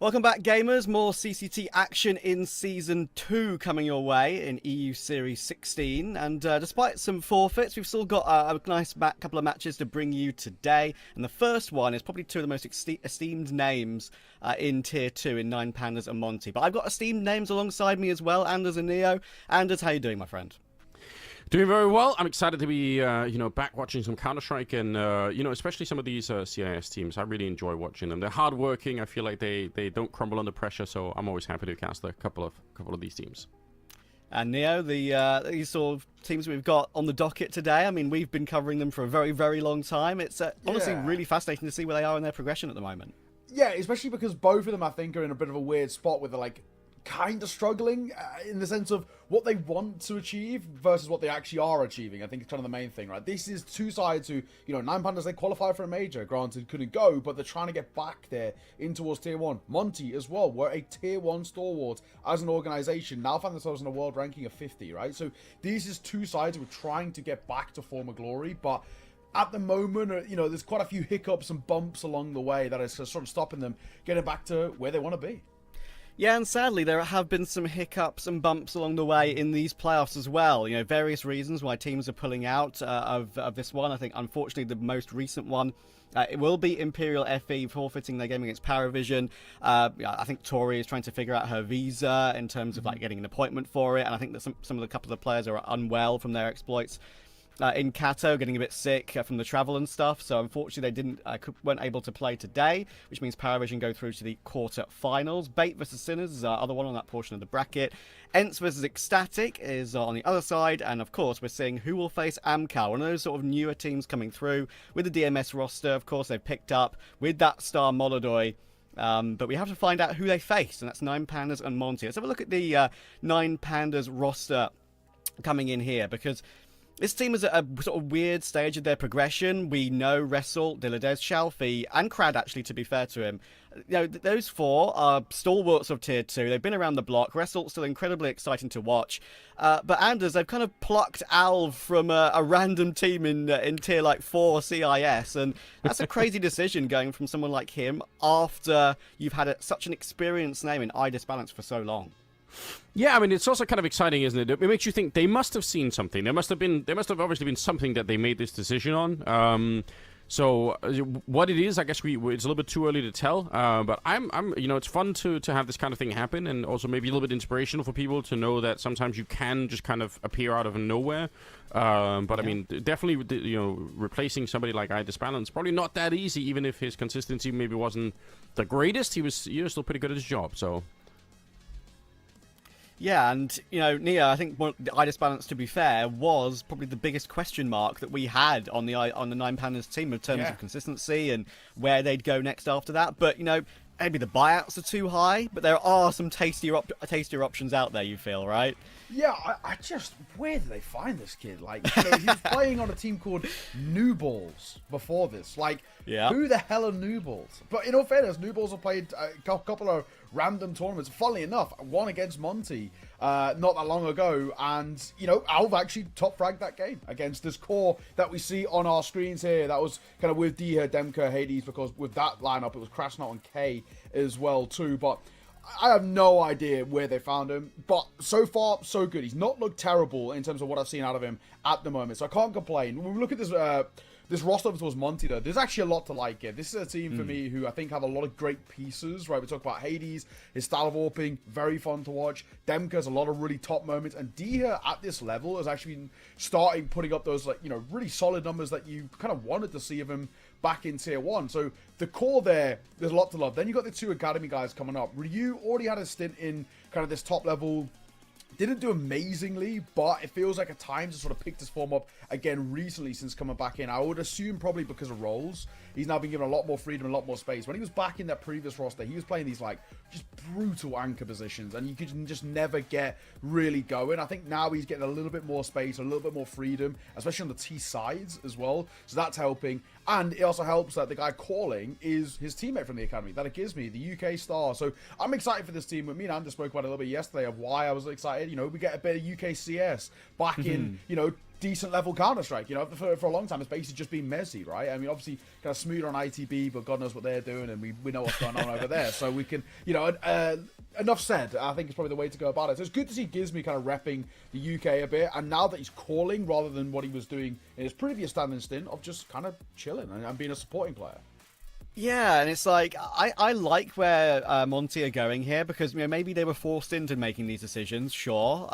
Welcome back, gamers. More CCT action in Season 2 coming your way in EU Series 16. And despite some forfeits, we've still got a nice couple of matches to bring you today. And the first one is probably two of the most esteemed names in Tier 2 in Nine Pandas and Monty. But I've got esteemed names alongside me as well, Anders and Neo. Anders, how you doing, my friend? Doing very well. I'm excited to be, back watching some Counter-Strike and, especially some of these CIS teams. I really enjoy watching them. They're hardworking. I feel like they don't crumble under pressure, so I'm always happy to cast a couple of these teams. And Neo, these sort of teams we've got on the docket today, I mean, we've been covering them for a very, very long time. It's honestly really fascinating to see where they are in their progression at the moment. Yeah, especially because both of them, I think, are in a bit of a weird spot with the, kind of struggling in the sense of what they want to achieve versus what they actually are achieving. I think it's kind of the main thing, right? This is two sides who, Nine Pandas, they qualified for a major, granted couldn't go, but they're trying to get back there in towards tier 1. Monty as well, we're a tier 1 stalwart as an organization, now find themselves in a world ranking of 50, right? So these is two sides who are trying to get back to former glory, but at the moment, there's quite a few hiccups and bumps along the way that is sort of stopping them getting back to where they want to be. Yeah, and sadly, there have been some hiccups and bumps along the way in these playoffs as well. Various reasons why teams are pulling out of this one. I think, unfortunately, the most recent one, it will be Imperial FE forfeiting their game against Paravision. I think Tori is trying to figure out her visa in terms of getting an appointment for it, and I think that some of the couple of players are unwell from their exploits. In Kato, getting a bit sick from the travel and stuff, so unfortunately they weren't able to play today, which means Paravision go through to the quarter-finals. Bait versus Sinners is our other one on that portion of the bracket. Ents versus Ecstatic is on the other side, and of course we're seeing who will face Amcal, one of those sort of newer teams coming through with the DMS roster. Of course, they've picked up with that star Molodoi. But we have to find out who they face, and that's Nine Pandas and Monty. Let's have a look at the Nine Pandas roster coming in here, because this team is at a sort of weird stage of their progression. We know Wrestle, Diladez, Shalfi, and Crad, actually, to be fair to him. Those four are stalwarts of Tier 2. They've been around the block. Wrestle's still incredibly exciting to watch. But Anders, they've kind of plucked Alv from a random team in Tier 4 CIS. And that's a crazy decision going from someone like him after you've had such an experienced name in iDisbalance for so long. Yeah, I mean, it's also kind of exciting, isn't it? It makes you think they must have seen something. There must have obviously been something that they made this decision on. So what it is, I guess it's a little bit too early to tell. But I'm, it's fun to have this kind of thing happen, and also maybe a little bit inspirational for people to know that sometimes you can just kind of appear out of nowhere. But I mean, definitely, replacing somebody like iDisbalance, probably not that easy, even if his consistency maybe wasn't the greatest. He was still pretty good at his job. So. Yeah, and, Nia, I think the iDisbalance, to be fair, was probably the biggest question mark that we had on the Nine Pandas team in terms of consistency and where they'd go next after that. But, maybe the buyouts are too high, but there are some tastier options out there, you feel, right? Yeah, I just, where did they find this kid? He was playing on a team called New Balls before this. Who the hell are New Balls? But in all fairness, New Balls have played a couple of random tournaments. Funnily enough, one against Monty not that long ago, and Alv actually top fragged that game against this core that we see on our screens here. That was kind of with Diha, Demka, Hades, because with that lineup it was Krasnot and K as well too. But I have no idea where they found him, but so far so good. He's not looked terrible in terms of what I've seen out of him at the moment, so I can't complain. When we look at this roster towards Monty, though, there's actually a lot to like here. This is a team for me who I think have a lot of great pieces, right? We talk about Hades, his style of warping, very fun to watch. Demka has a lot of really top moments, and Diha at this level has actually been starting putting up those really solid numbers that you kind of wanted to see of him back in Tier 1. So the core there's a lot to love. Then you got the two Academy guys coming up. Ryu already had a stint in kind of this top level. Didn't do amazingly, but it feels like a time to sort of pick this form up again recently since coming back in. I would assume probably because of roles. He's now been given a lot more freedom, a lot more space. When he was back in that previous roster, he was playing these just brutal anchor positions, and you could just never get really going. I think now he's getting a little bit more space, a little bit more freedom, especially on the T sides as well. So that's helping. And it also helps that the guy calling is his teammate from the Academy. That it gives me, the UK star. So I'm excited for this team. Me and Andrew spoke about it a little bit yesterday of why I was excited. We get a bit of UK CS back in, decent level Counter-Strike. For a long time, it's basically just been Messi, right? I mean, obviously, kind of smooth on ITB, but God knows what they're doing, and we know what's going on over there. So we can, enough said. I think it's probably the way to go about it. So it's good to see Gizmy kind of repping the UK a bit, and now that he's calling rather than what he was doing in his previous standing stint of just kind of chilling and being a supporting player. Yeah, and it's I like where Monty are going here, because maybe they were forced into making these decisions. Sure,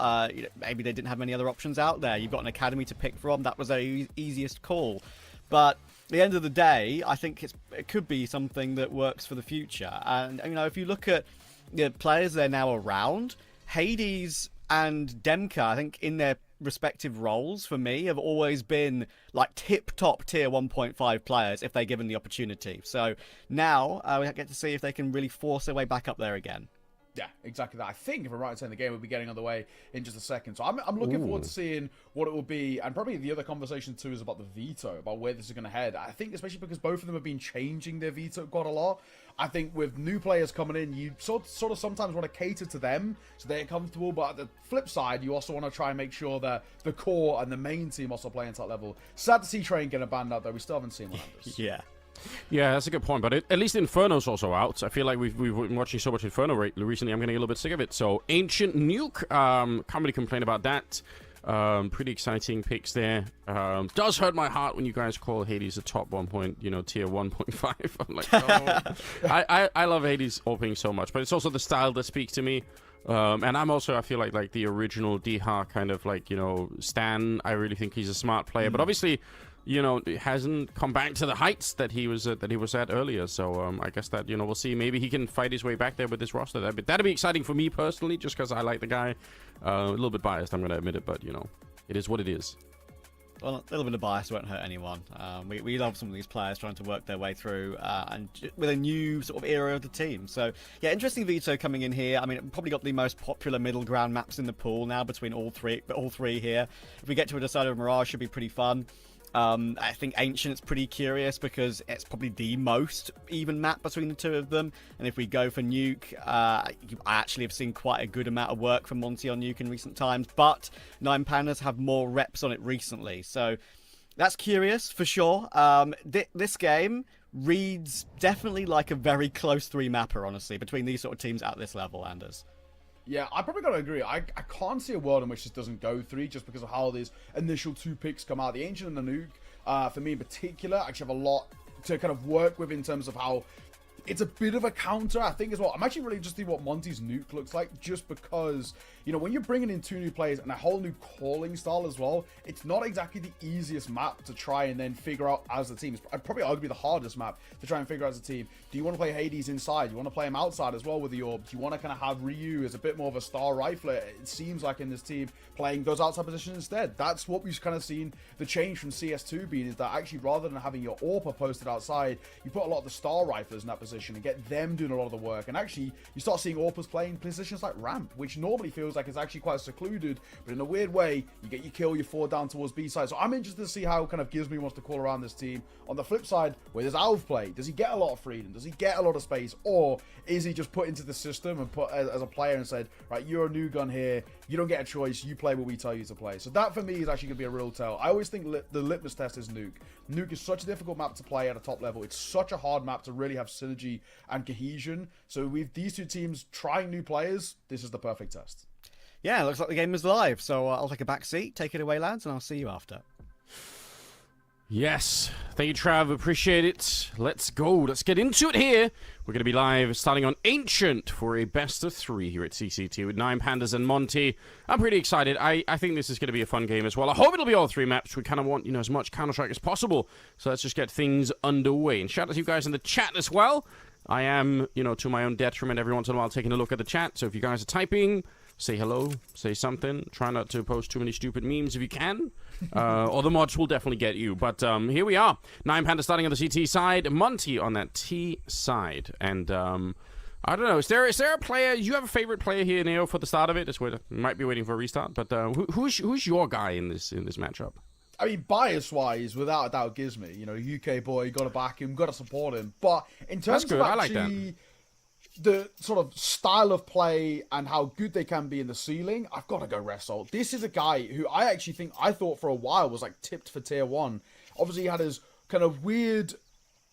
maybe they didn't have many other options out there. You've got an academy to pick from. That was their easiest call. But at the end of the day, I think it could be something that works for the future. And if you look at the players they're now around, Hades and Demka, I think in their respective roles for me have always been tip top tier 1.5 players if they're given the opportunity. So now we get to see if they can really force their way back up there again. Yeah, exactly that. I think, if I'm right in saying, the game will be getting underway in just a second. So I'm looking forward to seeing what it will be. And probably the other conversation, too, is about the veto, about where this is going to head. I think especially because both of them have been changing their veto quite a lot. I think with new players coming in, you sort of sometimes want to cater to them so they're comfortable. But at the flip side, you also want to try and make sure that the core and the main team also play in top level. Sad to see Train getting banned out, though. We still haven't seen one of this. Yeah. Yeah, that's a good point. But at least Inferno's also out. I feel like we've been watching so much Inferno recently. I'm getting a little bit sick of it. So Ancient Nuke, can't really complain about that. Pretty exciting picks there. Does hurt my heart when you guys call Hades a top 1 point, tier 1.5. I'm like, oh. I love Hades AWPing so much, but it's also the style that speaks to me. And I feel like the original Dha kind of Stan. I really think he's a smart player, but obviously, hasn't come back to the heights that he was at earlier. So I guess that we'll see. Maybe he can fight his way back there with this roster. That'd be exciting for me personally, just because I like the guy. A little bit biased, I'm going to admit it, but it is what it is. Well, a little bit of bias won't hurt anyone. We love some of these players trying to work their way through, and with a new sort of era of the team. So, yeah, interesting veto coming in here. I mean, it probably got the most popular middle ground maps in the pool now between all three here. If we get to a decider of Mirage, should be pretty fun. I think Ancient's pretty curious because it's probably the most even map between the two of them. And if we go for Nuke, I actually have seen quite a good amount of work from Monty on Nuke in recent times, but Nine Pandas have more reps on it recently. So that's curious for sure. This game reads definitely like a very close 3-mapper, honestly, between these sort of teams at this level, Anders. Yeah, I probably got to agree. I can't see a world in which this doesn't go 3 just because of how these initial 2 picks come out. The Ancient and the Nuke, for me in particular, actually have a lot to kind of work with in terms of how it's a bit of a counter, I think, as well. I'm actually really interested in what Monty's Nuke looks like, just because, when you're bringing in 2 new players and a whole new calling style as well, it's not exactly the easiest map to try and then figure out as a team. It's probably arguably the hardest map to try and figure out as a team. Do you want to play Hades inside? Do you want to play him outside as well with the orb? Do you want to kind of have Ryu as a bit more of a star rifler? It seems like in this team playing those outside positions instead. That's what we've kind of seen the change from CS2 being, is that actually rather than having your AWPer posted outside, you put a lot of the star riflers in that position and get them doing a lot of the work. And actually, you start seeing AWPers playing positions like ramp, which normally feels like it's actually quite secluded, but in a weird way, you get your kill, you fall down towards B side. So I'm interested to see how kind of Gizmo wants to call around this team. On the flip side, where does Alv play? Does he get a lot of freedom? Does he get a lot of space? Or is he just put into the system and put as a player and said, right, you're a new gun here, you don't get a choice, you play what we tell you to play. So that for me is actually going to be a real tell. I always think the litmus test is Nuke. Nuke is such a difficult map to play at a top level. It's such a hard map to really have synergy and cohesion. So with these 2 teams trying new players, this is the perfect test. Yeah, it looks like the game is live, so I'll take a back seat, take it away, lads, and I'll see you after. Yes, thank you, Trav. Appreciate it. Let's go. Let's get into it here. We're going to be live starting on Ancient for a best of 3 here at CCT with Nine Pandas and Monty. I'm pretty excited. I think this is going to be a fun game as well. I hope it'll be all 3 maps. We kind of want, as much Counter-Strike as possible. So let's just get things underway. And shout out to you guys in the chat as well. I am, to my own detriment every once in a while taking a look at the chat. So if you guys are typing, say hello, say something. Try not to post too many stupid memes if you can. Or the mods will definitely get you. But here we are. Nine Panda starting on the CT side. Monty on that T side. And I don't know. Is there a player? You have a favorite player here, Neo, for the start of it? Might be waiting for a restart. But who's your guy in this matchup? I mean, bias-wise, without a doubt, Gizmo. UK boy, you got to back him, got to support him. But in terms of actually the sort of style of play and how good they can be in the ceiling, I've got to go Result. This is a guy who I thought for a while was like tipped for tier 1. Obviously, he had his kind of weird,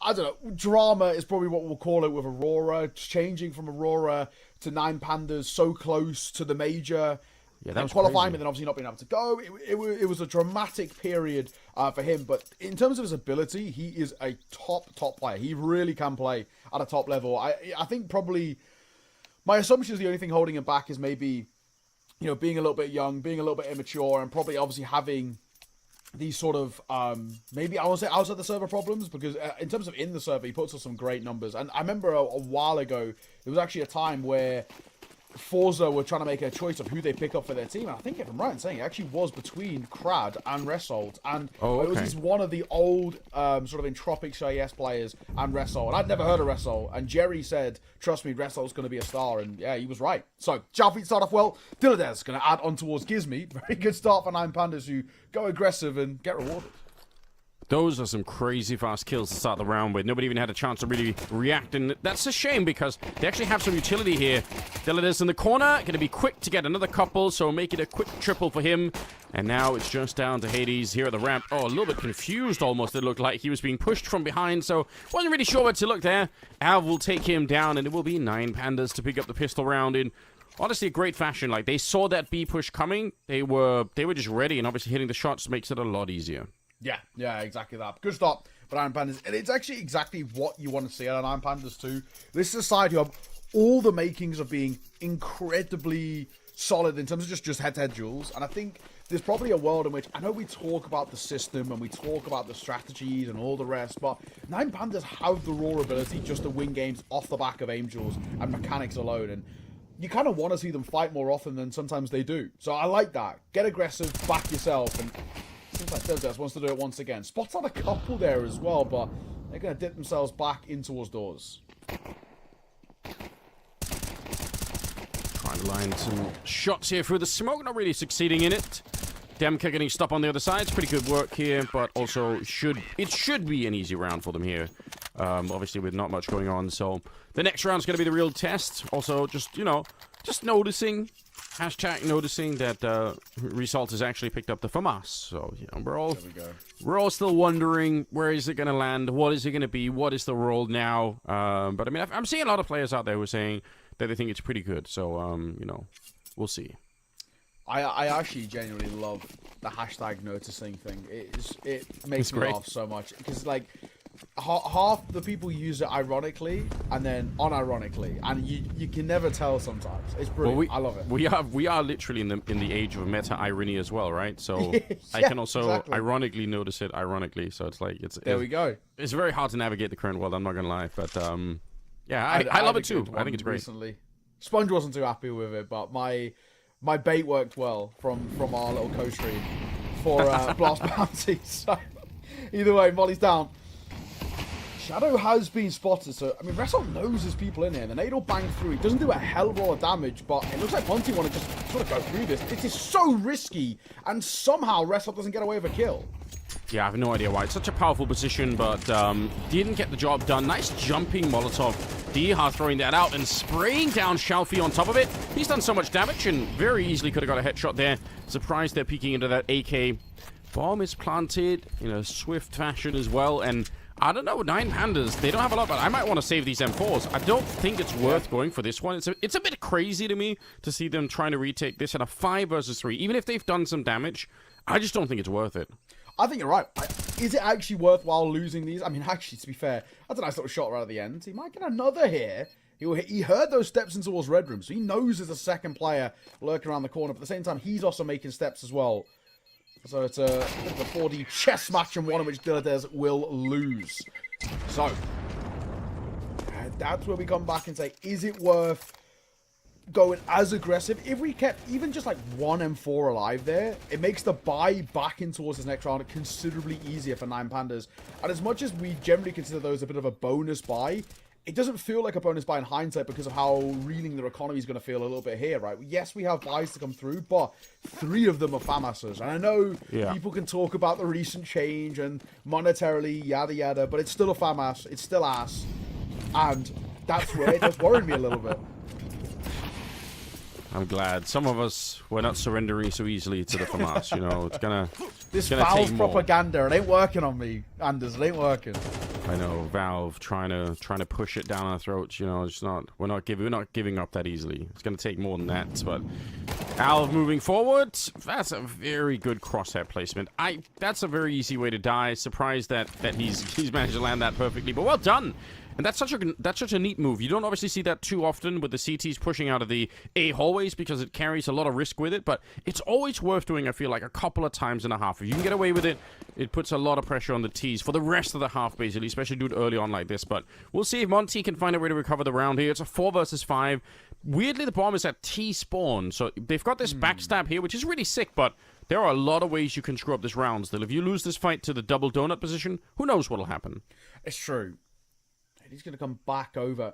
I don't know, drama is probably what we'll call it with Aurora, changing from Aurora to Nine Pandas so close to the major. Yeah, that was qualifying, crazy. but then obviously not being able to go. It was a dramatic period for him. But in terms of his ability, he is a top player. He really can play at a top level. I think probably my assumption is the only thing holding him back is maybe, being a little bit young, being a little bit immature, and probably obviously having these sort of, maybe I want to say outside the server problems, because in terms of in the server, he puts up some great numbers. And I remember a while ago, there was actually a time where Forza were trying to make a choice of who they pick up for their team. And I think, if I'm right in saying, it actually was between Crad and Result. And it was one of the old sort of Entropic CIS players and Result. And I'd never heard of Result. And Jerry said, trust me, Result's going to be a star. And yeah, he was right. So, Jalfeet start off well. Dilladez going to add on towards Gizmy. Very good start for Nine Pandas, who go aggressive and get rewarded. Those are some crazy fast kills to start the round with. Nobody even had a chance to really react, and that's a shame because they actually have some utility here. Dilladez in the corner, going to be quick to get another couple, so make it a quick triple for him. And now it's just down to Hades here at the ramp. Oh, a little bit confused almost, it looked like. He was being pushed from behind, so wasn't really sure where to look there. Alv will take him down, and it will be 9 Pandas to pick up the pistol round in honestly a great fashion. Like, they saw that B push coming. They were just ready, and obviously hitting the shots makes it a lot easier. Yeah, exactly that. Good start for Nine Pandas. And it's actually exactly what you want to see out of Nine Pandas too. This is a side who have all the makings of being incredibly solid in terms of just head-to-head duels. And I think there's probably a world in which, I know we talk about the system and we talk about the strategies and all the rest, but Nine Pandas have the raw ability just to win games off the back of Angels and mechanics alone. And you kind of want to see them fight more often than sometimes they do. So I like that. Get aggressive, back yourself, and seems like Dildas wants to do it once again. Spots on a couple there as well, but they're going to dip themselves back in towards doors. Trying to line some shots here through the smoke, not really succeeding in it. Demka getting stopped on the other side. It's pretty good work here, but also it should be an easy round for them here. Obviously with not much going on, so the next round's going to be the real test. Also, just noticing, noticing that Result has actually picked up the FAMAS. So, we're all still wondering, where is it going to land? What is it going to be? What is the role now? But I mean, I'm seeing a lot of players out there who are saying that they think it's pretty good. So, we'll see. I actually genuinely love the hashtag noticing thing. It makes me laugh so much because like half the people use it ironically and then unironically, and you can never tell sometimes. It's brilliant. I love it. We are literally in the age of meta irony as well, right? So yeah, I can also ironically notice it ironically. So it's like there we go. It's very hard to navigate the current world. I'm not gonna lie, but yeah, I love it too. I think it's great. Recently, Sponge wasn't too happy with it, but my bait worked well from our little co-stream for Blast Bounty. So, either way, Molly's down. Shadow has been spotted, so, I mean, Result knows there's people in here, and the nade will bang through. It doesn't do a hell of a lot of damage, but it looks like Monty want to just sort of go through this. It is so risky, and somehow Result doesn't get away with a kill. Yeah, I have no idea why. It's such a powerful position, but didn't get the job done. Nice jumping Molotov. Diha throwing that out and spraying down Shalfie on top of it. He's done so much damage and very easily could have got a headshot there. Surprised they're peeking into that AK. Bomb is planted in a swift fashion as well, and I don't know, 9 Pandas, they don't have a lot, but I might want to save these M4s. I don't think it's worth going for this one. It's a bit crazy to me to see them trying to retake this in a 5 versus 3. Even if they've done some damage, I just don't think it's worth it. I think you're right. Is it actually worthwhile losing these? I mean, actually, to be fair, that's a nice little shot right at the end. He might get another here. He heard those steps in towards Red Room, so he knows there's a second player lurking around the corner. But at the same time, he's also making steps as well. So it's a 4D chess match and one in which Dilladez will lose. So, that's where we come back and say, is it worth going as aggressive? If we kept even just like 1 M4 alive there, it makes the buy back in towards this next round considerably easier for 9 Pandas. And as much as we generally consider those a bit of a bonus buy, it doesn't feel like a bonus buy in hindsight because of how reeling their economy is going to feel a little bit here, right? Yes, we have buys to come through, but 3 of them are FAMASs. And I know people can talk about the recent change and monetarily, yada yada, but it's still a FAMAS. It's still ass. And that's where it does worry me a little bit. I'm glad. Some of us, we're not surrendering so easily to the FAMAS, you know. It's gonna This Valve propaganda, it ain't working on me, Anders. It ain't working. I know, Valve trying to push it down our throats, you know. It's not we're not giving up that easily. It's gonna take more than that. But Alv moving forward, that's a very good crosshair placement. That's a very easy way to die. Surprised that he's managed to land that perfectly, but well done. And that's such a neat move. You don't obviously see that too often with the CTs pushing out of the A hallways because it carries a lot of risk with it, but it's always worth doing, I feel like, a couple of times in a half. If you can get away with it, it puts a lot of pressure on the Ts for the rest of the half, basically, especially do it early on like this. But we'll see if Monty can find a way to recover the round here. It's a 4 versus 5. weirdly, the bomb is at T-spawn, so they've got this backstab here, which is really sick, but there are a lot of ways you can screw up this round still. If you lose this fight to the double donut position, who knows what'll happen. It's true. He's going to come back over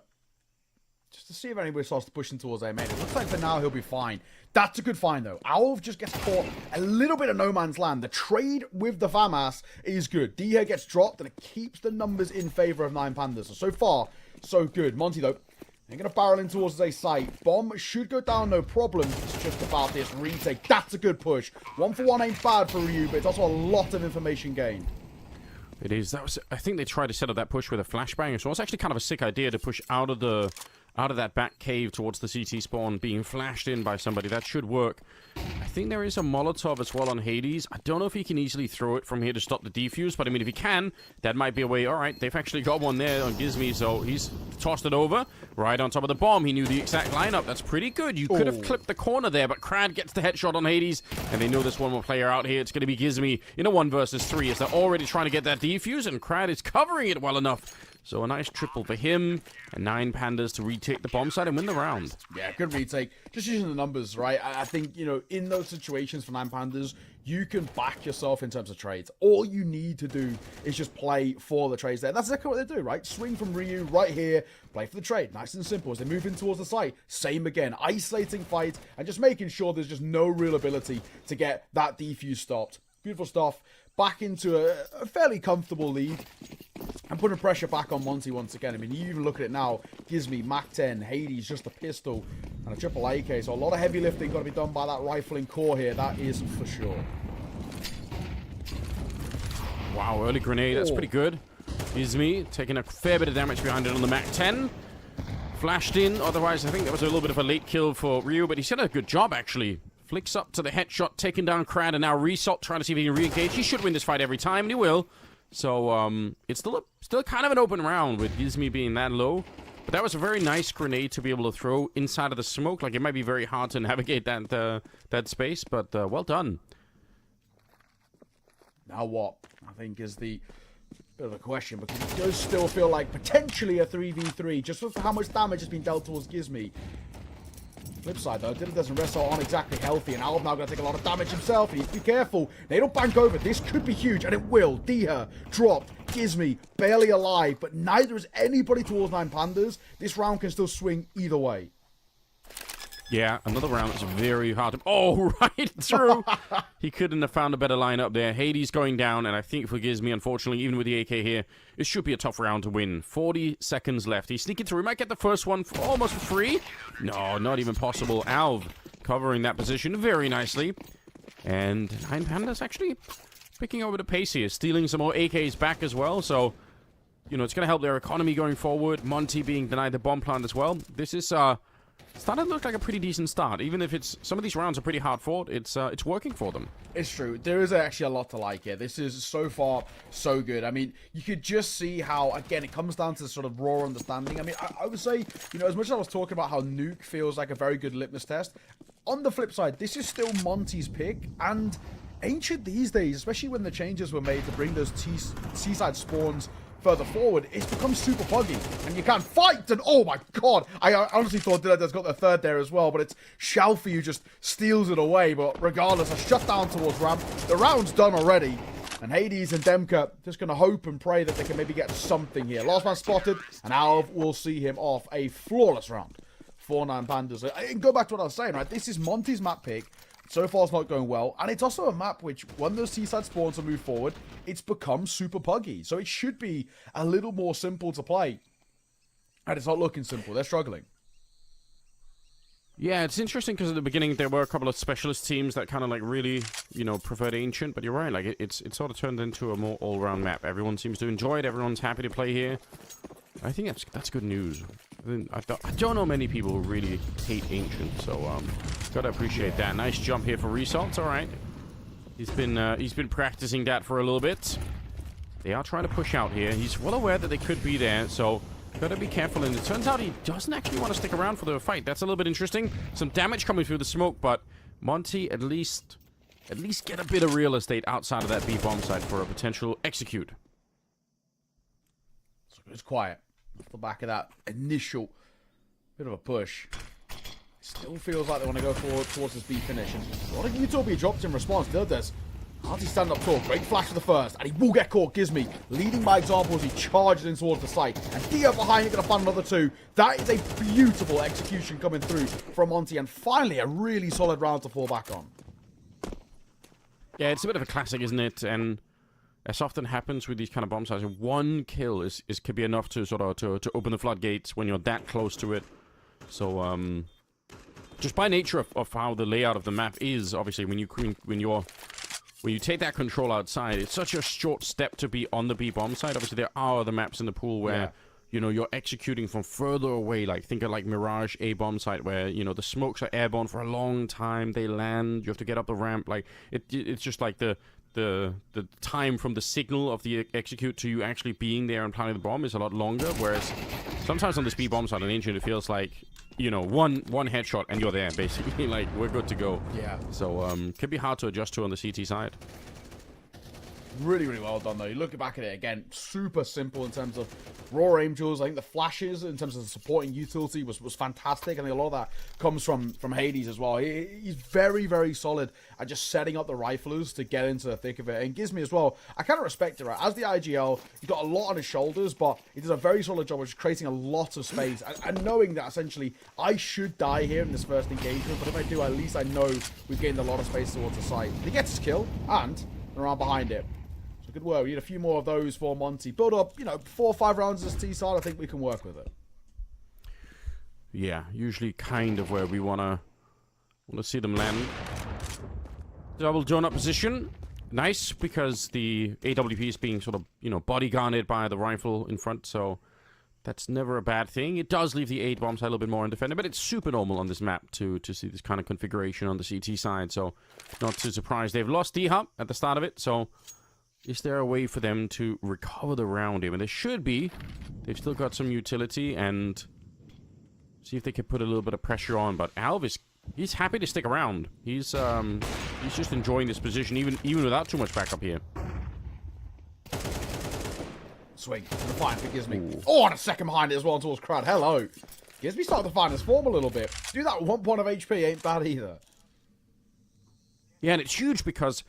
just to see if anybody starts to push him towards A main. It looks like for now he'll be fine. That's a good find, though. Alv just gets caught a little bit of no man's land. The trade with the FAMAS is good. D-Hair gets dropped, and it keeps the numbers in favor of 9 Pandas. So far, so good. Monty, though, they're going to barrel in towards a site. Bomb should go down, no problem. It's just about this retake. That's a good push. 1-for-1 ain't bad for Ryu, but it's also a lot of information gained. It is. That was. I think they tried to set up that push with a flashbang, so it's actually kind of a sick idea to push out of that back cave towards the CT spawn, being flashed in by somebody. That should work. I think there is a Molotov as well on Hades. I don't know if he can easily throw it from here to stop the defuse, but I mean, if he can, that might be a way. All right, they've actually got one there on Gizmi, so he's tossed it over right on top of the bomb. He knew the exact lineup. That's pretty good. You could have clipped the corner there, but Krad gets the headshot on Hades, and they know this one more player out here. It's going to be Gizmi in a 1 versus 3 as they're already trying to get that defuse, and Krad is covering it well enough. So a nice triple for him, and 9 Pandas to retake the bomb site and win the round. Yeah, good retake. Just using the numbers, right? I think, you know, in those situations for 9 Pandas, you can back yourself in terms of trades. All you need to do is just play for the trades there. That's exactly what they do, right? Swing from Ryu right here, play for the trade. Nice and simple. As they move in towards the site, same again. Isolating fight and just making sure there's just no real ability to get that defuse stopped. Beautiful stuff. Back into a fairly comfortable lead. And putting pressure back on Monty once again. I mean, you even look at it now. Gives me Mac 10, Hades, just a pistol, and a triple AK. So a lot of heavy lifting got to be done by that rifling core here. That is for sure. Wow, early grenade. That's pretty good. Gives me taking a fair bit of damage behind it on the Mac 10. Flashed in. Otherwise, I think that was a little bit of a late kill for Ryu, but he's done a good job, actually. Flicks up to the headshot, taking down Krad, and now Resalt trying to see if he can re-engage. He should win this fight every time, and he will. So, it's still kind of an open round with Gizmi being that low. But that was a very nice grenade to be able to throw inside of the smoke. Like, it might be very hard to navigate that space, but well done. Now what, I think, is the bit of a question, because it does still feel like potentially a 3v3, just for how much damage has been dealt towards Gizmi. Flip side, though, Dylan doesn't wrestle on exactly healthy, and Alv now going to take a lot of damage himself. He needs to be careful. They don't bank over. This could be huge, and it will. Diha dropped. Gizmi barely alive, but neither is anybody towards 9 Pandas. This round can still swing either way. Yeah, another round that's very hard to... Oh, right through! He couldn't have found a better lineup there. Hades going down, and I think for Gizmi, unfortunately, even with the AK here, it should be a tough round to win. 40 seconds left. He's sneaking through. He might get the first one almost for free. No, not even possible. Alv covering that position very nicely. And 9 Pandas actually picking over the pace here, stealing some more AKs back as well, so... You know, it's going to help their economy going forward. Monty being denied the bomb plant as well. This is... starting to look like a pretty decent start. Even if it's some of these rounds are pretty hard fought, it's working for them. It's true. There is actually a lot to like here. This is so far so good. I mean, you could just see how, again, it comes down to sort of raw understanding. I mean, I would say, you know, as much as I was talking about how Nuke feels like a very good litmus test, on the flip side, this is still Monty's pick, and Ancient these days, especially when the changes were made to bring those seaside spawns further forward, it's become super buggy, and you can't fight, and oh my god, I honestly thought Dylan's got the third there as well, but it's Shalfie who just steals it away. But regardless, a shutdown towards Ramp. The round's done already, and Hades and Demka just going to hope and pray that they can maybe get something here. Last man spotted, and Alv will see him off. A flawless round for 9 Pandas. And go back to what I was saying, right? This is Monty's map pick. So far, it's not going well. And it's also a map which, when those seaside spawns have moved forward, it's become super puggy. So it should be a little more simple to play. And it's not looking simple. They're struggling. Yeah, it's interesting because at the beginning, there were a couple of specialist teams that kind of like really, you know, preferred Ancient. But you're right, like it's sort of turned into a more all-round map. Everyone seems to enjoy it. Everyone's happy to play here. I think that's good news. I don't know many people who really hate Ancient, so gotta appreciate that. Nice jump here for Resalt. All right, he's been practicing that for a little bit. They are trying to push out here. He's well aware that they could be there, so gotta be careful. And it turns out he doesn't actually want to stick around for the fight. That's a little bit interesting. Some damage coming through the smoke, but Monty at least get a bit of real estate outside of that B bomb site for a potential execute. It's quiet off the back of that initial bit of a push. Still feels like they want to go forward towards this B finish. And a lot of Utopia dropped in response. Dildes, Artie stand up tall. Great flash for the first. And he will get caught. Gizmi leading by example as he charges in towards the site. And Dia behind it going to find another two. That is a beautiful execution coming through from Monty. And finally, a really solid round to fall back on. Yeah, it's a bit of a classic, isn't it? And as often happens with these kind of bomb sites, one kill could be enough to sort of to open the floodgates when you're that close to it. So just by nature of how the layout of the map is, obviously when you take that control outside, it's such a short step to be on the B bomb site. Obviously there are other maps in the pool where you know, you're executing from further away. Like, think of like Mirage A bomb site where, you know, the smokes are airborne for a long time. They land. You have to get up the ramp. Like, it's just like the time from the signal of the execute to you actually being there and planting the bomb is a lot longer. Whereas sometimes on this B bomb site on Ancient, it feels like, you know, one headshot and you're there, basically. Like, we're good to go. Yeah. So, can be hard to adjust to on the CT side. Really, really well done, though. You look back at it again, super simple in terms of raw aim tools. I think the flashes, in terms of the supporting utility, was fantastic. I think a lot of that comes from Hades as well. He's very, very solid at just setting up the riflers to get into the thick of it. And Gizmi as well, I kind of respect it, right? As the IGL, he's got a lot on his shoulders, but he does a very solid job of just creating a lot of space. And knowing that, essentially, I should die here in this first engagement, but if I do, at least I know we've gained a lot of space towards the site. He gets his kill, and around behind it. Good work. We need a few more of those for Monty. Build up, you know, 4 or 5 rounds as T side. I think we can work with it. Yeah, usually kind of where we wanna see them land. Double donut position. Nice, because the AWP is being sort of, you know, bodyguarded by the rifle in front, so that's never a bad thing. It does leave the 8 bomb side a little bit more indefended, but it's super normal on this map to see this kind of configuration on the CT side, so not too surprised. They've lost D-Hub at the start of it, so is there a way for them to recover the round here? And there should be. They've still got some utility, and see if they can put a little bit of pressure on. But Alv he's happy to stick around. He's just enjoying this position, even without too much backup here. Swing. The find for Gizmi. Ooh. Oh, and a second behind it as well towards Crowd. Hello. Gizmi started to find his form a little bit. Do that with 1 point of HP ain't bad either. Yeah, and it's huge because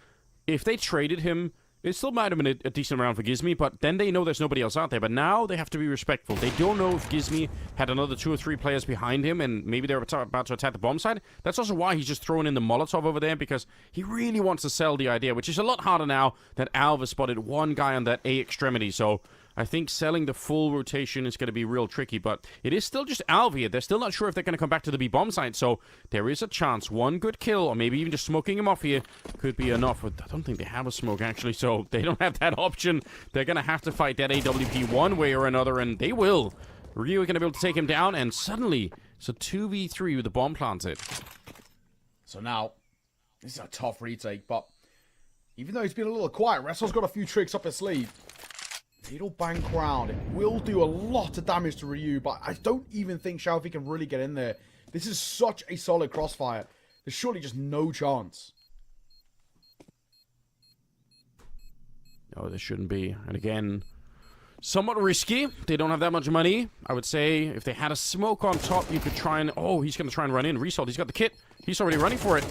if they traded him, it still might have been a decent round for Gizmi, but then they know there's nobody else out there. But now they have to be respectful. They don't know if Gizmi had another 2 or 3 players behind him, and maybe they're about to attack the bomb side. That's also why he's just throwing in the Molotov over there, because he really wants to sell the idea, which is a lot harder now that Alv has spotted 1 guy on that A extremity. So I think selling the full rotation is going to be real tricky, but it is still just Alv here. They're still not sure if they're going to come back to the B bomb site, so there is a chance 1 good kill, or maybe even just smoking him off here, could be enough. But I don't think they have a smoke, actually, so they don't have that option. They're going to have to fight that AWP one way or another, and they will. Ryu are going to be able to take him down, and suddenly it's a 2v3 with the bomb planted. So now, this is a tough retake, but even though he's been a little quiet, Wrestle's got a few tricks up his sleeve. It'll bank round. It will do a lot of damage to Ryu, but I don't even think Xiaofi can really get in there. This is such a solid crossfire. There's surely just no chance. Oh, there shouldn't be. And again, somewhat risky. They don't have that much money. I would say if they had a smoke on top, you could try and... Oh, he's going to try and run in. Result. He's got the kit. He's already running for it.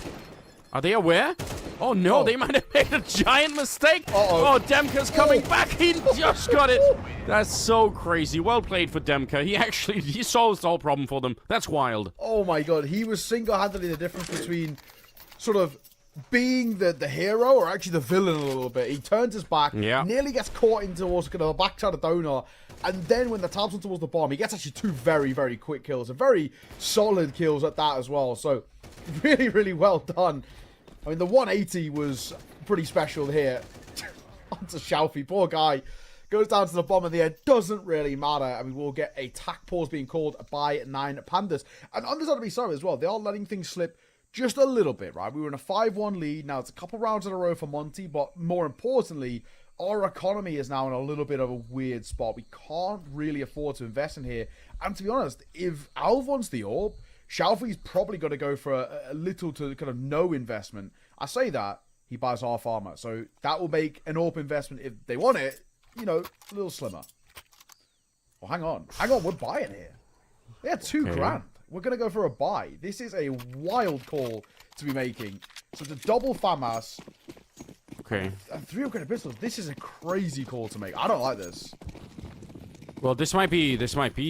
Are they aware? Oh, no. They might have made a giant mistake. Oh, Demka's coming back. He just got it. That's so crazy. Well played for Demka. He solves the whole problem for them. That's wild. Oh, my God. He was single-handedly the difference between sort of being the hero or actually the villain a little bit. He turns his back, nearly gets caught into towards the backside of Donut, and then when the tabs on towards the bomb, he gets actually 2 very, very quick kills, and very solid kills at that as well. So, really, really well done. I mean, the 180 was pretty special here. Onto Xiaofi, poor guy. Goes down to the bomb in the end. Doesn't really matter. I mean, we'll get a tack pause being called by 9 Pandas. And understandably so as well. They are letting things slip just a little bit, right? We were in a 5-1 lead. Now it's a couple rounds in a row for Monty. But more importantly, our economy is now in a little bit of a weird spot. We can't really afford to invest in here. And to be honest, if Alv wants the orb, Xiaofi's probably got to go for a little to kind of no investment. I say that, he buys half armor. So that will make an AWP investment, if they want it, you know, a little slimmer. Well, hang on. Hang on, we're buying here. They had 2 grand. we're going to go for a buy. This is a wild call to be making. So the double FAMAS. Okay. And 3 upgraded pistols. This is a crazy call to make. I don't like this. Well, this might be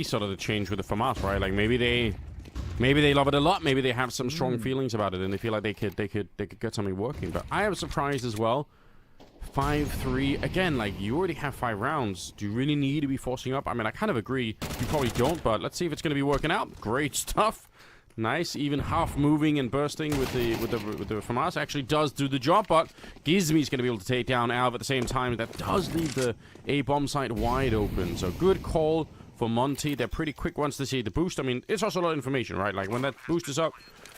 sort of the change with the FAMAS, right? Like maybe they love it a lot. Maybe they have some strong feelings about it, and they feel like they could get something working. But I am surprised as well. 5-3 again. Like, you already have 5 rounds. Do you really need to be forcing up? I mean, I kind of agree. You probably don't, but let's see if it's going to be working out. Great stuff. Nice, even half moving and bursting with the FAMAS actually does do the job, but Gizmi's going to be able to take down Alv at the same time. That does leave the A bomb site wide open. So good call for Monty. They're pretty quick once they see the boost. I mean, it's also a lot of information, right? Like when that boost is up,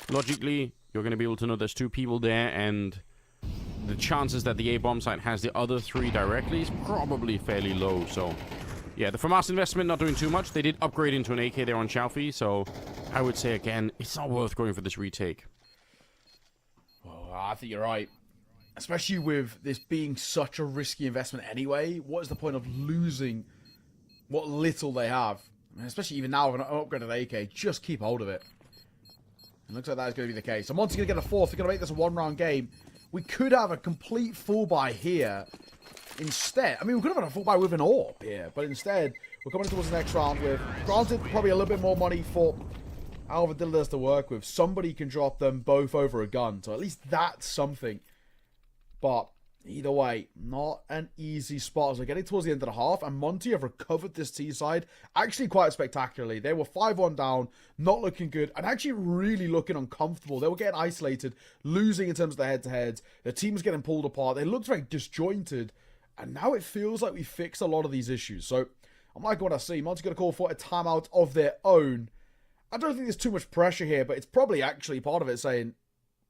logically you're going to be able to know there's 2 people there, and the chances that the A bomb site has the other 3 directly is probably fairly low. So yeah, the FAMAS investment not doing too much. They did upgrade into an AK there on Chalfie, so I would say, again, it's not worth going for this retake. Oh, I think you're right. Especially with this being such a risky investment anyway. What is the point of losing what little they have? I mean, especially even now with an upgraded AK, just keep hold of it. It looks like that is going to be the case. So Monty's going to get a 4th. They're going to make this a 1-round game. We could have a complete full buy here. Instead, I mean, we could have had a full buy with an AWP here, but instead, we're coming towards the next round with, granted, probably a little bit more money for Alva Dillas to work with. Somebody can drop them both over a gun, so at least that's something. But either way, not an easy spot as we're getting towards the end of the half, and Monty have recovered this T side actually quite spectacularly. They were 5-1 down, not looking good, and actually really looking uncomfortable. They were getting isolated, losing in terms of the head-to-heads. The team was getting pulled apart. They looked very disjointed. And now it feels like we fixed a lot of these issues. So, I'm liking what I see. Monty's going to call for a timeout of their own. I don't think there's too much pressure here, but it's probably actually part of it saying...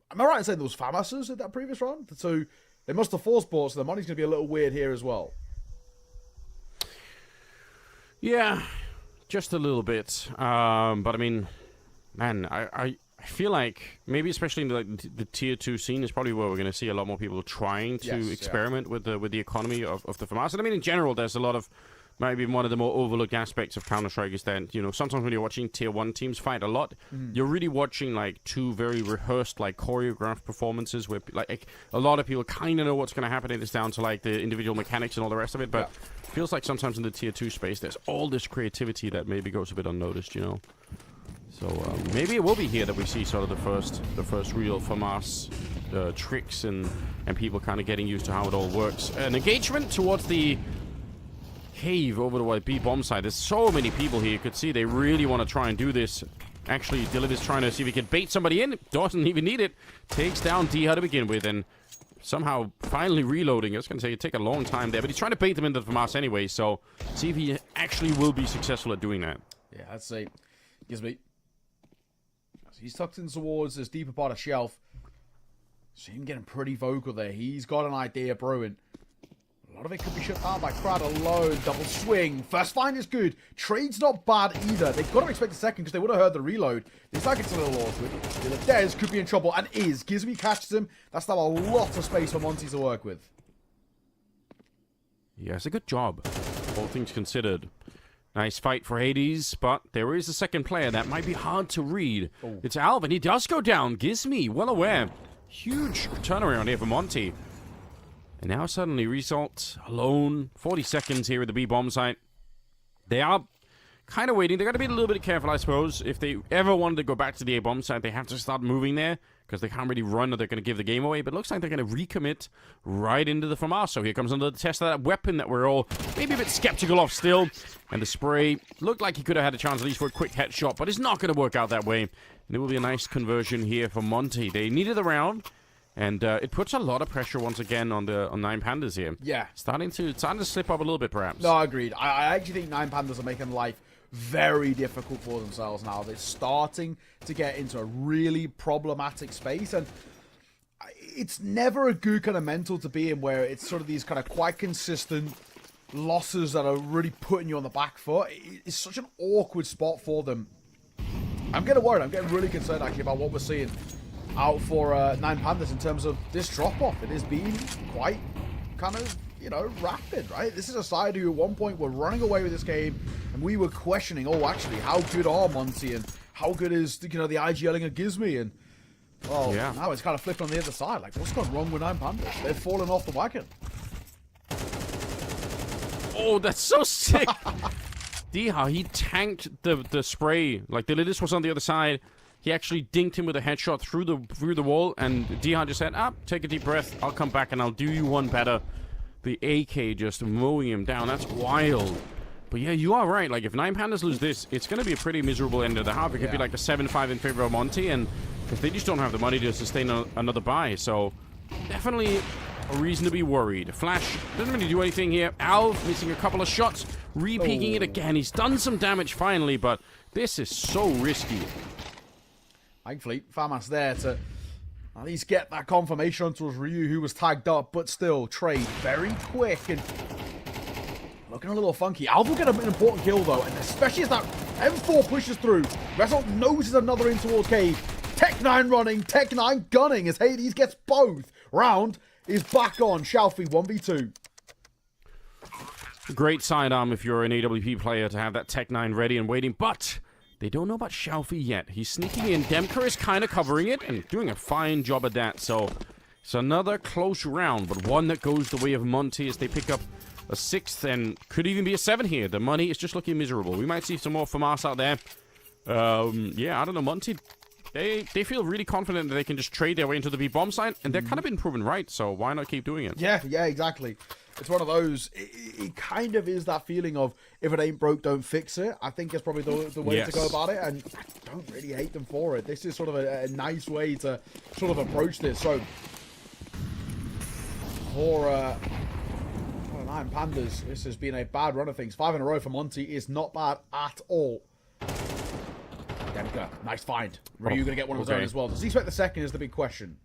Am I right in saying there was FAMASs in that previous round? So, they must have forced bought, so the money's going to be a little weird here as well. Yeah, just a little bit. But, I mean, man, I feel like maybe especially in the tier 2 scene is probably where we're going to see a lot more people trying to experiment with the economy of the FAMAS. And I mean, in general, there's a lot of, maybe one of the more overlooked aspects of Counter-Strike is that, you know, sometimes when you're watching tier 1 teams fight a lot, you're really watching like 2 very rehearsed, like choreographed performances where like a lot of people kind of know what's going to happen, and it's down to like the individual mechanics and all the rest of it. But it feels like sometimes in the tier 2 space, there's all this creativity that maybe goes a bit unnoticed, you know. So maybe it will be here that we see sort of the first real FAMAS tricks and people kind of getting used to how it all works. An engagement towards the cave over the white B bomb side. There's so many people here. You could see they really want to try and do this. Actually, Dylan is trying to see if he can bait somebody in. Doesn't even need it. Takes down D-Ha to begin with, and somehow finally reloading. I was going to say it'd take a long time there, but he's trying to bait them into the FAMAS anyway, so see if he actually will be successful at doing that. Yeah, let's see. Gives me. He's tucked in towards this deeper part of shelf. See him getting pretty vocal there. He's got an idea brewing. A lot of it could be shut down by crowd alone. Double swing. First find is good. Trade's not bad either. They've got to expect a second because they would have heard the reload. This like it's a little awkward. Dez could be in trouble and is. Gizmi catches him. That's now a lot of space for Monty to work with. Yeah, it's a good job, all things considered. Nice fight for Hades, but there is a second player that might be hard to read. Oh. It's Alvin. He does go down. Gizmi, well aware. Huge turnaround here for Monty. And now suddenly Result alone. 40 seconds here at the B bomb site. They are kind of waiting. They got to be a little bit careful, I suppose. If they ever wanted to go back to the A bomb site, they have to start moving there because they can't really run or they're going to give the game away. But it looks like they're going to recommit right into the FAMAS. So here comes another test of that weapon that we're all maybe a bit skeptical of still. And the spray looked like he could have had a chance at least for a quick headshot, but it's not going to work out that way. And it will be a nice conversion here for Monty. They needed the round. And it puts a lot of pressure once again on 9 Pandas here. Yeah. Starting to slip up a little bit, perhaps. No, agreed. I actually think 9 Pandas are making life very difficult for themselves now. They're starting to get into a really problematic space. And it's never a good kind of mental to be in where it's sort of these kind of quite consistent losses that are really putting you on the back foot. It's such an awkward spot for them. I'm getting worried. I'm getting really concerned, actually, about what we're seeing out for 9 Pandas in terms of this drop-off. It has been quite kind of, you know, rapid, right? This is a side who at one point were running away with this game, and we were questioning, oh, actually, how good are Monty, and how good is, the IGLing of Gizmy? And, well, now it's kind of flipped on the other side. Like, what's gone wrong with Nine Pandas? They've fallen off the wagon. Oh, that's so sick. Diha, he tanked the spray. Like, the Lilith was on the other side. He actually dinked him with a headshot through the wall, and Diha just said, take a deep breath. I'll come back and I'll do you one better. The AK just mowing him down. That's wild. But yeah, you are right. Like, if Nine Pandas lose this, it's going to be a pretty miserable end of the half. It could be like a 7-5 in favor of Monty, and if they just don't have the money to sustain another buy. So, definitely a reason to be worried. Flash doesn't really do anything here. Alv missing a couple of shots. Re-peeking it again. He's done some damage finally, but this is so risky. Thankfully, Famas there to at least get that confirmation towards Ryu, who was tagged up, but still, trade very quick and looking a little funky. Alv will get an important kill, though, and especially as that M4 pushes through. Result noses another in towards Cave. Tech9 running, Tech9 gunning as Hades gets both. Round is back on. Shalfie 1v2. Great sidearm if you're an AWP player to have that Tech9 ready and waiting, but they don't know about Shalfie yet. He's sneaking in. Demka is kind of covering it and doing a fine job at that. So it's another close round, but one that goes the way of Monty as they pick up a 6th and could even be a 7 here. The money is just looking miserable. We might see some more FAMAS out there. Yeah, I don't know. Monty, they feel really confident that they can just trade their way into the B bomb site, and they're kind of been proven right, so why not keep doing it? Yeah, exactly. It's one of those, it kind of is that feeling of, if it ain't broke, don't fix it. I think it's probably the way to go about it, and I don't really hate them for it. This is sort of a nice way to sort of approach this. So, for Nine Pandas, this has been a bad run of things. 5 in a row for Monty is not bad at all. Demka, nice find. Ryu going to get one of his own as well. Does he expect the second is the big question.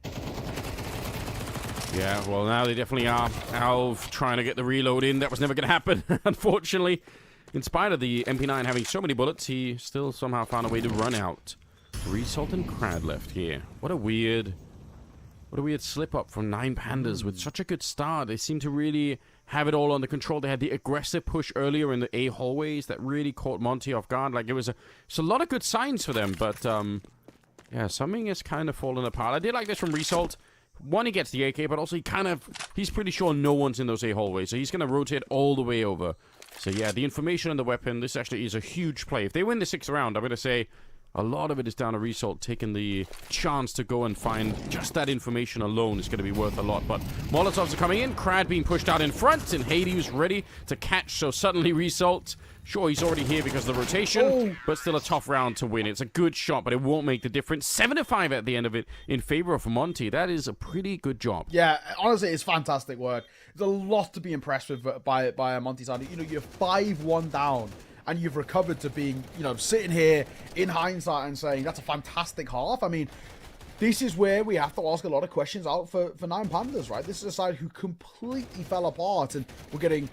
Yeah, well, now they definitely are. Alv trying to get the reload in. That was never going to happen, unfortunately. In spite of the MP9 having so many bullets, he still somehow found a way to run out. Result and Crad left here. What a weird slip-up from Nine Pandas with such a good start. They seem to really have it all under control. They had the aggressive push earlier in the A hallways that really caught Monty off guard. Like, it's a lot of good signs for them, but, yeah, something has kind of fallen apart. I did like this from Result. One, he gets the AK, but also he's pretty sure no one's in those A hallways, so he's going to rotate all the way over. So yeah, the information on the weapon, this actually is a huge play. If they win the 6th round, I'm going to say a lot of it is down to Result taking the chance to go and find just that information alone is going to be worth a lot. But Molotovs are coming in, Crad being pushed out in front, and Hades ready to catch, so suddenly Result, sure, he's already here because of the rotation, but still a tough round to win. It's a good shot, but it won't make the difference. 7-5 at the end of it in favor of Monty. That is a pretty good job. Yeah, honestly, it's fantastic work. There's a lot to be impressed with by Monty's side. You know, you're 5-1 down, and you've recovered to being, sitting here in hindsight and saying that's a fantastic half. I mean, this is where we have to ask a lot of questions out for Nine Pandas, right? This is a side who completely fell apart and we're getting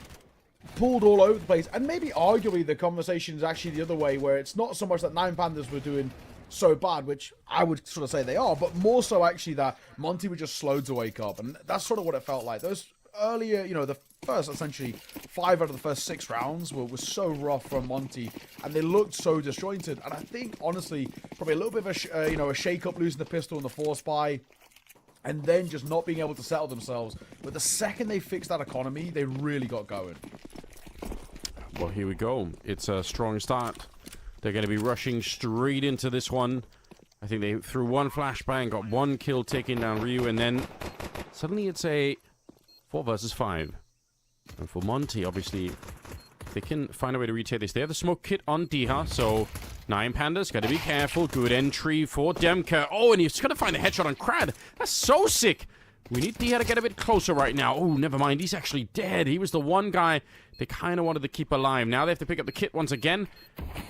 pulled all over the place. And maybe arguably the conversation is actually the other way, where it's not so much that Nine Pandas were doing so bad, which I would sort of say they are, but more so actually that Monty were just slow to wake up. And that's sort of what it felt like. Those earlier, the first essentially 5 out of the first 6 rounds were so rough from Monty, and they looked so disjointed. And I think, honestly, probably a little bit of a shake-up losing the pistol and the force buy, and then just not being able to settle themselves. But the second they fixed that economy, they really got going. Well, here we go. It's a strong start. They're going to be rushing straight into this one. I think they threw one flashbang, got one kill taking down Ryu, and then suddenly it's a 4 versus 5. And for Monty, obviously, they can find a way to retake this. They have the smoke kit on Diha, so Nine Pandas, got to be careful. Good entry for Demka. Oh, and he's going to find a headshot on Crad. That's so sick. We need Diha to get a bit closer right now. Oh, never mind. He's actually dead. He was the one guy they kind of wanted to keep alive. Now they have to pick up the kit once again.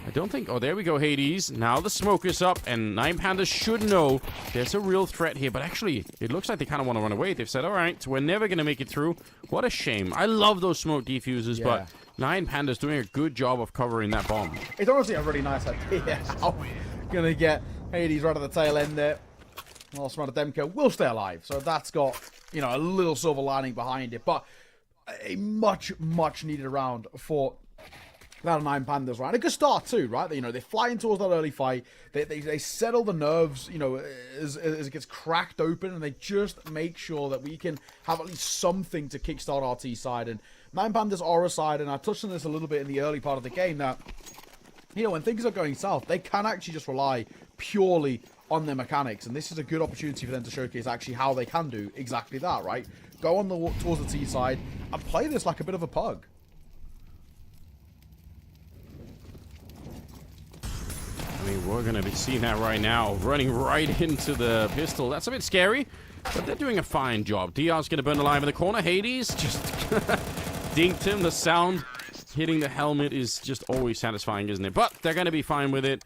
I don't think... Oh, there we go, Hades. Now the smoke is up, and Nine Pandas should know there's a real threat here. But actually, it looks like they kind of want to run away. They've said, all right, we're never going to make it through. What a shame. I love those smoke defusers, but Nine Pandas doing a good job of covering that bomb. It's honestly a really nice idea how going to get Hades right at the tail end there. Well, Smart Demko will stay alive, so that's got, a little silver lining behind it. But a much, much needed round for That 9 Pandas, right? A good start too, right? You know, they fly in towards that early fight. They settle the nerves, you know, as it gets cracked open, and they just make sure that we can have at least something to kickstart our T side. And 9 Pandas are a side, and I touched on this a little bit in the early part of the game, that, you know, when things are going south, they can actually just rely purely on their mechanics, and this is a good opportunity for them to showcase actually how they can do exactly that, right? Go on towards the T side and play this like a bit of a pug. I mean, we're going to be seeing that right now, running right into the pistol. That's a bit scary, but they're doing a fine job. DR's going to burn alive in the corner. Hades just dinked him. The sound hitting the helmet is just always satisfying, isn't it? But they're going to be fine with it.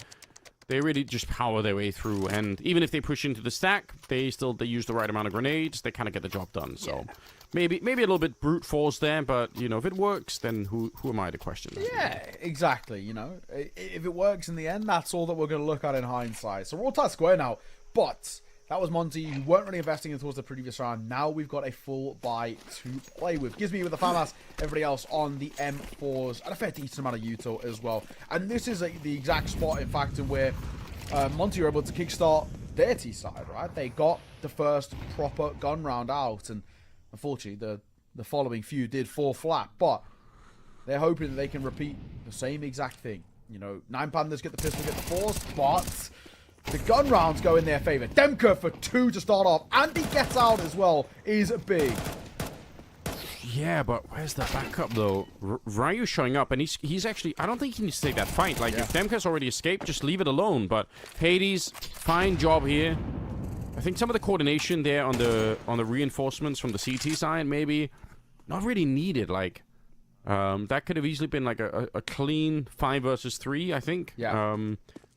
They really just power their way through, and even if they push into the stack, they use the right amount of grenades. They kind of get the job done. So maybe a little bit brute force there, but you know, if it works, then who am I to question that? Yeah, exactly. You know, if it works in the end, that's all that we're going to look at in hindsight. So we're all tight square now, but that was Monty, who weren't really investing towards the previous round. Now we've got a full buy to play with. Gives me with the FAMAS, everybody else on the M4s, and a fair decent amount of Util as well. And this is the exact spot, in fact, where Monty were able to kickstart their T side, right? They got the first proper gun round out, and unfortunately, the following few did fall flat, but they're hoping that they can repeat the same exact thing. You know, 9 Pandas get the pistol, get the force, but the gun rounds go in their favor. Demka for 2 to start off, and he gets out as well, is big. Yeah, but where's the backup, though? Ryu showing up, and he's actually... I don't think he needs to take that fight. Like, if Demka's already escaped, just leave it alone. But Hades, fine job here. I think some of the coordination there on the reinforcements from the CT side, maybe not really needed. Like, that could have easily been like a clean 5 versus 3, I think. Yeah.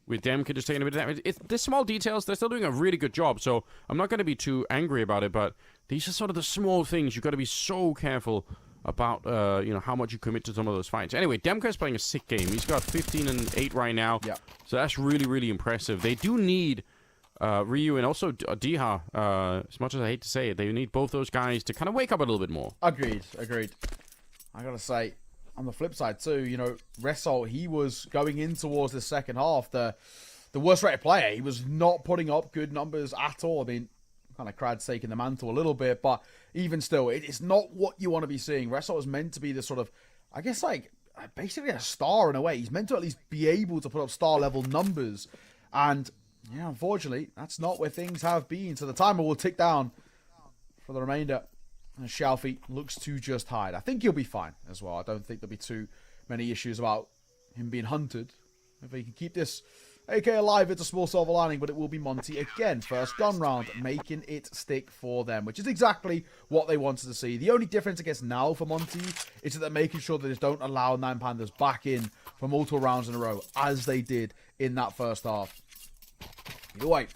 With Demka just taking a bit of damage. The small details, they're still doing a really good job, so I'm not going to be too angry about it, but these are sort of the small things. You've got to be so careful about, you know, how much you commit to some of those fights. Anyway, Demka is playing a sick game. He's got 15 and 8 right now, so that's really, really impressive. They do need Ryu and also Diha, as much as I hate to say it, they need both those guys to kind of wake up a little bit more. Agreed. I gotta say, on the flip side too, you know, Resol, he was going in towards the second half, the worst rated player. He was not putting up good numbers at all. I mean, kind of Crad's taking the mantle a little bit, but even still, it's not what you want to be seeing. Resol is meant to be this sort of, I guess, like, basically a star in a way. He's meant to at least be able to put up star level numbers, and yeah, unfortunately, that's not where things have been. So the timer will tick down for the remainder. And Shalfie looks to just hide. I think he'll be fine as well. I don't think there'll be too many issues about him being hunted. If he can keep this AK alive, it's a small silver lining, but it will be Monty again. First gun round, making it stick for them, which is exactly what they wanted to see. The only difference, I guess, now for Monty is that they're making sure that they don't allow 9 Pandas back in for multiple rounds in a row, as they did in that first half. Either way,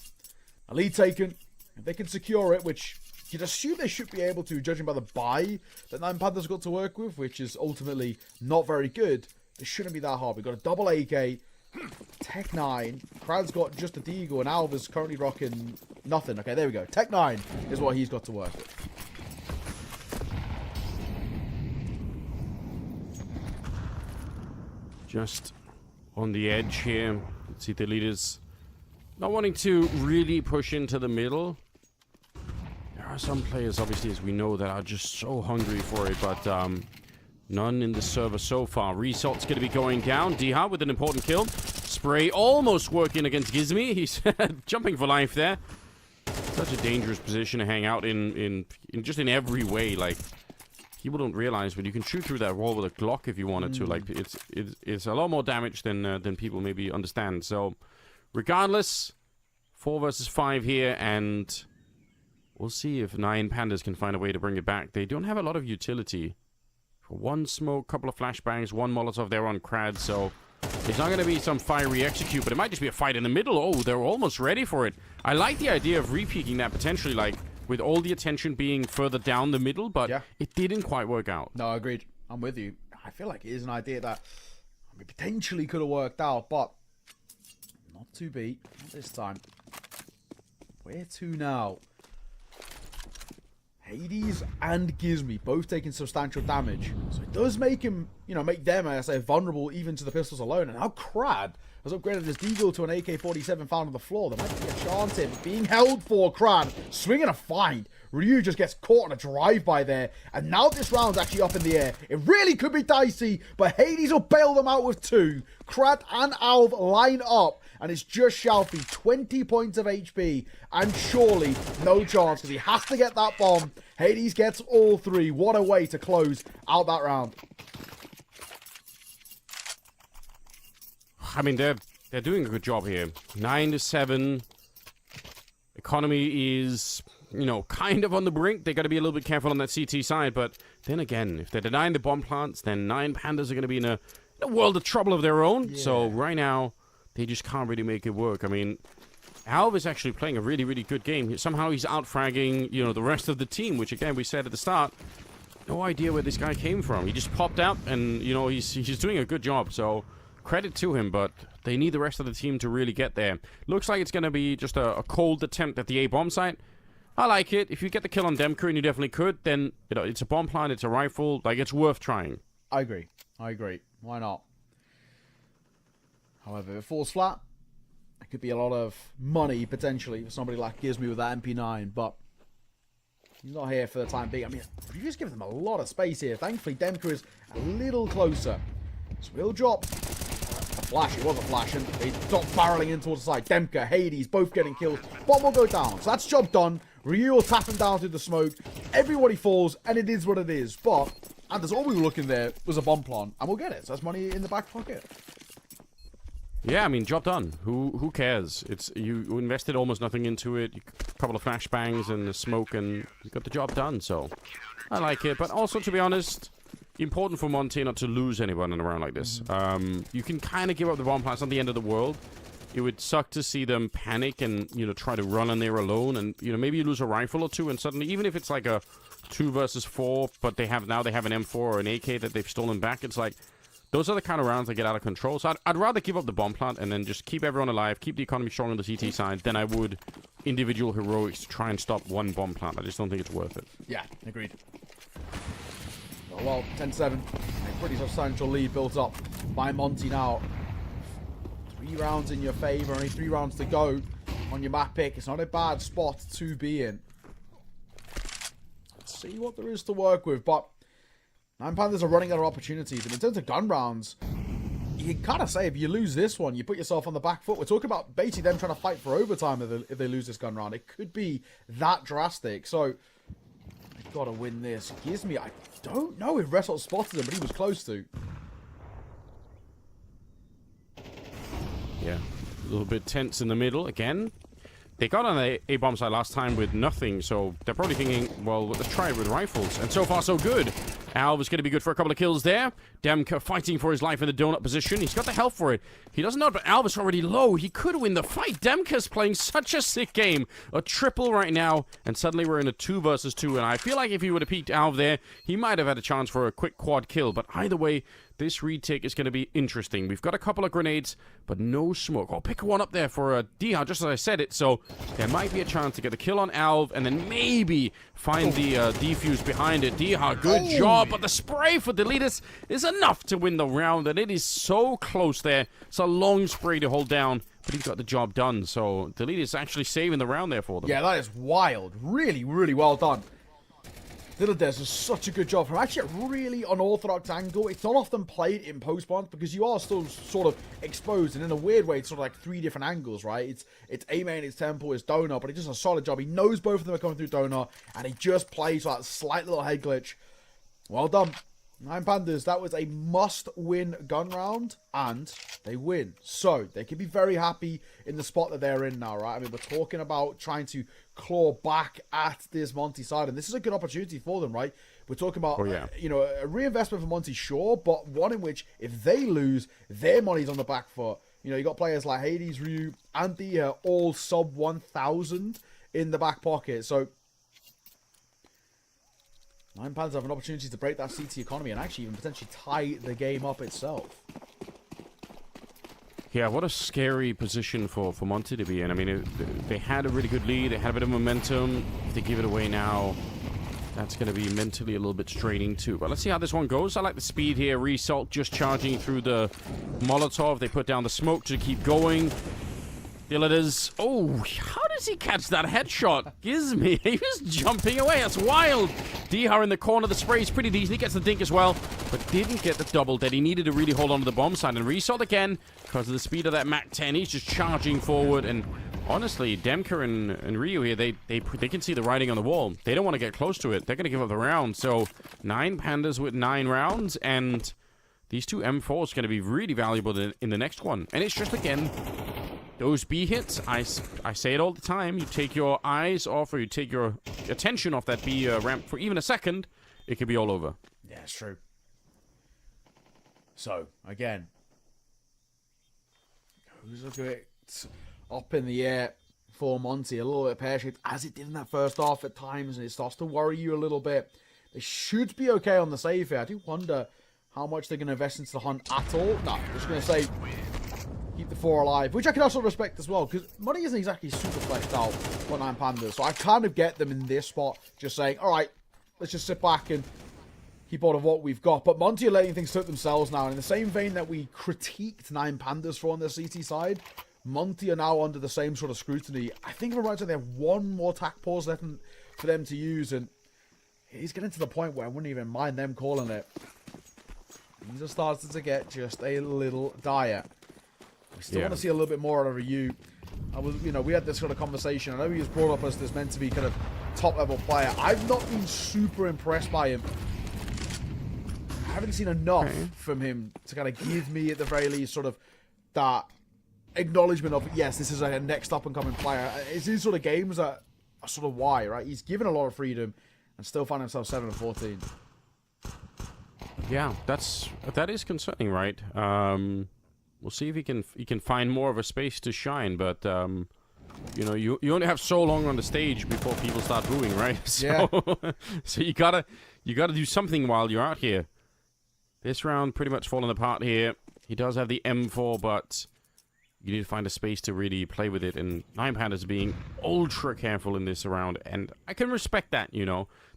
a lead taken. If they can secure it, which you'd assume they should be able to, judging by the buy that 9 Panthers got to work with, which is ultimately not very good. It shouldn't be that hard. We've got a double AK, Tech 9. Crad's got just a Deagle, and Alva's currently rocking nothing. Okay, there we go. Tech 9 is what he's got to work with. Just on the edge here. Let's see, the leaders not wanting to really push into the middle. There are some players, obviously, as we know, that are just so hungry for it, but none in the server so far. Result's going to be going down. Diha with an important kill. Spray almost working against Gizmi. He's jumping for life there. Such a dangerous position to hang out in just in every way. Like, people don't realize, but you can shoot through that wall with a Glock if you wanted to. Like, it's a lot more damage than people maybe understand. So, regardless, 4 versus 5 here, and we'll see if 9 Pandas can find a way to bring it back. They don't have a lot of utility. For one smoke, couple of flashbangs, one Molotov there on Crad, so it's not going to be some fiery execute, but it might just be a fight in the middle. Oh, they're almost ready for it. I like the idea of re-peeking that potentially, like, with all the attention being further down the middle, but it didn't quite work out. No, agreed. I'm with you. I feel like it is an idea that potentially could have worked out, but not to be. Not this time. Where to now? Hades and Gizmi both taking substantial damage. So it does make him, make them, I say, vulnerable even to the pistols alone. And now Crad has upgraded his Deagle to an AK-47 found on the floor. There might be a chance here. Being held for Crad, swinging a fight. Ryu just gets caught on a drive-by there. And now this round's actually up in the air. It really could be dicey, but Hades will bail them out with 2. Crad and Alv line up. And it's just Shalfie, 20 points of HP. And surely no chance, because he has to get that bomb. Hades gets all 3. What a way to close out that round. I mean, they're doing a good job here. 9-7. Economy is, kind of on the brink. They got to be a little bit careful on that CT side. But then again, if they're denying the bomb plants, then 9 Pandas are going to be in a world of trouble of their own. Yeah. So right now, they just can't really make it work. I mean, Alv is actually playing a really, really good game. Somehow he's out-fragging, the rest of the team, which, again, we said at the start, no idea where this guy came from. He just popped out, and, he's doing a good job. So credit to him, but they need the rest of the team to really get there. Looks like it's going to be just a cold attempt at the A-bomb site. I like it. If you get the kill on Demka, and you definitely could, then, it's a bomb plant, it's a rifle. Like, it's worth trying. I agree. Why not? However, if it falls flat, it could be a lot of money, potentially, for somebody like Gizmi with that MP9, but he's not here for the time being. I mean, you just give them a lot of space here. Thankfully, Demka is a little closer. So he'll drop a flash. It was a flash, and they stop barreling in towards the side. Demka, Hades, both getting killed. Bomb will go down. So that's job done. Ryu will tap him down through the smoke. Everybody falls, and it is what it is. But, and that's all we were looking there was a bomb plant, and we'll get it. So that's money in the back pocket. Yeah, I mean, job done. Who cares? You invested almost nothing into it. A couple of flashbangs and the smoke, and you got the job done. So I like it. But also, to be honest, important for Monty not to lose anyone in a round like this. You can kind of give up the bomb plants. It's not the end of the world. It would suck to see them panic and try to run on there alone, and maybe you lose a rifle or two, and suddenly, even if it's like a 2 versus 4, but they have an M4 or an AK that they've stolen back, it's like, those are the kind of rounds that get out of control. So I'd rather give up the bomb plant and then just keep everyone alive, keep the economy strong on the CT side, than I would individual heroics to try and stop one bomb plant. I just don't think it's worth it. Yeah, agreed. Well, 10-7. A pretty substantial lead built up by Monty now. 3 rounds in your favor, only 3 rounds to go on your map pick. It's not a bad spot to be in. Let's see what there is to work with, but 9 Panthers are running out of opportunities, and in terms of gun rounds, you can kind of say if you lose this one, you put yourself on the back foot. We're talking about basically them trying to fight for overtime if they lose this gun round. It could be that drastic. So, they've got to win this. Gizmi, I don't know if Wrestle spotted him, but he was close to. Yeah, a little bit tense in the middle again. They got on the A-bomb side last time with nothing, so they're probably thinking, well, let's try it with rifles. And so far, so good. Alv is going to be good for a couple of kills there. Demka fighting for his life in the donut position. He's got the health for it. He doesn't know, but Alv is already low. He could win the fight. Demka's playing such a sick game. A triple right now, and suddenly we're in a 2 versus 2. And I feel like if he would have peeked Alv there, he might have had a chance for a quick quad kill. But either way, this retake is going to be interesting. We've got a couple of grenades, but no smoke. Oh, pick one up there for Diha, just as I said it. So there might be a chance to get the kill on Alv and then maybe find the defuse behind it. Diha, good job. But the spray for Deletus is enough to win the round, and it is so close there. It's a long spray to hold down, but he's got the job done. So Deletus actually saving the round there for them. Yeah, that is wild. Really, really well done. Little Des does such a good job from actually a really unorthodox angle. It's not often played in post-spawn because you are still sort of exposed, and in a weird way, it's sort of like 3 different angles, right? It's A-main, it's Temple, it's Donut, but he does a solid job. He knows both of them are coming through Donut, and he just plays that slight little head glitch. Well done. 9 Pandas, that was a must-win gun round, and they win. So, they can be very happy in the spot that they're in now, right? I mean, we're talking about trying to claw back at this Monty side, and this is a good opportunity for them, right? We're talking about, a reinvestment for Monty, sure, but one in which, if they lose, their money's on the back foot. You got players like Hades, Ryu, and the all sub 1,000 in the back pocket, so 9 Panthers have an opportunity to break that CT economy and actually even potentially tie the game up itself. Yeah, what a scary position for Monty to be in. I mean, they had a really good lead. They had a bit of momentum. If they give it away now, That's going to be mentally a little bit straining too. But let's see how this one goes. I like the speed here. Result just charging through the Molotov. They put down the smoke to keep going. Still it is. Oh, how does he catch that headshot? Gizmy, he was jumping away. That's wild. Dihar in the corner. The spray is pretty decent. He gets the dink as well, but didn't get the double that he needed to really hold on to the bomb side. And Result again, because of the speed of that MAC-10, he's just charging forward. And honestly, Demka and Ryu here, they can see the writing on the wall. They don't want to get close to it. They're going to give up the round. So 9 Pandas with 9 rounds, and these 2 M4s are going to be really valuable in the next one. And it's just, again, those B hits, I say it all the time, you take your eyes off or you take your attention off that B ramp for even a second, it could be all over. Yeah, it's true. So, again, who's a bit up in the air for Monty, a little bit pear-shaped, as it did in that first half at times, and it starts to worry you a little bit. They should be okay on the save here. I do wonder how much they're going to invest into the hunt at all. No, I'm just going to say keep the 4 alive, which I can also respect as well, because money isn't exactly super fleshed out for 9 Pandas, so I kind of get them in this spot, just saying, all right, let's just sit back and keep all of what we've got. But Monty are letting things suit themselves now, and in the same vein that we critiqued 9 Pandas for on the CT side, Monty are now under the same sort of scrutiny. I think if I'm right, they have 1 more tack pause left for them to use, and he's getting to the point where I wouldn't even mind them calling it. These are starting to get just a little dire. We still want to see a little bit more out of Ryu. We had this sort of conversation. I know he was brought up as this meant to be kind of top-level player. I've not been super impressed by him. I haven't seen enough from him to kind of give me, at the very least, sort of that acknowledgement of, yes, this is a next up-and-coming player. It's these sort of games that are sort of why, right? He's given a lot of freedom and still find himself 7-14. Yeah, that is concerning, right? We'll see if he can find more of a space to shine, but you only have so long on the stage before people start booing, right? So, yeah. So you gotta do something while you're out here. This round pretty much falling apart here. He does have the M4, but you need to find a space to really play with it. And 9 Pandas being ultra careful in this round, and I can respect that.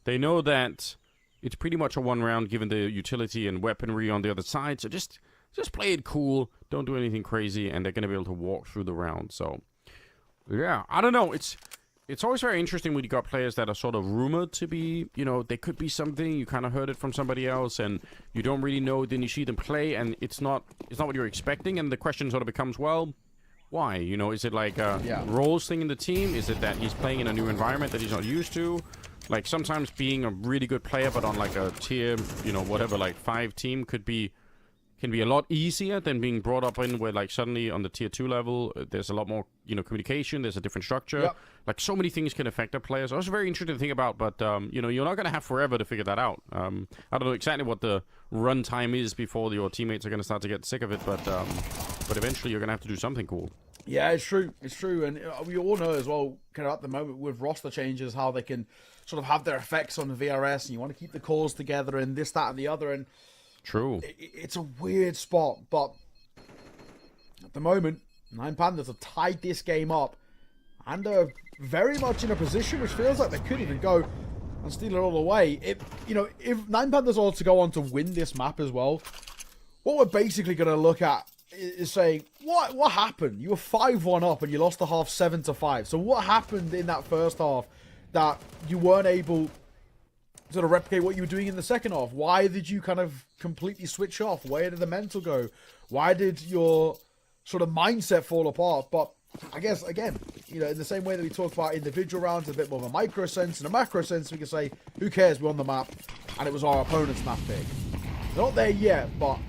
They know that it's pretty much a 1 round given the utility and weaponry on the other side. So just play it cool. Don't do anything crazy, and they're going to be able to walk through the round. So, yeah, I don't know. It's always very interesting when you got players that are sort of rumored to be, they could be something. You kind of heard it from somebody else, and you don't really know. Then you see them play, and it's not what you're expecting. And the question sort of becomes, well, why? is it like a roles thing in the team? Is it that he's playing in a new environment that he's not used to? Like, sometimes being a really good player, but on like a tier, whatever, like 5 team can be a lot easier than being brought up in where, like, suddenly on the tier 2 level, there's a lot more, communication, there's a different structure. Yep. Like, so many things can affect a player. So it's very interesting to think about, but, you're not going to have forever to figure that out. I don't know exactly what the run time is before your teammates are going to start to get sick of it, but eventually you're going to have to do something cool. Yeah, it's true. It's true. And we all know as well, kind of at the moment with roster changes, how they can sort of have their effects on the VRS, and you want to keep the cores together and this, that, and the other. And true. It's a weird spot, but at the moment, 9 Pandas have tied this game up and are very much in a position which feels like they could even go and steal it all away. If 9 Pandas are to go on to win this map as well, what we're basically going to look at is saying, what happened? You were 5-1 up and you lost the half 7-5. So what happened in that first half that you weren't able sort of replicate what you were doing in the second half? Why did you kind of completely switch off? Where did the mental go? Why did your sort of mindset fall apart? But I guess, again, in the same way that we talk about individual rounds, a bit more of a micro sense and a macro sense, we can say, who cares? We're on the map, and it was our opponent's map pick. Not there yet, but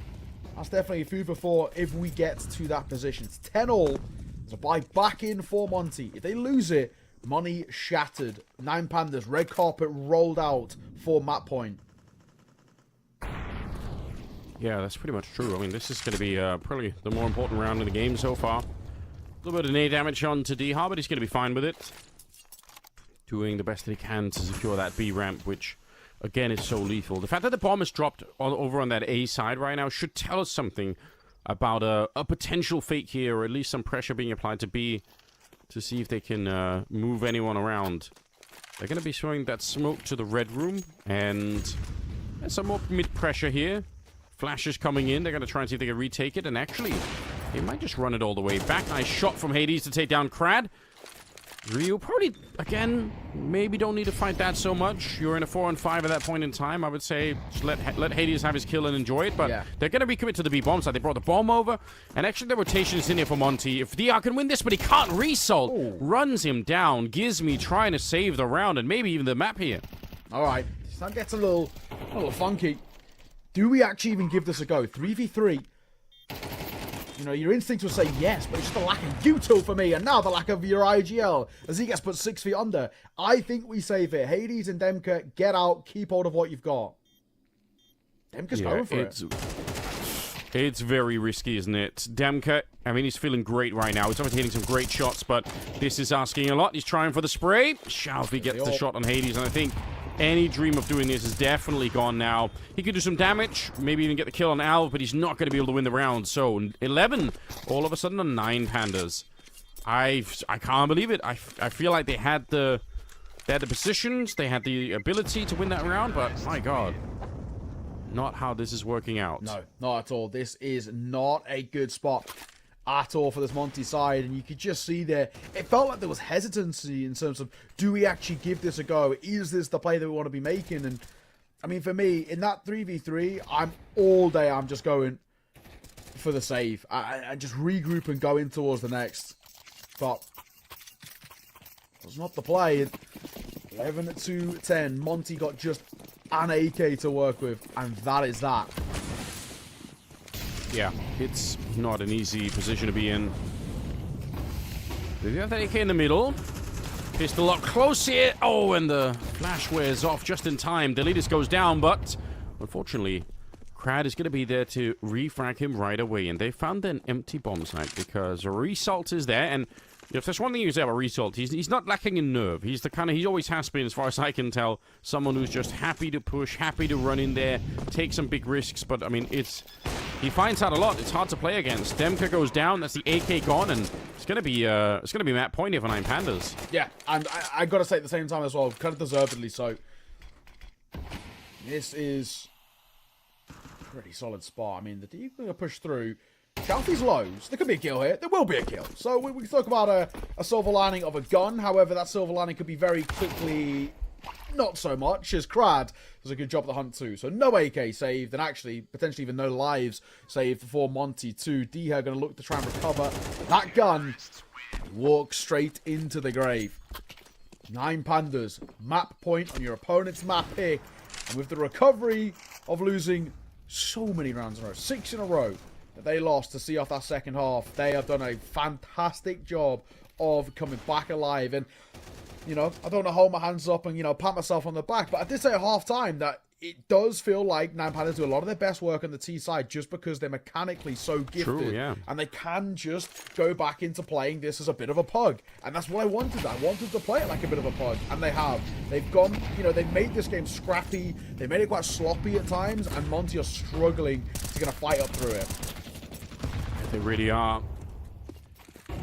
that's definitely food for thought if we get to that position. It's 10-all. There's a buy back in for Monty. If they lose it, money shattered. 9 Pandas, red carpet rolled out for map point. Yeah, that's pretty much true. I mean, this is going to be probably the more important round in the game so far. A little bit of nade damage on to Dihar, but he's going to be fine with it. Doing the best that he can to secure that B ramp, which, again, is so lethal. The fact that the bomb is dropped over on that A side right now should tell us something about a potential fake here, or at least some pressure being applied to B to see if they can move anyone around. They're going to be showing that smoke to the red room, and there's some more mid-pressure here. Flashes coming in. They're going to try and see if they can retake it, and actually, they might just run it all the way back. Nice shot from Hades to take down Crad. Ryu probably, again, maybe don't need to fight that so much. You're in a 4-on-5 at that point in time. I would say just let Hades have his kill and enjoy it. But they're going to recommit to the B-bomb side. They brought the bomb over. And actually, the rotation is in here for Monty. If DR can win this, but he can't result. Runs him down. Gizmi trying to save the round and maybe even the map here. All right. That gets a little funky. Do we actually even give this a go? 3v3. You know, your instinct will say yes, but it's just the lack of Yuto for me, and now the lack of your IGL as he gets put 6 feet under. I think we save it. Hades and Demka, get out, keep hold of what you've got. Demka's going for it. It's very risky, isn't it? Demka, I mean, he's feeling great right now. He's obviously hitting some great shots, but this is asking a lot. He's trying for the spray. Shalfie gets the shot on Hades, and I think any dream of doing this is definitely gone now. He could do some damage, maybe even get the kill on Alv, but he's not going to be able to win the round. So 11, all of a sudden, on 9 pandas. I can't believe it. I feel like they had the positions, they had the ability to win that round, but my God, not how this is working out. No, not at all. This is not a good spot at all for this Monty side, and you could just see there, it felt like there was hesitancy in terms of, do we actually give this a go? Is this the play that we want to be making? And I mean, for me, in that 3v3, I'm just going for the save. I just regroup and go in towards the next. But that's not the play. 11 to 10. Monty got just an AK to work with, and that is that. Yeah, it's not an easy position to be in. They have that AK in the middle. Pistol up close here. Oh, and the flash wears off just in time. Deletus goes down, but unfortunately, Crad is going to be there to refrag him right away. And they found an empty bomb site because Result is there. And if there's one thing you can say about Result, he's not lacking in nerve. He's the kind of, he always has been, as far as I can tell, someone who's just happy to push, happy to run in there, take some big risks. But I mean, he finds out a lot. It's hard to play against. Demka goes down. That's the AK gone, and it's gonna be map point here for 9 pandas. Yeah, and I gotta say at the same time as well, kind of deservedly so. This is a pretty solid spot. I mean, the Deep are gonna push through. Shalfie's lows. There could be a kill here. There will be a kill. So we talk about a silver lining of a gun. However, that silver lining could be very quickly not so much, as Crad does a good job at the hunt too. So no AK saved, and actually potentially even no lives saved for Monty too. Deha going to look to try and recover that gun. Walk straight into the grave. 9 pandas. Map point on your opponent's map pick. And with the recovery of losing so many rounds in a row, 6 in a row that they lost to see off that second half, they have done a fantastic job of coming back alive. And you know, I don't want to hold my hands up and, you know, pat myself on the back, but I did say at half-time that it does feel like 9 pandas do a lot of their best work on the T side just because they're mechanically so gifted. True, yeah. And they can just go back into playing this as a bit of a pug. And that's what I wanted. I wanted to play it like a bit of a pug. And they have. They've gone, you know, they've made this game scrappy. They made it quite sloppy at times. And Monty are struggling to get a fight up through it. They really are.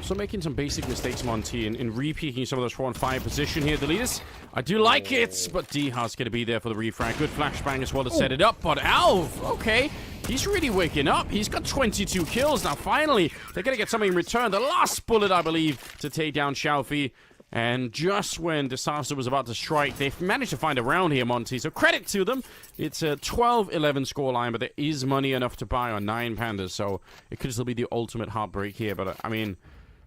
So making some basic mistakes, Monty, in re-peeking some of those 4-on-5 position here. The leaders, I do like it, but Deha's going to be there for the refrag. Good flashbang as well to set it up, but Alv, okay, he's really waking up. He's got 22 kills. Now, finally, they're going to get something in return. The last bullet, I believe, to take down Shalfie. And just when disaster was about to strike, they've managed to find a round here, Monty. So credit to them. It's a 12-11 scoreline, but there is money enough to buy on 9 pandas. So it could still be the ultimate heartbreak here. But, I mean,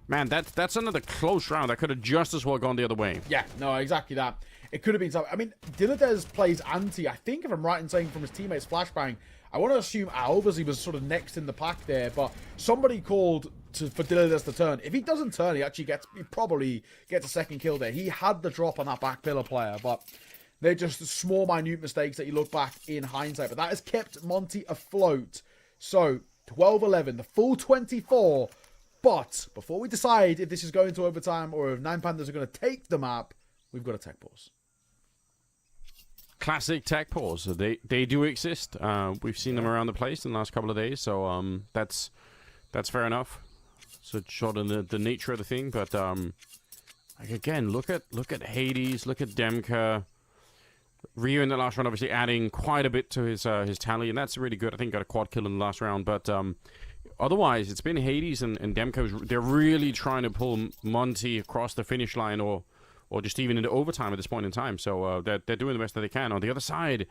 man, that's another close round. That could have just as well gone the other way. Yeah, no, exactly that. It could have been something. I mean, Dinadez plays anti. I think if I'm right in saying from his teammates flashbang, I want to assume Alv as he was sort of next in the pack there, but somebody called for Dinadez to turn. If he doesn't turn, he probably gets a second kill there. He had the drop on that back pillar player, but they're just small, minute mistakes that you look back in hindsight. But that has kept Monty afloat. So, 12-11, the full 24. But before we decide if this is going to overtime or if 9 pandas are going to take the map, we've got a tech pause. Classic tech pause. They do exist. We've seen them around the place in the last couple of days, so that's fair enough. So sort of the nature of the thing, but Like, again, look at Hades, look at Demka. Ryu in the last round, obviously adding quite a bit to his tally, and that's really good. I think got a quad kill in the last round, but otherwise, it's been Hades and Demka. They're really trying to pull Monty across the finish line, or just even into overtime at this point in time. So they're doing the best that they can. On the other side,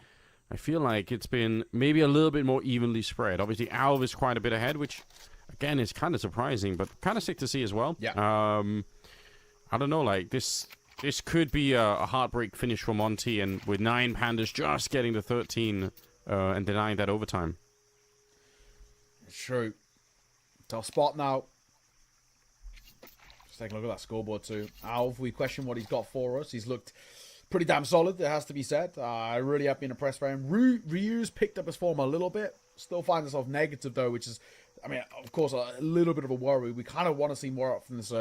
I feel like it's been maybe a little bit more evenly spread. Obviously, Alv is quite a bit ahead, which again is kind of surprising, but kind of sick to see as well. Yeah. I don't know, like this could be a heartbreak finish for Monty, and with 9 Pandas just getting to 13 and denying that overtime. It's true. Tough spot now. Just take a look at that scoreboard too. Alv, we question what he's got for us. He's looked pretty damn solid, it has to be said. I really have been impressed by him. Ryu's picked up his form a little bit. Still finds himself negative though, which is, I mean, of course, a little bit of a worry. We kind of want to see more out from this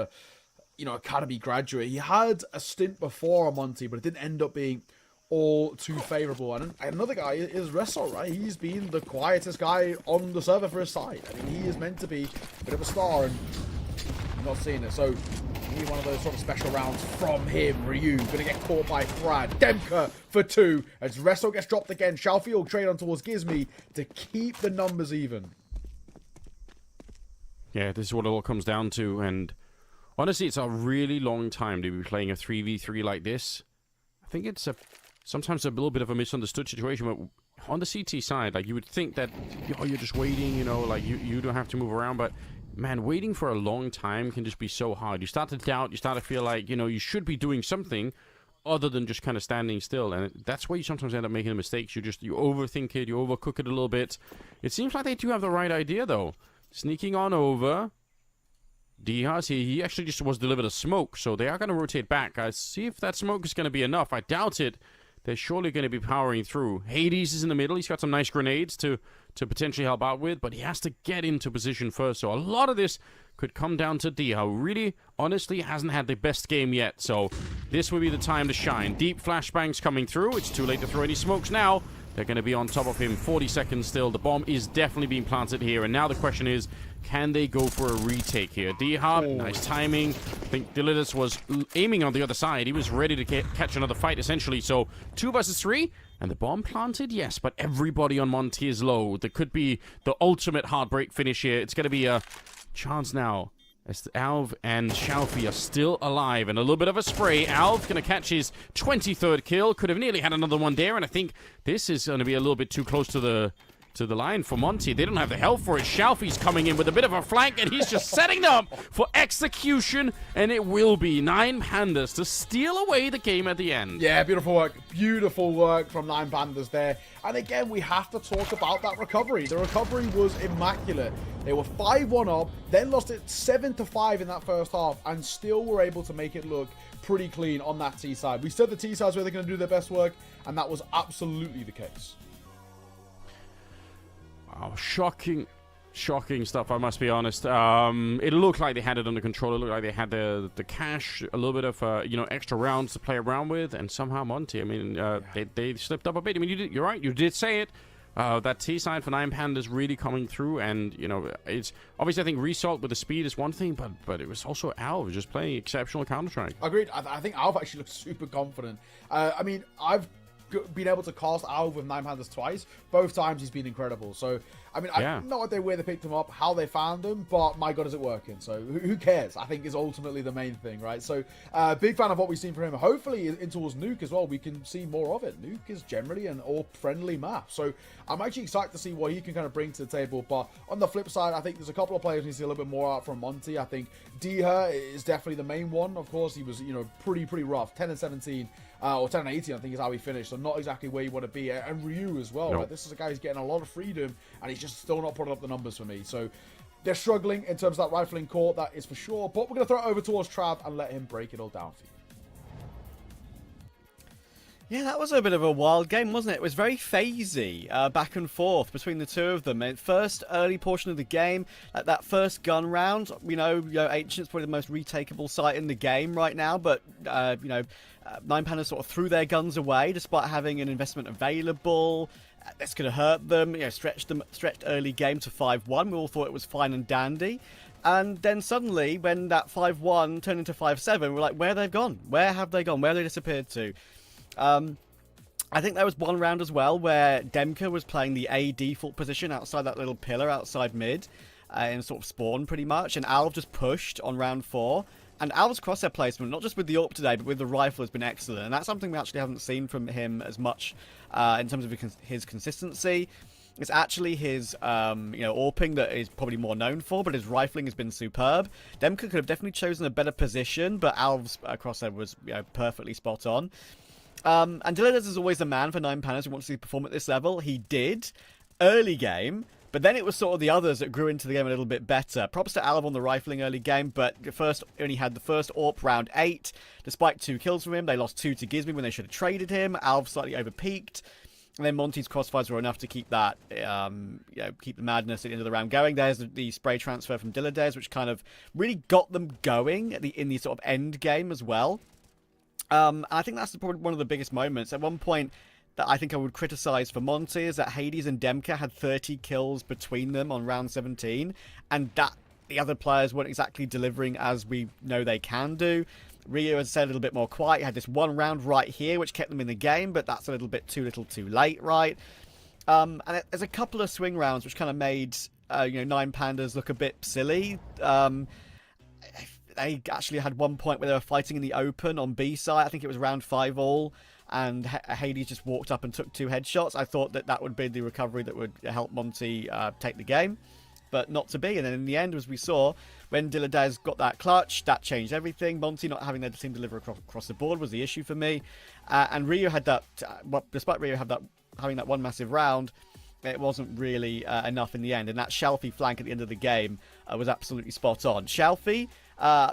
academy graduate. He had a stint before on Monty, but it didn't end up being all too favorable. And another guy is Resso, right? He's been the quietest guy on the server for his side. I mean, he is meant to be a bit of a star, and I'm not seeing it. So, we need one of those sort of special rounds from him. Ryu gonna get caught by Thrad. Demka for 2. As Resso gets dropped again. Xiaofi will trade on towards Gizmi to keep the numbers even. Yeah, this is what it all comes down to, and honestly, it's a really long time to be playing a 3v3 like this. I think it's sometimes a little bit of a misunderstood situation, but on the CT side, like, you would think that, you're just waiting, like, you don't have to move around, but, man, waiting for a long time can just be so hard. You start to doubt, you start to feel like, you should be doing something other than just kind of standing still, and that's where you sometimes end up making the mistakes. You overthink it, you overcook it a little bit. It seems like they do have the right idea, though. Sneaking on over. Diaz, he actually just was delivered a smoke, so they are going to rotate back. I see if that smoke is going to be enough. I doubt it. They're surely going to be powering through. Hades is in the middle. He's got some nice grenades to potentially help out with, but he has to get into position first. So a lot of this could come down to Diaz, who really, honestly, hasn't had the best game yet. So this would be the time to shine. Deep flashbangs coming through. It's too late to throw any smokes now. They're going to be on top of him. 40 seconds still. The bomb is definitely being planted here. And now the question is, can they go for a retake here? D-Hop, nice timing. I think Dilitus was aiming on the other side. He was ready to catch another fight, essentially. So 2 versus 3. And the bomb planted, yes. But everybody on Monty is low. There could be the ultimate heartbreak finish here. It's going to be a chance now, as Alv and Xiaofi are still alive. And a little bit of a spray. Alv going to catch his 23rd kill. Could have nearly had another one there. And I think this is going to be a little bit too close to the line for Monty. They don't have the health for it. Xiaofi's coming in with a bit of a flank, and he's just setting them up for execution. And it will be 9 Pandas to steal away the game at the end. Yeah, beautiful work. Beautiful work from 9 Pandas there. And again, we have to talk about that recovery. The recovery was immaculate. They were 5-1 up, then lost it 7-5 in that first half, and still were able to make it look pretty clean on that T side. We said the T sides were going to do their best work, and that was absolutely the case. Wow, shocking stuff, I must be honest. It looked like they had it under control. It looked like they had the cash, a little bit of extra rounds to play around with, and somehow Monty, I mean, they slipped up a bit. I mean, you're right, you did say it. That T side for 9 Pandas really coming through, and it's obviously, I think Result with the speed is one thing, but it was also Alv just playing exceptional Counter-Strike. Agreed. I think Alv actually looks super confident. I mean, I've been able to cast Alv with 9 Pandas twice. Both times he's been incredible. So, I mean, I have no idea where they picked him up, how they found him, but my God, is it working? So, who cares? I think is ultimately the main thing, right? So, big fan of what we've seen from him. Hopefully, in towards Nuke as well, we can see more of it. Nuke is generally an all-friendly map. So, I'm actually excited to see what he can kind of bring to the table. But on the flip side, I think there's a couple of players we see a little bit more out from Monty. I think Diha is definitely the main one. Of course, he was, pretty rough. 10-17. Or 10-18, I think is how he finished. So not exactly where you want to be. And Ryu as well. Nope. Right? This is a guy who's getting a lot of freedom, and he's just still not putting up the numbers for me. So they're struggling in terms of that rifling core, that is for sure. But we're going to throw it over towards Trav and let him break it all down for you. Yeah, that was a bit of a wild game, wasn't it? It was very phasey, back and forth between the two of them. First early portion of the game, like that first gun round, Ancient's probably the most retakeable site in the game right now, but, 9 Pandas sort of threw their guns away despite having an investment available. That's going to hurt them. Stretched early game to 5-1. We all thought it was fine and dandy. And then suddenly, when that 5-1 turned into 5-7, we're like, where they've gone? Where have they gone? Where have they disappeared to? I think there was one round as well where Demka was playing the A default position outside that little pillar outside mid, in sort of spawn pretty much, and Alv just pushed on round 4. And Alv's crosshair placement, not just with the AWP today, but with the rifle, has been excellent. And that's something we actually haven't seen from him as much in terms of his consistency. It's actually his, AWPing that is probably more known for, but his rifling has been superb. Demka could have definitely chosen a better position, but Alv's crosshair was perfectly spot on. And Dylan is always the man for 9Pandas who wants to see perform at this level. He did early game. But then it was sort of the others that grew into the game a little bit better. Props to Alv on the rifling early game, but only had the first AWP round 8. Despite 2 kills from him, they lost 2 to Gizmi when they should have traded him. Alv slightly overpeaked. And then Monty's crossfires were enough to keep that, keep the madness at the end of the round going. There's the spray transfer from Dilladez, which kind of really got them going in the sort of end game as well. I think that's probably one of the biggest moments. At one point, that I think I would criticize for Monty is that Hades and Demka had 30 kills between them on round 17, and that the other players weren't exactly delivering as we know they can do. Rio, as I said, a little bit more quiet. He had this one round right here, which kept them in the game, but that's a little bit too little too late, right? And there's a couple of swing rounds which kind of made 9Pandas look a bit silly. They actually had one point where they were fighting in the open on B side. I think it was round 5 all. And Hades just walked up and took 2 headshots. I thought that would be the recovery that would help Monty take the game, but not to be. And then in the end, as we saw, when Dilladez got that clutch, that changed everything. Monty not having their team deliver across the board was the issue for me. And Rio had that, despite Rio having that one massive round, it wasn't really enough in the end. And that Shelfie flank at the end of the game was absolutely spot on. Shelfie,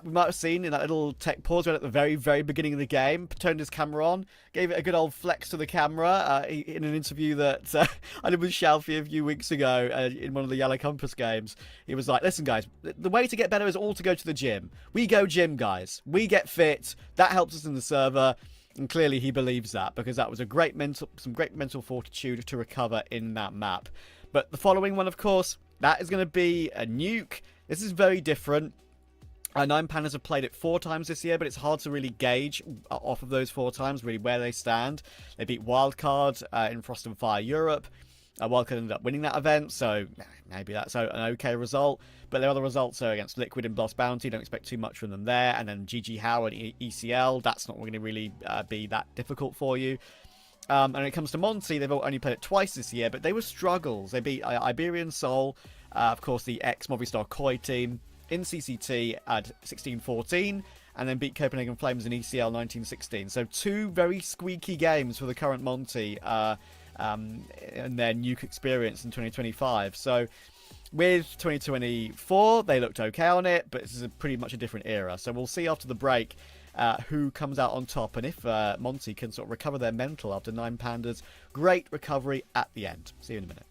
we might have seen in that little tech pause right at the very, very beginning of the game, turned his camera on, gave it a good old flex to the camera in an interview that I did with Shelfie a few weeks ago in one of the Yellow Compass games. He was like, listen, guys, the way to get better is all to go to the gym. We go gym, guys. We get fit. That helps us in the server. And clearly he believes that, because that was some great mental fortitude to recover in that map. But the following one, of course, that is going to be a nuke. This is very different. 9Pandas have played it 4 times this year, but it's hard to really gauge off of those 4 times really where they stand. They beat Wildcard in Frost and Fire Europe. Wildcard ended up winning that event, so maybe that's an okay result. But their other results are against Liquid and Blast Bounty. Don't expect too much from them there. And then GG How and ECL. That's not going to really be that difficult for you. And when it comes to Monty, they've only played it twice this year, but they were struggles. They beat Iberian Soul, of course, the ex-Movistar Koi team, in CCT at 16-14, and then beat Copenhagen Flames in ECL 19-16. So 2 very squeaky games for the current Monty and their nuke experience in 2025. So with 2024, they looked okay on it, but this is pretty much a different era. So we'll see after the break who comes out on top, and if Monty can sort of recover their mental after 9Pandas. Great recovery at the end. See you in a minute.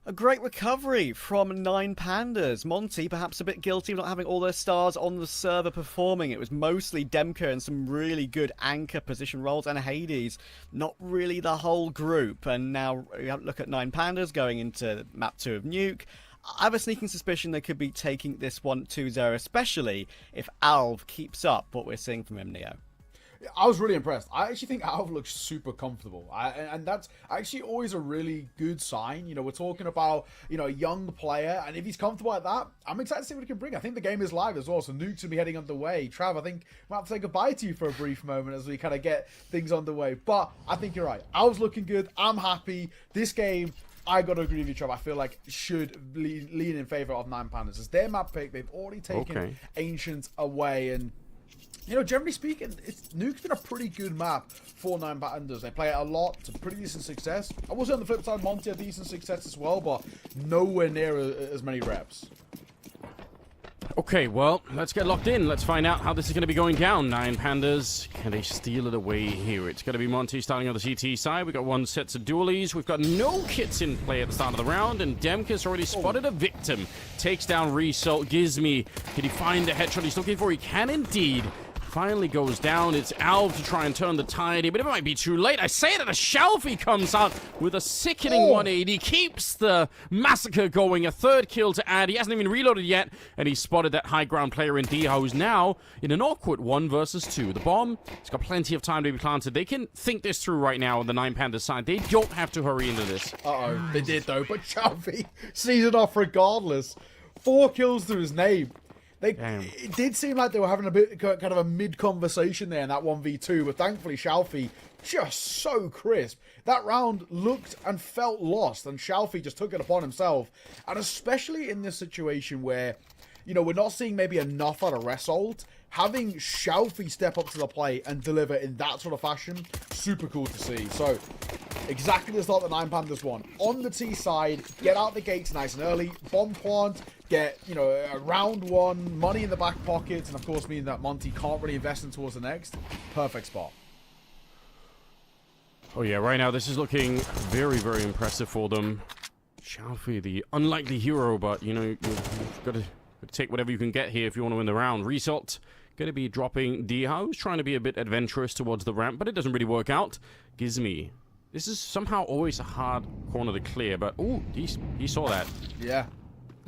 A great recovery from 9 Pandas. Monty perhaps a bit guilty of not having all their stars on the server performing. It was mostly Demka and some really good anchor position roles, and Hades, not really the whole group. And now we look at 9 Pandas going into map 2 of Nuke. I have a sneaking suspicion they could be taking this one 2-0, especially if Alv keeps up what we're seeing from him, Neo. I was really impressed. I actually think Alv looks super comfortable. And that's actually always a really good sign. You know, we're talking about, you know, a young player, and if he's comfortable at that, I'm excited to see what he can bring. I think the game is live as well, so Nuke's going to be heading underway. Trav, I think we might have to say goodbye to you for a brief moment as we kind of get things underway. But I think you're right. Alv's looking good. I'm happy. This game, I got to agree with you, Trav. I feel like should lean in favor of 9 Pandas. It's their map pick. They've already taken Ancient away, and you know, generally speaking, Nuke's been a pretty good map for 9 Pandas. They play it a lot to pretty decent success. I will say on the flip side, Monty had decent success as well, but nowhere near as many reps. Okay, well, let's get locked in. Let's find out how this is going to be going down. 9 Pandas, can they steal it away here? It's going to be Monty starting on the CT side. We've got 1 set of dualies. We've got no kits in play at the start of the round, and Demka's already spotted a victim. Takes down Result. Gizmy, can he find the headshot he's looking for? He can indeed. Finally goes down. It's Alv to try and turn the tide, but it might be too late. I say that a Shelfie comes out with a sickening 180, keeps the massacre going. A 3rd kill to add. He hasn't even reloaded yet, and he spotted that high ground player in Diha, who's now in an awkward 1 versus 2. The bomb, it's got plenty of time to be planted. They can think this through right now on the 9 Pandas side. They don't have to hurry into this. Uh-oh, they did though, but Shelfie sees it off regardless. 4 kills to his name. It did seem like they were having a bit kind of a mid-conversation there in that 1v2, but thankfully Shelfie just so crisp. That round looked and felt lost, and Shelfie just took it upon himself. And especially in this situation where, you know, we're not seeing maybe enough out of Result, having Shelfie step up to the plate and deliver in that sort of fashion, super cool to see. So, exactly the start that 9 Pandas want. On the T side, get out the gates nice and early, bomb plant, get, you know, a round 1, money in the back pockets, and of course meaning that Monty can't really invest in towards the next. Perfect spot. Oh yeah, right now this is looking very, very impressive for them. Shelfie, the unlikely hero, but, you know, you've got to take whatever you can get here if you want to win the round. Result going to be dropping Diha, who's trying to be a bit adventurous towards the ramp, but it doesn't really work out. Gizmy. This is somehow always a hard corner to clear, but, ooh, he saw that. Yeah.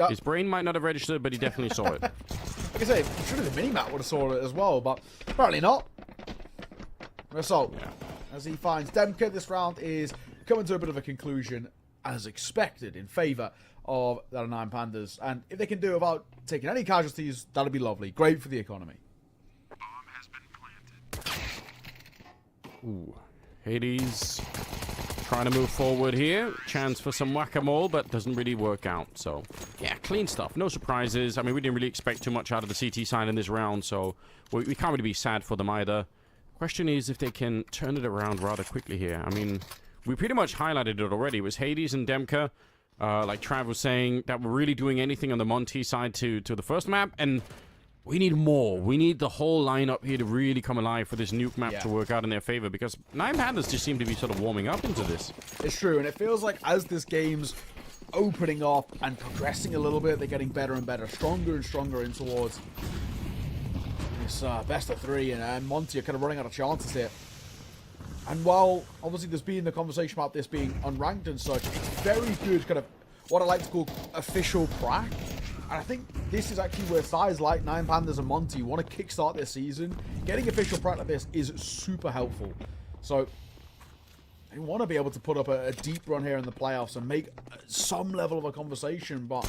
His brain might not have registered, but he definitely saw it. Like I say, surely the mini-map would have saw it as well, but apparently not. Result, as he finds Demka, this round is coming to a bit of a conclusion, as expected, in favour of the 9 Pandas. And if they can do it without taking any casualties, that'll be lovely. Great for the economy. Bomb has been planted. Ooh. Hades trying to move forward here. Chance for some whack-a-mole, but doesn't really work out. So, yeah, clean stuff. No surprises. I mean, we didn't really expect too much out of the CT side in this round, so we can't really be sad for them either. Question is if they can turn it around rather quickly here. I mean, we pretty much highlighted it already. It was Hades and Demka, like Trav was saying, that were really doing anything on the Monty side to the first map, and we need more. We need the whole lineup here to really come alive for this Nuke map to work out in their favor, because 9 Pandas just seem to be sort of warming up into this. It's true, and it feels like as this game's opening up and progressing a little bit, they're getting better and better, stronger and stronger in towards this best of 3, and Monty are kind of running out of chances here. And while obviously there's been the conversation about this being unranked and such, it's very good kind of what I like to call official prac. And I think this is actually where sides like 9 Pandas and Monty want to kickstart their season. Getting official prac like this is super helpful. So they want to be able to put up a deep run here in the playoffs and make some level of a conversation, but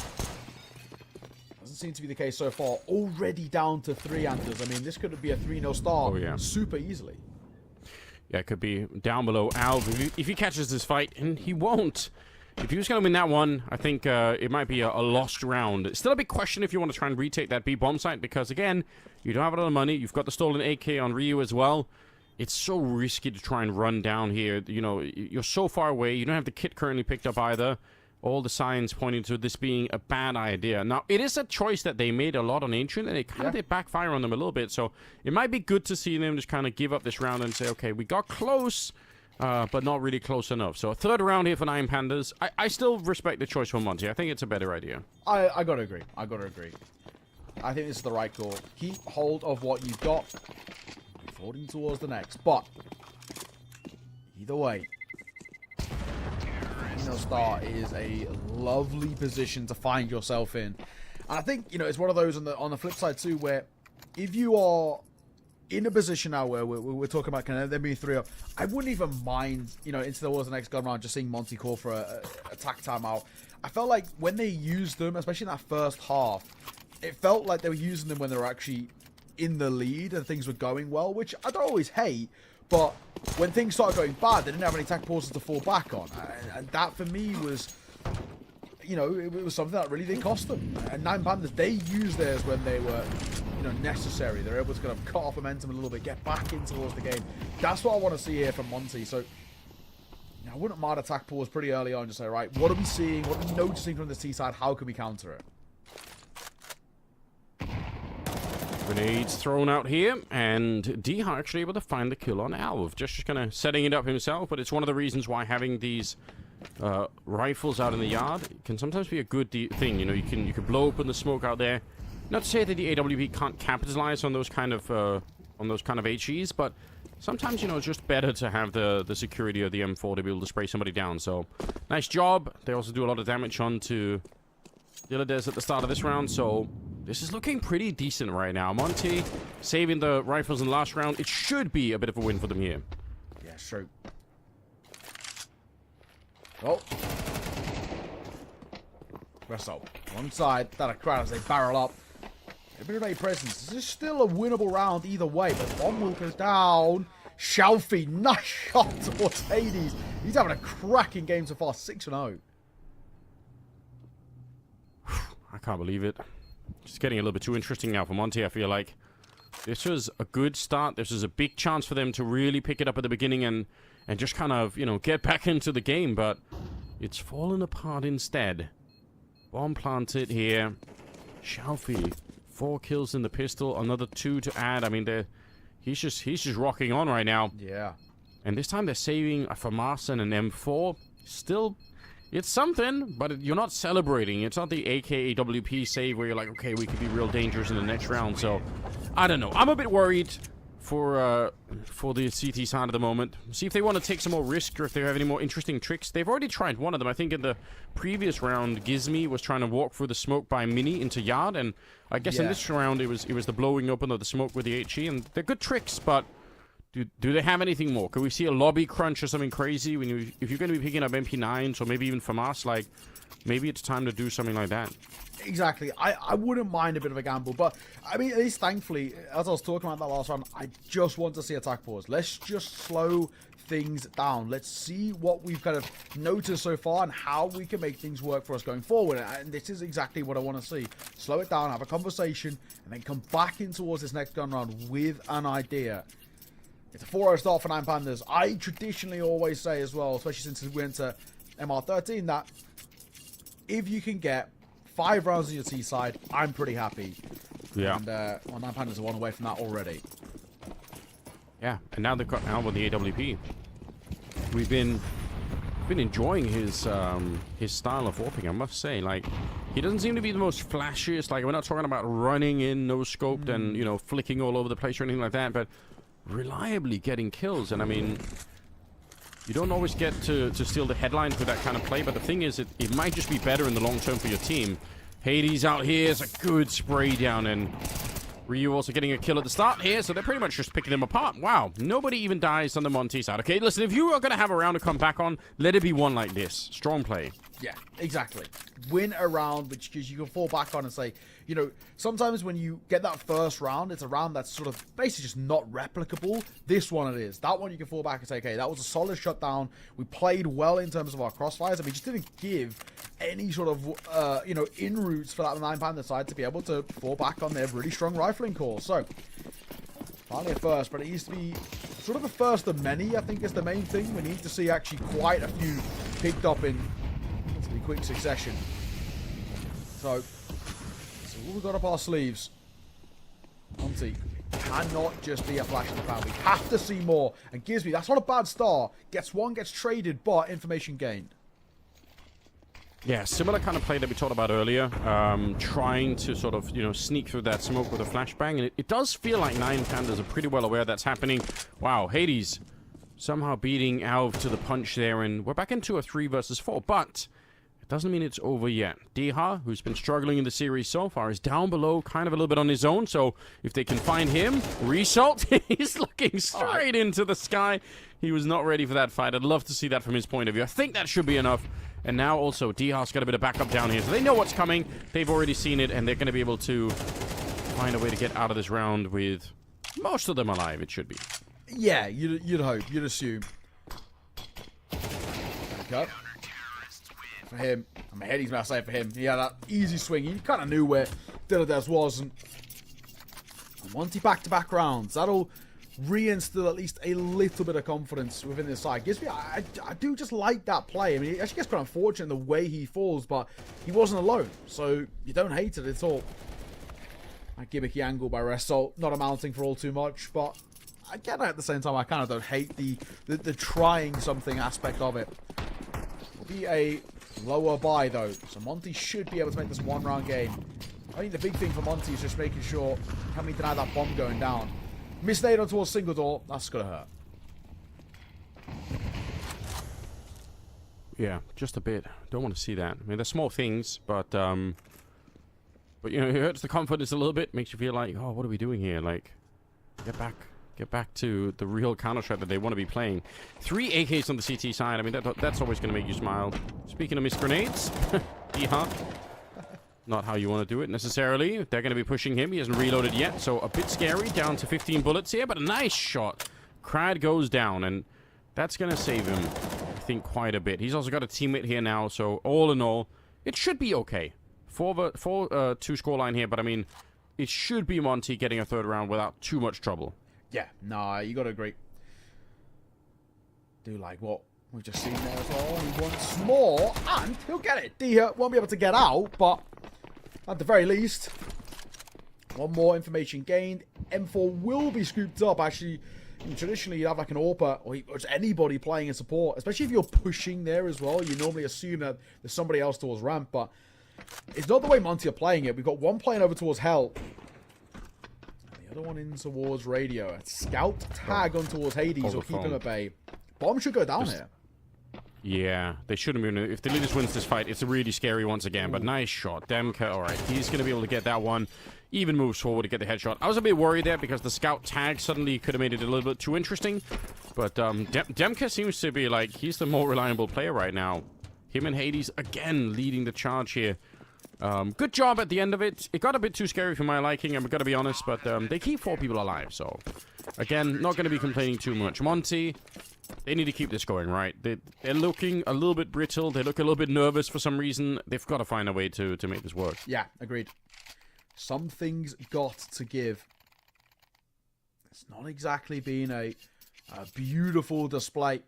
doesn't seem to be the case so far. Already down to 3 Anders. I mean, this could be a 3-0 start super easily. Yeah, it could be down below Alv if he catches this fight, and he won't. If he was going to win that one, I think it might be a lost round. It's still a big question if you want to try and retake that B bomb site, because, again, you don't have a lot of money. You've got the stolen AK on Ryu as well. It's so risky to try and run down here. You know, you're so far away. You don't have the kit currently picked up either. All the signs pointing to this being a bad idea. Now, it is a choice that they made a lot on Ancient, and it kind of did backfire on them a little bit. So it might be good to see them just kind of give up this round and say, okay, we got close, but not really close enough. So a third round here for Nine Pandas. I still respect the choice for Monty. I think it's a better idea. I gotta agree. I think this is the right call. Keep hold of what you've got. Forwarding towards the next. But either way, Star is a lovely position to find yourself in. And I think, you know, it's one of those on the flip side too, where if you are in a position now where we're talking about kind of them being 3-up, I wouldn't even mind, you know, into towards the next gun round, just seeing Monty call for a attack timeout. I felt like when they used them, especially in that first half, it felt like they were using them when they were actually in the lead and things were going well, which I don't always hate. But when things started going bad, they didn't have any attack pauses to fall back on. And that, for me, was, you know, it was something that really did cost them. And Nine Pandas, they used theirs when they were, you know, necessary. They're able to kind of cut off momentum a little bit, get back in towards the game. That's what I want to see here from Monty. So, you know, I wouldn't mind attack pause pretty early on. Just say, right, what are we seeing? What are we noticing from the T side? How can we counter it? Grenades thrown out here, and Deha actually able to find the kill on Alv. Just kind of setting it up himself, but it's one of the reasons why having these rifles out in the yard can sometimes be a good thing. You know, you can blow open the smoke out there. Not to say that the AWP can't capitalize on those kind of HEs, but sometimes, you know, it's just better to have the security of the M4 to be able to spray somebody down. So, nice job. They also do a lot of damage onto Dilladez at the start of this round, so this is looking pretty decent right now. Monty saving the rifles in the last round. It should be a bit of a win for them here. Yeah, sure. Oh. Resto. One side. That a crowd as they barrel up. A bit of a presence. This is still a winnable round either way, but bomb will goes down. Shalfie, nice shot towards Hades. He's having a cracking game so far. 6-0. I can't believe it. Just getting a little bit too interesting now for Monty, I feel like. This was a good start. This was a big chance for them to really pick it up at the beginning and just kind of, you know, get back into the game, but it's fallen apart instead. Bomb planted here. Shalfie, 4 kills in the pistol, another 2 to add. I mean, he's just rocking on right now. Yeah. And this time they're saving a FAMAS and an M4. Still, it's something, but you're not celebrating. It's not the AKAWP save where you're like, okay, we could be real dangerous in the next round. So, I don't know. I'm a bit worried for the CT side at the moment. See if they want to take some more risk or if they have any more interesting tricks. They've already tried one of them. I think in the previous round, Gizmi was trying to walk through the smoke by Mini into Yard, and I guess in this round it was the blowing open of the smoke with the HE, and they're good tricks, but do they have anything more? Could we see a lobby crunch or something crazy when if you're going to be picking up MP9s or maybe even FAMAS, like maybe it's time to do something like that? Exactly. I wouldn't mind a bit of a gamble, but I mean, at least thankfully, as I was talking about that last round, I just want to see attack pause. Let's just slow things down. Let's see what we've kind of noticed so far and how we can make things work for us going forward. And this is exactly what I want to see. Slow it down, have a conversation, and then come back in towards this next gun round with an idea. It's a 4-0 start for Nine Pandas. I traditionally always say as well, especially since we went to MR13, that if you can get 5 rounds on your T side, I'm pretty happy. Yeah. And well, Nine Pandas are 1 away from that already. Yeah, and now they've got Al with the AWP. We've been enjoying his style of warping, I must say. Like, he doesn't seem to be the most flashiest. Like, we're not talking about running in, no scoped, and, you know, flicking all over the place or anything like that, but reliably getting kills. And I mean, you don't always get to steal the headlines with that kind of play, but the thing is, it might just be better in the long term for your team. Hades out here is a good spray down, and Ryu also getting a kill at the start here, so they're pretty much just picking them apart. Wow, nobody even dies on the Monty side. Okay, listen, if you are going to have a round to come back on, let it be one like this. Strong play. Yeah, exactly. Win a round, which you can fall back on and say, you know, sometimes when you get that first round, it's a round that's sort of basically just not replicable. This one it is. That one you can fall back and say, okay, that was a solid shutdown. We played well in terms of our crossfires, and we just didn't give any sort of, you know, in routes for that Nine Panther side to be able to fall back on their really strong rifling call. So, finally a first, but it needs to be sort of a first of many, I think is the main thing. We need to see actually quite a few picked up in relatively quick succession. So what we got up our sleeves. Monty cannot just be a flash in the pan. We have to see more. And Gizmy, that's not a bad start. Gets one, gets traded, but information gained. Yeah, similar kind of play that we talked about earlier. Trying to sort of, sneak through that smoke with a flashbang. And it does feel like Nine Pandas are pretty well aware that's happening. Wow, Hades somehow beating Alv to the punch there. And we're back into a 3 versus 4. But it doesn't mean it's over yet. Diha, who's been struggling in the series so far, is down below kind of a little bit on his own. So if they can find him, Result, he's looking straight into the sky. He was not ready for that fight. I'd love to see that from his point of view. I think that should be enough. And now also, Diha's got a bit of backup down here. So they know what's coming. They've already seen it, and they're going to be able to find a way to get out of this round with most of them alive, it should be. Yeah, you'd hope. You'd assume. There we go. For him. I'm ahead, he's going to say for him. He had that easy swing. He kind of knew where Dilladev was. And Monty back-to-back rounds. That'll reinstill at least a little bit of confidence within this side. Gives me, I do just like that play. I mean, it actually gets quite unfortunate in the way he falls, but he wasn't alone, so you don't hate it at all. A gimmicky angle by Result, not amounting for all too much, but again, at the same time, I kind of don't hate the trying something aspect of it. Will be a lower buy, though, so Monty should be able to make this one-round game. I think the big thing for Monty is just making sure, can we deny that bomb going down? Miss Nado towards single door. That's going to hurt. Yeah, just a bit. Don't want to see that. I mean, they're small things, but it hurts the confidence a little bit. Makes you feel like, oh, what are we doing here? Like, get back to the real Counter-Strike that they want to be playing. 3 AKs on the CT side. I mean, that's always going to make you smile. Speaking of missed grenades, Diha. Not how you want to do it, necessarily. They're going to be pushing him. He hasn't reloaded yet, so a bit scary. Down to 15 bullets here, but a nice shot. Crad goes down, and that's going to save him, I think, quite a bit. He's also got a teammate here now, so all in all, it should be okay. 4-2 scoreline here, but I mean, it should be Monty getting a third round without too much trouble. Yeah, nah, you got to agree. Do like what we've just seen there as well. He wants more, and he'll get it. Dia won't be able to get out, but at the very least, one more information gained. M4 will be scooped up. Actually, traditionally, you'd have like an AWPer or just anybody playing in support, especially if you're pushing there as well. You normally assume that there's somebody else towards ramp, but it's not the way Monty are playing it. We've got one playing over towards Hell. The other one in towards Radio. A scout tag on towards Hades or keep him at bay. Bomb should go down here. Yeah, they shouldn't be. If Delidus wins this fight, it's really scary once again. But nice shot. Demka, all right. He's going to be able to get that one. Even moves forward to get the headshot. I was a bit worried there because the scout tag suddenly could have made it a little bit too interesting. But Demka seems to be like, he's the more reliable player right now. Him and Hades, again, leading the charge here. Good job at the end of it. It got a bit too scary for my liking, I've got to be honest. But they keep 4 people alive. So, again, not going to be complaining too much. Monty, they need to keep this going, right? They're looking a little bit brittle. They look a little bit nervous for some reason. They've got to find a way to make this work. Yeah, agreed. Something's got to give. It's not exactly been a beautiful display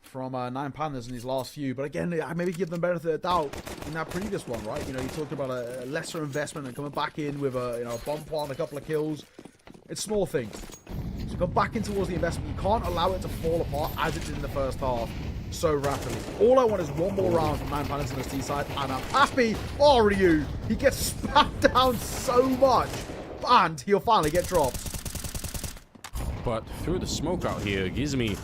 from Nine Pandas in his last few. But again, I maybe give them better the doubt in that previous one, right? You know, you talked about a lesser investment and coming back in with a bomb plant, a couple of kills. It's small things. So go back in towards the investment. You can't allow it to fall apart as it did in the first half so rapidly. All I want is one more round from Nine Pandas on his T side, and I'm happy. Oh, Ryu, he gets spammed down so much, and he'll finally get dropped. But through the smoke out here, Gizmy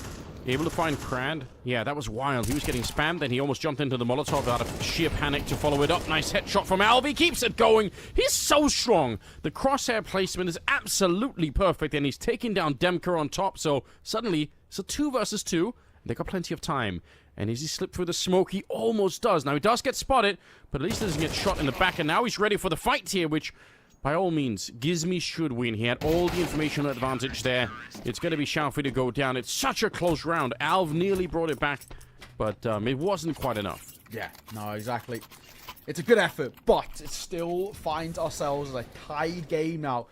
able to find Crad. Yeah, that was wild. He was getting spammed, then he almost jumped into the Molotov out of sheer panic to follow it up. Nice headshot from Alvi. Keeps it going. He's so strong. The crosshair placement is absolutely perfect, and he's taking down Demka on top. So suddenly, it's a 2 versus 2. They got plenty of time. And as he slipped through the smoke, he almost does. Now, he does get spotted, but at least he doesn't get shot in the back. And now he's ready for the fight here, which, by all means, Gizmy should win. He had all the information advantage there. It's going to be Xiaofi to go down. It's such a close round. Alv nearly brought it back, but it wasn't quite enough. Yeah, no, exactly. It's a good effort, but it still finds ourselves a tied game now.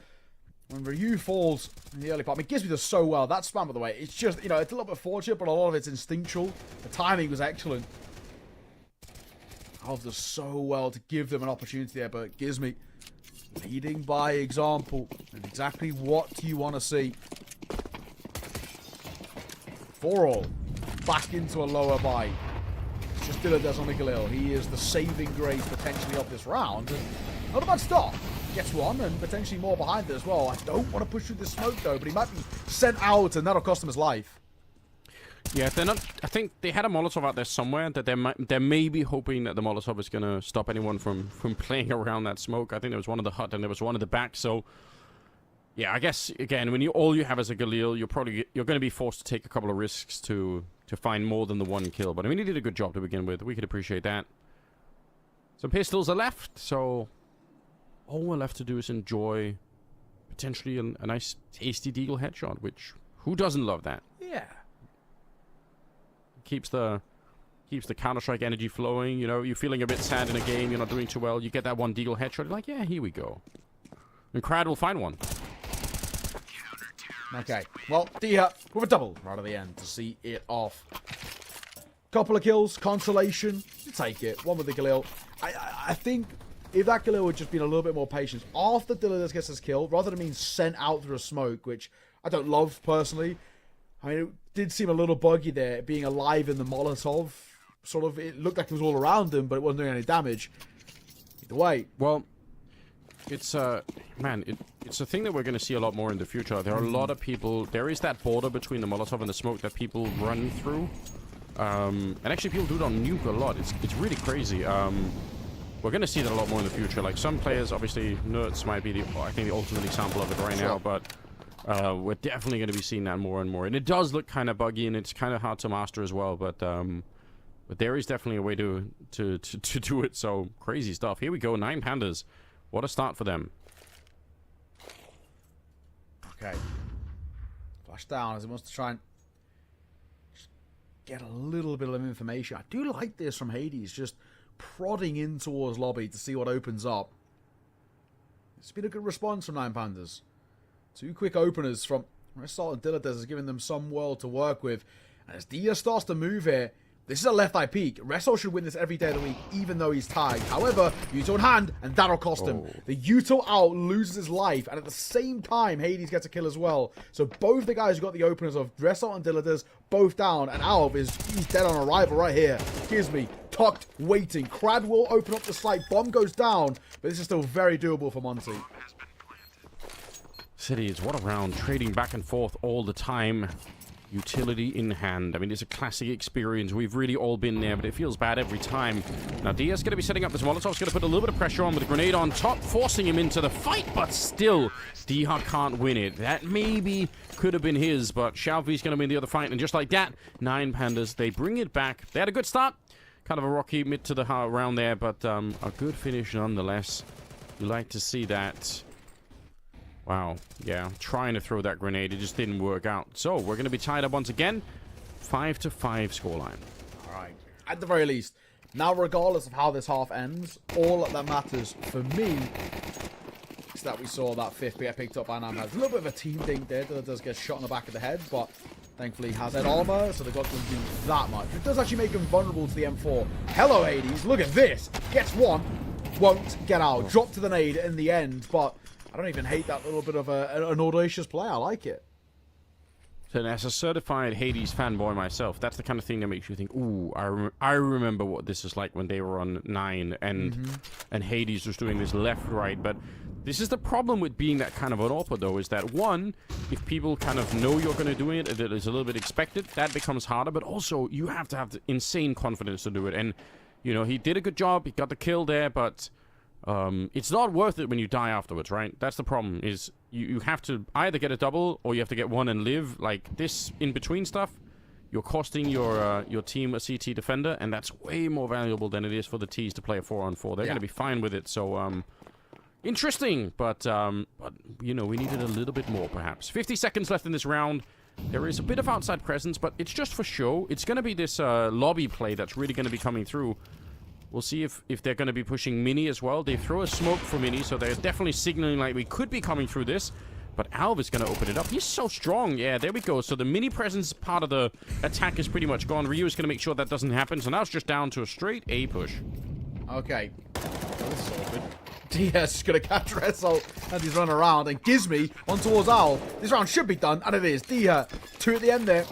When Ryu falls in the early part, I mean, Gizmy does so well. That spam, by the way, it's just, it's a little bit fortunate, but a lot of it's instinctual. The timing was excellent. Alv does so well to give them an opportunity there, but Gizmy Leading by example. And exactly what you want to see. 4-all. Back into a lower buy. It's just Dilladex on the Galil. He is the saving grace potentially of this round. And not a bad start. Gets one and potentially more behind it as well. I don't want to push through the smoke though, but he might be sent out and that'll cost him his life. Yeah, they're not. I think they had a Molotov out there somewhere that they may be hoping that the Molotov is gonna stop anyone from playing around that smoke. I think there was one in the hut and there was one in the back. So yeah, I guess again, when all you have is a Galil, you're going to be forced to take a couple of risks to find more than the one kill. But I mean, he did a good job to begin with. We could appreciate that. Some pistols are left, so all we're left to do is enjoy potentially a nice tasty deagle headshot. Which who doesn't love that? Yeah. Keeps the Counter-Strike energy flowing. You know, you're feeling a bit sad in a game, you're not doing too well. You get that one deagle headshot, you're like, yeah, here we go. And Crad will find one. Okay, well, Dia with a double right at the end to see it off. Couple of kills, consolation, you take it. One with the Galil. I think if that Galil had just been a little bit more patient after Dilladex gets his kill, rather than being sent out through a smoke, which I don't love personally. I mean, it did seem a little buggy there, being alive in the Molotov. Sort of, it looked like it was all around him, but it wasn't doing any damage. Either way. Well, it's man, it's a thing that we're going to see a lot more in the future. There are a lot of people. There is that border between the Molotov and the smoke that people run through, and actually people do it on nuke a lot. It's really crazy. We're going to see that a lot more in the future. Like some players, obviously, Nerds might be I think the ultimate example of it right now, but we're definitely going to be seeing that more and more. And it does look kind of buggy, and it's kind of hard to master as well. But there is definitely a way to do it. So crazy stuff. Here we go. 9 Pandas. What a start for them. Okay. Flash down as he wants to try and get a little bit of information. I do like this from Hades, just prodding in towards lobby to see what opens up. It's been a good response from 9 Pandas. 2 quick openers from Result and Dilladex has given them some world to work with. And as Dia starts to move here, this is a left eye peek. Resol should win this every day of the week, even though he's tagged. However, Yuto in hand, and that'll cost him. The Yuto out loses his life, and at the same time, Hades gets a kill as well. So both the guys who got the openers of Resol and Dilladex, both down, and Alv he's dead on arrival right here. Excuse me, tucked, waiting. Crad will open up the site. Bomb goes down, but this is still very doable for Monty. Cities, what a round. Trading back and forth all the time. Utility in hand. I mean, it's a classic experience. We've really all been there, but it feels bad every time. Now, Dia's going to be setting up this Molotov's going to put a little bit of pressure on with a grenade on top, forcing him into the fight, but still, Dia can't win it. That maybe could have been his, but Xiaovi's going to win the other fight, and just like that, 9 Pandas, they bring it back. They had a good start. Kind of a rocky mid to the round there, but a good finish nonetheless. You like to see that. Wow, yeah, trying to throw that grenade, it just didn't work out. So, we're going to be tied up once again. 5-5 scoreline. Alright, at the very least. Now, regardless of how this half ends, all that matters for me is that we saw that 5th get picked up by 9 Pandas. A little bit of a team dink there that does get shot in the back of the head, but thankfully he has that armor, so they've got to do that much. It does actually make him vulnerable to the M4. Hello, Hades, look at this. Gets one, won't get out. Drop to the nade in the end, but I don't even hate that little bit of an audacious play. I like it. So as a certified Hades fanboy myself, that's the kind of thing that makes you think, ooh, I remember what this is like when they were on 9 and Hades was doing this left-right. But this is the problem with being that kind of an AWPer, though, is that, one, if people kind of know you're going to do it, that is a little bit expected, that becomes harder. But also, you have to have the insane confidence to do it. And, you know, he did a good job. He got the kill there, but it's not worth it when you die afterwards, right? That's the problem, is you have to either get a double or you have to get one and live. Like, this in-between stuff, you're costing your team a CT defender, and that's way more valuable than it is for the Ts to play a 4-on-4. They're going to be fine with it, so, interesting, but, you know, we needed a little bit more, perhaps. 50 seconds left in this round. There is a bit of outside presence, but it's just for show. It's going to be this lobby play that's really going to be coming through. We'll see if they're going to be pushing Mini as well. They throw a smoke for Mini, so they're definitely signaling like we could be coming through this. But Alv is going to open it up. He's so strong. Yeah, there we go. So the Mini presence part of the attack is pretty much gone. Ryu is going to make sure that doesn't happen. So now it's just down to a straight A push. Okay. So this is awkward. DS is going to catch Resso as he's running around. And Gizmy on towards Owl. This round should be done, and it is. Dia, 2 at the end there.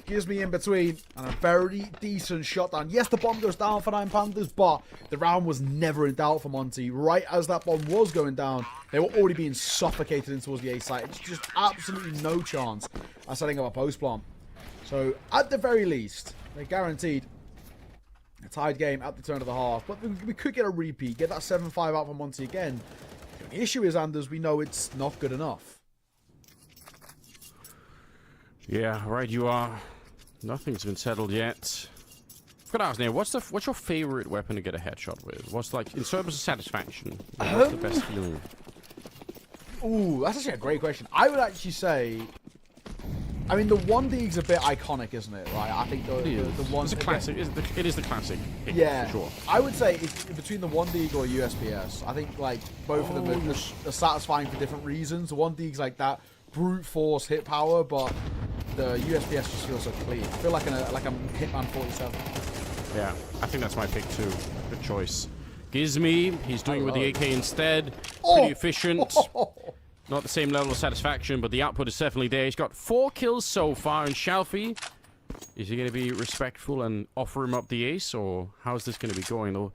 Gizmy in between, and a very decent shot down. Yes, the bomb goes down for 9 Panthers, but the round was never in doubt for Monty. Right as that bomb was going down, they were already being suffocated in towards the A site. It's just absolutely no chance of setting up a post plant. So, at the very least, they're guaranteed a tied game at the turn of the half. But we could get a repeat, get that 7-5 out for Monty again. The issue is, Anders, we know it's not good enough. Yeah, right you are. Nothing's been settled yet. I've got to ask, Neil, what's your favorite weapon to get a headshot with? What's like, in terms of satisfaction, what's the best feeling? Ooh, that's actually a great question. I would actually say, I mean, the 1D's a bit iconic, isn't it? Right? I think the one... It's a classic. It is the classic pick, yeah, for sure. I would say it's between the 1D or USPS. I think, like, both of them are satisfying for different reasons. The 1D's like that brute force hit power, but the USPS just feels so clean. I feel like a Hitman 47. Yeah, I think that's my pick too. Good choice. Gizmy, he's doing it with the AK instead. Pretty efficient. Not the same level of satisfaction, but the output is definitely there. He's got 4 kills so far, and Shalfie, is he going to be respectful and offer him up the ace, or how's this going to be going?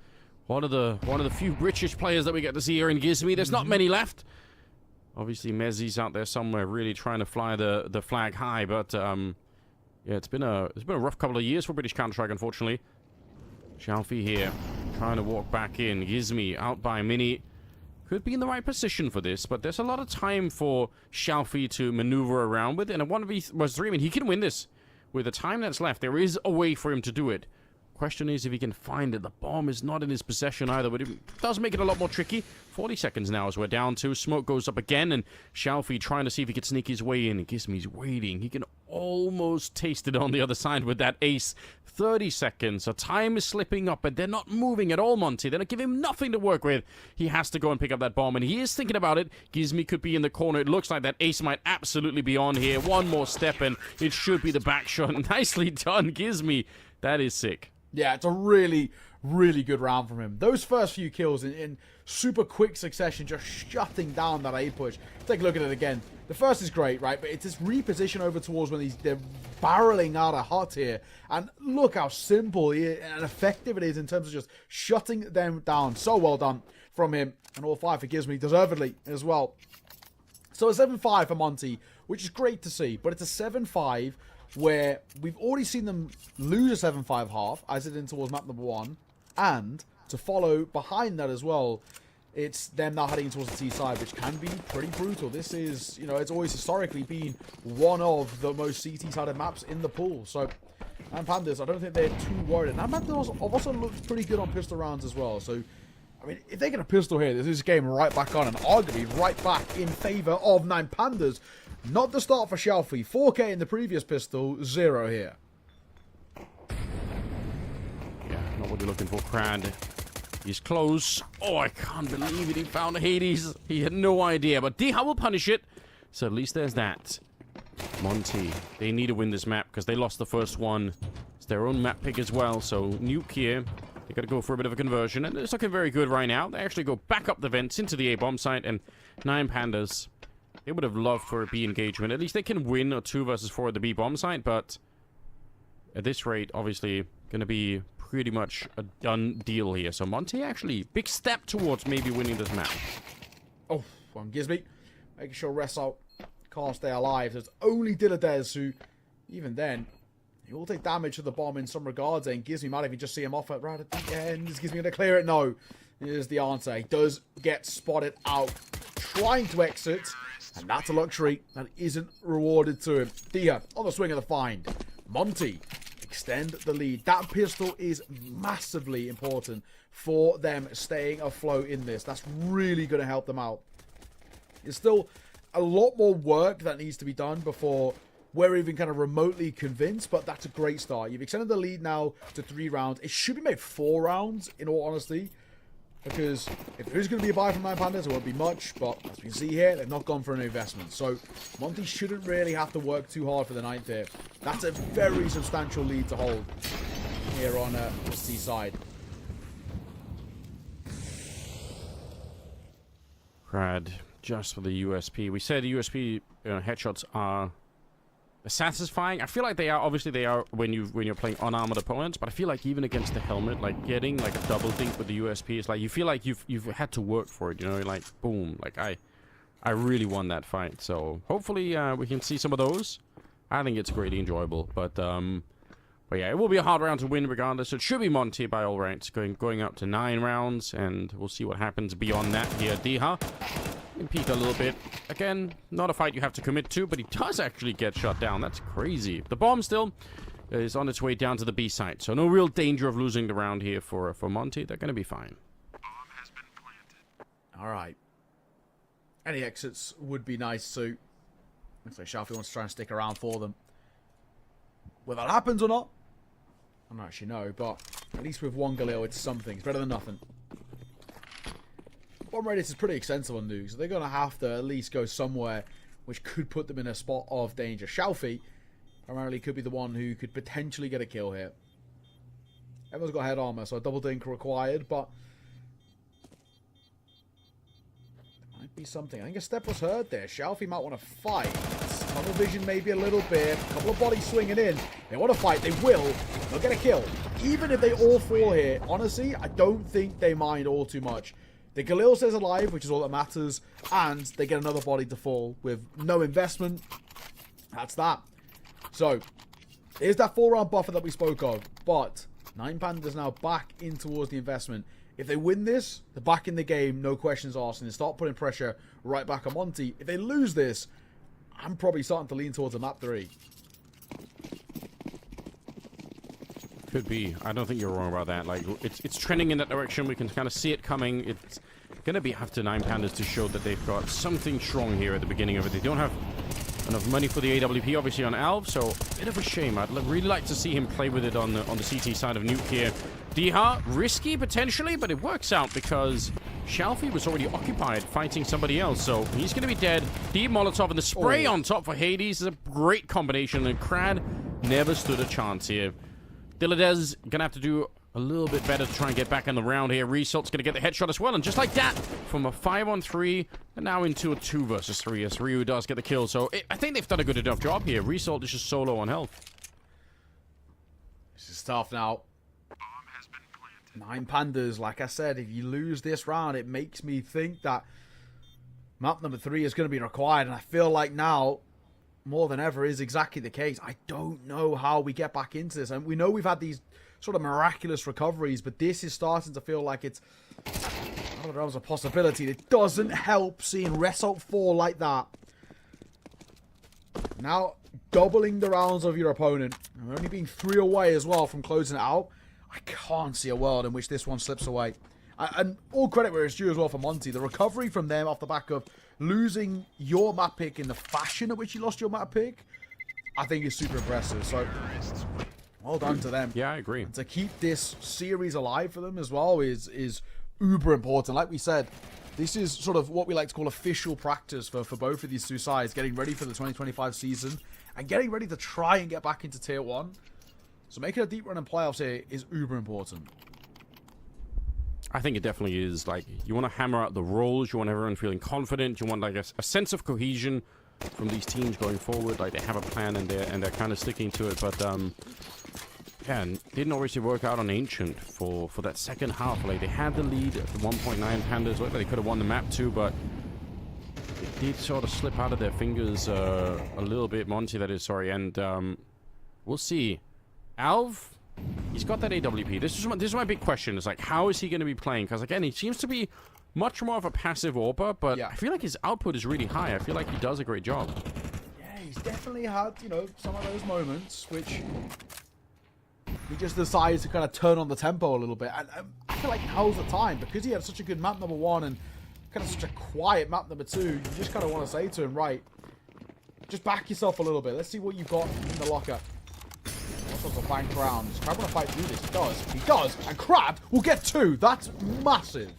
One of the few British players that we get to see here in Gizmy. There's not many left. Obviously, Mezzi's out there somewhere, really trying to fly the flag high, but yeah, it's been a rough couple of years for British Counter-Strike, unfortunately. Shalfie here, trying to walk back in. Gizmy out by Mini. Could be in the right position for this, but there's a lot of time for Shalfie to maneuver around with, and at 1v3, I mean, he can win this. With the time that's left, there is a way for him to do it. Question is if he can find it. The bomb is not in his possession either, but it does make it a lot more tricky. 40 seconds now as we're down to. Smoke goes up again, and Shalfie trying to see if he can sneak his way in. Gizmy's waiting. He can almost taste it on the other side with that ace. 30 seconds. So time is slipping up, but they're not moving at all, Monty. They're not giving him nothing to work with. He has to go and pick up that bomb, and he is thinking about it. Gizmy could be in the corner. It looks like that ace might absolutely be on here. One more step, and it should be the back shot. Nicely done, Gizmy. That is sick. Yeah, it's a really, really good round from him. Those first few kills in super quick succession, just shutting down that A push. Take a look at it again. The first is great, right? But it's this reposition over towards when they're barreling out a hut here. And look how simple and effective it is in terms of just shutting them down. So well done from him. And all 5 for Gizmy, deservedly as well. So a 7-5 for Monty, which is great to see. But it's a 7-5 where we've already seen them lose a 7-5 half, as it in towards map number 1, and to follow behind that as well, it's them now heading towards the T side, which can be pretty brutal. This is, you know, it's always historically been one of the most CT-sided maps in the pool, so, and Pandas, I don't think they're too worried. And Pandas also looks pretty good on pistol rounds as well, so, I mean, if they get a pistol here, this is game right back on, and arguably right back in favour of 9 Pandas. Not the start for Shalfie. 4K in the previous pistol, 0 here. Yeah, not what you're looking for, Crad. He's close. Oh, I can't believe it. He found Hades. He had no idea, but Deha will punish it. So at least there's that. Monty, they need to win this map because they lost the first one. It's their own map pick as well, so Nuke here. They got to go for a bit of a conversion, and it's looking very good right now. They actually go back up the vents into the A-bomb site, and 9 Pandas... They would have loved for a B engagement. At least they can win a 2 versus 4 at the B bomb site, but at this rate, obviously, going to be pretty much a done deal here. So Monty actually, big step towards maybe winning this map. Oh, one Gizmy. Making sure Resso can't stay alive. There's only Dilladez who, even then, he will take damage to the bomb in some regards, and Gizmy might even just see him off right at the end. Is Gizmy going to clear it? No. Here's the answer. He does get spotted out, trying to exit. And that's a luxury that isn't rewarded to him. Dia on the swing of the find. Monty extend the lead. That pistol is massively important for them staying afloat in this. That's really going to help them out. There's still a lot more work that needs to be done before we're even kind of remotely convinced, but that's a great start. You've extended the lead now to 3 rounds. It should be made 4 rounds, in all honesty. Because if there's going to be a buy from 9 Pandas, it won't be much. But as we can see here, they've not gone for an investment. So Monty shouldn't really have to work too hard for the 9th here. That's a very substantial lead to hold here on the C side. Crad, just for the USP. We said the USP headshots are satisfying. I feel like they are. Obviously, they are when you're playing unarmored opponents. But I feel like even against the helmet, like getting like a double dink with the USP is like you feel like you've had to work for it. You know, like boom, like I really won that fight. So hopefully we can see some of those. I think it's greatly enjoyable. But yeah, it will be a hard round to win regardless. It should be Monty by all rights, going up to 9 rounds, and we'll see what happens beyond that here. Diha can peek a little bit. Again, not a fight you have to commit to, but he does actually get shot down. That's crazy. The bomb still is on its way down to the B site, so no real danger of losing the round here for Monty. They're going to be fine. Bomb has been planted. All right. Any exits would be nice too. Looks like Shalfie wants to try and stick around for them. Whether that happens or not, I don't actually know, but at least with one Galil, it's something. It's better than nothing. Bomb radius is pretty extensive on Nuke, so they're going to have to at least go somewhere which could put them in a spot of danger. Shalfie primarily could be the one who could potentially get a kill here. Everyone's got head armor, so a double dink required, but there might be something. I think a step was heard there. Shalfie might want to fight. Tunnel vision maybe a little bit. A couple of bodies swinging in. They want to fight. They will. They'll get a kill. Even if they all fall here, honestly, I don't think they mind all too much. The Galil stays alive, which is all that matters, and they get another body to fall with no investment. That's that. So, here's that 4-round buffer that we spoke of, but 9 Pandas now back in towards the investment. If they win this, they're back in the game, no questions asked, and they start putting pressure right back on Monty. If they lose this, I'm probably starting to lean towards a map 3. Could be. I don't think you're wrong about that. Like, it's trending in that direction. We can kind of see it coming. It's going to be after 9 Pandas to show that they've got something strong here at the beginning of it. They don't have enough money for the AWP, obviously, on Alv, so a bit of a shame. I'd really like to see him play with it on the CT side of Nuke here. Diha, risky potentially, but it works out because Shalfie was already occupied fighting somebody else, so he's going to be dead. Deep Molotov and the spray on top for Hades is a great combination, and Crad never stood a chance here. Diladez gonna have to do a little bit better to try and get back in the round here. Resalt's gonna get the headshot as well, and just like that, from a 5-on-3, and now into a 2 versus 3, as Ryu does get the kill. So I think they've done a good enough job here. Resalt is just solo on health. This is tough now. Bomb has been planted. 9 Pandas, like I said, if you lose this round, it makes me think that map number 3 is going to be required, and I feel like now, more than ever, is exactly the case. I don't know how we get back into this, and we know we've had these sort of miraculous recoveries, but this is starting to feel like it's out of the realms of possibility. It doesn't help seeing Result fall like that. Now, doubling the rounds of your opponent, and only being 3 away as well from closing it out, I can't see a world in which this one slips away. And all credit where it's due as well for Monty. The recovery from them off the back of losing your map pick in the fashion at which you lost your map pick, I think is super impressive. So, well done to them. Yeah, I agree. And to keep this series alive for them as well is uber important. Like we said, this is sort of what we like to call official practice for both of these two sides, getting ready for the 2025 season and getting ready to try and get back into Tier 1. So making a deep run in playoffs here is uber important. I think it definitely is. Like, you want to hammer out the roles, you want everyone feeling confident, you want like a sense of cohesion from these teams going forward. Like, they have a plan and they're kind of sticking to it. But yeah, didn't obviously work out on Ancient for that second half. Like, they had the lead at the 1.9 Pandas. Looked like they could have won the map too, but it did sort of slip out of their fingers a little bit. Monty, that is, sorry. And we'll see. Alv, he's got that AWP. This is my big question. It's like, how is he going to be playing? Because, again, he seems to be much more of a passive AWPer, but yeah, I feel like his output is really high. I feel like he does a great job. Yeah, he's definitely had, you know, some of those moments which he just decides to kind of turn on the tempo a little bit. And I feel like now's the time, because he had such a good map number 1 and kind of such a quiet map number 2. You just kind of want to say to him, right, just back yourself a little bit. Let's see what you've got in the locker. A bank round. Does Crab want to fight through this? He does. He does. And Crab will get 2. That's massive.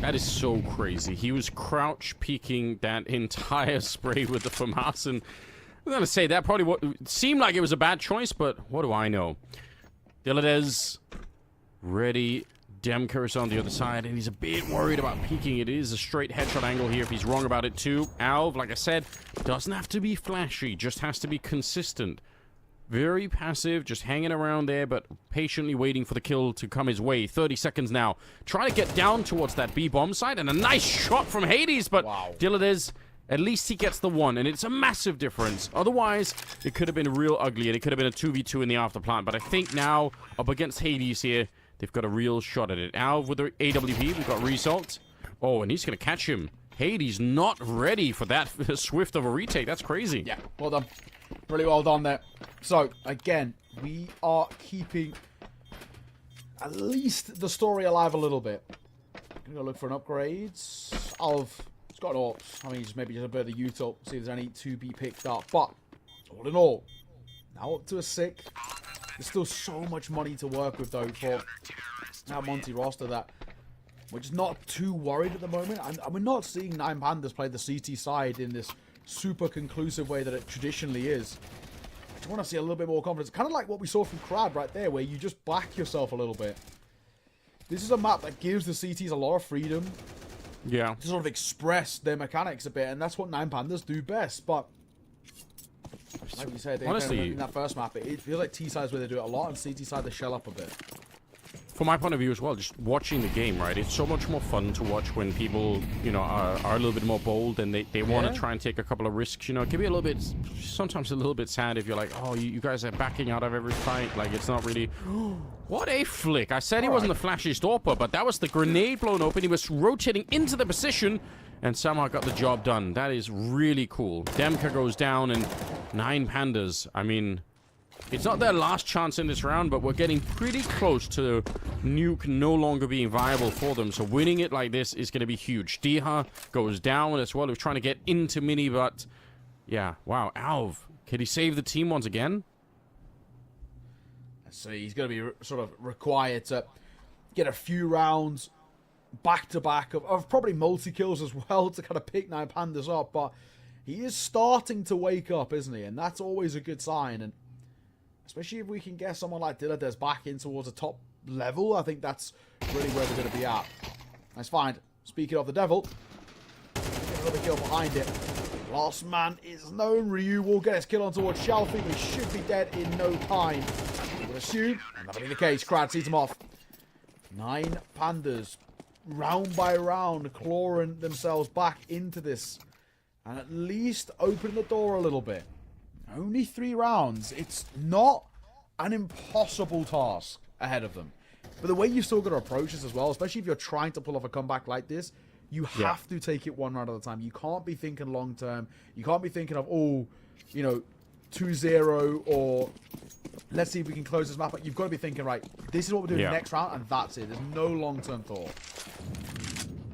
That is so crazy. He was crouch peeking that entire spray with the FAMAS, and I'm going to say that probably seemed like it was a bad choice, but what do I know? Diladez ready, Demka is on the other side, and he's a bit worried about peeking. It is a straight headshot angle here if he's wrong about it too. Alv, like I said, doesn't have to be flashy, just has to be consistent. Very passive, just hanging around there, but patiently waiting for the kill to come his way. 30 seconds now. Trying to get down towards that B-bomb side, and a nice shot from Hades, but wow. Dilladez, at least he gets the one, and it's a massive difference. Otherwise, it could have been real ugly, and it could have been a 2v2 in the afterplant. But I think now, up against Hades here, they've got a real shot at it. Alv with the AWP, we've got Result. Oh, and he's going to catch him. Hades not ready for that swift of a retake. That's crazy. Yeah, well done. Really well done there. So, again, we are keeping at least the story alive a little bit. Gonna go look for an upgrade. Alv, it's got an AWP. I mean, maybe just a bit of the util, see if there's any to be picked up. But, all in all, now up to a 6. There's still so much money to work with, though, for our Monty roster that we're just not too worried at the moment. And we're not seeing 9 Pandas play the CT side in this super conclusive way that it traditionally is. I just want to see a little bit more confidence. Kind of like what we saw from Crab right there, where you just back yourself a little bit. This is a map that gives the CTs a lot of freedom. Yeah. To sort of express their mechanics a bit, and that's what 9 Pandas do best. But like you said, honestly, in that first map, it feels like T side's where they do it a lot, and CT side they shell up a bit. From my point of view as well, just watching the game, right? It's so much more fun to watch when people, you know, are a little bit more bold and they want to try and take a couple of risks. You know, it can be a little bit, sometimes a little bit sad if you're like, oh, you guys are backing out of every fight. Like, it's not really... What a flick. I said he wasn't the flashiest AWPer, but that was the grenade blown open. He was rotating into the position and somehow got the job done. That is really cool. Demka goes down and 9 Pandas. I mean... It's not their last chance in this round, but we're getting pretty close to Nuke no longer being viable for them. So winning it like this is going to be huge. Diha goes down as well. He's trying to get into Mini, but yeah, wow. Alv, can he save the team once again? So he's going to be sort of required to get a few rounds back-to-back of probably multi-kills as well to kind of pick 9 Pandas up. But he is starting to wake up, isn't he? And that's always a good sign. And especially if we can get someone like Dilladez back in towards a top level, I think that's really where they're going to be at. Nice find. Speaking of the devil, get another kill behind it. Last man is known. Ryu will get his kill on towards Shelfie. He should be dead in no time. We would assume, and that'll be the case. Crad sees him off. 9 Pandas, round by round, clawing themselves back into this. And at least open the door a little bit. Only 3 rounds. It's not an impossible task ahead of them. But the way you still got to approach this as well, especially if you're trying to pull off a comeback like this, you have to take it 1 round at a time. You can't be thinking long term. You can't be thinking of, oh, you know, 2-0 or let's see if we can close this map. You've got to be thinking, right, this is what we're doing next round, and that's it. There's no long-term thought.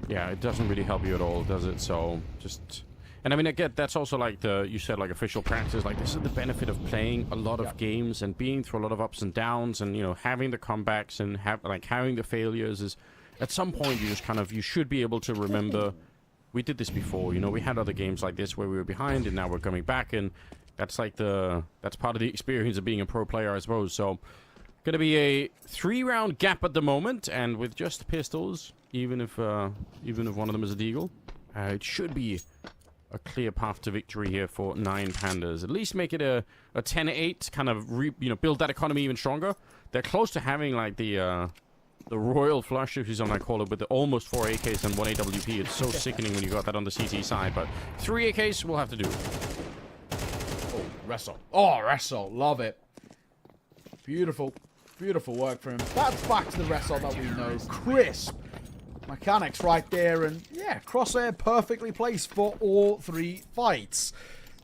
Yeah, it doesn't really help you at all, does it? So just... And I mean, again, that's also like you said, like official practice. Like, this is the benefit of playing a lot of games and being through a lot of ups and downs, and you know, having the comebacks and having the failures. Is at some point you just kind of, you should be able to remember, we did this before. You know, we had other games like this where we were behind and now we're coming back, and that's like that's part of the experience of being a pro player, I suppose. So, gonna be a 3-round gap at the moment, and with just pistols, even if one of them is a deagle, it should be a clear path to victory here for 9 Pandas. At least make it a 10-8, kind of build that economy even stronger. They're close to having like the royal flush, if he's on, I call it, with the almost 4 AKs and 1 AWP. It's so sickening when you got that on the CT side, but 3 AKs will have to do. Oh, wrestle. Oh, wrestle. Love it. Beautiful. Beautiful work for him. That's back to the wrestle that we know. Crisp mechanics right there, and yeah, crosshair perfectly placed for all 3 fights.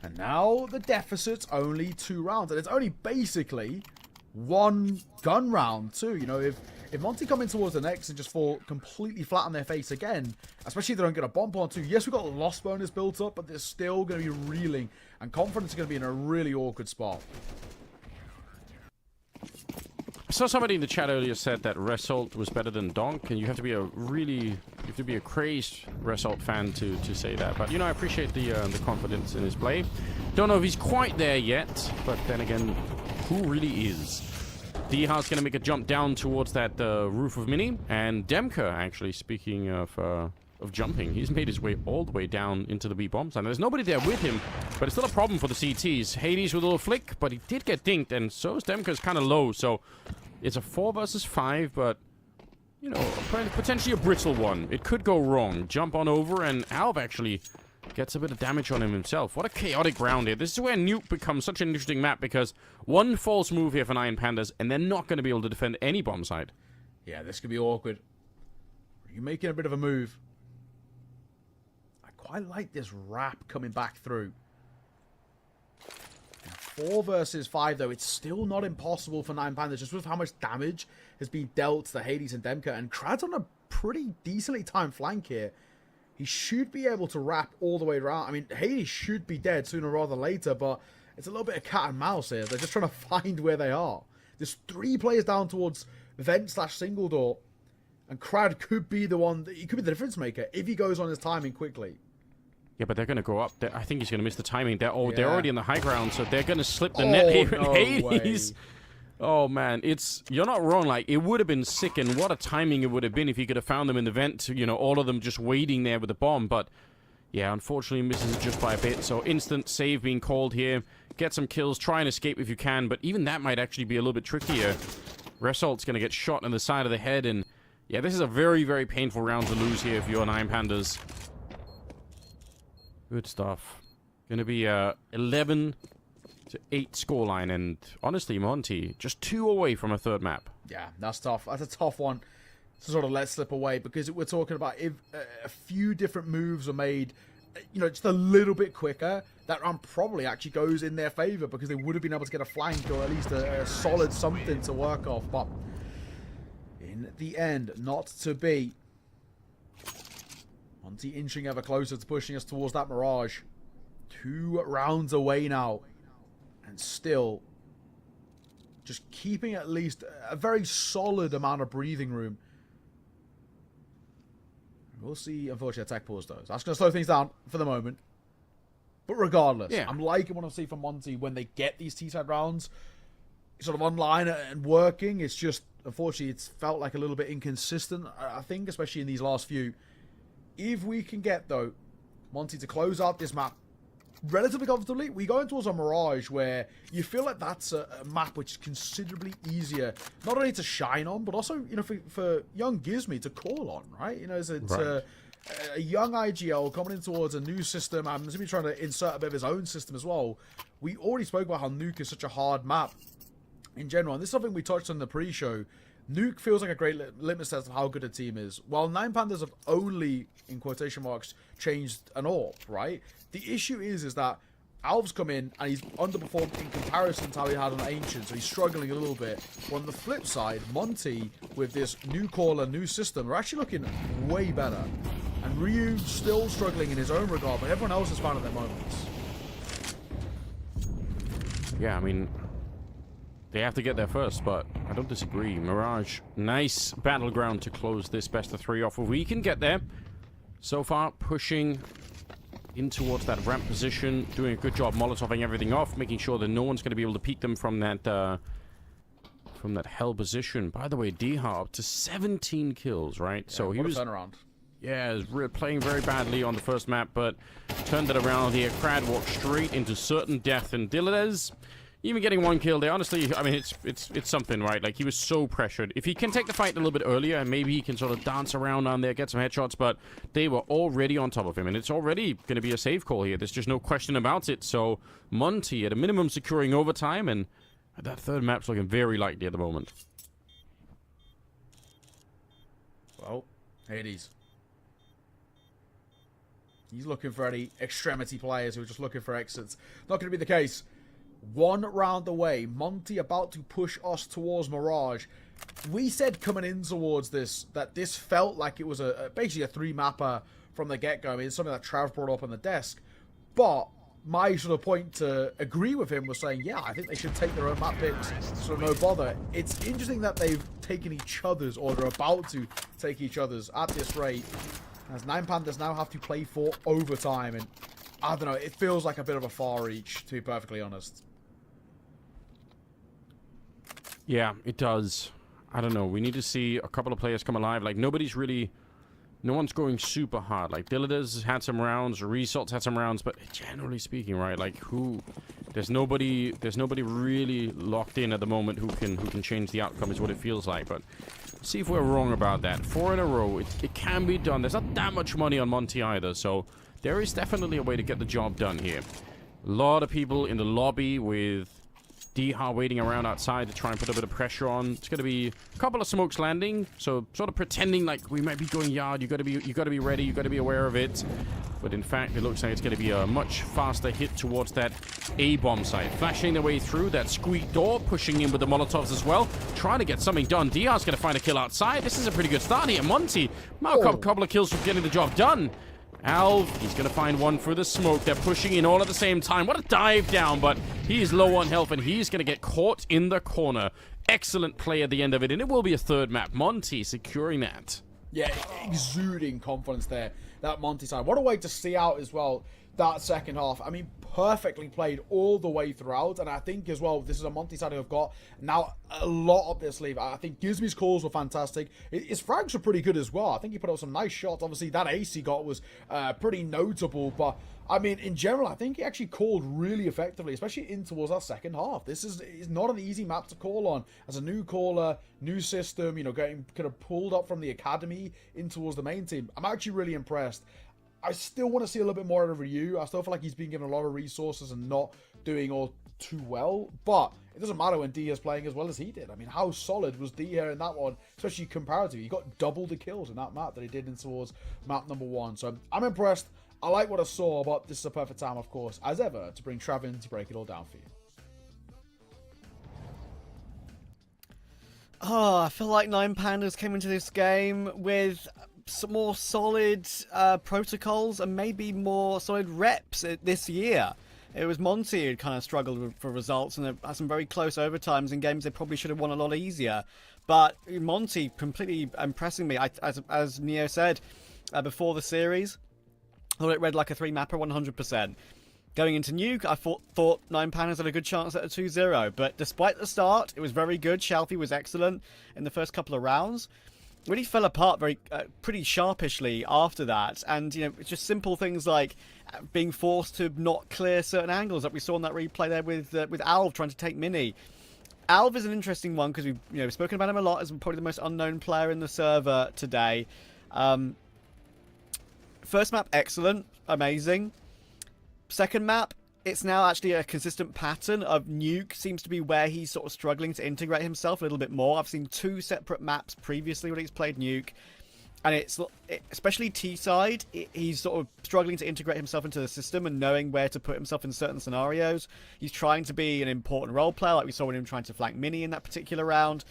And now the deficit's only 2 rounds, and it's only basically 1 gun round too. You know, if Monty come in towards the next and just fall completely flat on their face again, especially if they don't get a bomb on 2, yes, we've got the loss bonus built up, but they're still going to be reeling, and confidence is going to be in a really awkward spot. I saw somebody in the chat earlier said that Result was better than Donk, and you have to be a crazed Result fan to say that. But you know, I appreciate the confidence in his play. Don't know if he's quite there yet, but then again, who really is? Diha's going to make a jump down towards that roof of Mini. And Demka, actually, speaking of jumping, he's made his way all the way down into the B bomb site. There's nobody there with him, but it's still a problem for the CTs. Hades with a little flick, but he did get dinked, and so is Demka's kind of low. So it's a 4 versus 5, but, you know, potentially a brittle one. It could go wrong. Jump on over, and Alv actually gets a bit of damage on him himself. What a chaotic round here. This is where Nuke becomes such an interesting map, because one false move here for Nine Pandas, and they're not going to be able to defend any bomb site. Yeah, this could be awkward. You're making a bit of a move. I quite like this wrap coming back through. 4 versus 5, though, it's still not impossible for Nine Pandas, just with how much damage has been dealt to Hades and Demka. And Krad's on a pretty decently timed flank here. He should be able to wrap all the way around. I mean, Hades should be dead sooner rather than later, but it's a little bit of cat and mouse here. They're just trying to find where they are. There's 3 players down towards vent/single door, and Krad could be the one, he could be the difference maker if he goes on his timing quickly. Yeah, but they're going to go up. I think he's going to miss the timing. They're already in the high ground, so they're going to slip the net here in Hades. Way. Oh, man. You're not wrong. Like, it would have been sick, and what a timing it would have been if he could have found them in the vent. You know, all of them just waiting there with the bomb. But, yeah, unfortunately, misses it just by a bit. So, instant save being called here. Get some kills. Try and escape if you can. But even that might actually be a little bit trickier. Resolt's going to get shot in the side of the head. And, yeah, this is a very, very painful round to lose here if you're Nine Pandas. Good stuff. Going to be 11-8 scoreline, and honestly, Monty just 2 away from a 3rd map. Yeah, that's tough. That's a tough one to sort of let slip away, because we're talking about if a few different moves are made, you know, just a little bit quicker, that round probably actually goes in their favor, because they would have been able to get a flank or at least a solid something to work off. But in the end, not to be. Monty inching ever closer to pushing us towards that Mirage. 2 rounds away now. And still just keeping at least a very solid amount of breathing room. We'll see, unfortunately, attack pause those. That's going to slow things down for the moment. But regardless, yeah. I'm liking what I see from Monty when they get these T-side rounds sort of online and working. It's just, unfortunately, it's felt like a little bit inconsistent, I think, especially in these last few. If we can get, though, Monty to close out this map relatively comfortably, we go towards a Mirage where you feel like that's a map which is considerably easier, not only to shine on, but also, you know, for young Gizmy to call on, right? You know, it's right. A young IGL coming in towards a new system. I'm going to be trying to insert a bit of his own system as well. We already spoke about how Nuke is such a hard map in general, and this is something we touched on the pre-show. Nuke feels like a great litmus test of how good a team is. While Nine Pandas have only, in quotation marks, changed an AWP, right? The issue is that Alv's come in and he's underperformed in comparison to how he had on Ancient, so he's struggling a little bit. But on the flip side, Monty, with this new caller, new system, are actually looking way better. And Ryu still struggling in his own regard, but everyone else has found at their moments. Yeah, I mean, they have to get there first, but I don't disagree. Mirage, nice battleground to close this best of 3 off. If we can get there, so far pushing in towards that ramp position, doing a good job Molotoving everything off, making sure that no one's going to be able to peek them from that hell position. By the way, Diha up to 17 kills, right? Yeah, so he was turnaround. Yeah, playing very badly on the first map, but turned it around here. Krad walked straight into certain death, and Diladez even getting 1 kill there. Honestly, I mean, it's something, right? Like, he was so pressured. If he can take the fight a little bit earlier, and maybe he can sort of dance around on there, get some headshots, but they were already on top of him, and it's already going to be a save call here. There's just no question about it. So, Monty, at a minimum, securing overtime, and that 3rd map's looking very likely at the moment. Well, Hades. He's looking for any extremity players who are just looking for exits. Not going to be the case. 1 round away. Monty about to push us towards Mirage. We said coming in towards this that this felt like it was basically a 3-mapper from the get-go. I mean, it's something that Trav brought up on the desk. But my sort of point to agree with him was saying, yeah, I think they should take their own map picks, so no bother. It's interesting that they've taken each other's, or they're about to take each other's at this rate. As Nine Pandas now have to play for overtime, and I don't know, it feels like a bit of a far reach, to be perfectly honest. Yeah, it does. I don't know. We need to see a couple of players come alive. Like, no one's going super hard. Like, Dillada's had some rounds, Resalt's had some rounds, but generally speaking, right, like, there's nobody really locked in at the moment who can change the outcome is what it feels like. But see if we're wrong about that. 4 in a row, it can be done. There's not that much money on Monty either, so there is definitely a way to get the job done here. A lot of people in the lobby with Dihar waiting around outside to try and put a bit of pressure on. It's going to be a couple of smokes landing, so sort of pretending like we might be going yard. You got to be ready. You got to be aware of it. But in fact, it looks like it's going to be a much faster hit towards that A-bomb site. Flashing their way through that squeak door, pushing in with the Molotovs as well, trying to get something done. Dihar's going to find a kill outside. This is a pretty good start here. Monty, a couple of kills from getting the job done. Alv, he's going to find one through the smoke. They're pushing in all at the same time. What a dive down, but he is low on health, and he's going to get caught in the corner. Excellent play at the end of it, and it will be a third map. Monty securing that. Yeah, exuding confidence there, that Monty side. What a way to see out as well that second half. I mean, perfectly played all the way throughout, and I think as well, this is a Monty side who have got now a lot up their sleeve. I think Gizmi's calls were fantastic. His frags were pretty good as well. I think he put up some nice shots. Obviously, that ace he got was pretty notable, but I mean, in general, I think he actually called really effectively, especially in towards that second half. This is not an easy map to call on. As a new caller, new system, you know, getting kind of pulled up from the academy in towards the main team. I'm actually really impressed. I still want to see a little bit more out of Ryu. I still feel like he's been given a lot of resources and not doing all too well. But it doesn't matter when D is playing as well as he did. I mean, how solid was D here in that one, especially comparatively? He got double the kills in that map that he did in towards map number 1. So I'm impressed. I like what I saw, but this is a perfect time, of course, as ever, to bring Trav in to break it all down for you. Oh, I feel like Nine Pandas came into this game with some more solid protocols and maybe more solid reps this year. It was Monty who kind of struggled for results, and they had some very close overtimes in games they probably should have won a lot easier. But Monty completely impressing me. As Neo said before the series, I thought it read like a 3-mapper 100%. Going into Nuke, I thought Nine Pandas had a good chance at a 2-0. But despite the start, it was very good. Shalfie was excellent in the first couple of rounds. Really fell apart pretty sharpishly after that. And, you know, it's just simple things like being forced to not clear certain angles that we saw in that replay there with Alv trying to take Mini. Alv is an interesting one because we've spoken about him a lot as probably the most unknown player in the server today. First map, excellent, amazing. Second map, it's now actually a consistent pattern of Nuke seems to be where he's sort of struggling to integrate himself a little bit more. I've seen 2 separate maps previously when he's played Nuke, and it's especially T-side, he's sort of struggling to integrate himself into the system and knowing where to put himself in certain scenarios. He's trying to be an important role player, like we saw with him trying to flank Mini in that particular round,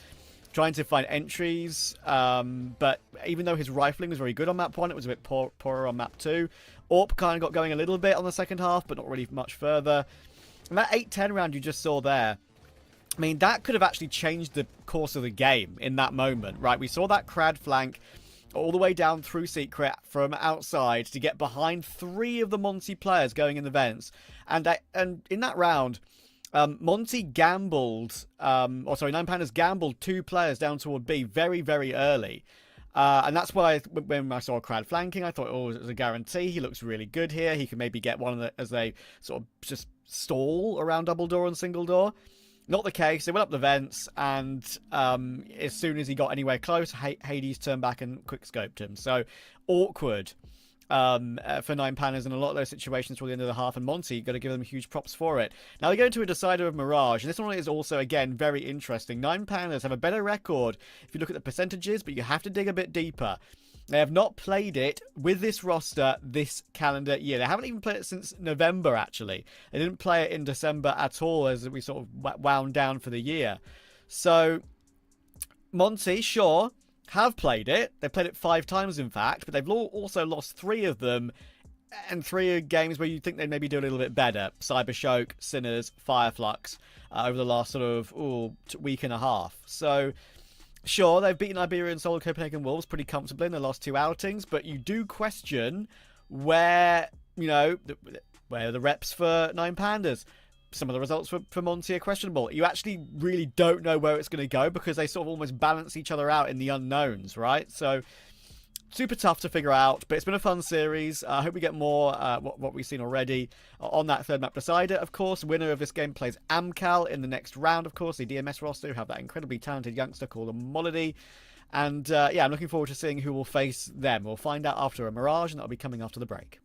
trying to find entries, but even though his rifling was very good on map 1, it was a bit poorer on map 2. Orp kind of got going a little bit on the second half, but not really much further. And that 8-10 round you just saw there, I mean, that could have actually changed the course of the game in that moment, right? We saw that Crad flank all the way down through Secret from outside to get behind 3 of the Monty players going in the vents. And in that round, Monty gambled, Nine Pandas gambled 2 players down toward B very, very early. And that's why when I saw Crad flanking, I thought, oh, it was a guarantee. He looks really good here. He can maybe get one as they sort of just stall around double door and single door. Not the case. They went up the vents, and as soon as he got anywhere close, Hades turned back and quick-scoped him. So, awkward for Nine Pandas in a lot of those situations toward the end of the half, and Monty, got to give them huge props for it. Now they go into a decider of Mirage, and this one is also, again, very interesting. Nine Pandas have a better record if you look at the percentages, but you have to dig a bit deeper. They have not played it with this roster this calendar year. They haven't even played it since November, actually. They didn't play it in December at all as we sort of wound down for the year. So, Monty, sure, have played it. They've played it 5 times, in fact, but they've also lost 3 of them, and 3 games where you think they'd maybe do a little bit better. Cybershoke, Sinners, Fireflux, over the last sort of week and a half. So, sure, they've beaten Iberia and Seoul Copenhagen Wolves pretty comfortably in the last 2 outings, but you do question where, where are the reps for Nine Pandas. some of the results for Monty are questionable. You actually really don't know where it's going to go because they sort of almost balance each other out in the unknowns, right? So super tough to figure out, but it's been a fun series. I hope we get more what we've seen already on that third map decider. Of course, winner of this game plays Amcal in the next round. Of course, the DMS roster who have that incredibly talented youngster called Molody. And yeah, I'm looking forward to seeing who will face them. We'll find out after a Mirage, and that'll be coming after the break.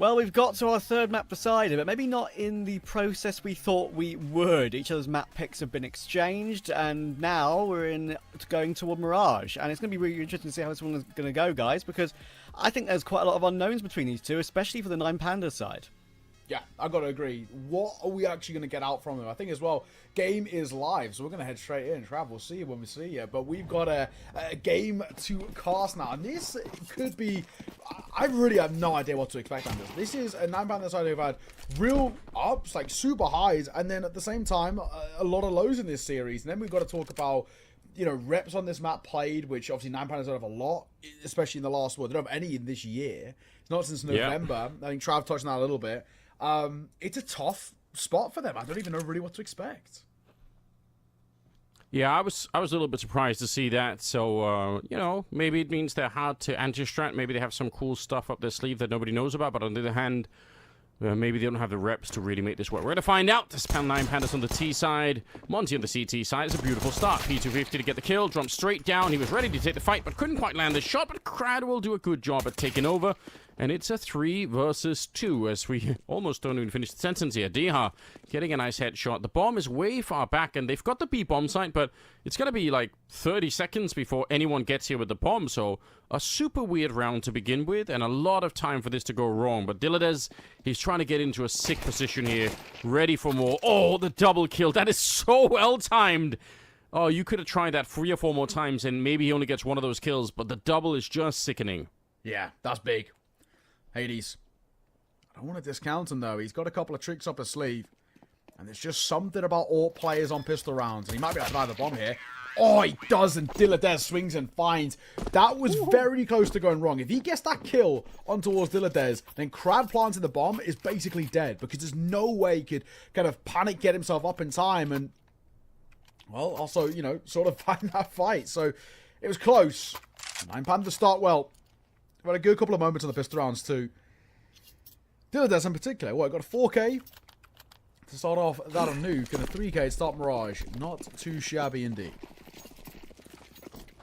Well, we've got to our third map decided, but maybe not in the process we thought we would. Each other's map picks have been exchanged, and now we're going toward Mirage. And it's going to be really interesting to see how this one is going to go, guys, because I think there's quite a lot of unknowns between these two, especially for the 9 Panda side. Yeah, I got to agree. What are we actually going to get out from them? I think as well, game is live, so we're going to head straight in. Trav, we'll see you when we see you. But we've got a game to cast now. And this could be... I really have no idea what to expect on this. This is a 9 Panda side who've had real ups, like super highs, and then at the same time, a lot of lows in this series. And then we've got to talk about, you know, reps on this map played, which obviously 9 Pandas don't have a lot, especially in the last one. They don't have any in this year. It's not since November. Yeah. I think Trav touched on that a little bit. It's a tough spot for them. I don't even know really what to expect. Yeah, I was a little bit surprised to see that. So, you know, maybe it means they're hard to anti-strat. Maybe they have some cool stuff up their sleeve that nobody knows about. But on the other hand, maybe they don't have the reps to really make this work. We're going to find out. This Pound 9 Pandas on the T side. Monty on the CT side. It's a beautiful start. P250 to get the kill. Jumped straight down. He was ready to take the fight, but couldn't quite land the shot. But Crad will do a good job at taking over. And it's a 3 versus 2, as we almost don't even finish the sentence here. Diha getting a nice headshot. The bomb is way far back, and they've got the B bomb site, but it's going to be like 30 seconds before anyone gets here with the bomb. So a super weird round to begin with, and a lot of time for this to go wrong. But Dilladez, he's trying to get into a sick position here, ready for more. Oh, the double kill. That is so well timed. Oh, you could have tried that 3 or 4 more times, and maybe he only gets one of those kills, but the double is just sickening. Yeah, that's big. Hades. I don't want to discount him, though. He's got a couple of tricks up his sleeve. And there's just something about all players on pistol rounds. And he might be able to buy the bomb here. Oh, he does, and Dilladez swings and finds. That was very close to going wrong. If he gets that kill on towards Dilladez, then Crad planting the bomb is basically dead. Because there's no way he could kind of panic get himself up in time. And, well, also, you know, sort of find that fight. So, it was close. 9 Pandas start well. We've had a good couple of moments on the pistol rounds too. Dilladez in particular. What, got a 4K to start off that on Nuke and a 3K to start Mirage. Not too shabby indeed.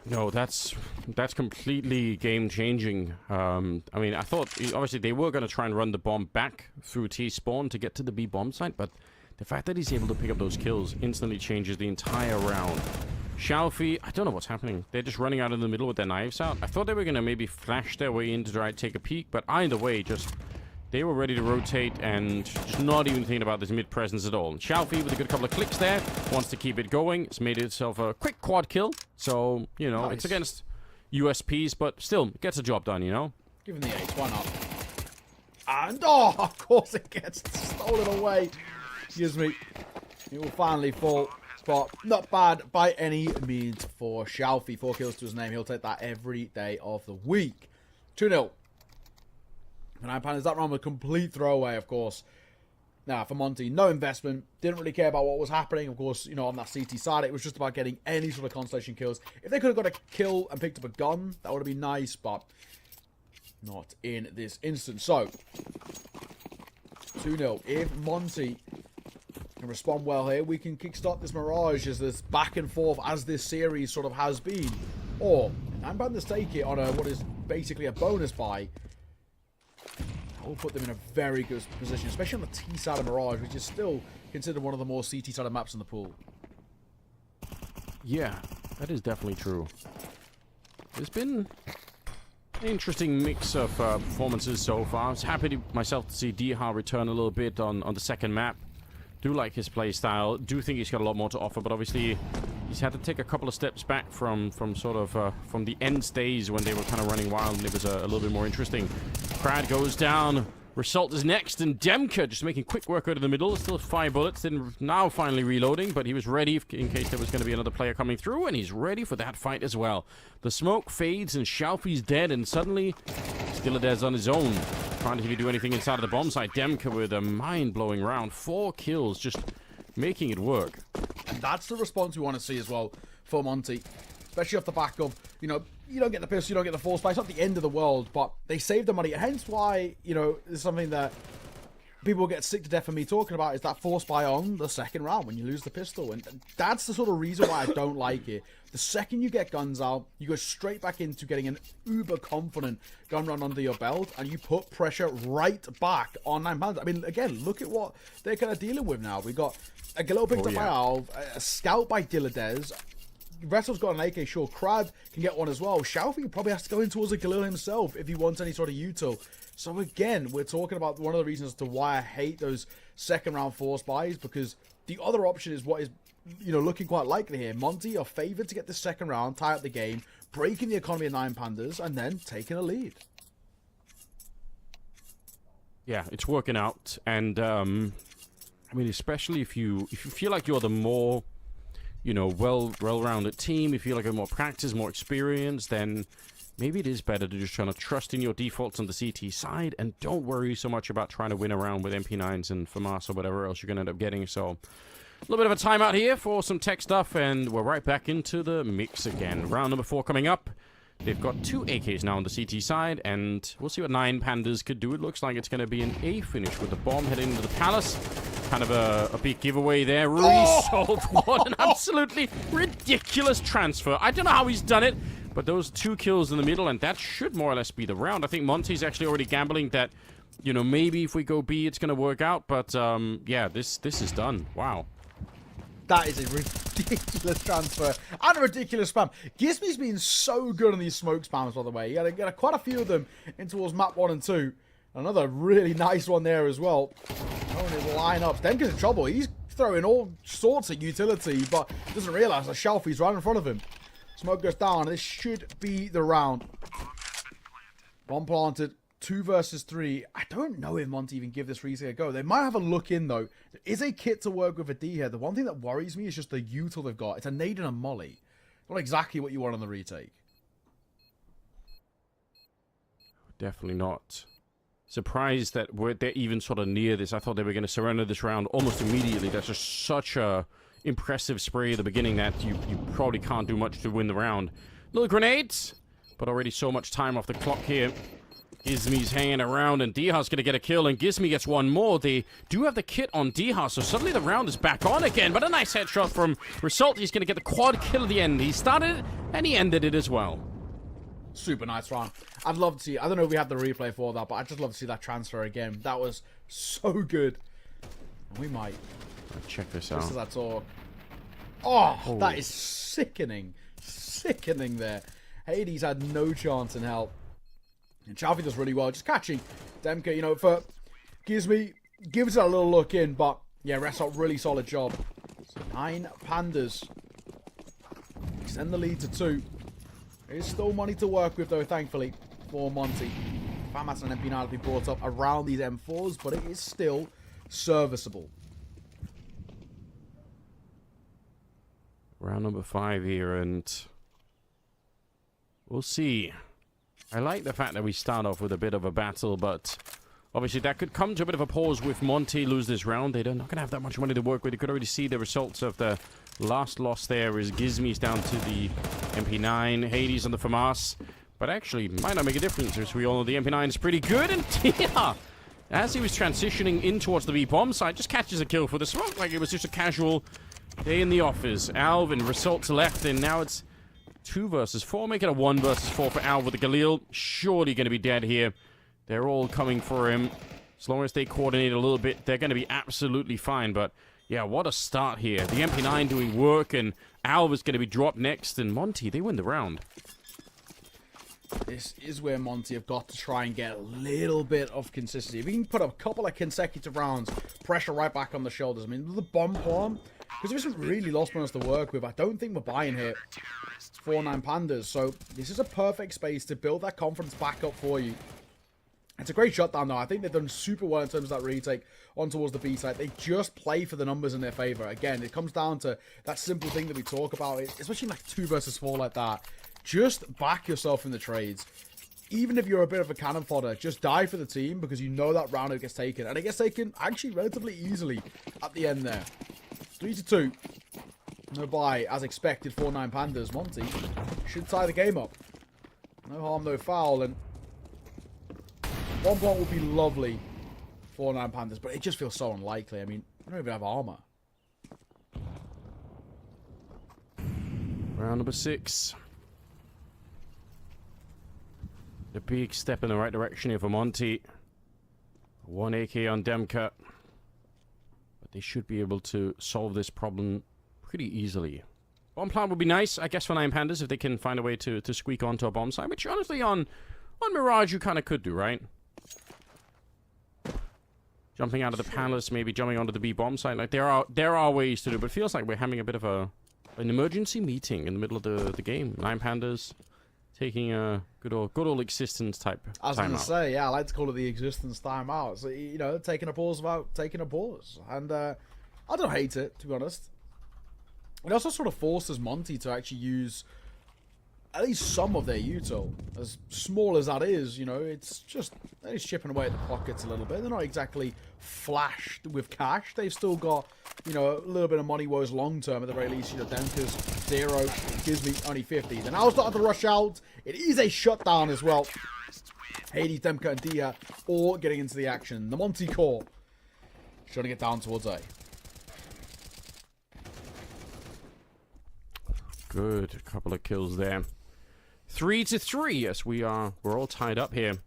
No, that's completely game-changing. I mean, I thought, obviously, they were going to try and run the bomb back through T-spawn to get to the B bomb site, but the fact that he's able to pick up those kills instantly changes the entire round. Shalfie, I don't know what's happening. They're just running out in the middle with their knives out. I thought they were going to maybe flash their way in to try to take a peek, but either way, just they were ready to rotate and just not even thinking about this mid-presence at all. Shalfie with a good couple of clicks there, wants to keep it going. It's made itself a quick quad kill, so, you know, nice. It's against USPs, but still, gets a job done, you know? Given the ace, why not? And, oh, of course it gets stolen away. Excuse me. It will finally fall. But not bad by any means for Shalfie. 4 kills to his name. He'll take that every day of the week. 2-0. 9 Pandas. That round was a complete throwaway, of course. Now, for Monty, no investment. Didn't really care about what was happening. Of course, you know, on that CT side, it was just about getting any sort of constellation kills. If they could have got a kill and picked up a gun, that would have been nice, but not in this instance. So, 2-0. If Monty can respond well here, we can kickstart this Mirage as this back and forth as this series sort of has been. Or, 9 Pandas take it on a what is basically a bonus buy. That will put them in a very good position, especially on the T side of Mirage, which is still considered one of the more CT sided maps in the pool. Yeah, that is definitely true. There's been an interesting mix of performances so far. I was happy myself to see Diha return a little bit on the second map. Do like his playstyle. Do think he's got a lot more to offer, but obviously he's had to take a couple of steps back from sort of from the end stage when they were kind of running wild and it was a little bit more interesting. Crad goes down. Result is next, and Demka just making quick work out of the middle. Still 5 bullets, then now finally reloading, but he was ready in case there was going to be another player coming through, and he's ready for that fight as well. The smoke fades, and Shalfie's dead, and suddenly Dilladez on his own, trying to do anything inside of the bomb site. Demka with a mind-blowing round. 4 kills, just making it work. And that's the response we want to see as well for Monty. Especially off the back of, you know, you don't get the pistol, you don't get the force spike. It's not the end of the world, but they save the money. Hence why, you know, it's something that people get sick to death of me talking about is that force buy on the second round when you lose the pistol. And that's the sort of reason why I don't like it. The second you get guns out, you go straight back into getting an uber confident gun run under your belt, and you put pressure right back on 9 Panthers. I mean, again, look at what they're kind of dealing with now. We got a Galil picked up by Alv, a scout by Dilladez. Wrestle's got an AK, sure. Crab can get one as well. Xiaofeng probably has to go in towards a Galil himself if he wants any sort of util. So again, we're talking about one of the reasons as to why I hate those second round force buys, because the other option is what is, you know, looking quite likely here. Monty are favored to get the second round, tie up the game, breaking the economy of 9 Pandas, and then taking a lead. Yeah, it's working out, and I mean, especially if you feel like you're the more, you know, well-rounded team, if you feel like you're more practice, more experience, then maybe it is better to just try to trust in your defaults on the CT side and don't worry so much about trying to win around with MP9s and FAMAS or whatever else you're going to end up getting. So, a little bit of a timeout here for some tech stuff, and we're right back into the mix again. Round number 4 coming up. They've got 2 AKs now on the CT side, and we'll see what 9 Pandas could do. It looks like it's going to be an A finish with the bomb heading into the palace. Kind of a big giveaway there. Really sold one. An absolutely ridiculous transfer. I don't know how he's done it, but those 2 kills in the middle, and that should more or less be the round. I think Monty's actually already gambling that, you know, maybe if we go B, it's going to work out. But, yeah, this is done. Wow. That is a ridiculous transfer and a ridiculous spam. Gizmy's been so good on these smoke spams, by the way. He had quite a few of them in towards map 1 and 2. Another really nice one there as well. Oh, his lineups. Denka's in trouble. He's throwing all sorts of utility, but doesn't realize that Xiaofeng's right in front of him. Smoke goes down. This should be the round. Bomb planted. 2 versus 3. I don't know if Monty even give this retake a go. They might have a look in, though. There is a kit to work with a D here. The one thing that worries me is just the util they've got. It's a nade and a molly. Not exactly what you want on the retake. Definitely not. Surprised that they're even sort of near this. I thought they were going to surrender this round almost immediately. That's just such a impressive spray at the beginning that you probably can't do much to win the round. Little grenades, but already so much time off the clock here. Gizmy's hanging around, and Diha's going to get a kill, and Gizmy gets one more. They do have the kit on Diha, so suddenly the round is back on again. But a nice headshot from Result. He's going to get the quad kill at the end. He started it, and he ended it as well. Super nice round. I'd love to see, I don't know if we have the replay for that, but I'd just love to see that transfer again. That was so good. We might. Check this out. Just as I talk. Oh, that is sickening. Sickening there. Hades had no chance in hell. And Xiaofeng does really well, just catching Demka, you know, for Gizmy, gives it a little look in, but yeah, Result, really solid job. So 9 Pandas extend the lead to 2. There's still money to work with, though, thankfully, for Monty. FAMAS and MP9 have been brought up around these M4s, but it is still serviceable. Round number 5 here, and we'll see. I like the fact that we start off with a bit of a battle, but obviously that could come to a bit of a pause with Monty lose this round. They're not going to have that much money to work with. You could already see the results of the last loss there as Gizmy's down to the MP9, Hades on the FAMAS. But actually, might not make a difference, as we all know the MP9 is pretty good. And yeah, as he was transitioning in towards the B-bomb side, just catches a kill for the smoke like it was just a casual day in the office. Alv and Results left, and now it's 2 versus 4, make it a 1 versus 4 for Alv with the Galil. Surely going to be dead here. They're all coming for him. As long as they coordinate a little bit, they're going to be absolutely fine. But yeah, what a start here. The MP9 doing work, and Alv is going to be dropped next, and Monty, they win the round. This is where Monty have got to try and get a little bit of consistency. If we can put a couple of consecutive rounds, pressure right back on the shoulders. I mean, the bomb palm, because there isn't really lost bonus to work with. I don't think we're buying here 4-9 Pandas. So this is a perfect space to build that confidence back up for you. It's a great shutdown, though. I think they've done super well in terms of that retake on towards the B side. They just play for the numbers in their favor. Again, it comes down to that simple thing that we talk about, especially like 2 versus 4 like that. Just back yourself in the trades. Even if you're a bit of a cannon fodder, just die for the team because you know that round gets taken. And it gets taken actually relatively easily at the end there. 3-2. No buy, as expected, 4-9 Pandas. Monty should tie the game up. No harm, no foul. And one point would be lovely for 9 Pandas, but it just feels so unlikely. I mean, I don't even have armor. Round number 6. A big step in the right direction here for Monty. 1 AK on Demka. But they should be able to solve this problem pretty easily. Bomb plant would be nice, I guess, for 9 Pandas if they can find a way to squeak onto a bomb site, which honestly on Mirage you kind of could do, right? Jumping out of the palace, maybe jumping onto the B bomb site. Like there are ways to do, but it feels like we're having a bit of an emergency meeting in the middle of the game. 9 Pandas taking a good old existence type timeout. I was going to say, yeah, I like to call it the existence timeout. So, you know, taking a pause without taking a pause. And I don't hate it, to be honest. It also sort of forces Monty to actually use at least some of their util. As small as that is, you know, it's just, they're just chipping away at the pockets a little bit. They're not exactly flashed with cash. They've still got, you know, a little bit of money woes long term at the very least. You know, Demka's 0, gives me only 50. They're now starting to rush out. It is a shutdown as well. Hades, Demka, and Dia all getting into the action. The Monty core trying to get down towards A. Good, a couple of kills there. 3-3. Yes, we're all tied up here.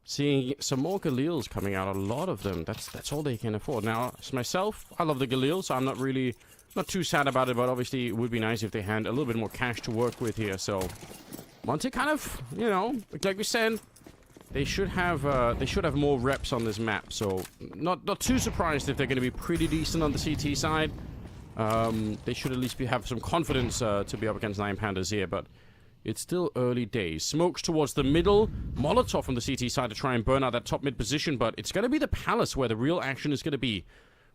Seeing some more Galils coming out, a lot of them. That's all they can afford. Now, as myself, I love the Galil, so I'm not too sad about it. But obviously, it would be nice if they had a little bit more cash to work with here. So, Monty kind of, you know, like we said, they should have more reps on this map. So, not too surprised if they're going to be pretty decent on the CT side. They should at least have some confidence to be up against 9 Pandas here, but it's still early days. Smokes towards the middle. Molotov from the CT side to try and burn out that top mid position, but it's going to be the Palace where the real action is going to be.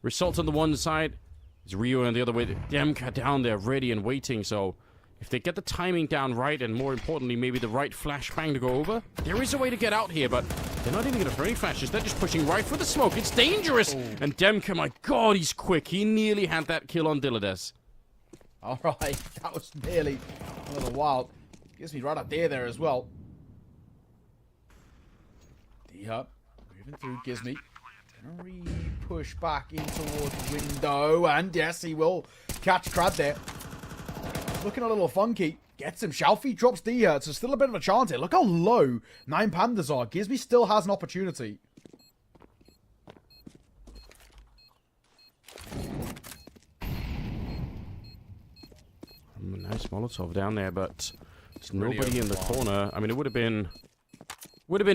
Results on the one side. It's Rio on the other way. Demka down there ready and waiting, so if they get the timing down right, and more importantly, maybe the right flashbang to go over, there is a way to get out here, but they're not even going to throw any flashes. They're just pushing right for the smoke. It's dangerous! Oh. And Demka, my god, he's quick. He nearly had that kill on Dillides. Alright, that was nearly a little wild. Gives me right up there as well. D-Hub moving through Gizmy. Gonna re-push back in towards window, and yes, he will catch Crad there. Looking a little funky. Gets him. Shalfie drops D-Hurt, so still a bit of a chance here. Look how low 9 Pandas are. Gizmy still has an opportunity. Nice Molotov down there, but there's nobody in the corner. I mean, it would have been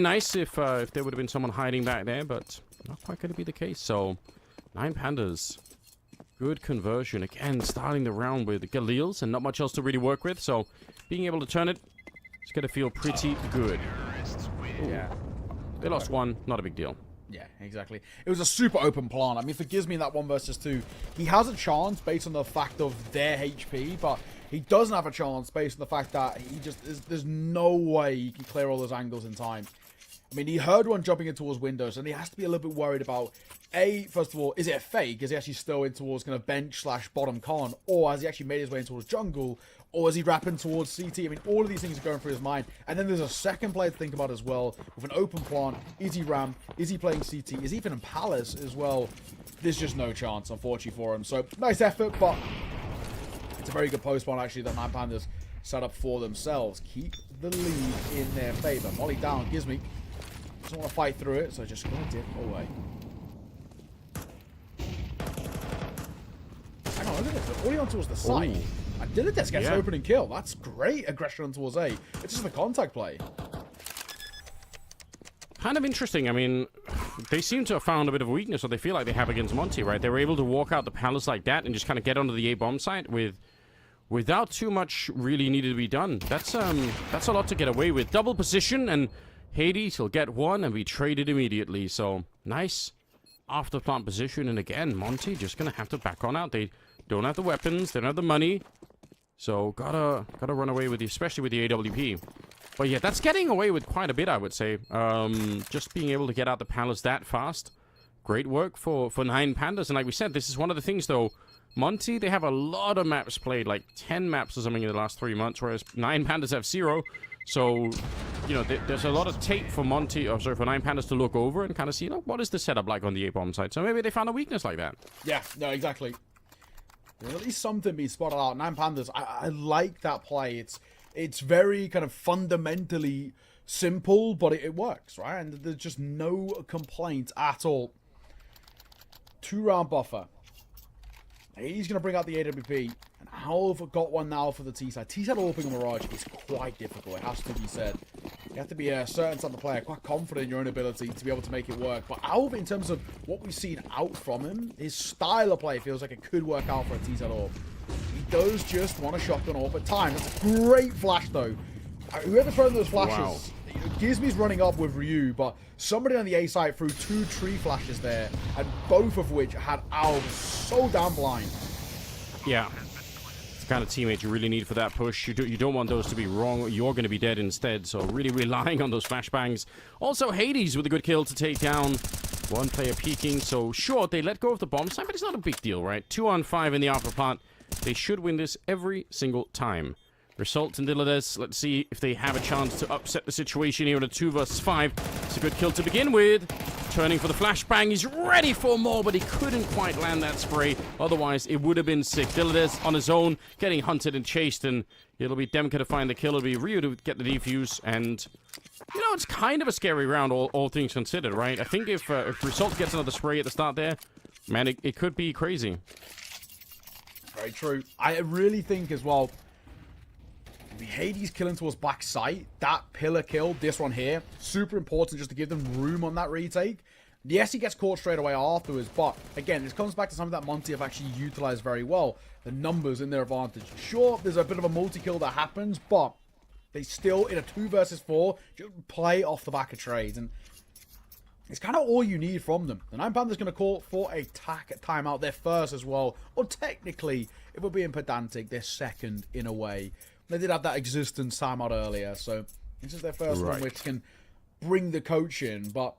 nice if there would have been someone hiding back there, but not quite going to be the case. So, 9 Pandas. Good conversion. Again, starting the round with Galils and not much else to really work with. So, being able to turn it, it's going to feel pretty good. Yeah. They lost one. Not a big deal. Yeah, exactly. It was a super open plan. I mean, for Gizmy in that 1 versus 2, he has a chance based on the fact of their HP, but he doesn't have a chance based on the fact that he just there's no way he can clear all those angles in time. I mean, he heard one jumping in towards windows, and he has to be a little bit worried about, first of all, is it a fake? Is he actually still in towards kind of bench/bottom con? Or has he actually made his way in towards jungle? Or is he rapping towards CT? I mean, all of these things are going through his mind. And then there's a second player to think about as well. With an open plant, is he Ram? Is he playing CT? Is he even in Palace as well? There's just no chance, unfortunately, for him. So, nice effort, but it's a very good post spawn, actually, that 9 Pandas set up for themselves. Keep the lead in their favor. Molly down, Gizmy doesn't want to fight through it, so just going to dip away. Hang on, look at this. They're already on towards the side. And Dillides gets an opening kill. That's great aggression on towards A. It's just the contact play. Kind of interesting. I mean, they seem to have found a bit of a weakness, or they feel like they have against Monty, right? They were able to walk out the Palace like that and just kind of get onto the A bomb site without too much really needed to be done. That's a lot to get away with. Double position, and Hades will get one and be traded immediately. So, nice after plant position. And again, Monty just going to have to back on out. They don't have the weapons. They don't have the money. So, gotta run away with especially with the AWP. But yeah, that's getting away with quite a bit, I would say. Just being able to get out the Palace that fast. Great work for 9 Pandas. And like we said, this is one of the things, though. Monty, they have a lot of maps played, like 10 maps or something in the last 3 months, whereas 9 Pandas have 0. So, you know, there's a lot of tape for for Nine Pandas to look over and kind of see, you know, what is the setup like on the A-bomb side. So maybe they found a weakness like that. Yeah, no, exactly. There's at least something being spotted out. Nine Pandas, I like that play. It's very kind of fundamentally simple, but it works, right? And there's just no complaints at all. 2-round buffer. He's going to bring out the AWP. And Alv got one now for the T-side. T-side opening a Mirage is quite difficult, it has to be said. You have to be a certain type of player, quite confident in your own ability to be able to make it work. But Alv, in terms of what we've seen out from him, his style of play feels like it could work out for a T-side AWP. He does just want a shotgun AWP at times. That's a great flash, though. Whoever's throwing those flashes... Wow. Gizmi's running up with Ryu, but somebody on the A side threw 2 tree flashes there, and both of which had Alv so damn blind. Yeah. It's the kind of teammate you really need for that push. You don't want those to be wrong. You're going to be dead instead, so really relying on those flashbangs. Also, Hades with a good kill to take down. One player peeking, so sure, they let go of the bomb side, but it's not a big deal, right? 2-on-5 in the Alpha plant. They should win this every single time. Result in Dilades. Let's see if they have a chance to upset the situation here in a 2 versus 5. It's a good kill to begin with. Turning for the flashbang. He's ready for more, but he couldn't quite land that spray. Otherwise, it would have been sick. Dilades on his own, getting hunted and chased, and it'll be Demka to find the kill. It'll be Ryu to get the defuse, and you know, it's kind of a scary round, all things considered, right? I think if Result gets another spray at the start there, man, it could be crazy. Very true. I really think as well, the Hades killing towards back sight, that pillar kill, this one here, super important just to give them room on that retake. Yes, he gets caught straight away afterwards, but again, this comes back to something that Monty have actually utilized very well. The numbers in their advantage. Sure, there's a bit of a multi-kill that happens, but they still, in a 2 versus 4, just play off the back of trades. And it's kind of all you need from them. The Nine Panthers going to call for a timeout. They're first as well. Or technically, if we're being pedantic, they're second in a way. They did have that existence timeout earlier, so this is their first one which can bring the coach in. But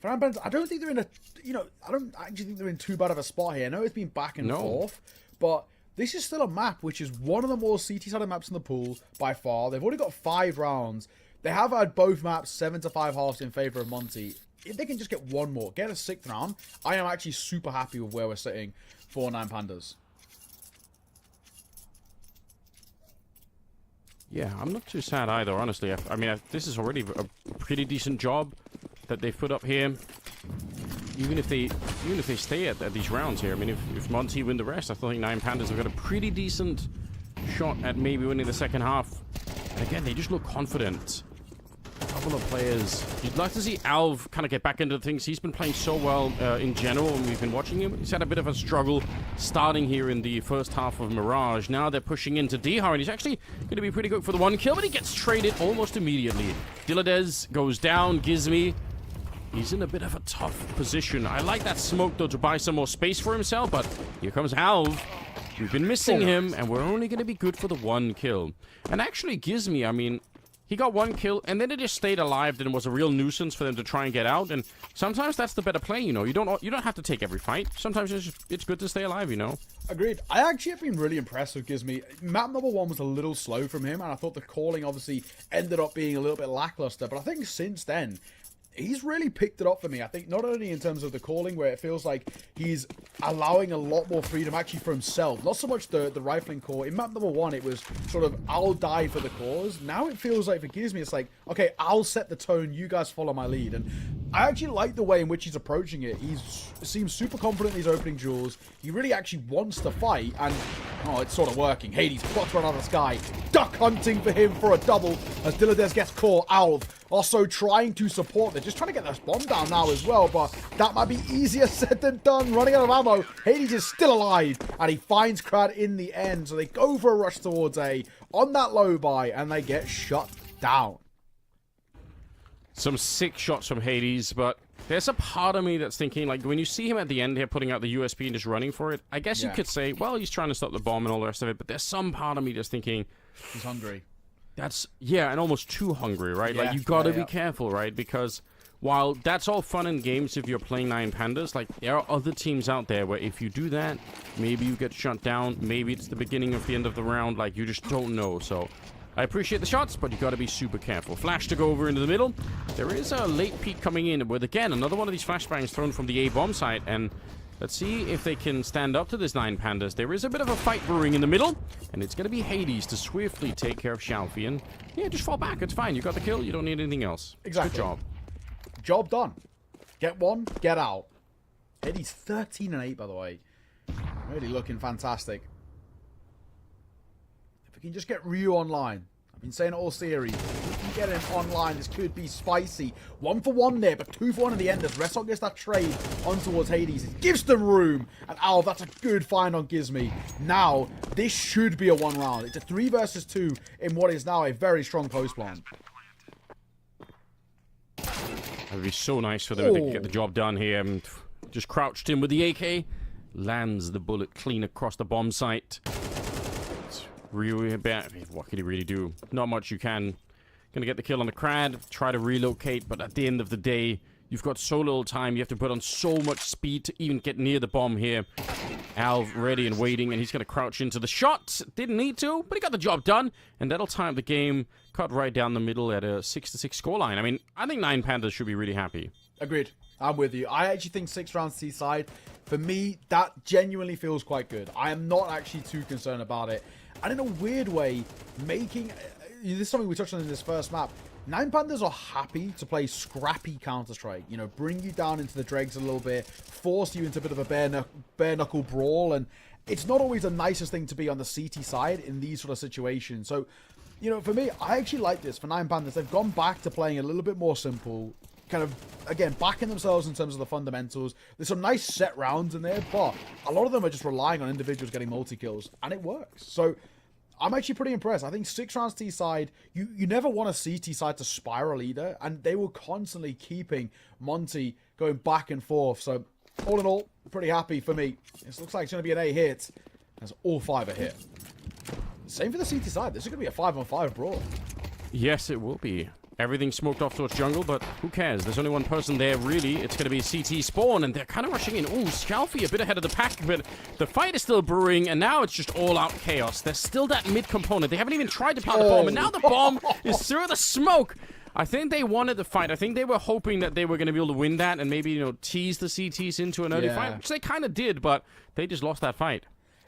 for Nine Panthers, I don't think they're in a, you know, I don't actually think they're in too bad of a spot here. I know it's been back and forth, but this is still a map which is one of the more CT-sided maps in the pool by far. They've already got 5 rounds. They have had both maps 7-5 halves in favor of Monty. If they can just get one more, get a 6th round, I am actually super happy with where we're sitting for Nine Pandas. Yeah, I'm not too sad either, honestly. I mean, this is already a pretty decent job that they've put up here. Even if they stay at these rounds here, I mean, if Monty win the rest, I think Nine Pandas have got a pretty decent shot at maybe winning the second half. And again, they just look confident. A couple of players. You'd like to see Alv kind of get back into things. He's been playing so well in general, and we've been watching him. He's had a bit of a struggle starting here in the first half of Mirage. Now they're pushing into Dihar, and he's actually going to be pretty good for the 1 kill, but he gets traded almost immediately. Dilades goes down. Gizmi, he's in a bit of a tough position. I like that smoke, though, to buy some more space for himself, but here comes Alv. We've been missing him, and we're only going to be good for the 1 kill. And actually, Gizmi, I mean, he got 1 kill, and then it just stayed alive, and it was a real nuisance for them to try and get out. And sometimes that's the better play, you know. You don't have to take every fight. Sometimes it's good to stay alive, you know. Agreed. I actually have been really impressed with Gizmi. Map number 1 was a little slow from him, and I thought the calling obviously ended up being a little bit lackluster. But I think since then, he's really picked it up for me. I think not only in terms of the calling, where it feels like he's allowing a lot more freedom actually for himself. Not so much the rifling core. In map number 1, it was sort of, I'll die for the cause. Now it feels like, for Gizmi, it's like, okay, I'll set the tone, you guys follow my lead. And I actually like the way in which he's approaching it. He seems super confident in these opening duels. He really actually wants to fight, and oh, it's sort of working. Hades spots one out of the sky. Duck hunting for him for a double as Dilades gets caught. Alv also trying to support. They're just trying to get this bomb down now as well, but that might be easier said than done. Running out of ammo. Hades is still alive, and he finds Crad in the end. So they go for a rush towards A on that low buy, and they get shut down. Some sick shots from Hades, but there's a part of me that's thinking, like, when you see him at the end here putting out the USP and just running for it, I guess you could say, well, he's trying to stop the bomb and all the rest of it, but there's some part of me that's thinking, he's hungry. That's, yeah, and almost too hungry, right? Like, you gotta be careful, right? Because while that's all fun and games if you're playing Nine Pandas, like, there are other teams out there where if you do that, maybe you get shut down, maybe it's the beginning of the end of the round, like, you just don't know. So I appreciate the shots, but you got to be super careful. Flash to go over into the middle. There is a late peek coming in with, again, another one of these flashbangs thrown from the A-bomb site, and let's see if they can stand up to this 9 Pandas. There is a bit of a fight brewing in the middle, and it's going to be Hades to swiftly take care of Xiaofi, and yeah, just fall back. It's fine. You got the kill. You don't need anything else. Exactly. Good job. Job done. Get one, get out. Hades 13 and 8, by the way. Really looking fantastic. If we can just get Ryu online. I've been saying it all series. If we can get him online, this could be spicy. 1 for 1 there, but 2 for 1 at the end as Resol gets that trade on towards Hades. It gives them room. And Alv, that's a good find on Gizmy. Now, this should be a 1 round. It's a 3 versus 2 in what is now a very strong post plan. That would be so nice for them if they could get the job done here. Just crouched in with the AK. Lands the bullet clean across the bomb site. It's really bad. What can he really do? Not much you can. Gonna get the kill on the Crad. Try to relocate, but at the end of the day, you've got so little time. You have to put on so much speed to even get near the bomb here. Alv ready and waiting, and he's gonna crouch into the shot. Didn't need to, but he got the job done, and that'll time the game. Cut right down the middle at a 6-6 scoreline. I mean, I think 9 Pandas should be really happy. Agreed. I'm with you. I actually think 6 rounds T-side, for me, that genuinely feels quite good. I am not actually too concerned about it. And in a weird way, making... this is something we touched on in this first map. 9 Pandas are happy to play scrappy Counter-Strike. You know, bring you down into the dregs a little bit, force you into a bit of a bare-knuckle brawl, and it's not always the nicest thing to be on the CT side in these sort of situations. So, you know, for me, I actually like this for 9 Pandas. They've gone back to playing a little bit more simple, kind of, again, backing themselves in terms of the fundamentals. There's some nice set rounds in there, but a lot of them are just relying on individuals getting multi-kills, and it works. So, I'm actually pretty impressed. I think 6 rounds T-side, you never want a CT side to spiral either, and they were constantly keeping Monty going back and forth. So, all in all, pretty happy for me. This looks like it's going to be an A hit, as all 5 are hit. Same for the CT side. This is going to be a 5-on-5 brawl. Yes, it will be. Everything's smoked off towards jungle, but who cares? There's only one person there, really. It's going to be CT spawn, and they're kind of rushing in. Ooh, Scalfy a bit ahead of the pack, but the fight is still brewing, and now it's just all-out chaos. There's still that mid-component. They haven't even tried to plant the bomb, and now the bomb is through the smoke. I think they wanted the fight. I think they were hoping that they were going to be able to win that and maybe, you know, tease the CTs into an early fight, which they kind of did, but they just lost that fight.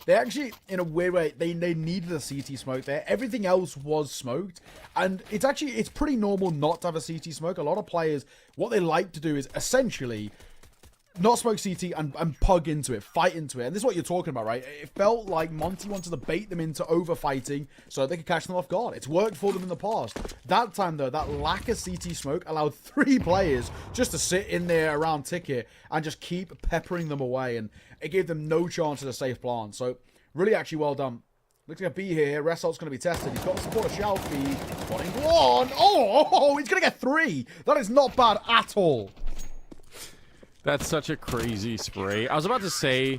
They actually, in a weird way, they needed a CT smoke there. Everything else was smoked. And it's pretty normal not to have a CT smoke. A lot of players, what they like to do is essentially not smoke CT and pug into it, fight into it. And this is what you're talking about, right? It felt like Monty wanted to bait them into over-fighting so they could catch them off guard. It's worked for them in the past. That time, though, that lack of CT smoke allowed 3 players just to sit in there around Ticket and just keep peppering them away. And it gave them no chance at a safe plant. So, really actually well done. Looks like a B here. Resolt's going to be tested. He's got the support of Xiaofi. Spotting 1. Oh, he's going to get 3. That is not bad at all. That's such a crazy spray. I was about to say,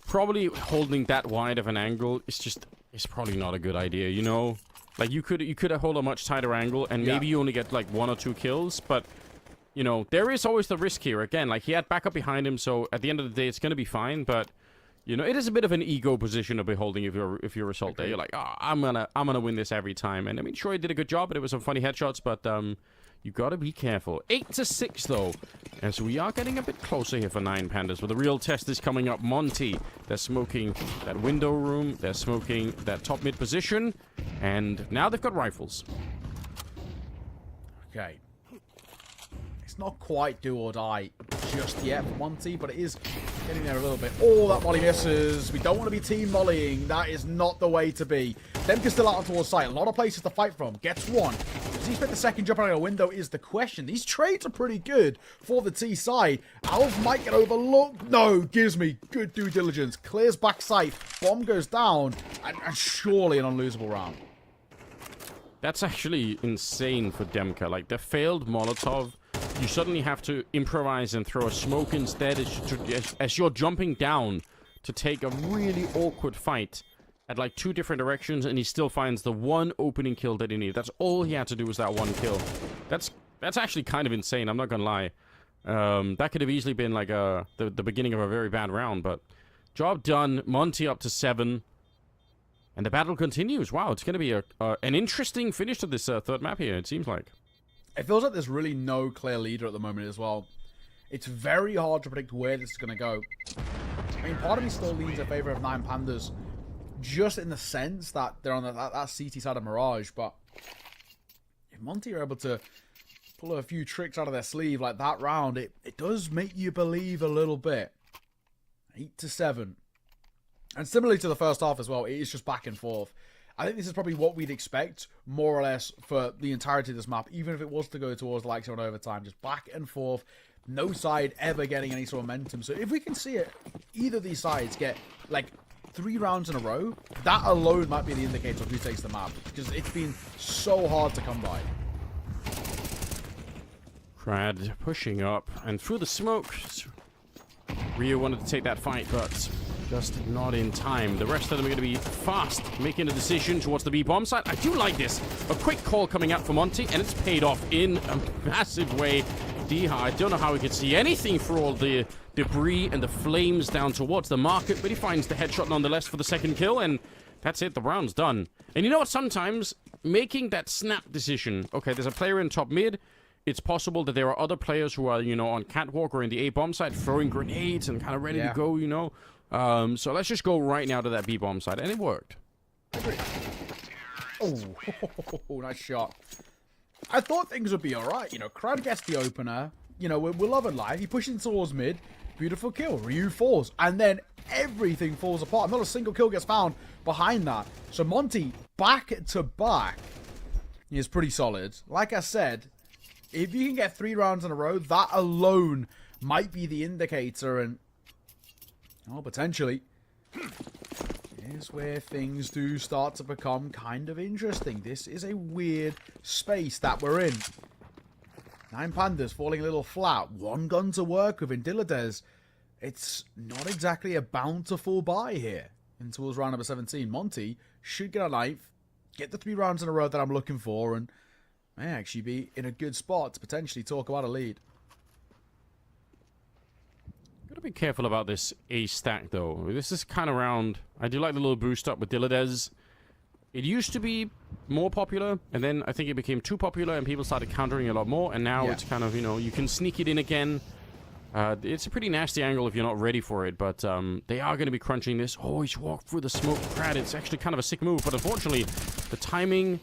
probably holding that wide of an angle it's probably not a good idea, you know? Like, you could hold a much tighter angle, and maybe you only get, like, 1 or 2 kills, but, you know, there is always the risk here. Again, like, he had backup behind him, so at the end of the day, it's going to be fine, but, you know, it is a bit of an ego position of beholding if you're Result there. You're like, oh, I'm gonna win this every time. And, I mean, sure, he did a good job, but it was some funny headshots, but, you gotta be careful. 8-6, though. As we are getting a bit closer here for 9 Pandas. But the real test is coming up. Monty, they're smoking that window room. They're smoking that top mid position. And now they've got rifles. Okay. It's not quite do or die just yet for Monty, but it is getting there a little bit. Oh, that molly misses. We don't want to be team mollying. That is not the way to be. Demka's still out towards sight. A lot of places to fight from. Gets 1. Does he expect the second jump out of a window is the question. These trades are pretty good for the T side. Alf might get overlooked. No, gives me good due diligence. Clears back sight. Bomb goes down. And surely an unlosable round. That's actually insane for Demka. Like, the failed Molotov, you suddenly have to improvise and throw a smoke instead as you're jumping down to take a really awkward fight at like 2 different directions, and he still finds the 1 opening kill that he needed. That's all he had to do was that 1 kill. That's actually kind of insane, I'm not gonna lie. That could have easily been like the beginning of a very bad round, but job done. Monty up to 7. And the battle continues. Wow, it's going to be an interesting finish to this third map here, it seems like. It feels like there's really no clear leader at the moment as well. It's very hard to predict where this is going to go. I mean, part of me still leans in favor of 9 Pandas, just in the sense that they're on that CT side of Mirage, but if Monty are able to pull a few tricks out of their sleeve like that round, it does make you believe a little bit. 8-7. And similarly to the first half as well, it is just back and forth. I think this is probably what we'd expect, more or less, for the entirety of this map, even if it was to go towards the likes of an overtime. Just back and forth, no side ever getting any sort of momentum. So if we can see it, either of these sides get, like, 3 rounds in a row, that alone might be the indicator of who takes the map, because it's been so hard to come by. Crad pushing up, and through the smoke, Rio wanted to take that fight, but just not in time. The rest of them are going to be fast, making a decision towards the B-bomb site. I do like this. A quick call coming out for Monty, and it's paid off in a massive way. Deha, I don't know how he could see anything for all the debris and the flames down towards the market, but he finds the headshot nonetheless for the second kill, and that's it. The round's done. And you know what? Sometimes making that snap decision, okay, there's a player in top mid, it's possible that there are other players who are, you know, on catwalk or in the A-bomb side throwing grenades and kind of ready to go, you know. So let's just go right now to that B-bomb side, and it worked. Oh, nice shot. I thought things would be alright, you know. Crad gets the opener, you know, we're loving life. He pushes towards mid, beautiful kill. Ryu falls, and then everything falls apart. Not a single kill gets found behind that. So Monty, back to back, is pretty solid. Like I said, if you can get 3 rounds in a row, that alone might be the indicator, and oh, potentially, here's where things do start to become kind of interesting. This is a weird space that we're in. 9 Pandas falling a little flat. 1 gun to work with in Dilladez. It's not exactly a bountiful buy here in towards round number 17. Monty should get a knife, get the 3 rounds in a row that I'm looking for, and may actually be in a good spot to potentially talk about a lead. Gotta be careful about this A stack, though. This is kind of round. I do like the little boost up with Dilladez. It used to be more popular, and then I think it became too popular, and people started countering a lot more, and now it's kind of, you know, you can sneak it in again. It's a pretty nasty angle if you're not ready for it, but they are going to be crunching this. Oh, he's walked through the smoke. Crad, it's actually kind of a sick move, but unfortunately, the timing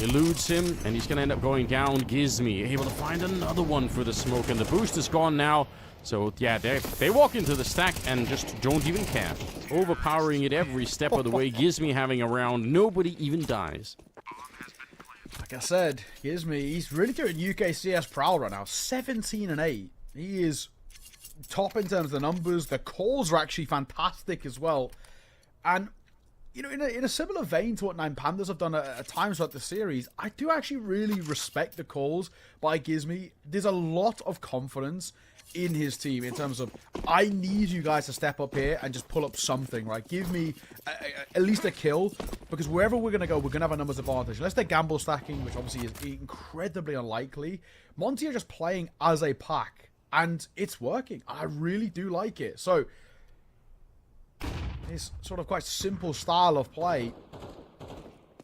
eludes him, and he's going to end up going down. Gizmi able to find another one for the smoke, and the boost is gone now. So, yeah, they walk into the stack and just don't even care. Overpowering it every step of the way. Gizmi having a round. Nobody even dies. Like I said, Gizmi, he's really doing UK CS proud right now. 17-8. He is top in terms of the numbers. The calls are actually fantastic as well. And, you know, in a similar vein to what 9 Pandas have done at times throughout the series, I do actually really respect the calls by Gizmi. There's a lot of confidence in his team in terms of, I need you guys to step up here and just pull up something, right? Give me at least a kill, because wherever we're going to go, we're going to have a numbers advantage. Unless they're gamble stacking, which obviously is incredibly unlikely. Monty are just playing as a pack, and it's working. I really do like it. So, this sort of quite simple style of play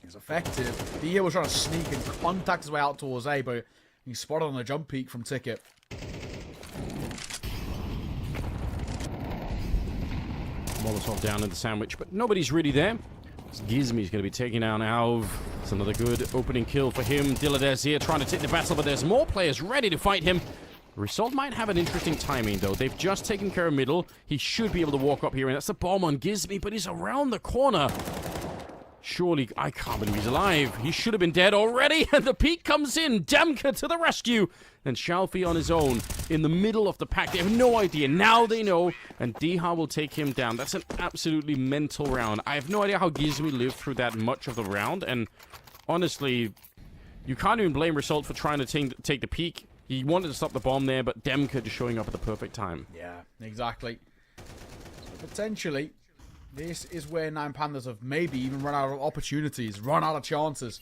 is effective. The was trying to sneak and contact his way out towards A, but he's spotted on a jump peak from Ticket. Molotov down in the sandwich, but nobody's really there. Gizmi's going to be taking down Alv. It's another good opening kill for him. Dilladez here trying to take the battle, but there's more players ready to fight him. Result might have an interesting timing, though. They've just taken care of middle. He should be able to walk up here, and that's the bomb on Gizmi, but he's around the corner. Surely, I can't believe he's alive. He should have been dead already, and the peak comes in. Damka to the rescue. And Shalfi on his own in the middle of the pack. They have no idea. Now they know, and Deha will take him down. That's an absolutely mental round. I have no idea how Gizmi lived through that much of the round, and honestly, you can't even blame Result for trying to take the peak. He wanted to stop the bomb there, but Demka just showing up at the perfect time. Yeah, exactly. So potentially, this is where 9 Pandas have maybe even run out of opportunities, run out of chances.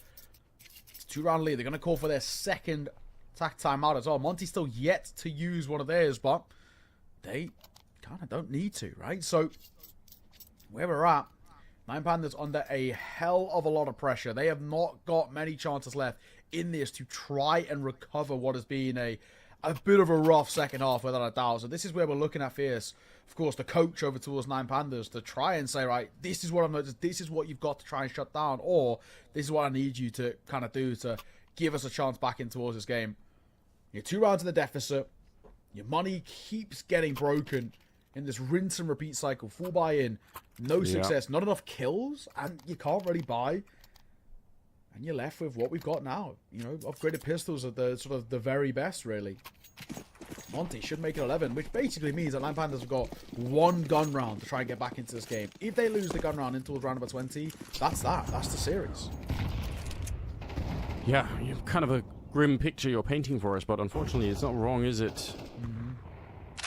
It's a 2-round lead. They're going to call for their second attack timeout as well. Monty's still yet to use one of theirs, but they kind of don't need to, right? So, where we're at, Nine Pandas under a hell of a lot of pressure. They have not got many chances left in this to try and recover what has been a bit of a rough second half, without a doubt. So this is where we're looking at Fierce, of course, the coach over towards Nine Pandas, to try and say, right, this is what I've noticed, this is what you've got to try and shut down, or this is what I need you to kind of do to give us a chance back in towards this game. You're 2 rounds in the deficit. Your money keeps getting broken in this rinse and repeat cycle. Full buy-in, no success, not enough kills, and you can't really buy. And you're left with what we've got now. You know, upgraded pistols are the sort of the very best, really. Monty should make it 11, which basically means that Nine Pandas have got 1 gun round to try and get back into this game. If they lose the gun round into round number 20, that's that. That's the series. Yeah, you're kind of a grim picture you're painting for us, but unfortunately it's not wrong, is it?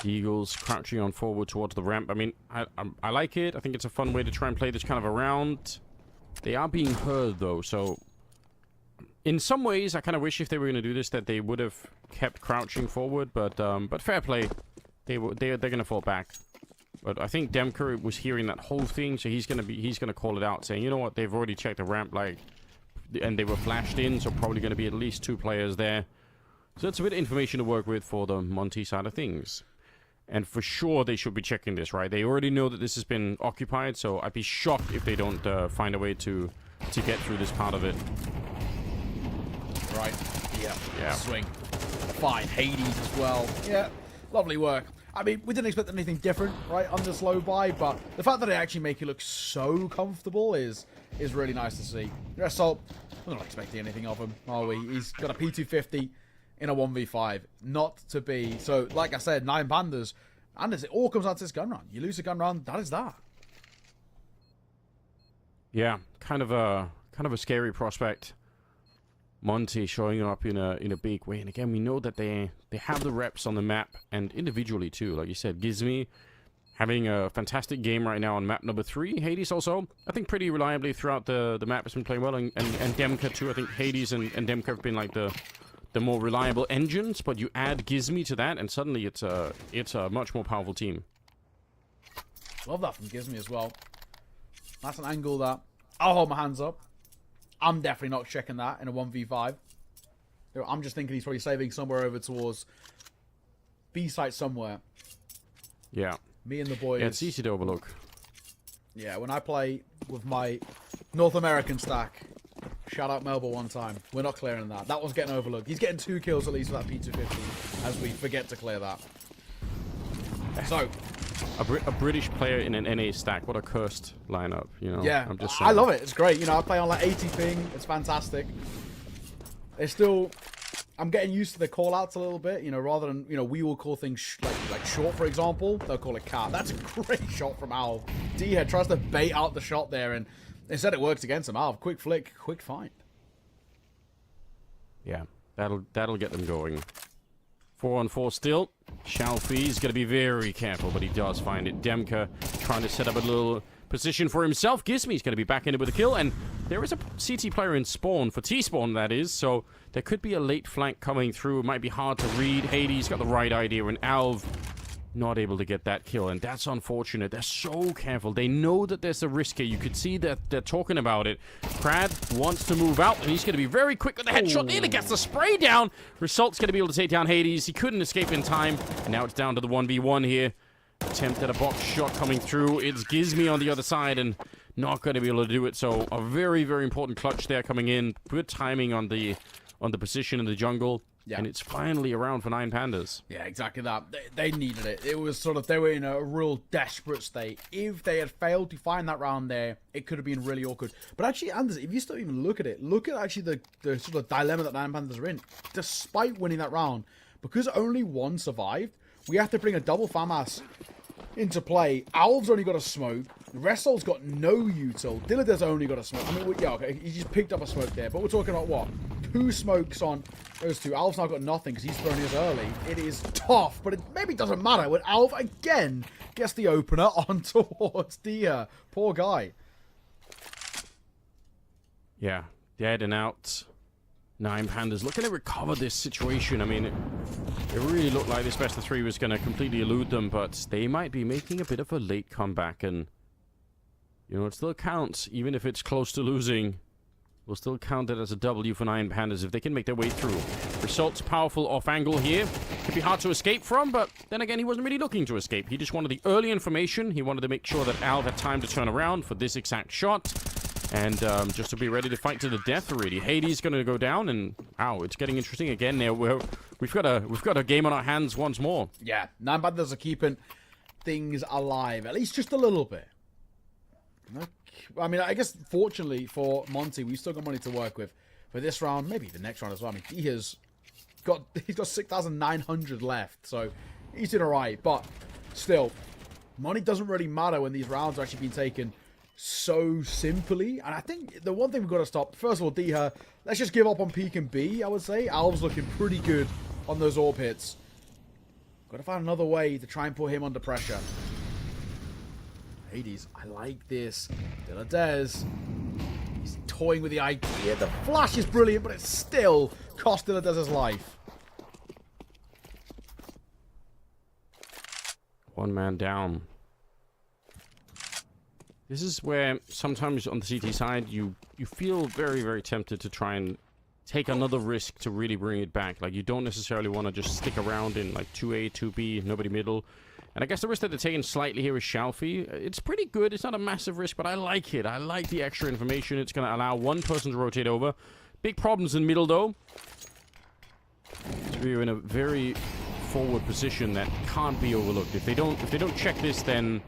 The Eagles crouching on forward towards the ramp. I mean, I like it. I think it's a fun way to try and play this kind of around. They are being heard, though, so in some ways, I kind of wish if they were going to do this that they would have kept crouching forward, but fair play. They're going to fall back. But I think Demker was hearing that whole thing, so he's going to call it out, saying, you know what, they've already checked the ramp, like, and they were flashed in, so probably going to be at least 2 players there. So that's a bit of information to work with for the Monty side of things. And for sure, they should be checking this, right? They already know that this has been occupied, so I'd be shocked if they don't find a way to get through this part of it. Right. Yeah. Swing. Fine. Hades as well. Yeah. Lovely work. I mean, we didn't expect anything different, right, on this low buy, but the fact that they actually make it look so comfortable is really nice to see. Assault, we're not expecting anything of him, are we? He's got a P250 in a 1v5. Not to be. So, like I said, 9 Pandas, and it all comes down to this gun round. You lose a gun round, that is that. Yeah, kind of a scary prospect. Monty showing up in a big way, and again, we know that they have the reps on the map, and individually too. Like you said, Gizmi having a fantastic game right now on map number 3. Hades also, I think, pretty reliably throughout the map has been playing well, and Demka too. I think Hades and Demka have been like the more reliable engines, but you add Gizmi to that, and suddenly it's a much more powerful team. Love that from Gizmi as well. That's an angle that I'll hold my hands up. I'm definitely not checking that in a 1v5. I'm just thinking he's probably saving somewhere over towards B-site somewhere. Yeah. Me and the boys. Yeah, it's easy to overlook. Yeah, when I play with my North American stack, shout out Melba one time. We're not clearing that. That one's getting overlooked. He's getting 2 kills at least with that P250 as we forget to clear that. So, a British player in an NA stack. What a cursed lineup, you know? Yeah, I'm just I love it. It's great. You know, I play on like 80 ping. It's fantastic. It's still... I'm getting used to the call-outs a little bit. You know, rather than, you know, we will call things like short, for example. They'll call it cat. That's a great shot from Alv. D-Head tries to bait out the shot there, and instead it works against him. Alv, quick flick, quick find. Yeah, that'll get them going. 4-on-4 still. Shalfi's going to be very careful, but he does find it. Demka trying to set up a little position for himself. Gizmi's going to be back in it with a kill, and there is a CT player in spawn, for T-spawn that is, so there could be a late flank coming through. It might be hard to read. Hades got the right idea, and Alv not able to get that kill, and that's unfortunate. They're so careful. They know that there's a risk here. You could see that they're talking about it. Crad wants to move out, and he's going to be very quick with the headshot. Nearly gets the spray down. Result's going to be able to take down Hades. He couldn't escape in time, and now it's down to the 1v1 here. Attempt at a box shot coming through. It's Gizmi on the other side, and not going to be able to do it. So a very, very important clutch there coming in. Good timing on the position in the jungle. Yeah. And it's finally around for 9 Pandas. Yeah, exactly that. They needed it. It was sort of, they were in a real desperate state. If they had failed to find that round there, it could have been really awkward. But actually, Anders, if you still even look at it, look at actually the sort of dilemma that 9 Pandas are in. Despite winning that round, because only one survived, we have to bring a double FAMAS into play. Alv's only got a smoke. Wrestle's got no util. Dillader's only got a smoke. I mean, yeah, okay, he just picked up a smoke there. But we're talking about what? 2 smokes on those 2. Alv's now got nothing because he's thrown his early. It is tough, but it maybe doesn't matter when Alv again gets the opener on towards the poor guy. Yeah, dead and out. 9 Pandas looking to recover this situation. I mean, it really looked like this best of 3 was going to completely elude them, but they might be making a bit of a late comeback, and You know, it still counts, even if it's close to losing. We'll still count it as a W for Nine Pandas if they can make their way through. Results powerful off angle here. Could be hard to escape from, but then again, he wasn't really looking to escape. He just wanted the early information. He wanted to make sure that Alv had time to turn around for this exact shot. And just to be ready to fight to the death already. Hades going to go down, and wow, it's getting interesting again there. We've got a game on our hands once more. Yeah, Nine Panthers are keeping things alive, at least just a little bit. I mean, I guess fortunately for Monty, we've still got money to work with for this round, maybe the next round as well. I mean, he's got 6,900 left, so he's doing all right. But still, money doesn't really matter when these rounds are actually being taken so simply. And I think the one thing we've got to stop, first of all, Diha, let's just give up on peek and B, I would say. Alv's looking pretty good on those orb hits. Got to find another way to try and put him under pressure. Hades, I like this. Diladez, he's toying with the idea. The flash is brilliant, but it still cost Diladez's life. One man down. This is where sometimes on the CT side, you feel very, very tempted to try and take another risk to really bring it back. Like, you don't necessarily want to just stick around in, like, 2A, 2B, nobody middle. And I guess the risk that they're taking slightly here is Shalfie. It's pretty good. It's not a massive risk, but I like it. I like the extra information. It's going to allow one person to rotate over. Big problems in middle, though. So we're in a very forward position that can't be overlooked. If they don't check this, then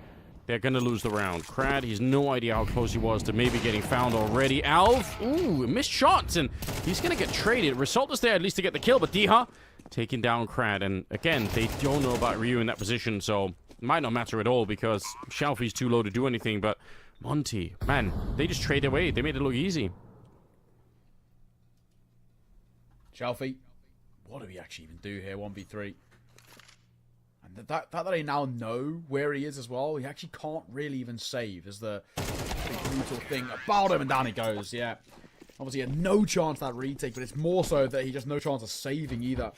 they're going to lose the round. Crad, he's no idea how close he was to maybe getting found already. Alv, ooh, missed shots, and he's going to get traded. Result is there at least to get the kill, but Diha taking down Crad. And again, they don't know about Ryu in that position, so it might not matter at all because Shalfie's too low to do anything. But Monty, man, they just trade away. They made it look easy. Shalfie, what do we actually even do here? 1v3. And that they now know where he is as well, he actually can't really even save, is the brutal thing about him. And down he goes, yeah. Obviously, he had no chance that retake, but it's more so that he just no chance of saving either.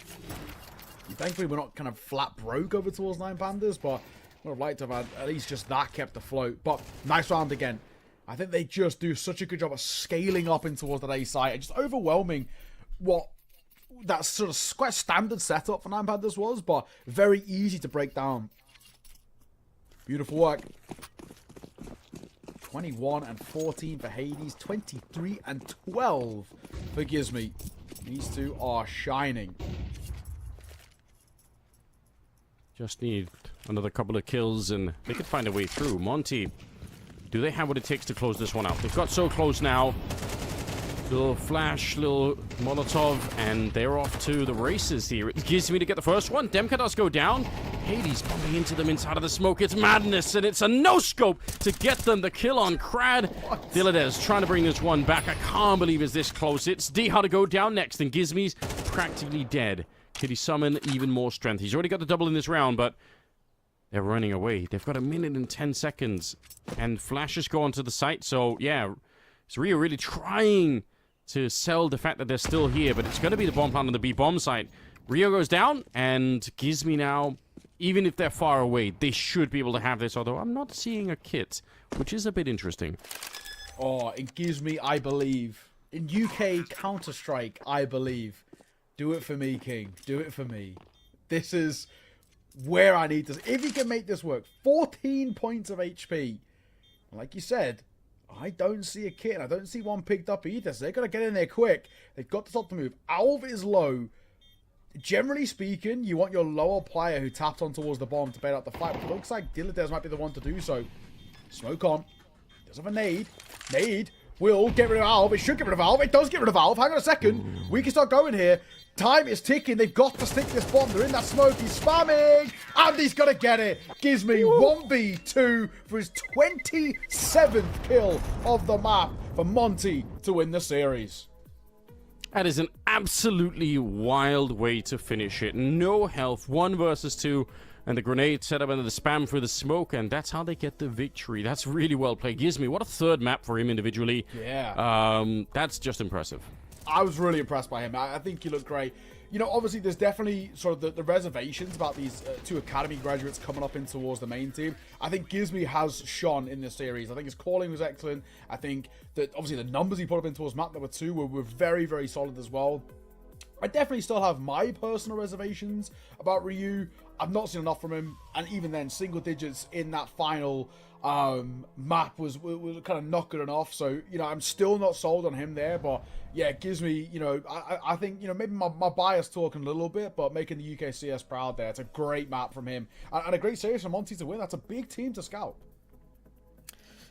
And thankfully, we're not kind of flat broke over towards Nine Pandas, but I would have liked to have had at least just that kept afloat. But nice round again. I think they just do such a good job of scaling up in towards that A site and just overwhelming what that sort of quite standard setup for Nine Panthers was, but very easy to break down. Beautiful work. 21 and 14 for Hades. 23 and 12 for Gizmi. These two are shining. Just need another couple of kills and they could find a way through. Monty, do they have what it takes to close this one out? They've got so close now. Little flash, little Molotov, and they're off to the races here. It gives me to get the first one. Demka does go down. Hades bumping into them inside of the smoke. It's madness, and it's a no-scope to get them the kill on Crad. Diladez trying to bring this one back. I can't believe it's this close. It's Diha to go down next, and Gizmi's practically dead. Could he summon even more strength? He's already got the double in this round, but they're running away. They've got 1 minute and 10 seconds, and flashes go onto the site, so yeah, is Rio really trying to sell the fact that they're still here, but it's going to be the bomb plant on the B bomb site. Rio goes down, and Gizmi now, even if they're far away, they should be able to have this, although I'm not seeing a kit, which is a bit interesting. Oh, in Gizmi, I believe. In UK Counter-Strike, I believe. Do it for me, King. Do it for me. This is where I need to... If you can make this work, 14 points of HP. Like you said, I don't see a kit. I don't see one picked up either. So they've got to get in there quick. They've got to stop the move. Alv is low. Generally speaking, you want your lower player who tapped on towards the bomb to bail out the fight. But it looks like Diladez might be the one to do so. Smoke on. Does have a nade. Nade will get rid of Alv. It should get rid of Alv. It does get rid of Alv. Hang on a second. We can start going here. Time is ticking. They've got to stick this bomb. They're in that smoke. He's spamming. And he's going to get it. Gives me 1v2 for his 27th kill of the map for Monty to win the series. That is an absolutely wild way to finish it. No health. 1 versus 2. And the grenade set up into the spam through the smoke. And that's how they get the victory. That's really well played. Gizmi, what a third map for him individually. Yeah. That's just impressive. I was really impressed by him. I think he looked great. obviously there's definitely sort of the reservations about these two academy graduates coming up in towards the main team. I think Gizmi has shone in this series. I think his calling was excellent. I think that obviously the numbers he put up in towards map number 2 were very, very solid as well. I definitely still have my personal reservations about Ryu. I've not seen enough from him, and even then, single digits in that final map was kind of not good enough. So, I'm still not sold on him there, but yeah, it gives me, I think, maybe my bias talking a little bit, but making the UKCS proud there. It's a great map from him, and a great series for Monty to win. That's a big team to scout.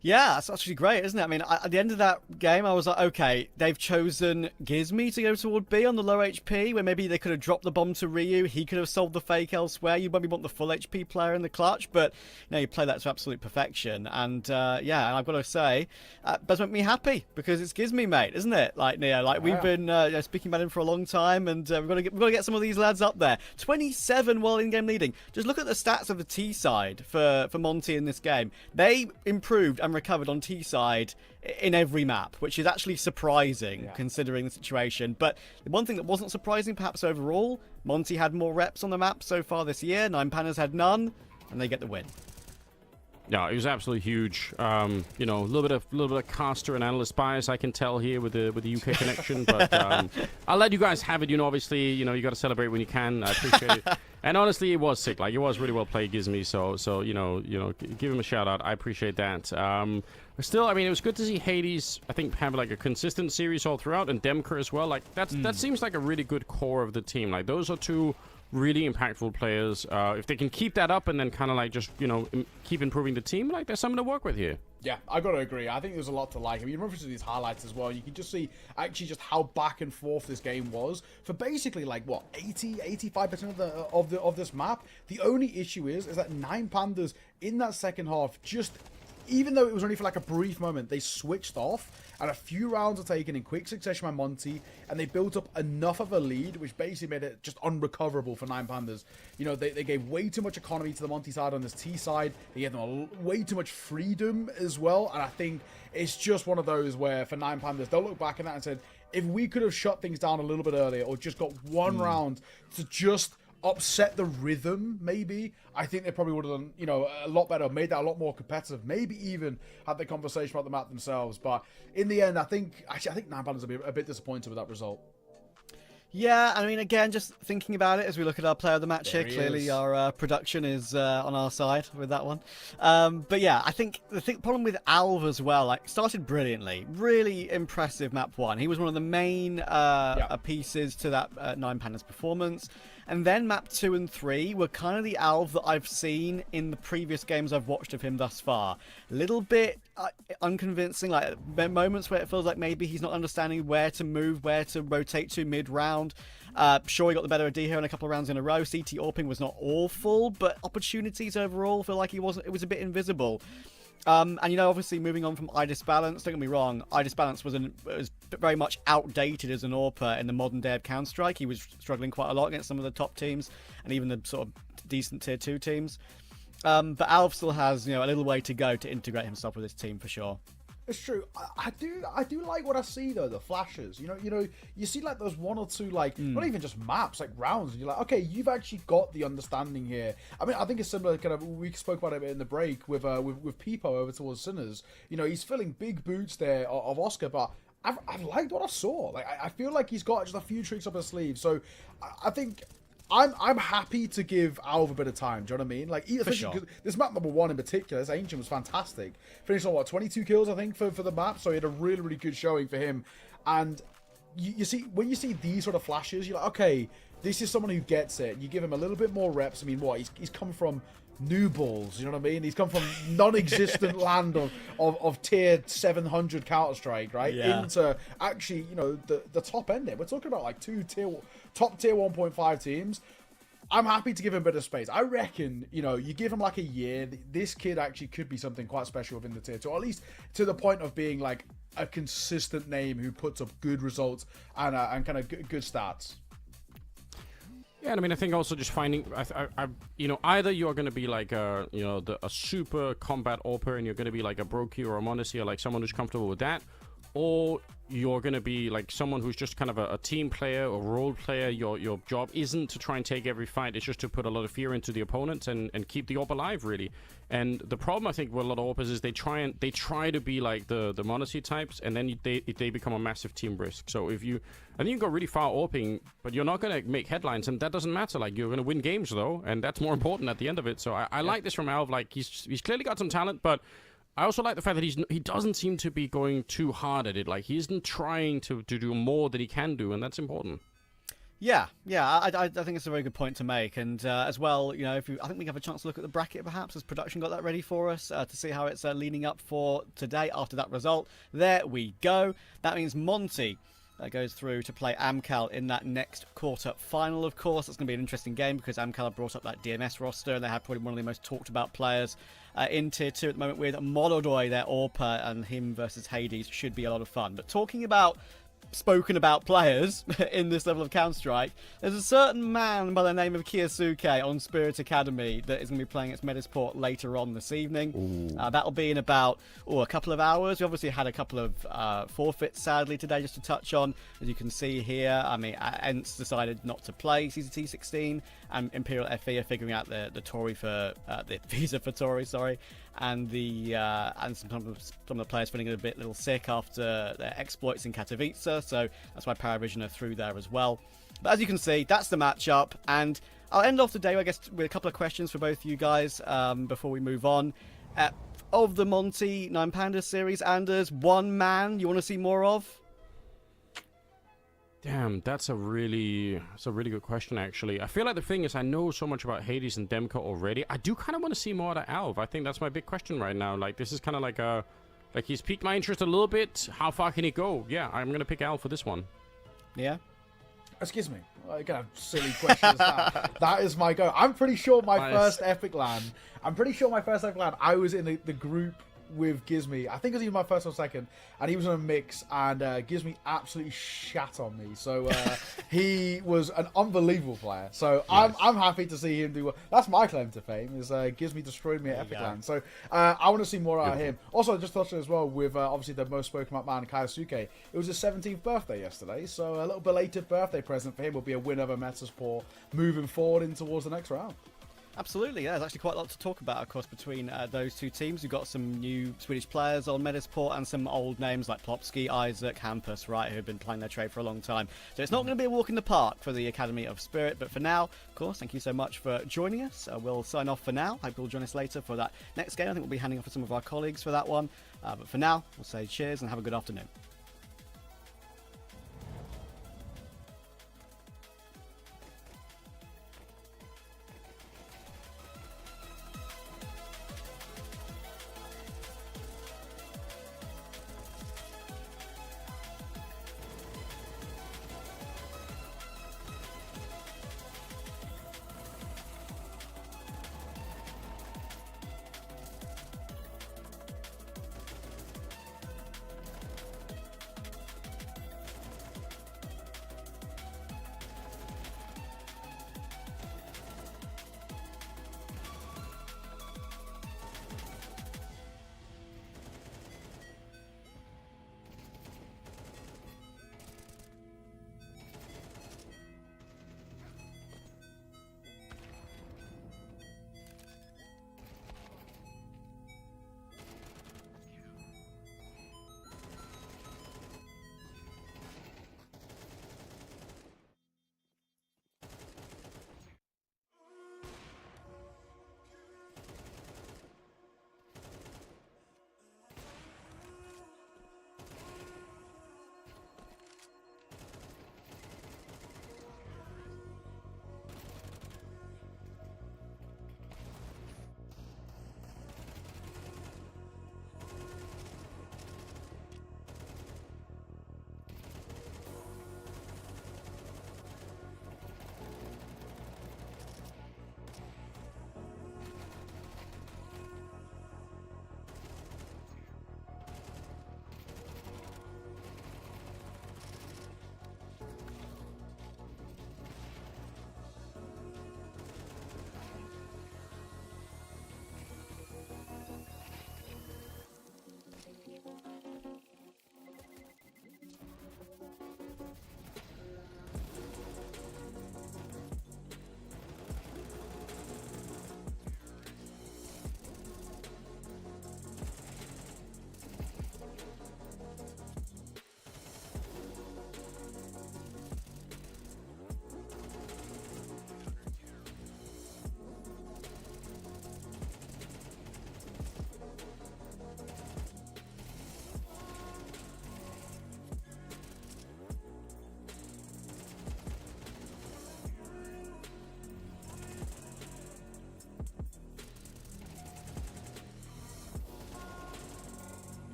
Yeah, that's actually great, isn't it? I mean, at the end of that game, I was like, okay, they've chosen Gizmi to go toward B on the low HP, where maybe they could have dropped the bomb to Ryu. He could have solved the fake elsewhere. You probably want the full HP player in the clutch, but you play that to absolute perfection. And yeah, and I've got to say, it does make me happy because it's Gizmi, mate, isn't it? Like Neo, we've been speaking about him for a long time, and we've got to get some of these lads up there. 27 while in game leading. Just look at the stats of the T side for Monty in this game. They improved and recovered on T side in every map, which is actually surprising considering the situation. But the one thing that wasn't surprising perhaps overall, Monty had more reps on the map so far this year. Nine Pandas had none, and they get the win. Yeah, it was absolutely huge. A little bit of caster and analyst bias I can tell here with the UK connection, but I'll let you guys have it. Obviously, you got to celebrate when you can. I appreciate it. And honestly, it was sick. It was really well played, Gizmi. So give him a shout out. I appreciate that. Still, I mean, it was good to see Hades, I think, have a consistent series all throughout, and Demker as well. That seems like a really good core of the team. Those are two really impactful players. If they can keep that up and then kind of just keep improving the team, there's something to work with here. Yeah, I gotta agree. I think there's a lot to like. I mean, you remember these highlights as well. You can just see actually just how back and forth this game was for basically 85% of this map. The only issue is that Nine Pandas in that second half just, even though it was only for a brief moment, they switched off, and a few rounds were taken in quick succession by Monty, and they built up enough of a lead, which basically made it just unrecoverable for Nine Pandas. They gave way too much economy to the Monty side on this T side. They gave them way too much freedom as well, and I think it's just one of those where for Nine Pandas, they'll look back at that and said, if we could have shut things down a little bit earlier, or just got one round to just upset the rhythm, maybe, I think they probably would have done, a lot better, made that a lot more competitive, maybe even had the conversation about the map themselves. But in the end, I think Nine Pandas will be a bit disappointed with that result. Yeah, I mean, again, just thinking about it as we look at our player of the match There here, he clearly is. our production is on our side with that one. But yeah, I think the problem with Alv as well, started brilliantly. Really impressive map 1. He was one of the main pieces to that Nine Pandas performance. And then map 2 and 3 were kind of the Alv that I've seen in the previous games I've watched of him thus far. A little bit unconvincing, moments where it feels like maybe he's not understanding where to move, where to rotate to mid-round. Sure, he got the better of D here in a couple of rounds in a row. CT Orping was not awful, but opportunities overall feel like it was a bit invisible. And obviously moving on from Idis Balance, don't get me wrong, Idis Balance was very much outdated as an AWPer in the modern day of Counter-Strike. He was struggling quite a lot against some of the top teams and even the sort of decent tier 2 teams. But Alv still has a little way to go to integrate himself with his team for sure. It's true. I do like what I see though. The flashes. You see those one or two not even just maps, rounds. And you're like, okay, you've actually got the understanding here. I mean, I think it's similar. Kind of, we spoke about it in the break with Peepo over towards Sinners. He's filling big boots there of Oscar, but I've liked what I saw. I feel like he's got just a few tricks up his sleeve. So I think I'm happy to give Alv a bit of time. Do you know what I mean? For sure. This map number 1 in particular, this Ancient, was fantastic. Finished on 22 kills, I think, for the map. So he had a really, really good showing for him. And you see, when you see these sort of flashes, you're like, okay, this is someone who gets it. You give him a little bit more reps. I mean, he's come from new balls, you know what I mean? He's come from non-existent land of tier 700 Counter-Strike, right? Yeah. Into actually, the top end there. We're talking about top tier 1.5 teams. I'm happy to give him a bit of space. I reckon, you give him a year, this kid actually could be something quite special within the tier 2, or at least to the point of being a consistent name who puts up good results and kind of good stats. Yeah, and I mean, I think also just finding, either you're going to be a super combat AWPer and you're going to be a Brokey or a Monacy or someone who's comfortable with that, or you're going to be like someone who's just kind of a team player or role player. Your job isn't to try and take every fight. It's just to put a lot of fear into the opponents and keep the AWP alive, really. And the problem, I think, with a lot of AWPers is they try to be like the Monacy types, and then they become a massive team risk. So I think you go really far AWPing, but you're not going to make headlines, and that doesn't matter. Like, you're going to win games, though, and that's more important at the end of it. So I like this from Alv. Like, he's clearly got some talent, but I also like the fact that he doesn't seem to be going too hard at it. Like, he isn't trying to do more than he can do, and that's important. Yeah, I think it's a very good point to make, and as well, you know, I think we have a chance to look at the bracket perhaps as production got that ready for us to see how it's leaning up for today after that result. There we go. That means Monty goes through to play Amcal in that next quarter final. Of course, it's going to be an interesting game because Amcal have brought up that DMS roster, and they have probably one of the most talked about players in Tier 2 at the moment with Molodoy, their AWPer, and him versus Hades should be a lot of fun. But talking about spoken about players in this level of Counter-Strike, there's a certain man by the name of Kiyosuke on Spirit Academy that is going to be playing at Medisport later on this evening. That'll be in about a couple of hours. We obviously had a couple of forfeits, sadly, today, just to touch on. As you can see here, I mean, ENCE decided not to play CCT-16, and Imperial FE are figuring out the Tory for the visa for Tory, sorry. And some of the players feeling a little sick after their exploits in Katowice, so that's why Paravision are through there as well. But as you can see, that's the matchup, and I'll end off today, I guess, with a couple of questions for both you guys before we move on. Of the Monty 9 Pandas series, Anders, one man you want to see more of? Damn, that's a really good question, actually. I feel like the thing is, I know so much about Hades and Demka already. I do kind of want to see more out of Alv. I think that's my big question right now. Like, this is kind of like he's piqued my interest a little bit. How far can he go? Yeah, I'm going to pick Alv for this one. Yeah? Excuse me. What kind of silly question is that? That is my go. I'm pretty sure my first Epic LAN, I was in the group with Gizmy. I think it was even my first or second, and he was on a mix, and Gizmy absolutely shat on me. So he was an unbelievable player. So yes. I'm happy to see him do well. That's my claim to fame, is Gizmy destroyed me at Epic LAN. So I want to see more out of him. Also, just touching as well with obviously the most spoken about man, Kaiosuke. It was his 17th birthday yesterday, so a little belated birthday present for him will be a win over Metasport moving forward in towards the next round. Absolutely, yeah. There's actually quite a lot to talk about, of course, between those two teams. We've got some new Swedish players on Medisport and some old names like Plopsky, Isaac, Hampus, right, who have been playing their trade for a long time. So it's not going to be a walk in the park for the Academy of Spirit, but for now, of course, thank you so much for joining us. We'll sign off for now. Hope you'll join us later for that next game. I think we'll be handing off to some of our colleagues for that one. But for now, we'll say cheers and have a good afternoon.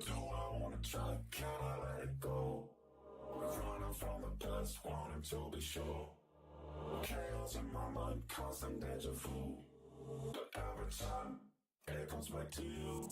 Do I wanna try? Can I let it go? We're running from the past, wanting to be sure. Chaos in my mind, constant deja vu. But every time, it comes back to you.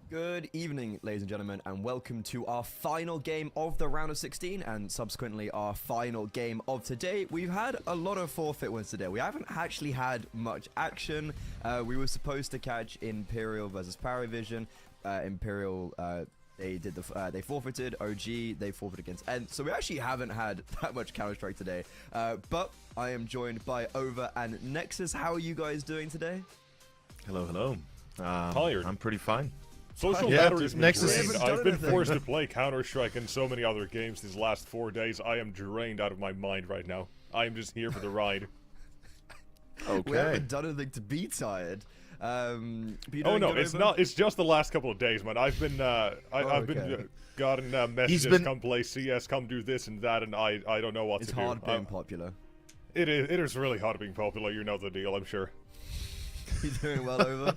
Good evening, ladies and gentlemen, and welcome to our final game of the round of 16 and subsequently our final game of today. We've had a lot of forfeit wins today. We haven't actually had much action. We were supposed to catch Imperial versus Paravision. Imperial, they forfeited. OG, they forfeited against Ent. So we actually haven't had that much Counter-Strike today. But I am joined by Over and Nexus. How are you guys doing today? Hello, hello. Tired. I'm pretty fine. Social Yeah, battery's been Nexus drained. is- I've been forced to play Counter-Strike and so many other games these last 4 days. I am drained out of my mind right now. I am just here for the ride. Okay. We haven't done anything to be tired. But you Oh doing no, good, it's Over? not. It's just the last couple of days, man. I've been, I've been okay. gotten messages, been- come play CS, come do this and that, and I don't know what It's to hard do. being popular. It is really hard being popular. You know the deal, I'm sure. You doing well, Over?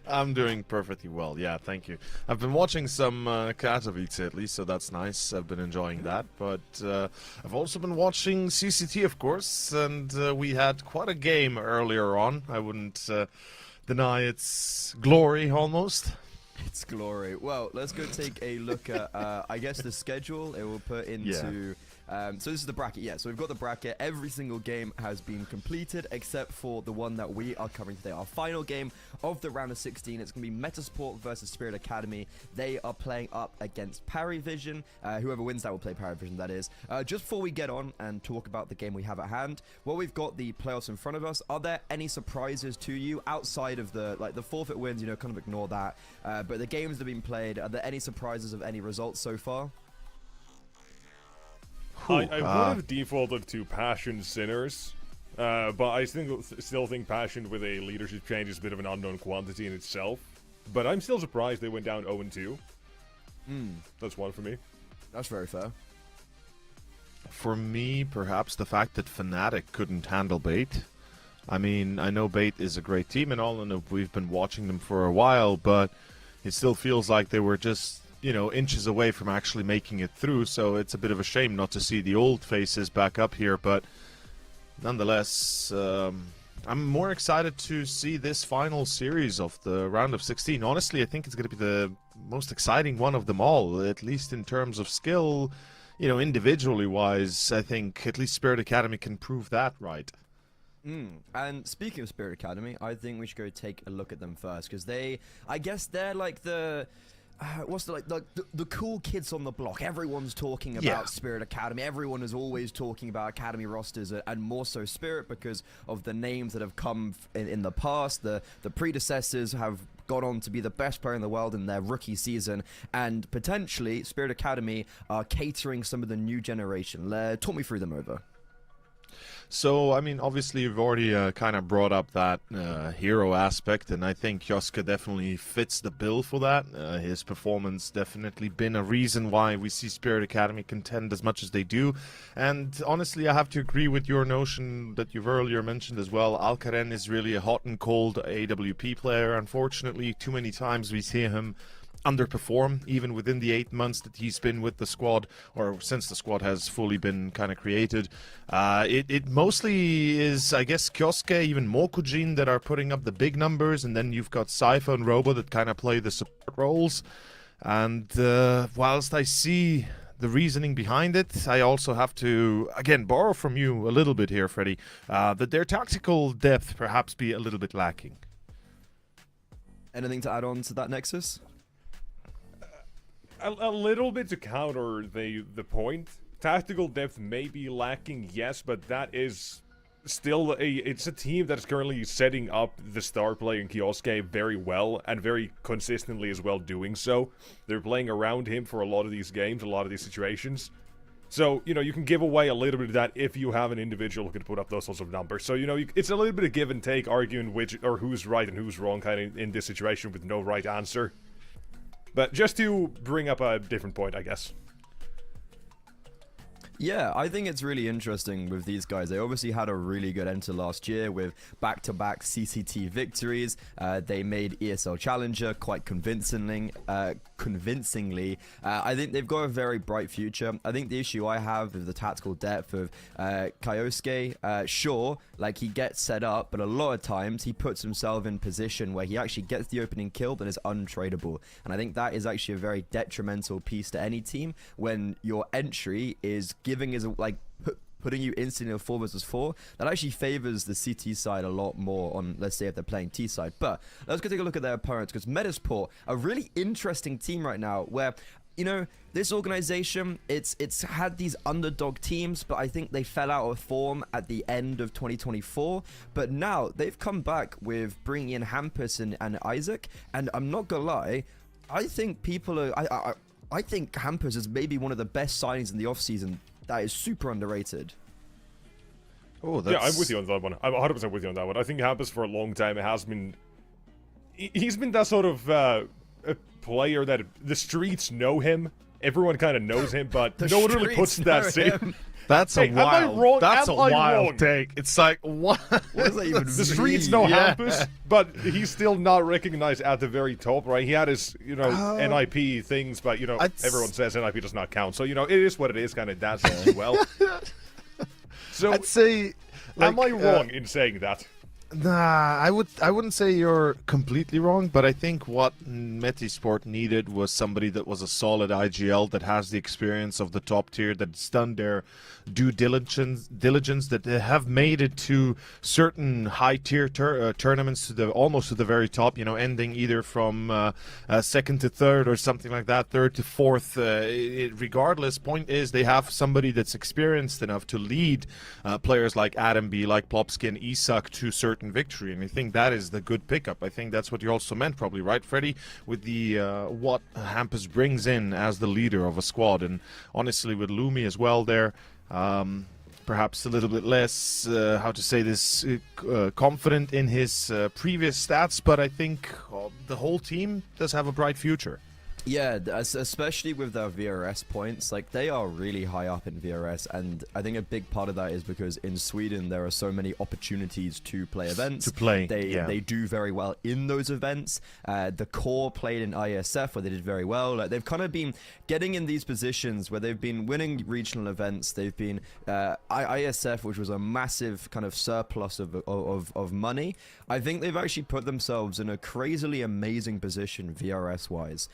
I'm doing perfectly well, yeah, thank you. I've been watching some Katowice at least, so that's nice. I've been enjoying that. But I've also been watching CCT, of course, and we had quite a game earlier on. I wouldn't deny its glory, almost. It's glory. Well, let's go take a look at, I guess, the schedule it will put into... so this is the bracket, yeah. So we've got the bracket. Every single game has been completed except for the one that we are covering today. Our final game of the round of 16. It's going to be Metasport versus Spirit Academy. They are playing up against Paravision. Whoever wins that will play Paravision, that is. Just before we get on and talk about the game we have at hand, well, we've got the playoffs in front of us. Are there any surprises to you outside of the forfeit wins? You know, kind of ignore that. But the games that have been played, are there any surprises of any results so far? I would have defaulted to Passion Sinners, but I still think Passion with a leadership change is a bit of an unknown quantity in itself. But I'm still surprised they went down 0-2. That's one for me. That's very fair. For me, perhaps the fact that Fnatic couldn't handle Bait. I mean, I know Bait is a great team and all, and we've been watching them for a while, but it still feels like they were just, you know, inches away from actually making it through, so it's a bit of a shame not to see the old faces back up here, but nonetheless, I'm more excited to see this final series of the round of 16. Honestly, I think it's going to be the most exciting one of them all, at least in terms of skill, you know, individually wise. I think at least Spirit Academy can prove that right. And speaking of Spirit Academy, I think we should go take a look at them first, because I guess they're like the what's the cool kids on the block. Everyone's talking about Spirit Academy. Everyone is always talking about Academy rosters, and more so Spirit because of the names that have come in the past. The predecessors have gone on to be the best player in the world in their rookie season, and potentially Spirit Academy are catering some of the new generation. Talk me through them over. So, I mean, obviously you've already kind of brought up that hero aspect, and I think Kioska definitely fits the bill for that. His performance definitely been a reason why we see Spirit Academy contend as much as they do. And honestly, I have to agree with your notion that you've earlier mentioned as well. Alcaren is really a hot and cold AWP player. Unfortunately, too many times we see him underperform, even within the 8 months that he's been with the squad, or since the squad has fully been kind of created. It mostly is, I guess, Kioske, even Mokujin that are putting up the big numbers, and then you've got Cypher and Robo that kind of play the support roles. And whilst I see the reasoning behind it, I also have to, again, borrow from you a little bit here, Freddy, that their tactical depth perhaps be a little bit lacking. Anything to add on to that, Nexus? A little bit to counter the point. Tactical depth may be lacking, yes, but that is still it's a team that is currently setting up the star player in Kioske very well and very consistently as well doing so. They're playing around him for a lot of these games, a lot of these situations. So, you know, you can give away a little bit of that if you have an individual who can put up those sorts of numbers. So, you know, it's a little bit of give and take, arguing which or who's right and who's wrong kind of in this situation with no right answer. But just to bring up a different point, I guess. Yeah, I think it's really interesting with these guys. They obviously had a really good end to last year with back-to-back CCT victories. They made ESL Challenger quite convincingly. I think they've got a very bright future. I think the issue I have with the tactical depth of Kyosuke, sure, like he gets set up, but a lot of times he puts himself in position where he actually gets the opening kill and is untradeable. And I think that is actually a very detrimental piece to any team when your entry is giving is like putting you instantly in 4 versus 4. That actually favors the CT side a lot more on, let's say, if they're playing T side. But let's go take a look at their opponents, because Metasport, a really interesting team right now where, you know, this organization, it's had these underdog teams, but I think they fell out of form at the end of 2024. But now they've come back with bringing in Hampus and Isaac, and I'm not gonna lie, I think people are I think Hampus is maybe one of the best signings in the offseason. That is super underrated. Oh, yeah, I'm with you on that one. I'm 100% with you on that one. I think Hampus for a long time has been... He's been that sort of a player that the streets know him. Everyone kind of knows him, but no one really puts that same... That's a wild. That's a wild take. It's like, what? What does that even mean? The streets know Hampus, but he's still not recognized at the very top, right? He had his, you know, NIP things, but, you know, everyone says NIP does not count. So, you know, it is what it is, kind of that as well. So, I'd say, like, am I wrong in saying that? Nah, I wouldn't say you're completely wrong, but I think what Metisport needed was somebody that was a solid IGL, that has the experience of the top tier, that's done their due diligence, that they have made it to certain high tier tournaments, to almost to the very top, you know, ending either from second to third or something like that, third to fourth. Regardless, point is they have somebody that's experienced enough to lead players like Adam B, like Plopsky and Isak to certain victory, and I think that is the good pickup. I think that's what you also meant, probably, right, Freddy, with the what Hampus brings in as the leader of a squad. And honestly, with Lumi as well there, perhaps a little bit less, how to say this, confident in his previous stats, but I think the whole team does have a bright future. Yeah, especially with their VRS points, like they are really high up in VRS, and I think a big part of that is because in Sweden there are so many opportunities to play events. They do very well in those events. The core played in ISF where they did very well. Like they've kind of been getting in these positions where they've been winning regional events. They've been ISF, which was a massive kind of surplus of money. I think they've actually put themselves in a crazily amazing position VRS wise.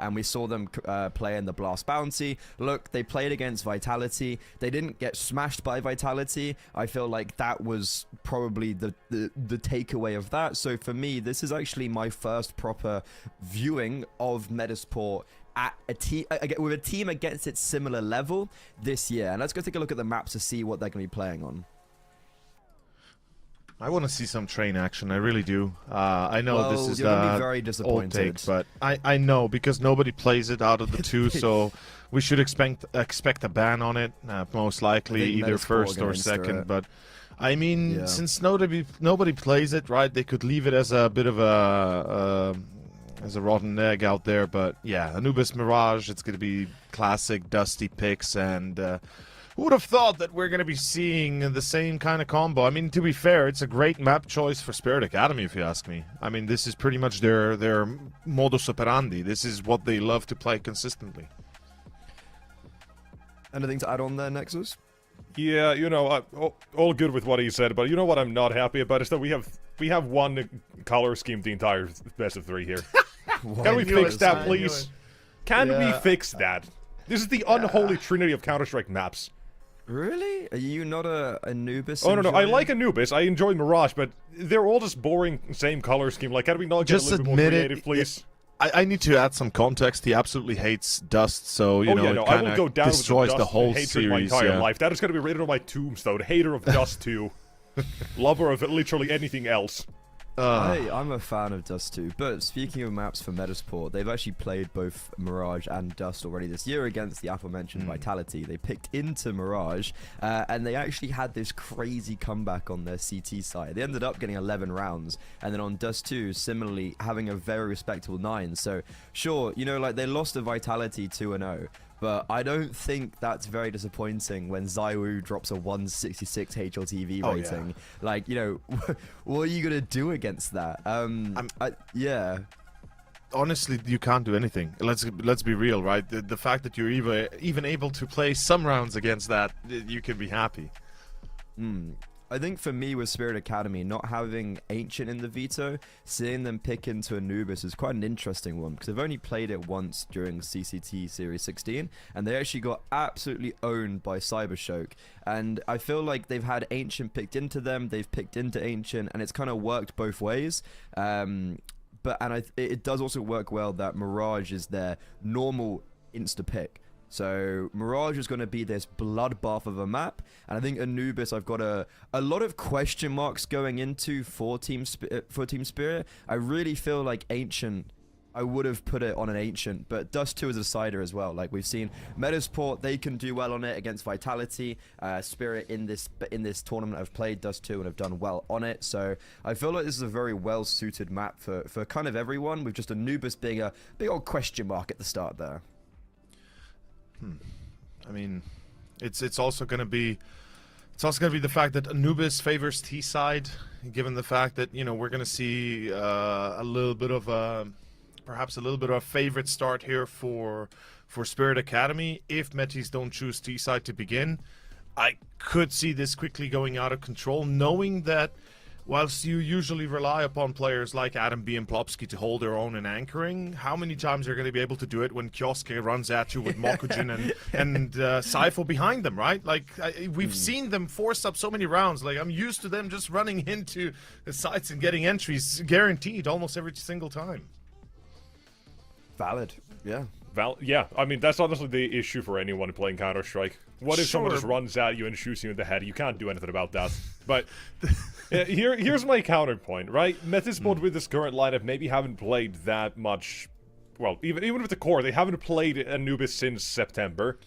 and we saw them play in the Blast Bounty. Look, they played against Vitality. They didn't get smashed by Vitality. I feel like that was probably the takeaway of that. So for me, this is actually my first proper viewing of Metasport at a team with a team against its similar level this year. And let's go take a look at the maps to see what they're going to be playing on. I want to see some train action. I really do. I know this is you're gonna be very old disappointed. take, but I know because nobody plays it out of the two, so we should expect a ban on it, most likely either first or second. But I mean, since nobody plays it, right? They could leave it as a bit of a rotten egg out there. But yeah, Anubis Mirage. It's going to be classic dusty picks and. Who would have thought that we're going to be seeing the same kind of combo? I mean, to be fair, it's a great map choice for Spirit Academy, if you ask me. I mean, this is pretty much their modus operandi. This is what they love to play consistently. Anything to add on there, Nexus? Yeah, you know, all good with what he said, but you know what I'm not happy about is that we have one color scheme the entire best of 3 here. Can we fix that, please? Can we fix that? This is the unholy trinity of Counter-Strike maps. Really? Are you not a Anubis? Oh, no, I like Anubis. I enjoy Mirage, but they're all just boring, same color scheme. Like, can we not get a little bit more creative, please? I need to add some context. He absolutely hates Dust, so, you know, it I will go down destroys with the whole hatred series. My entire life. That is going to be written on my tombstone. Hater of Dust 2. Lover of literally anything else. Hey, I'm a fan of Dust 2, but speaking of maps for Metasport, they've actually played both Mirage and Dust already this year against the aforementioned Vitality. They picked into Mirage, and they actually had this crazy comeback on their CT side. They ended up getting 11 rounds, and then on Dust 2, similarly, having a very respectable 9. So, sure, you know, like, they lost to Vitality 2-0, but I don't think that's very disappointing when Zywoo drops a 166 HLTV rating. Yeah. Like, you know, what are you going to do against that? Yeah. Honestly, you can't do anything. Let's be real, right? The fact that you're even able to play some rounds against that, you can be happy. I think for me with Spirit Academy, not having Ancient in the veto, seeing them pick into Anubis is quite an interesting one, because they've only played it once during CCT Series 16, and they actually got absolutely owned by Cybershock. And I feel like they've had Ancient picked into them, they've picked into Ancient, and it's kind of worked both ways. It does also work well that Mirage is their normal insta-pick. So Mirage is going to be this bloodbath of a map, and I think Anubis, I've got a lot of question marks going into for Team Spirit. I really feel like Ancient, I would have put it on an Ancient, but Dust 2 is a decider as well. Like we've seen Metasport, they can do well on it against Vitality. Spirit in this tournament have played Dust 2 and have done well on it. So I feel like this is a very well suited map for kind of everyone, with just Anubis being a big old question mark at the start there. I mean, it's also going to be the fact that Anubis favors T side, given the fact that, you know, we're going to see a little bit of perhaps a little bit of a favorite start here for Spirit Academy. If Metis don't choose T side to begin, I could see this quickly going out of control, knowing that whilst you usually rely upon players like Adam B and Plopsky to hold their own in anchoring, how many times are going to be able to do it when Kioske runs at you with Mokujin and Sypho behind them, right? Like, we've seen them force up so many rounds. Like, I'm used to them just running into the sites and getting entries guaranteed almost every single time. Valid, yeah. Yeah, I mean, that's honestly the issue for anyone playing Counter-Strike. What if someone just runs at you and shoots you in the head? You can't do anything about that. But here's my counterpoint, right? Metasport with this current lineup maybe haven't played that much. Well, even with the core, they haven't played Anubis since September.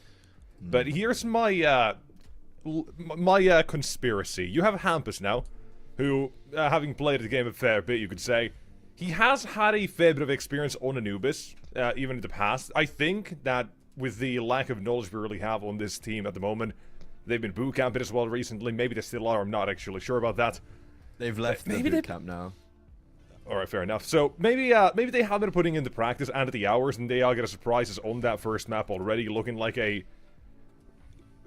But here's my conspiracy. You have Hampus now, who, having played the game a fair bit, you could say, he has had a fair bit of experience on Anubis, even in the past. I think that with the lack of knowledge we really have on this team at the moment, they've been bootcamping as well recently. Maybe they still are. I'm not actually sure about that. They've left the bootcamp now. Alright, fair enough. So maybe they have been putting in the practice and the hours, and they all get a surprises on that first map already, looking like a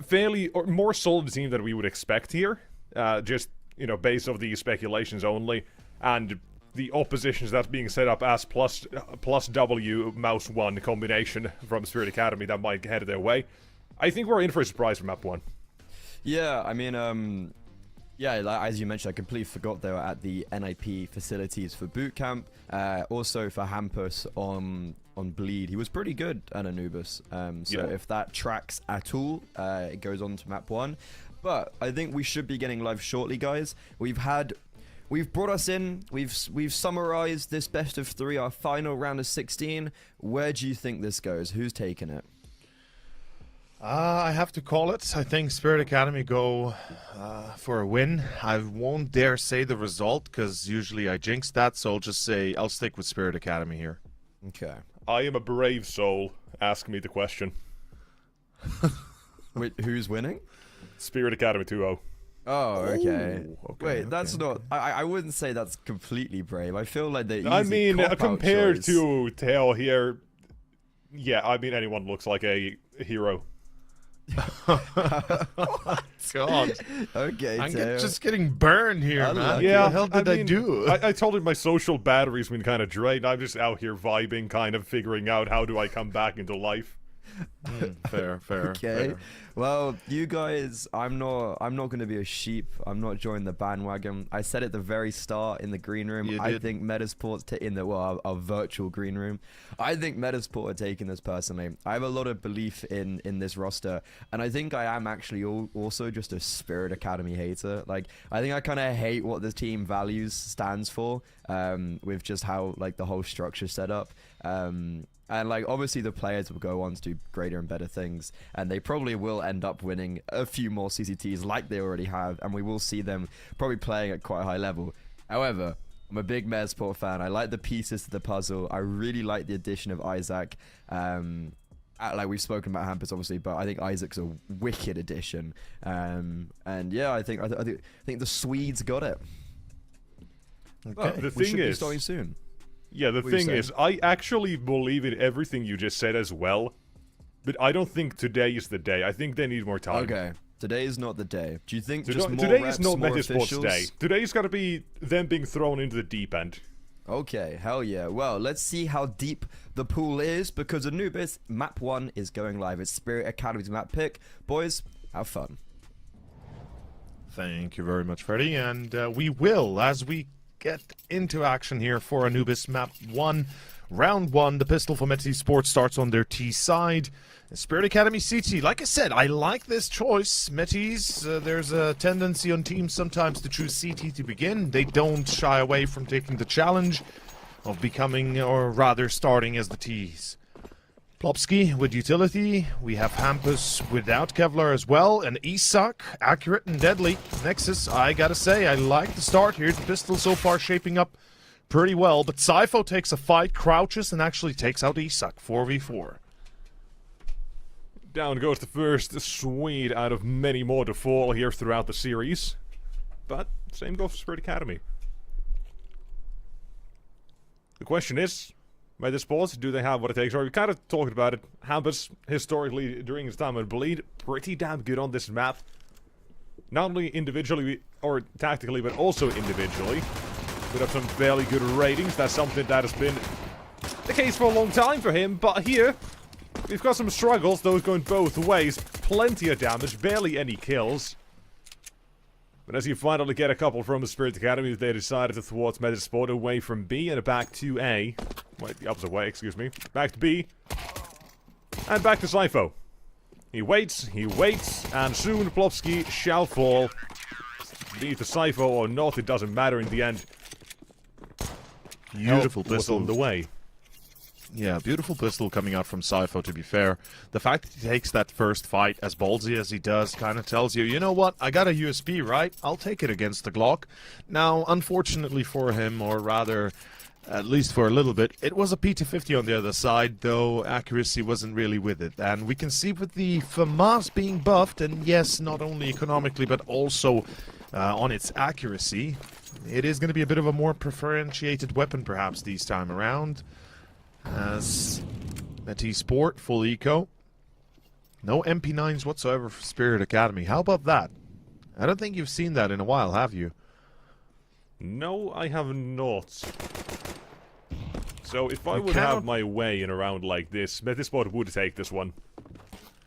fairly or more solid team than we would expect here. Just, you know, based off the speculations only. And the oppositions that's being set up as plus W mouse 1 combination from Spirit Academy that might head their way. I think we're in for a surprise for map 1. Yeah, I mean, yeah, like, as you mentioned, I completely forgot they were at the NIP facilities for boot camp. Also for Hampus on Bleed, he was pretty good at Anubis. So if that tracks at all, it goes on to map 1. But I think we should be getting live shortly, guys. We've brought us in. We've summarized this best of 3, our final round of 16. Where do you think this goes? Who's taking it? I have to call it. I think Spirit Academy go for a win. I won't dare say the result because usually I jinx that, so I'll just say I'll stick with Spirit Academy here. Okay. I am a brave soul. Ask me the question. Wait, who's winning? Spirit Academy 2-0. Oh, okay. Okay, Wait, that's not... I wouldn't say that's completely brave. I feel like they're I easy mean, cop-out compared choice. to Tail here, yeah, I mean, anyone looks like a hero. God. Okay, I'm Teo. just getting burned here, man. Unlucky. Yeah, What the hell did I mean, do? I told you my social battery's been kind of drained. I'm just out here vibing, kind of figuring out how do I come back into life. Fair. Okay. Well, you guys, I'm not going to be a sheep. I'm not joining the bandwagon. I said at the very start in the green room, You I did. think Metasport's our virtual green room. I think Metasport are taking this personally. I have a lot of belief in this roster, and I think I am actually also just a Spirit Academy hater. Like, I think I kind of hate what the team values stands for, with just how like the whole structure's set up. And like obviously the players will go on to do greater and better things, and they probably will end up winning a few more CCTs like they already have, and we will see them probably playing at quite a high level. However, I'm a big Metasport fan. I like the pieces to the puzzle. I really like the addition of Isaac. Like we've spoken about Hampus obviously, but I think Isaac's a wicked addition. And yeah, I think the Swedes got it. Okay. The We thing should be is, starting soon. yeah, the What are you thing is, I actually believe in everything you just said as well, but I don't think today is the day. I think they need more time. Okay, today is not the day. Do you think just more Today reps, is not more Metasport's officials? day. Today's got to be them being thrown into the deep end. Okay, hell yeah. Well, let's see how deep the pool is, because Anubis map 1 is going live. It's Spirit Academy's map pick. Boys, have fun. Thank you very much, Freddie. And we will, as we get into action here for Anubis Map 1. Round 1, the pistol for Metzi Sports starts on their T side. Spirit Academy CT, like I said, I like this choice. Metis, there's a tendency on teams sometimes to choose CT to begin. They don't shy away from taking the challenge of becoming, or rather starting as the Ts. Plopsky with utility. We have Hampus without Kevlar as well. And Isak, accurate and deadly. Nexus, I gotta say, I like the start here. The pistol so far shaping up pretty well. But Sypho takes a fight, crouches, and actually takes out Isak. 4v4. Down goes the first Swede out of many more to fall here throughout the series. But same goes for Spirit Academy. The question is, Metasports, do they have what it takes? Or we kind of talked about it. Hampus, historically, during his time at Bleed, pretty damn good on this map. Not only individually or tactically, but also individually. Put up some fairly good ratings. That's something that has been the case for a long time for him. But here, we've got some struggles. Those going both ways. Plenty of damage, barely any kills. But as you finally get a couple from the Spirit Academy, they decided to thwart Metasport away from B and back to A. Wait, the opposite way, excuse me. Back to B. And back to Sypho. He waits, and soon Plopsky shall fall. Be it the Sypho or not, it doesn't matter in the end. Beautiful Help was pistol. on the way. Yeah, beautiful pistol coming out from Sypho, to be fair. The fact that he takes that first fight as ballsy as he does kind of tells you, you know what, I got a USP, right? I'll take it against the Glock. Now, unfortunately for him, or rather, at least for a little bit, it was a P250 on the other side, though accuracy wasn't really with it. And we can see with the FAMAS being buffed, and yes, not only economically, but also on its accuracy, it is going to be a bit of a more differentiated weapon, perhaps, this time around. As Metis Sport, full eco. No MP9s whatsoever for Spirit Academy. How about that? I don't think you've seen that in a while, have you? No, I have not. So if I You would cannot- have my way in a round like this, Metisport would take this one.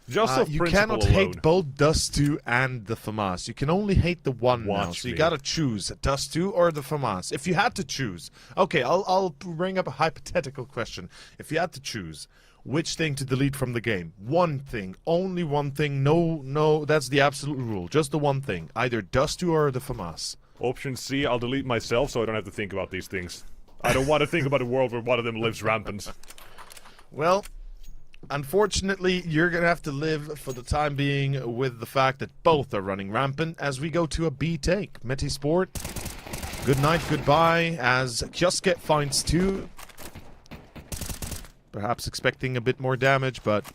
Just off you principle cannot alone. hate both Dust2 and the FAMAS. You can only hate the one now, Watch so you me. gotta choose Dust2 or the FAMAS. If you had to choose, okay, I'll bring up a hypothetical question. If you had to choose which thing to delete from the game, one thing, only one thing, no, that's the absolute rule. Just the one thing, either Dust2 or the FAMAS. Option C, I'll delete myself so I don't have to think about these things. I don't want to think about a world where one of them lives rampant. Well, unfortunately, you're going to have to live for the time being with the fact that both are running rampant as we go to a B take. Metisport, good night, goodbye, as Kioske finds 2. Perhaps expecting a bit more damage, but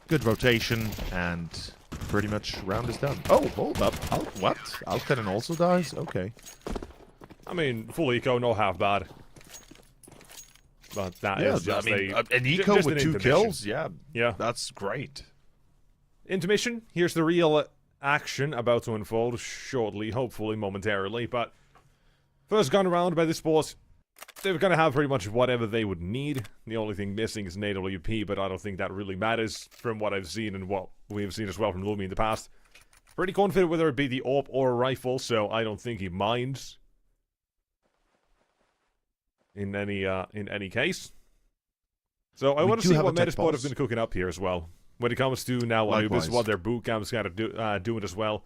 good rotation, and pretty much round is done. Oh, hold up. What? Alcanon also dies? Okay. I mean, full eco, no half bad. But that is just an eco just with an 2 intermission. kills? Yeah, That's great. intermission. Here's the real action about to unfold shortly, hopefully momentarily. But first gun around by the sports, they're going to have pretty much whatever they would need. The only thing missing is an AWP, but I don't think that really matters from what I've seen and what we've seen as well from Lumi in the past. Pretty confident whether it be the AWP or a rifle, so I don't think he minds. In any case. So I want to see what Metisport have been cooking up here as well. When it comes to now Anubis, what their boot camp's kind of doing as well.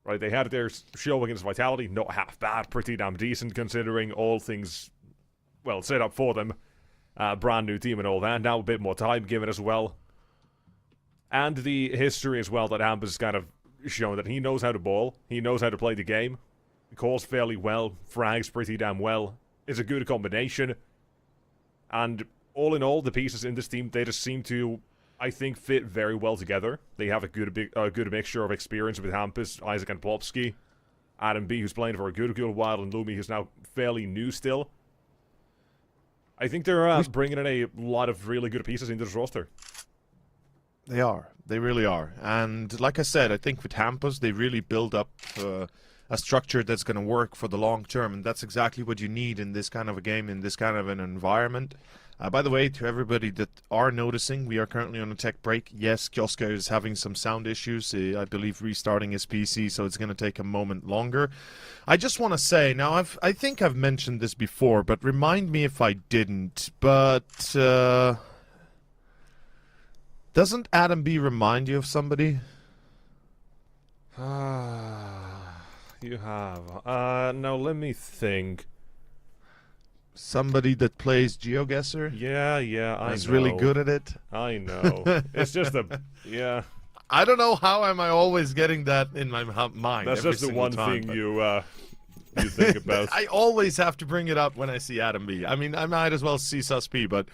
Right, they had their show against Vitality, not half bad, pretty damn decent considering all things, well, set up for them. Brand new team and all that, now a bit more time given as well. And the history as well that Amp has kind of shown that he knows how to ball, he knows how to play the game, calls fairly well, frags pretty damn well. It's a good combination. And all in all, the pieces in this team, they just seem to, I think, fit very well together. They have a good mixture of experience with Hampus, Isaac and Plopsky. Adam B, who's playing for a good while, and Lumi, who's now fairly new still. I think they're bringing in a lot of really good pieces into this roster. They are. They really are. And like I said, I think with Hampus, they really build up a structure that's going to work for the long term, and that's exactly what you need in this kind of a game, in this kind of an environment. By the way, to everybody that are noticing, we are currently on a tech break. Yes, Kioske is having some sound issues, I believe restarting his PC, so it's going to take a moment longer. I just want to say, now I think I've mentioned this before, but remind me if I didn't, but doesn't Adam B remind you of somebody? You have. Now let me think. Somebody that plays GeoGuessr? Yeah, I know. Is really good at it? I know. It's just yeah. I don't know how am I always getting that in my mind. That's every just the single one time, thing but you think about. I always have to bring it up when I see Adam B. I mean, I might as well see Sus P, but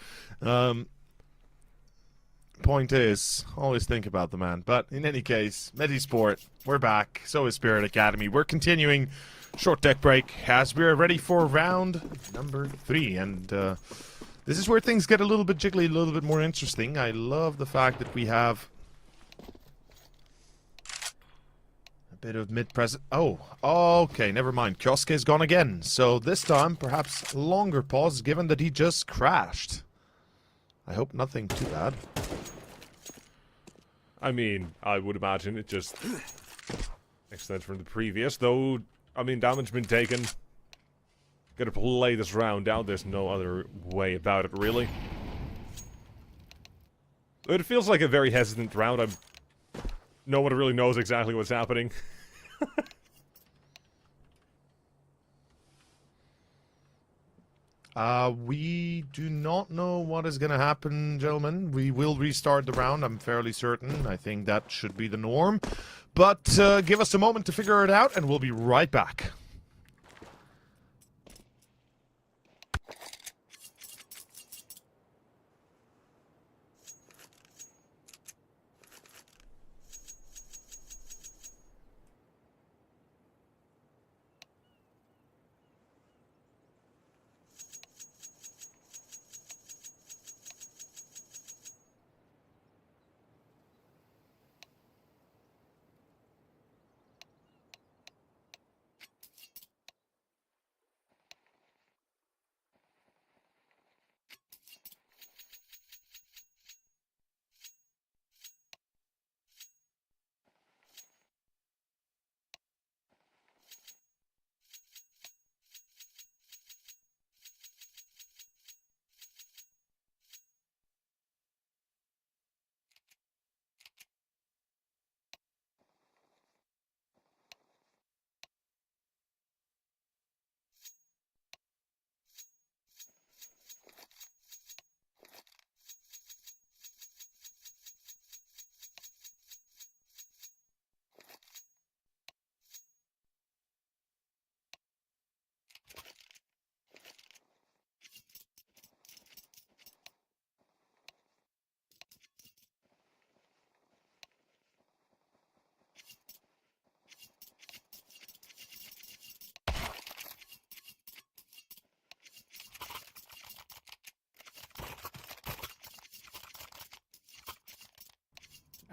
point is, always think about the man. But in any case, Metisport, we're back. So is Spirit Academy. We're continuing short tech break as we're ready for round number 3. And this is where things get a little bit jiggly, a little bit more interesting. I love the fact that we have a bit of mid-present. Oh, okay, never mind. Kioske is gone again. So this time, perhaps longer pause, given that he just crashed. I hope nothing too bad. I mean, I would imagine it just extends from the previous, though. I mean, damage been taken. Gotta play this round out. There's no other way about it, really. It feels like a very hesitant round. No one really knows exactly what's happening. We do not know what is going to happen, gentlemen. We will restart the round, I'm fairly certain. I think that should be the norm. But give us a moment to figure it out, and we'll be right back.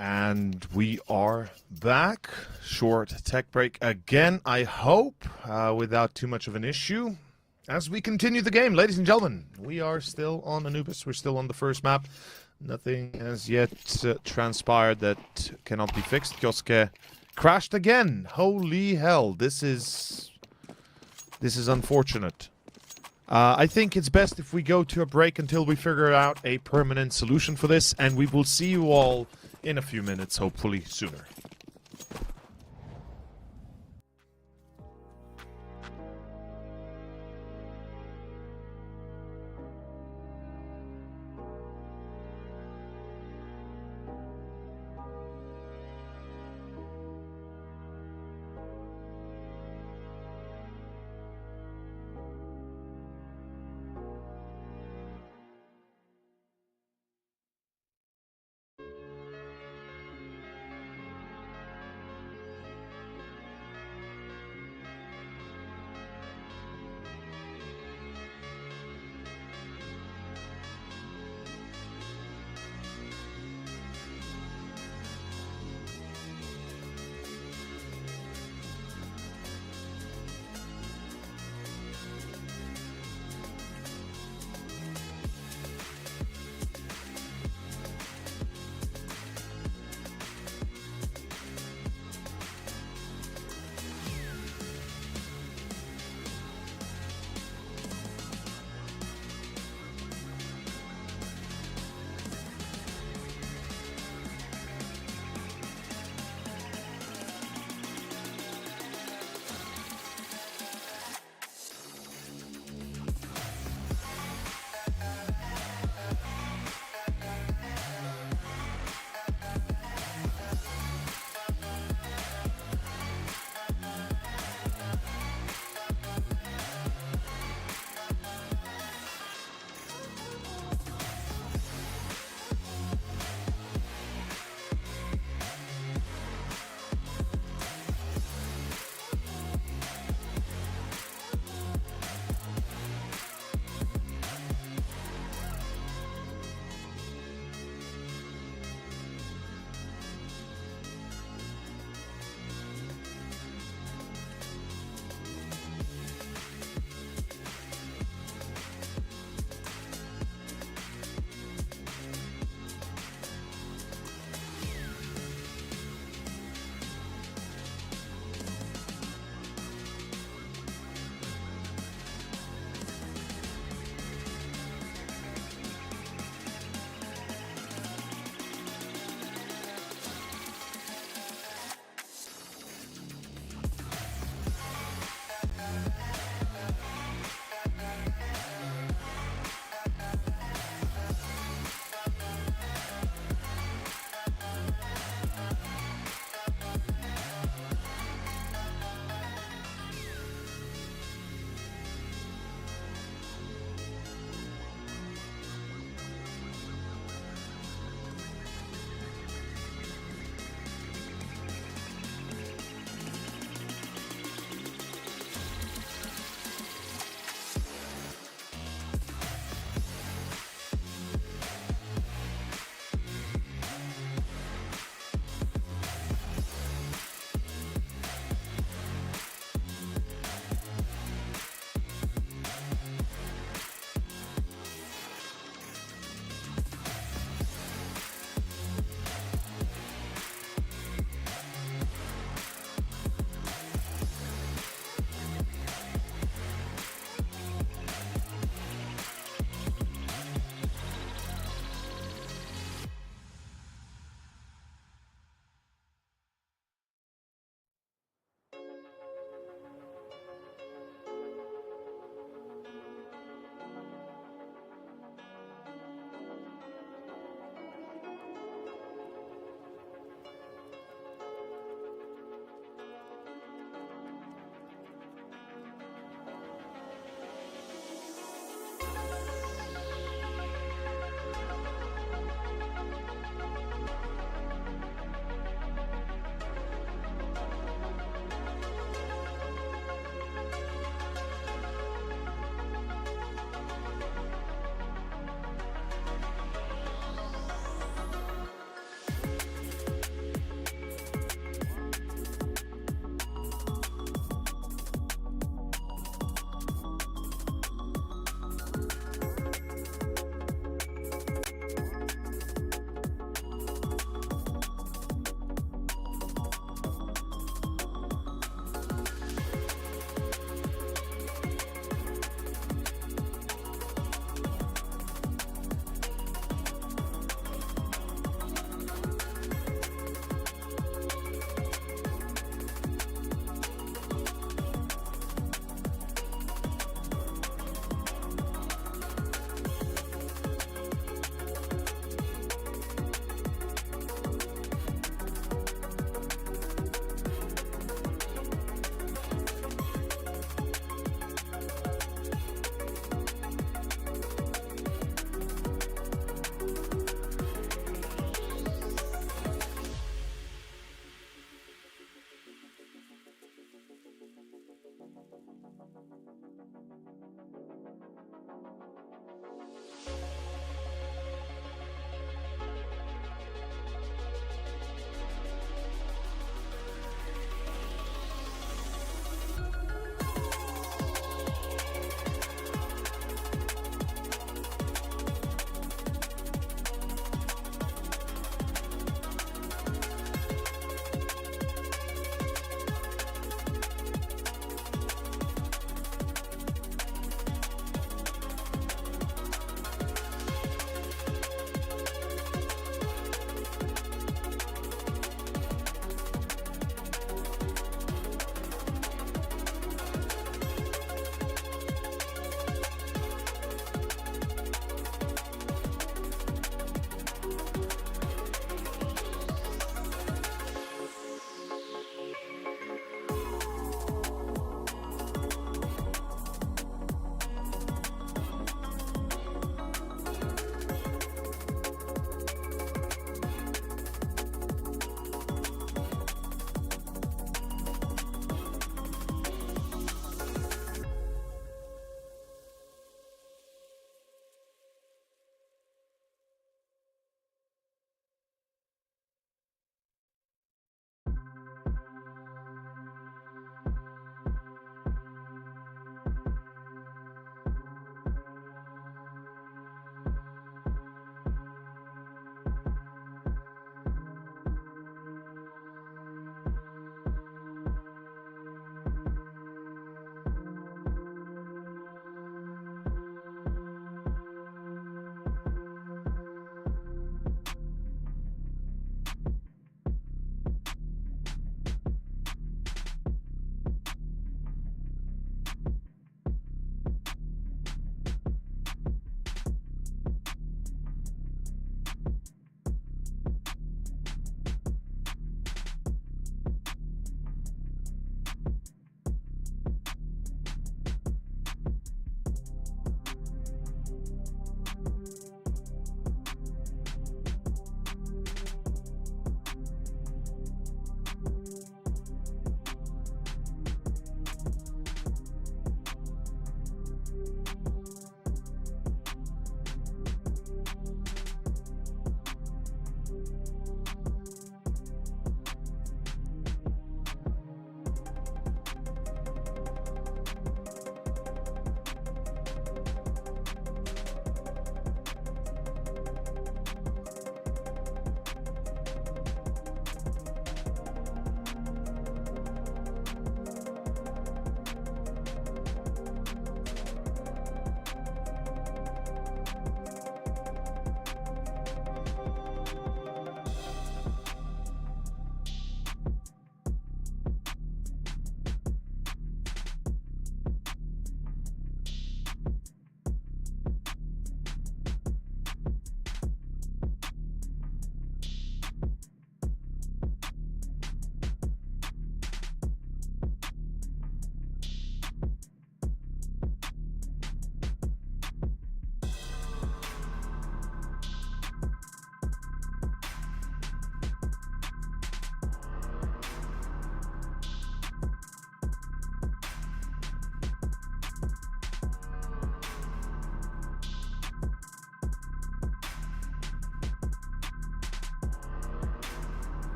And we are back. Short tech break again, I hope, without too much of an issue. As we continue the game, ladies and gentlemen, we are still on Anubis. We're still on the first map. Nothing has yet transpired that cannot be fixed. Kioske crashed again. Holy hell, this is unfortunate. I think it's best if we go to a break until we figure out a permanent solution for this, and we will see you all in a few minutes, hopefully sooner.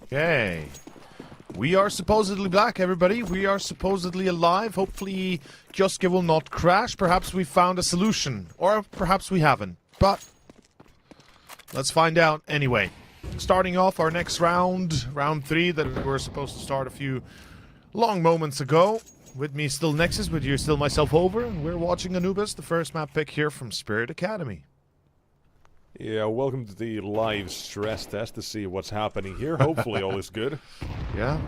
Okay. We are supposedly back, everybody. We are supposedly alive. Hopefully, Kioske will not crash. Perhaps we found a solution. Or perhaps we haven't. But let's find out anyway. Starting off our next round, round 3, that we were supposed to start a few long moments ago. With me still Nexus, with you still myself over, and we're watching Anubis, the first map pick here from Spirit Academy. Yeah, welcome to the live stress test to see what's happening here. Hopefully all is good. Yeah.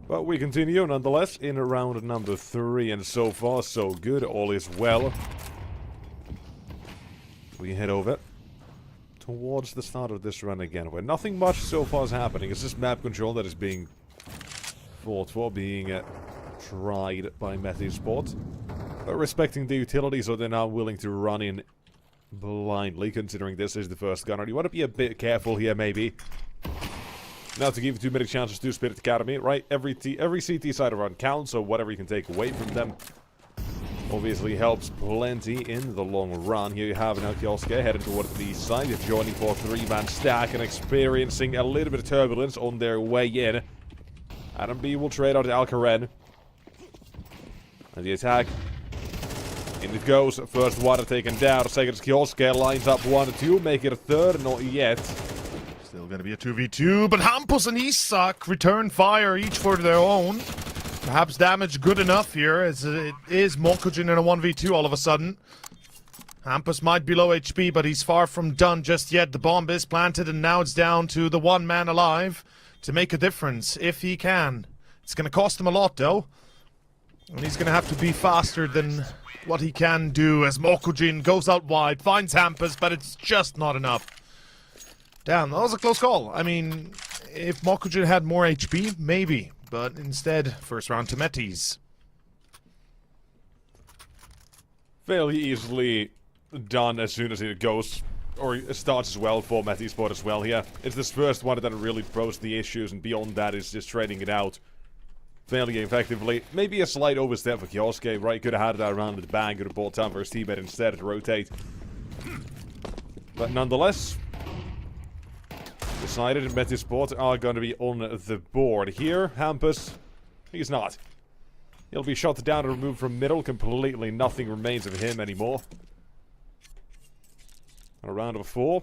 But we continue nonetheless in round number 3, and so far so good, all is well. We head over towards the start of this run again, where nothing much so far is happening. It's just map control that is being fought for, being tried by Methesport. But respecting the utility, so they're not willing to run in blindly, considering this is the first gunner. You want to be a bit careful here, maybe. Not to give too many chances to Spirit Academy, right? Every CT side run counts, so whatever you can take away from them obviously helps plenty in the long run. Here you have now Kioske heading toward the east side. They're joining for a 3-man stack and experiencing a little bit of turbulence on their way in. Adam B will trade out Alcaren. And the attack. In it goes. First water taken down. Second Kioske lines up 1 and 2. Make it a third. Not yet. Still gonna be a 2v2, but Hampus and Isak return fire, each for their own. Perhaps damage good enough here, as it is Mokujin in a 1v2 all of a sudden. Hampus might be low HP, but he's far from done just yet. The bomb is planted, and now it's down to the one man alive to make a difference, if he can. It's gonna cost him a lot, though. And he's gonna have to be faster than what he can do, as Mokujin goes out wide, finds Hampus, but it's just not enough. Damn, that was a close call. I mean, if Mokujin had more HP, maybe. But instead, first round to Metis. Fairly easily done as soon as it goes, or it starts as well for Methesport as well here. It's this first one that really posed the issues, and beyond that is just trading it out fairly effectively. Maybe a slight overstep for Kioske, right? Could have had that around the bang, could have bought time for his teammate instead to rotate. But nonetheless, decided Methesport are going to be on the board here. Hampus, he's not. He'll be shot down and removed from middle completely. Nothing remains of him anymore. A round of 4.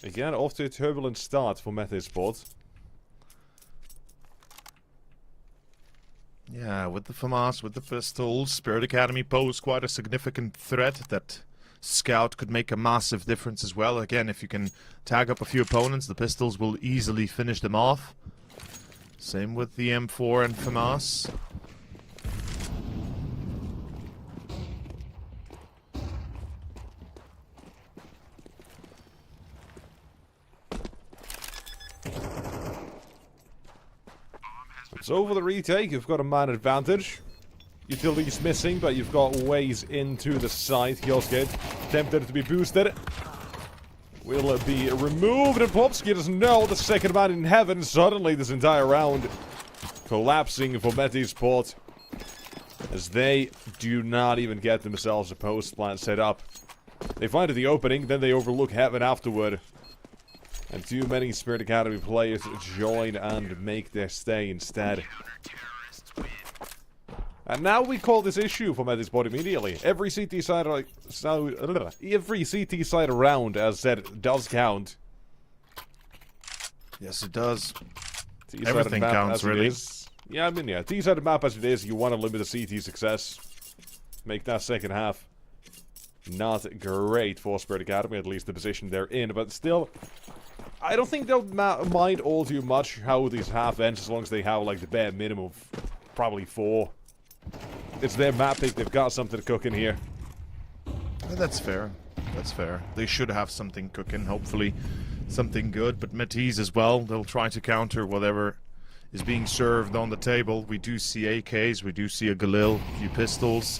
Again, off to a turbulent start for Methesport. Yeah, with the FAMAS, with the pistols, Spirit Academy pose quite a significant threat. That Scout could make a massive difference as well. Again, if you can tag up a few opponents, the pistols will easily finish them off. Same with the M4 and FAMAS. So for the retake, you've got a man advantage. Utility's missing, but you've got ways into the site. Kioske tempted to be boosted. Will be removed, and Popsky doesn't know the second man in heaven. Suddenly, this entire round collapsing for Methesport, as they do not even get themselves a post plant set up. They find the opening, then they overlook heaven afterward. And too many Spirit Academy players join and make their stay instead. And now we call this issue for Methesport immediately. Every CT side around, as said, does count. Yes, it does. T-sided Everything map counts, as it really. is. Yeah, I mean, yeah. T-sided map as it is, you want to limit the CT success. Make that second half not great for Spirit Academy, at least the position they're in. But still, I don't think they'll mind all too much how these half ends, as long as they have, like, the bare minimum of probably 4. It's their map pick. They've got something cooking here. That's fair. That's fair. They should have something cooking, hopefully. Something good. But Metis as well, they'll try to counter whatever is being served on the table. We do see AKs, we do see a Galil, a few pistols.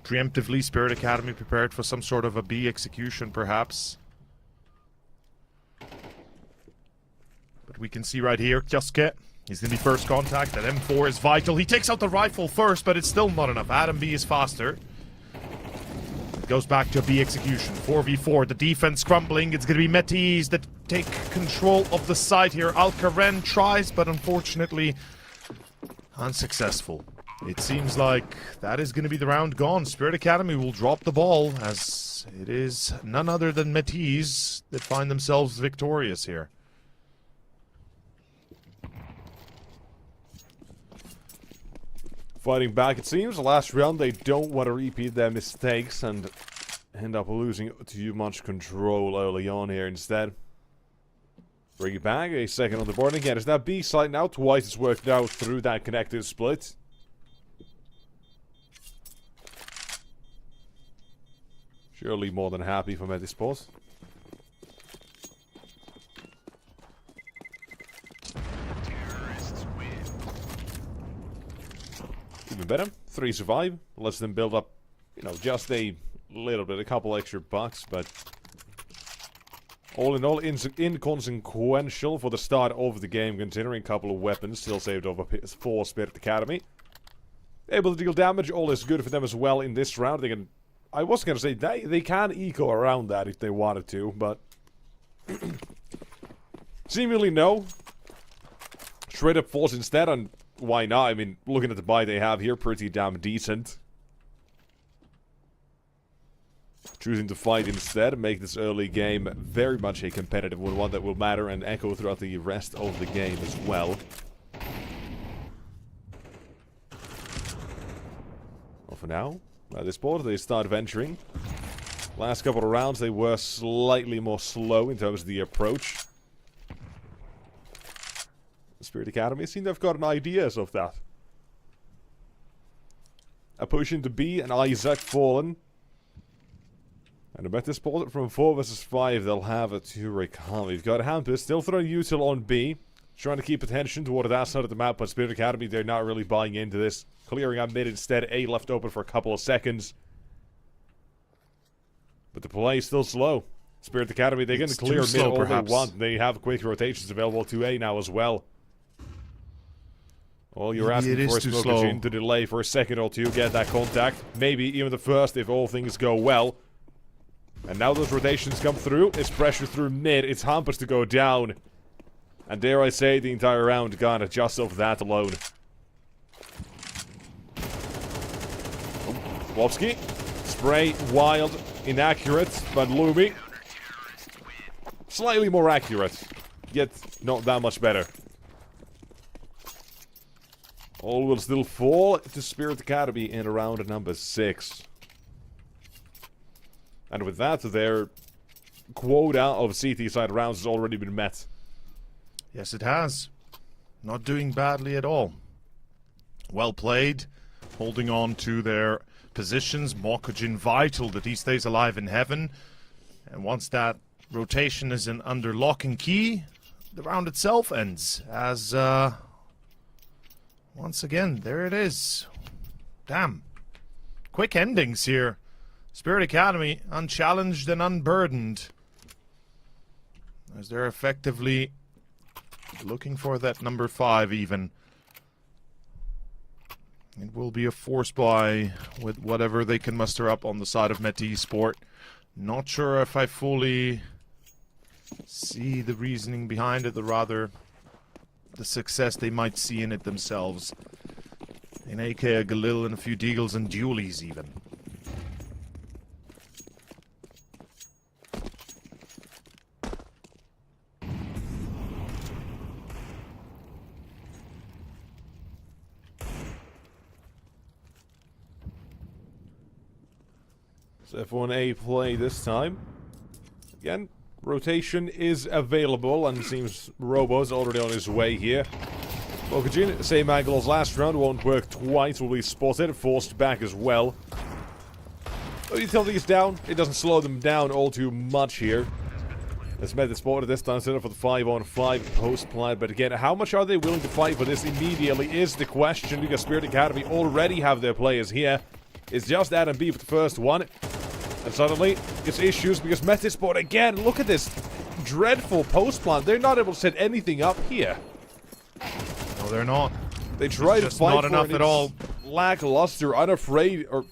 Preemptively, Spirit Academy prepared for some sort of a B execution, perhaps. But we can see right here, Kioske. He's in the first contact. That M4 is vital. He takes out the rifle first, but it's still not enough. Adam B is faster. It goes back to a B execution. 4v4. The defense crumbling. It's going to be Metis that take control of the side here. Alcaren tries, but unfortunately unsuccessful. It seems like that is going to be the round gone. Spirit Academy will drop the ball, as it is none other than Métis that find themselves victorious here. Fighting back, it seems. The last round, they don't want to repeat their mistakes and end up losing too much control early on here instead. Bring it back, a second on the board. Again, it's that B side now. Twice it's worked out through that connected split. Surely more than happy for Metisport. Even better. 3 survive. Lets them build up, you know, just a little bit, a couple extra bucks, but all in all, inconsequential for the start of the game, considering a couple of weapons still saved over for Spirit Academy. Able to deal damage, all is good for them as well in this round. They can, I was going to say, they can eco around that if they wanted to, but seemingly no. Straight up force instead, and why not? I mean, looking at the buy they have here, pretty damn decent. Choosing to fight instead, make this early game very much a competitive one that will matter and echo throughout the rest of the game as well. Well, for now, at this point, they start venturing. Last couple of rounds, they were slightly more slow in terms of the approach. The Spirit Academy seem to have gotten ideas of that. A push into B and Isaac fallen. And a better spot from 4 versus 5, they'll have it to recover. We've got Hampus still throwing util on B. Trying to keep attention toward that side of the map, but Spirit Academy, they're not really buying into this. Clearing on mid instead, A left open for a couple of seconds. But the play is still slow. Spirit Academy, they can clear mid all they want. They have quick rotations available to A now as well. All you're asking for is Smokajin to delay for a second or two, get that contact. Maybe even the first if all things go well. And now those rotations come through. It's pressure through mid. It's Hampus to go down. And dare I say, the entire round gone just off that alone. Wopski. Spray, wild, inaccurate, but Lumi. Slightly more accurate. Yet not that much better. All will still fall to Spirit Academy in round number 6. And with that, their quota of CT side rounds has already been met. Yes, it has. Not doing badly at all. Well played. Holding on to their positions. Mokujin vital that he stays alive in heaven. And once that rotation is under lock and key, the round itself ends. As, once again, there it is. Damn. Quick endings here. Spirit Academy, unchallenged and unburdened. As they're effectively looking for that number 5 even. It will be a force buy with whatever they can muster up on the side of Metisport. Not sure if I fully see the reasoning behind it, or rather the success they might see in it themselves. In AK, a Galil and a few Deagles and Dualies even. So F1A play this time. Again, rotation is available, and it seems Robo's already on his way here. Mokujin, same angle as last round, won't work twice, will be spotted, forced back as well. Oh, utility is down, it doesn't slow them down all too much here. Let's make the spot this time, set up for the 5-on-5 post-plant, but again, how much are they willing to fight for this immediately is the question, because Spirit Academy already have their players here. It's just Adam B for the first one. And suddenly, it's issues because Metisport again, look at this dreadful post-plant. They're not able to set anything up here. No, they're not. They try to fight not enough at all. Lackluster, unafraid, or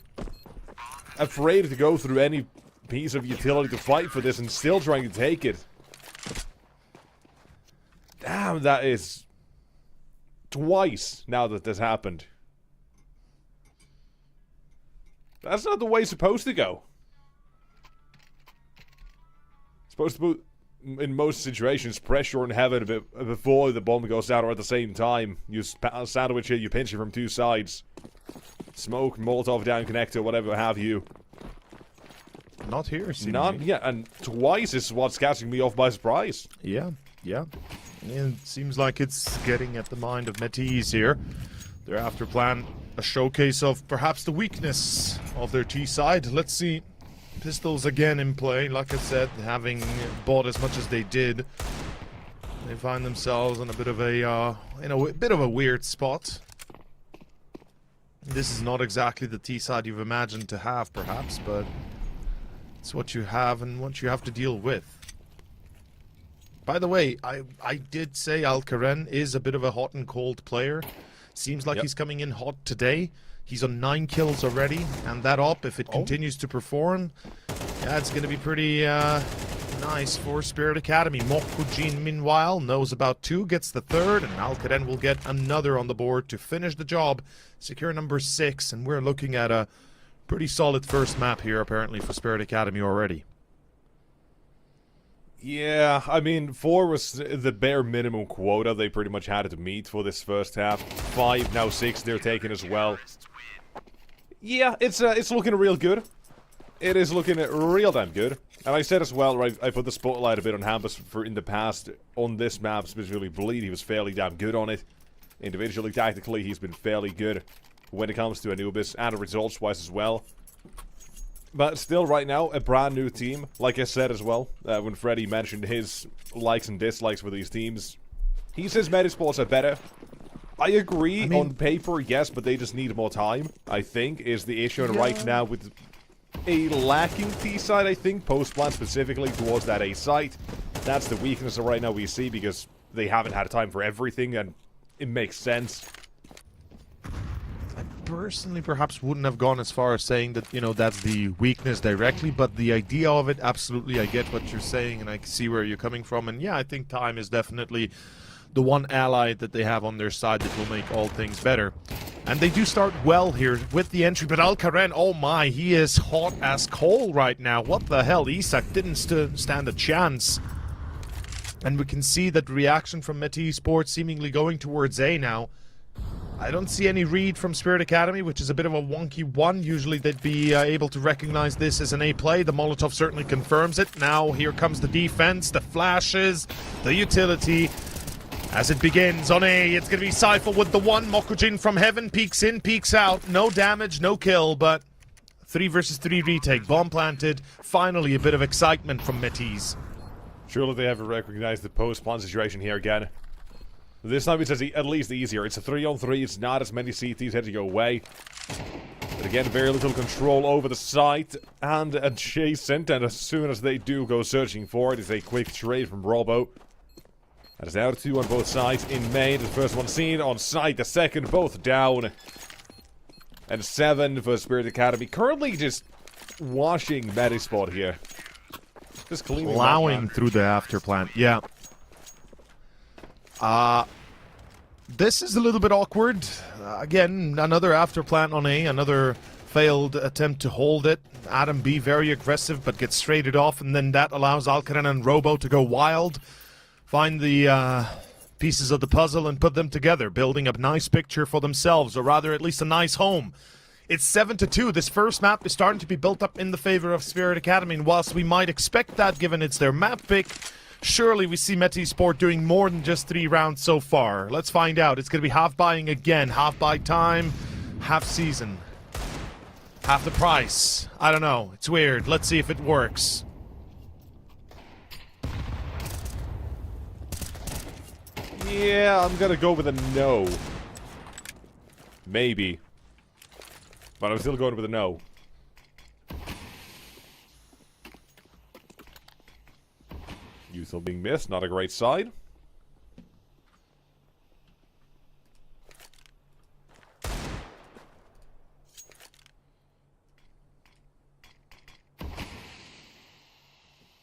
afraid to go through any piece of utility to fight for this and still trying to take it. Damn, that is twice now that this happened. That's not the way it's supposed to go. It's supposed to put, in most situations, pressure on heaven a bit before the bomb goes down, or at the same time. You sandwich it, you pinch it from two sides. Smoke, Molotov down connector, whatever have you. Not here, seemingly. Yeah, and twice is what's catching me off by surprise. Yeah. It seems like it's getting at the mind of Metis here. Their after plan, a showcase of perhaps the weakness of their T side. Let's see. Pistols again in play. Like I said, having bought as much as they did, they find themselves in a bit of a weird spot. This is not exactly the T side you've imagined to have, perhaps, but it's what you have and what you have to deal with. By the way, I did say Alcaren is a bit of a hot and cold player. Seems like he's coming in hot today. He's on 9 kills already, and that op, if it continues to perform, yeah, it's going to be pretty nice for Spirit Academy. Mokujin, meanwhile, knows about 2, gets the 3rd, and Alcaren will get another on the board to finish the job, secure number 6, and we're looking at a pretty solid first map here, apparently, for Spirit Academy already. Yeah, I mean, 4 was the bare minimum quota they pretty much had to meet for this first half. 5, now 6, they're taking as well. Yeah, it's looking real good. It is looking real damn good. And I said as well, right, I put the spotlight a bit on Hampus for in the past. On this map, specifically Bleed, he was fairly damn good on it. Individually, tactically, he's been fairly good when it comes to Anubis, and results-wise as well. But still, right now, a brand new team. Like I said as well, when Freddy mentioned his likes and dislikes for these teams, he says Medisports are better. I agree, on paper, yes, but they just need more time, I think, is the issue right now with a lacking T side, I think, post-plan specifically towards that A site. That's the weakness that right now we see, because they haven't had time for everything, and it makes sense. I personally perhaps wouldn't have gone as far as saying that, you know, that's the weakness directly, but the idea of it, absolutely, I get what you're saying, and I see where you're coming from, and yeah, I think time is definitely the one ally that they have on their side that will make all things better. And they do start well here with the entry, but Alcaren, oh my, he is hot as coal right now. What the hell? Isak didn't stand a chance. And we can see that reaction from Metis Sports seemingly going towards A now. I don't see any read from Spirit Academy, which is a bit of a wonky one. Usually they'd be able to recognize this as an A play. The Molotov certainly confirms it. Now here comes the defense, the flashes, the utility. As it begins on A, it's going to be Cypher with the 1. Mokujin from heaven, peeks in, peeks out. No damage, no kill, but 3 versus 3 retake. Bomb planted. Finally, a bit of excitement from Metis. Surely they haven't recognized the post-plan situation here again. This time it's at least easier. It's a 3-on-3. It's not as many CTs heading your way. But again, very little control over the site and adjacent. And as soon as they do go searching for it, it's a quick trade from Robo. That is now 2 on both sides in main. The first one seen on site, the second both down. And 7 for Spirit Academy. Currently just washing Medispot here. Just cleaning plowing through the after plant, yeah. This is a little bit awkward. Again, another after plant on A, another failed attempt to hold it. Adam B very aggressive, but gets traded off, and then that allows Alcaren and Robo to go wild. Find the pieces of the puzzle and put them together, building a nice picture for themselves, or rather at least a nice home. It's 7-2. This first map is starting to be built up in the favor of Spirit Academy, and whilst we might expect that given it's their map pick, surely we see Metis Sport doing more than just 3 rounds so far. Let's find out. It's going to be half buying again. Half buy time, half season. Half the price. I don't know. It's weird. Let's see if it works. Yeah, I'm gonna go with a no. Maybe. But I'm still going with a no. Youthful being missed, not a great side.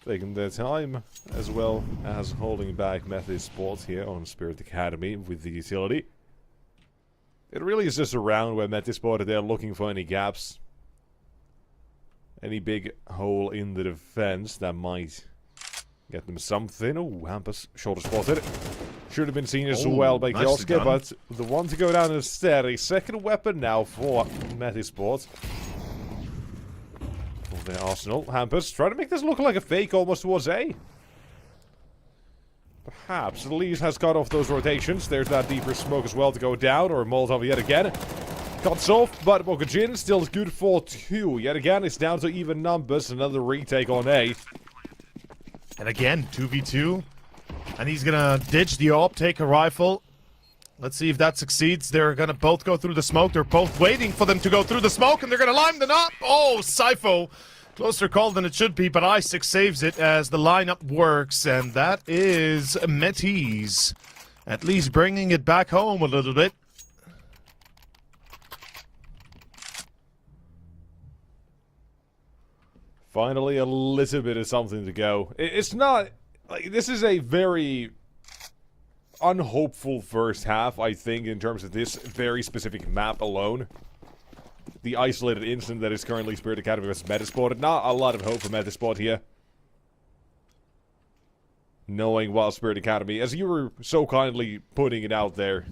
taking their time, as well as holding back Method Sports here on Spirit Academy with the utility. It really is just a round where Method Sport are there looking for any gaps. Any big hole in the defense that might get them something. Oh, Hampus, shoulder spotted. Should have been seen as well by Kioske, but the one to go down instead. A second weapon now for Method Sports. For their arsenal. Hampus trying to make this look like a fake almost towards A. Perhaps Lees has cut off those rotations. There's that deeper smoke as well to go down, or Molotov yet again. Cuts off, but Mokujin still is good for 2. Yet again, it's down to even numbers. Another retake on A. And again, 2v2. And he's gonna ditch the AWP, take a rifle. Let's see if that succeeds. They're gonna both go through the smoke. They're both waiting for them to go through the smoke, and they're gonna line them up. Oh, Sypho. Closer call than it should be, but Isaac saves it as the lineup works, and that is Metis. At least bringing it back home a little bit. Finally, a little bit of something to go. It's not... Like, this is a very unhopeful first half, I think, in terms of this very specific map alone. The isolated incident that is currently Spirit Academy versus Metasport. Not a lot of hope for Metasport here. Knowing while Spirit Academy, as you were so kindly putting it out there,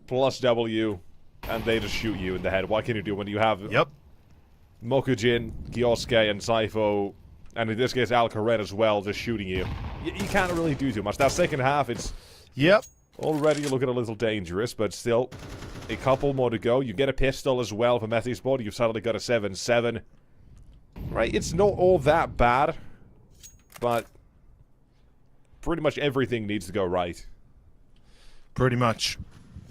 plus W, and they just shoot you in the head. What can you do when you have Mokujin, Kioske, and Sypho, and in this case Alcaret as well, just shooting you? You can't really do too much. That second half, it's already looking a little dangerous, but still, a couple more to go. You get a pistol as well for Methysboard. You've suddenly got a 7-7. Right, it's not all that bad, but pretty much everything needs to go right. Pretty much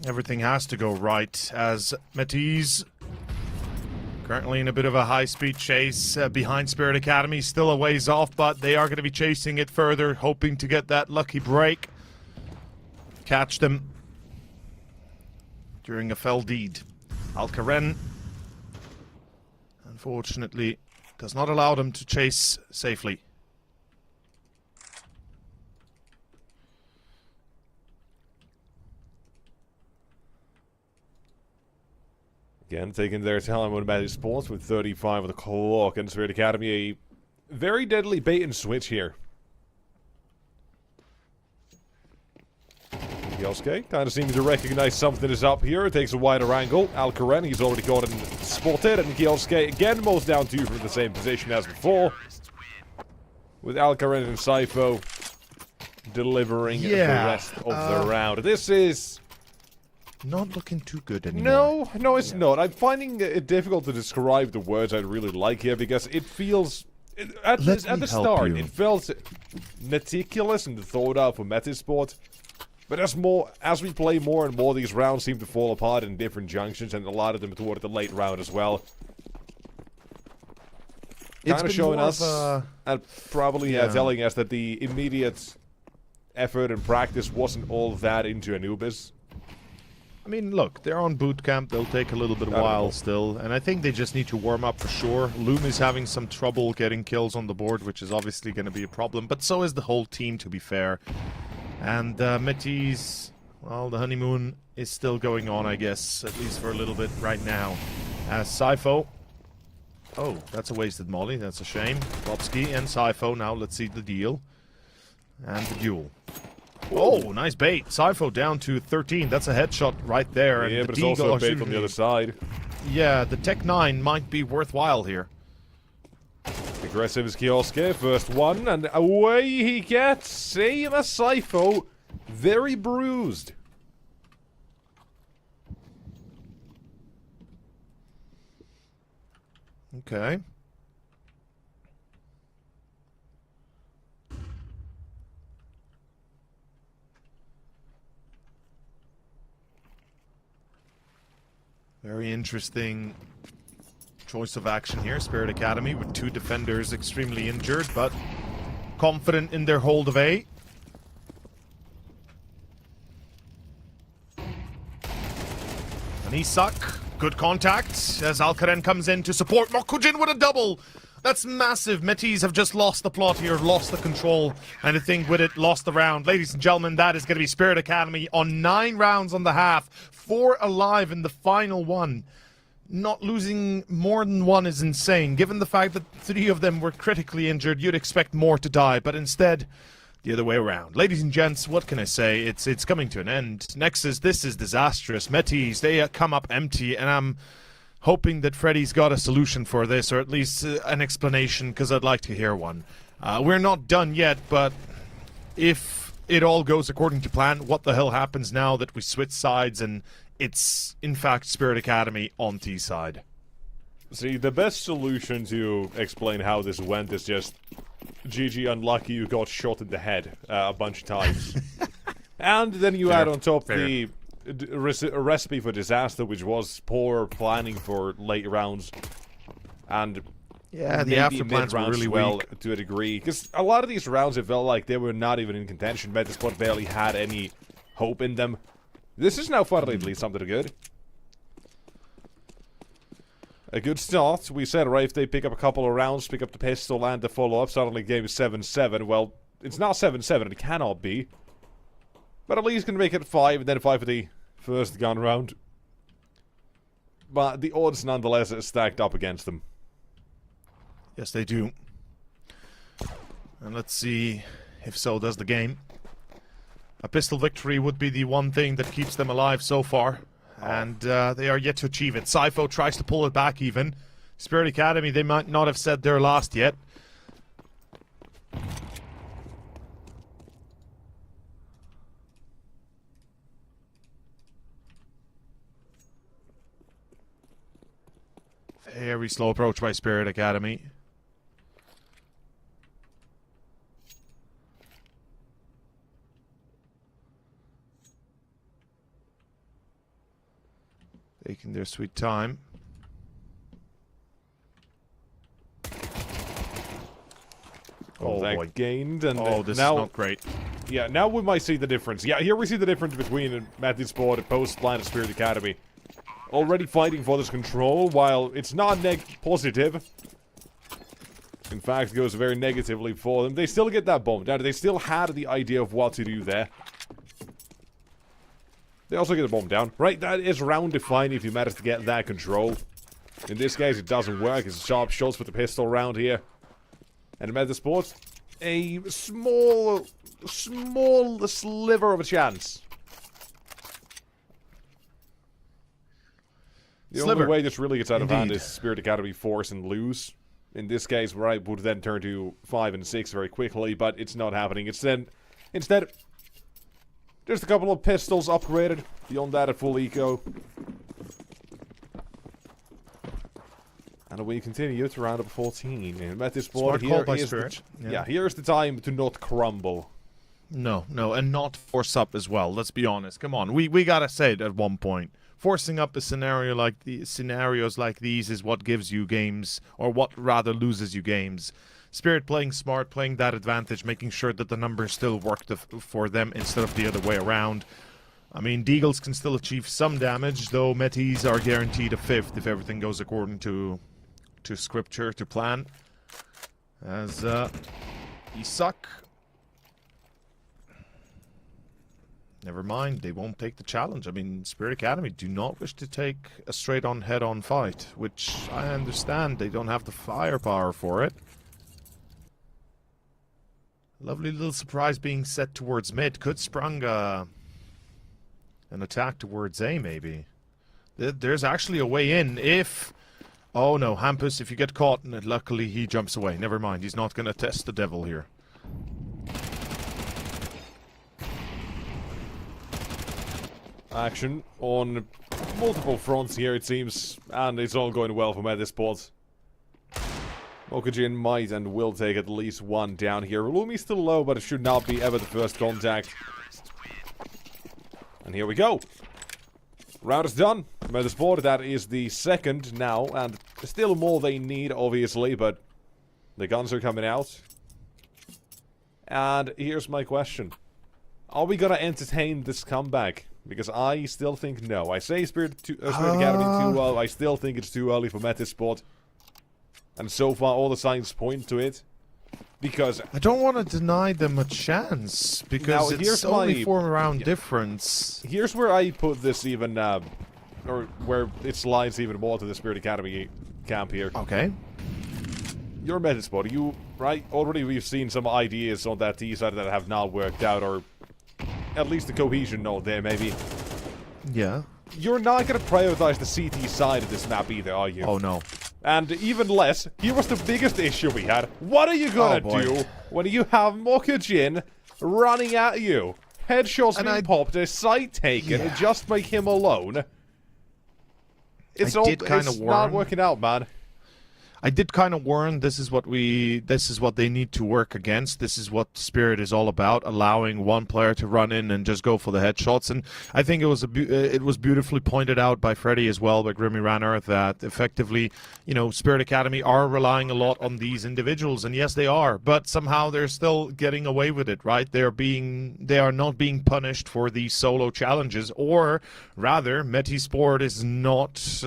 everything has to go right, as Metis currently in a bit of a high-speed chase behind Spirit Academy. Still a ways off, but they are going to be chasing it further, hoping to get that lucky break. Catch them during a fell deed. Alcaren, unfortunately, does not allow them to chase safely. Again, taking their time on Magic Sports with 35 of the clock, and Spirit Academy, a very deadly bait and switch here. Kioske kind of seems to recognize something is up here. It takes a wider angle. Alcaren, he's already got him spotted, and Kioske again mows down 2 from the same position as before. With Alcaren and Sypho delivering the rest of the round. This is not looking too good anymore. No, it's not. I'm finding it difficult to describe the words I'd really like here, because it feels... At the start, it felt meticulous and thought out for Metasport. But as we play more and more, these rounds seem to fall apart in different junctions, and a lot of them toward the late round as well. Kind of showing us, and probably telling us that the immediate effort and practice wasn't all that into Anubis. I mean, look, they're on boot camp. They'll take a little bit of while still, and I think they just need to warm up for sure. Loom is having some trouble getting kills on the board, which is obviously going to be a problem, but so is the whole team, to be fair. And Metis, well, the honeymoon is still going on, I guess, at least for a little bit right now. As Sypho, oh, that's a wasted molly, that's a shame. Bobsky and Sypho, now let's see the deal. And the duel. Oh, nice bait. Sypho down to 13. That's a headshot right there. Yeah, and but it's also a bait from the other side. Yeah, the Tech 9 might be worthwhile here. Aggressive as Kioske, first one, and away he gets. Same as Sypho. Very bruised. Okay. Very interesting choice of action here. Spirit Academy with 2 defenders extremely injured, but confident in their hold of A. And Isak Good contact as Alcaren comes in to support. Mokujin with a double. That's massive. Metis have just lost the plot here, lost the control, and I think with it, lost the round. Ladies and gentlemen, that is going to be Spirit Academy on 9 rounds on the half. 4 alive in the final one. Not losing more than one is insane. Given the fact that 3 of them were critically injured, you'd expect more to die, but instead, the other way around. Ladies and gents, what can I say? It's coming to an end. Nexus, this is disastrous. Metis, they come up empty, and I'm hoping that Freddy's got a solution for this, or at least an explanation, because I'd like to hear one. We're not done yet, but if it all goes according to plan, what the hell happens now that we switch sides and it's, in fact, Spirit Academy on T side? See, the best solution to explain how this went is just GG unlucky you got shot in the head a bunch of times. And then you add on top the recipe for disaster, which was poor planning for late rounds. And yeah, the after plans were really weak to a degree. Because a lot of these rounds, it felt like they were not even in contention. Metasport barely had any hope in them. This is now finally at least something good. A good start. We said, right, if they pick up a couple of rounds, pick up the pistol and the follow-up, suddenly game is 7-7. Well, it's not 7-7, it cannot be. But at least can make it 5, and then 5 for the first gun round. But the odds, nonetheless, are stacked up against them. Yes, they do. And let's see if so does the game. A pistol victory would be the one thing that keeps them alive so far. And they are yet to achieve it. Sypho tries to pull it back even. Spirit Academy, they might not have said their last yet. Very slow approach by Spirit Academy. Taking their sweet time. Oh, that boy. gained, and this now, is not great. Yeah, now we might see the difference. Yeah, here we see the difference between Metasport and post-plan of Spirit Academy. Already fighting for this control, while it's not positive. In fact, it goes very negatively for them. They still get that bomb down. They still had the idea of what to do there. They also get the bomb down. Right, that is round defining if you manage to get that control. In this case, it doesn't work. It's sharp shots with the pistol round here. And Metasport, a small sliver of a chance. The only way this really gets out of hand is Spirit Academy force and lose. In this case, right, would then turn to 5 and 6 very quickly, but it's not happening. Instead, just a couple of pistols upgraded. Beyond that, at full eco. And we continue to round up 14. And Metasport, here's the time to not crumble. No, and not force up as well. Let's be honest. Come on, we gotta say it at one point. Forcing up a scenarios like these is what gives you games, or what rather loses you games. Spirit playing smart, playing that advantage, making sure that the numbers still work for them instead of the other way around. I mean, Deagles can still achieve some damage, though Metis are guaranteed a 5th if everything goes according to scripture, to plan. As Isak, never mind, they won't take the challenge. I mean, Spirit Academy do not wish to take a straight-on, head-on fight, which I understand they don't have the firepower for it. Lovely little surprise being set towards mid. Could sprung an attack towards A, maybe. There's actually a way in if... Oh no, Hampus, if you get caught, and luckily he jumps away. Never mind, he's not going to test the devil here. Action on multiple fronts here, it seems, and it's all going well for Metasport. Mokujin might and will take at least one down here. Lumi's still low, but it should not be ever the first contact. And here we go. Round is done. Metasport, that is the second now, and still more they need, obviously, but the guns are coming out. And here's my question. Are we gonna entertain this comeback? Because I still think no. I say Spirit Academy too well. I still think it's too early for Metasport. And so far, all the signs point to it. Because I don't want to deny them a chance, because now, it's only 4-round difference. Here's where I put this even, or where it slides even more to the Spirit Academy camp here. Okay. You're Metasport, you, right? Already we've seen some ideas on that T side that have not worked out, or at least the cohesion not there, maybe. Yeah. You're not going to prioritize the CT side of this map either, are you? Oh, no. And even less, here was the biggest issue we had. What are you gonna do when you have Mokujin running at you? Headshots being popped, a site taken, just by him alone. It's not working out, man. I did kind of warn, this is what they need to work against. This is what Spirit is all about, allowing one player to run in and just go for the headshots. And I think it was beautifully pointed out by Freddy as well, by Grimmy Ranner, that effectively, you know, Spirit Academy are relying a lot on these individuals, and yes, they are, but somehow they're still getting away with it, right? They are not being punished for these solo challenges, or rather, Metisport is not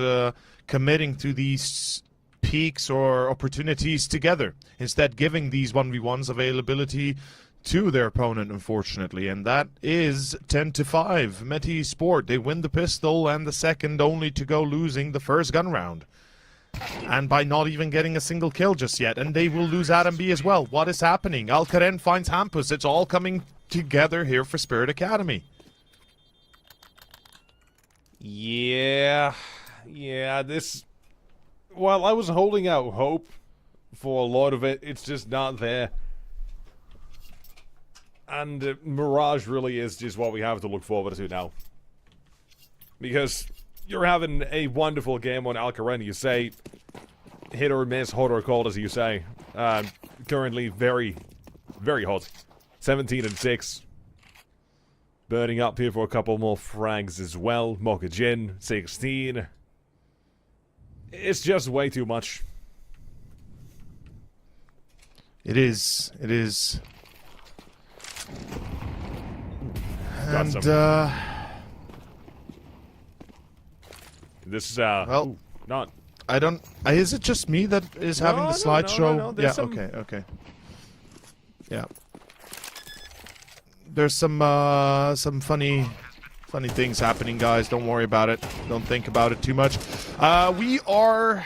committing to these peaks or opportunities together, instead giving these 1v1s availability to their opponent, unfortunately, and that is 10-5. Metisport, they win the pistol and the second, only to go losing the first gun round, and by not even getting a single kill just yet, and they will lose Adam B as well. What is happening? Alcaren finds Hampus. It's all coming together here for Spirit Academy. Yeah, this... Well, I was holding out hope for a lot of it. It's just not there. And Mirage really is just what we have to look forward to now. Because you're having a wonderful game on Alcaren, you say. Hit or miss, hot or cold, as you say. Currently very, very hot. 17-6. Burning up here for a couple more frags as well. Mokujin, 16. It's just way too much. It is. And, this, well, not... I don't... Is it just me that is having the slideshow? No, yeah, okay. Yeah. There's some funny things happening, guys. Don't worry about it. Don't think about it too much. We are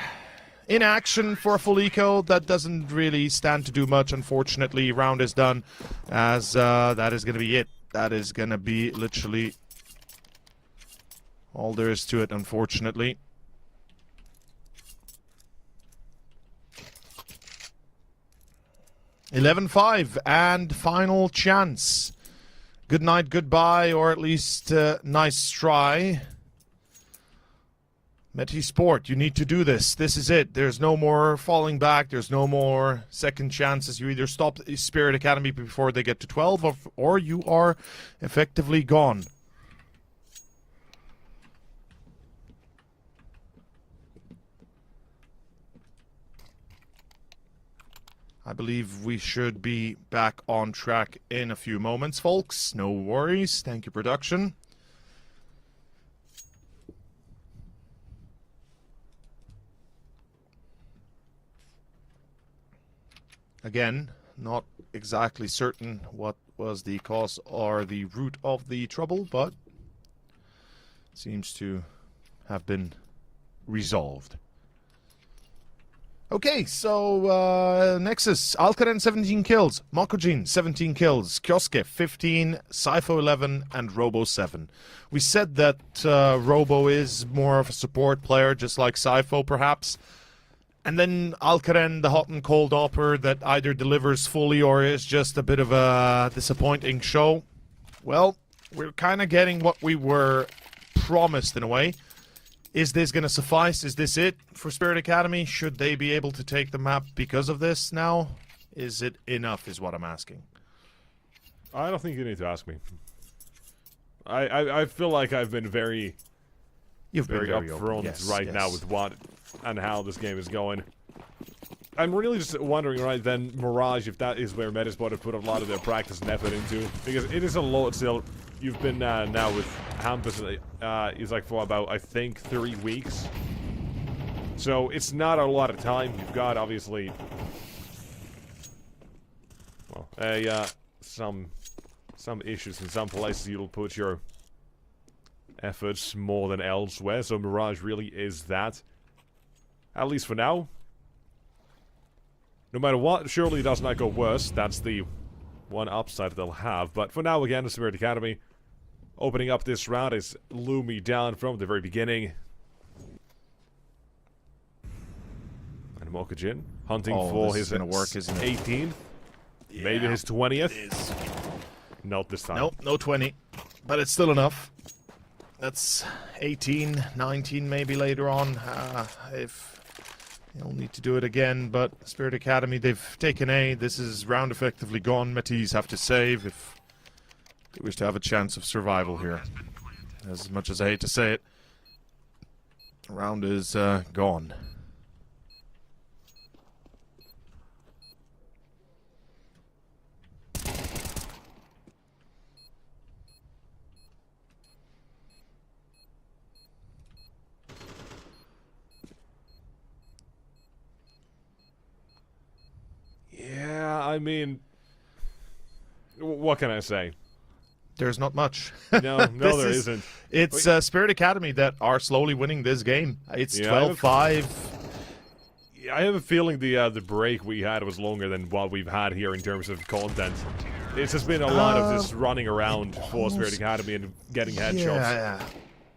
in action for a full eco. That doesn't really stand to do much, unfortunately. Round is done, as that is going to be it. That is going to be literally all there is to it, unfortunately. (11-5) and final chance. Good night, goodbye, or at least nice try. Metisport, you need to do this. This is it. There's no more falling back. There's no more second chances. You either stop Spirit Academy before they get to 12, or you are effectively gone. I believe we should be back on track in a few moments, folks. No worries. Thank you, production. Again, not exactly certain what was the cause or the root of the trouble, but seems to have been resolved. Okay, so Nexus, Alcaren 17 kills, Mokujin 17 kills, Kyosuke 15, Sypho 11, and Robo 7. We said that Robo is more of a support player, just like Sypho perhaps. And then Alcaren, the hot and cold opper that either delivers fully or is just a bit of a disappointing show. Well, we're kind of getting what we were promised in a way. Is this going to suffice? Is this it for Spirit Academy? Should they be able to take the map because of this now? Is it enough is what I'm asking. I don't think you need to ask me. I feel like I've been very... You've been very upfront right now with what and how this game is going. I'm really just wondering, right, then, Mirage, if that is where Metisport have put a lot of their practice and effort into. Because it is a lot still. You've been now with campus is like for about, I think, 3 weeks. So it's not a lot of time. You've got, obviously, well, some issues in some places you'll put your efforts more than elsewhere. So Mirage really is that. At least for now. No matter what, surely it does not go worse. That's the one upside they'll have. But for now, again, the Spirit Academy opening up this round is Lumi down from the very beginning. And Mokujin hunting for his gonna work, isn't it? 18th. Yeah, maybe his 20th. it is. Not this time. Nope, no 20. But it's still enough. That's 18, 19 maybe later on. If he'll need to do it again. But Spirit Academy, they've taken A. This is round effectively gone. Metis have to save if they wish to have a chance of survival here. As much as I hate to say it, round is gone. Yeah, I mean, what can I say? There's not much. No, there isn't. It's Spirit Academy that are slowly winning this game. It's Yeah, 12-5. I have a feeling the break we had was longer than what we've had here in terms of content. It's just been a lot of just running around for Spirit Academy and getting headshots. Yeah.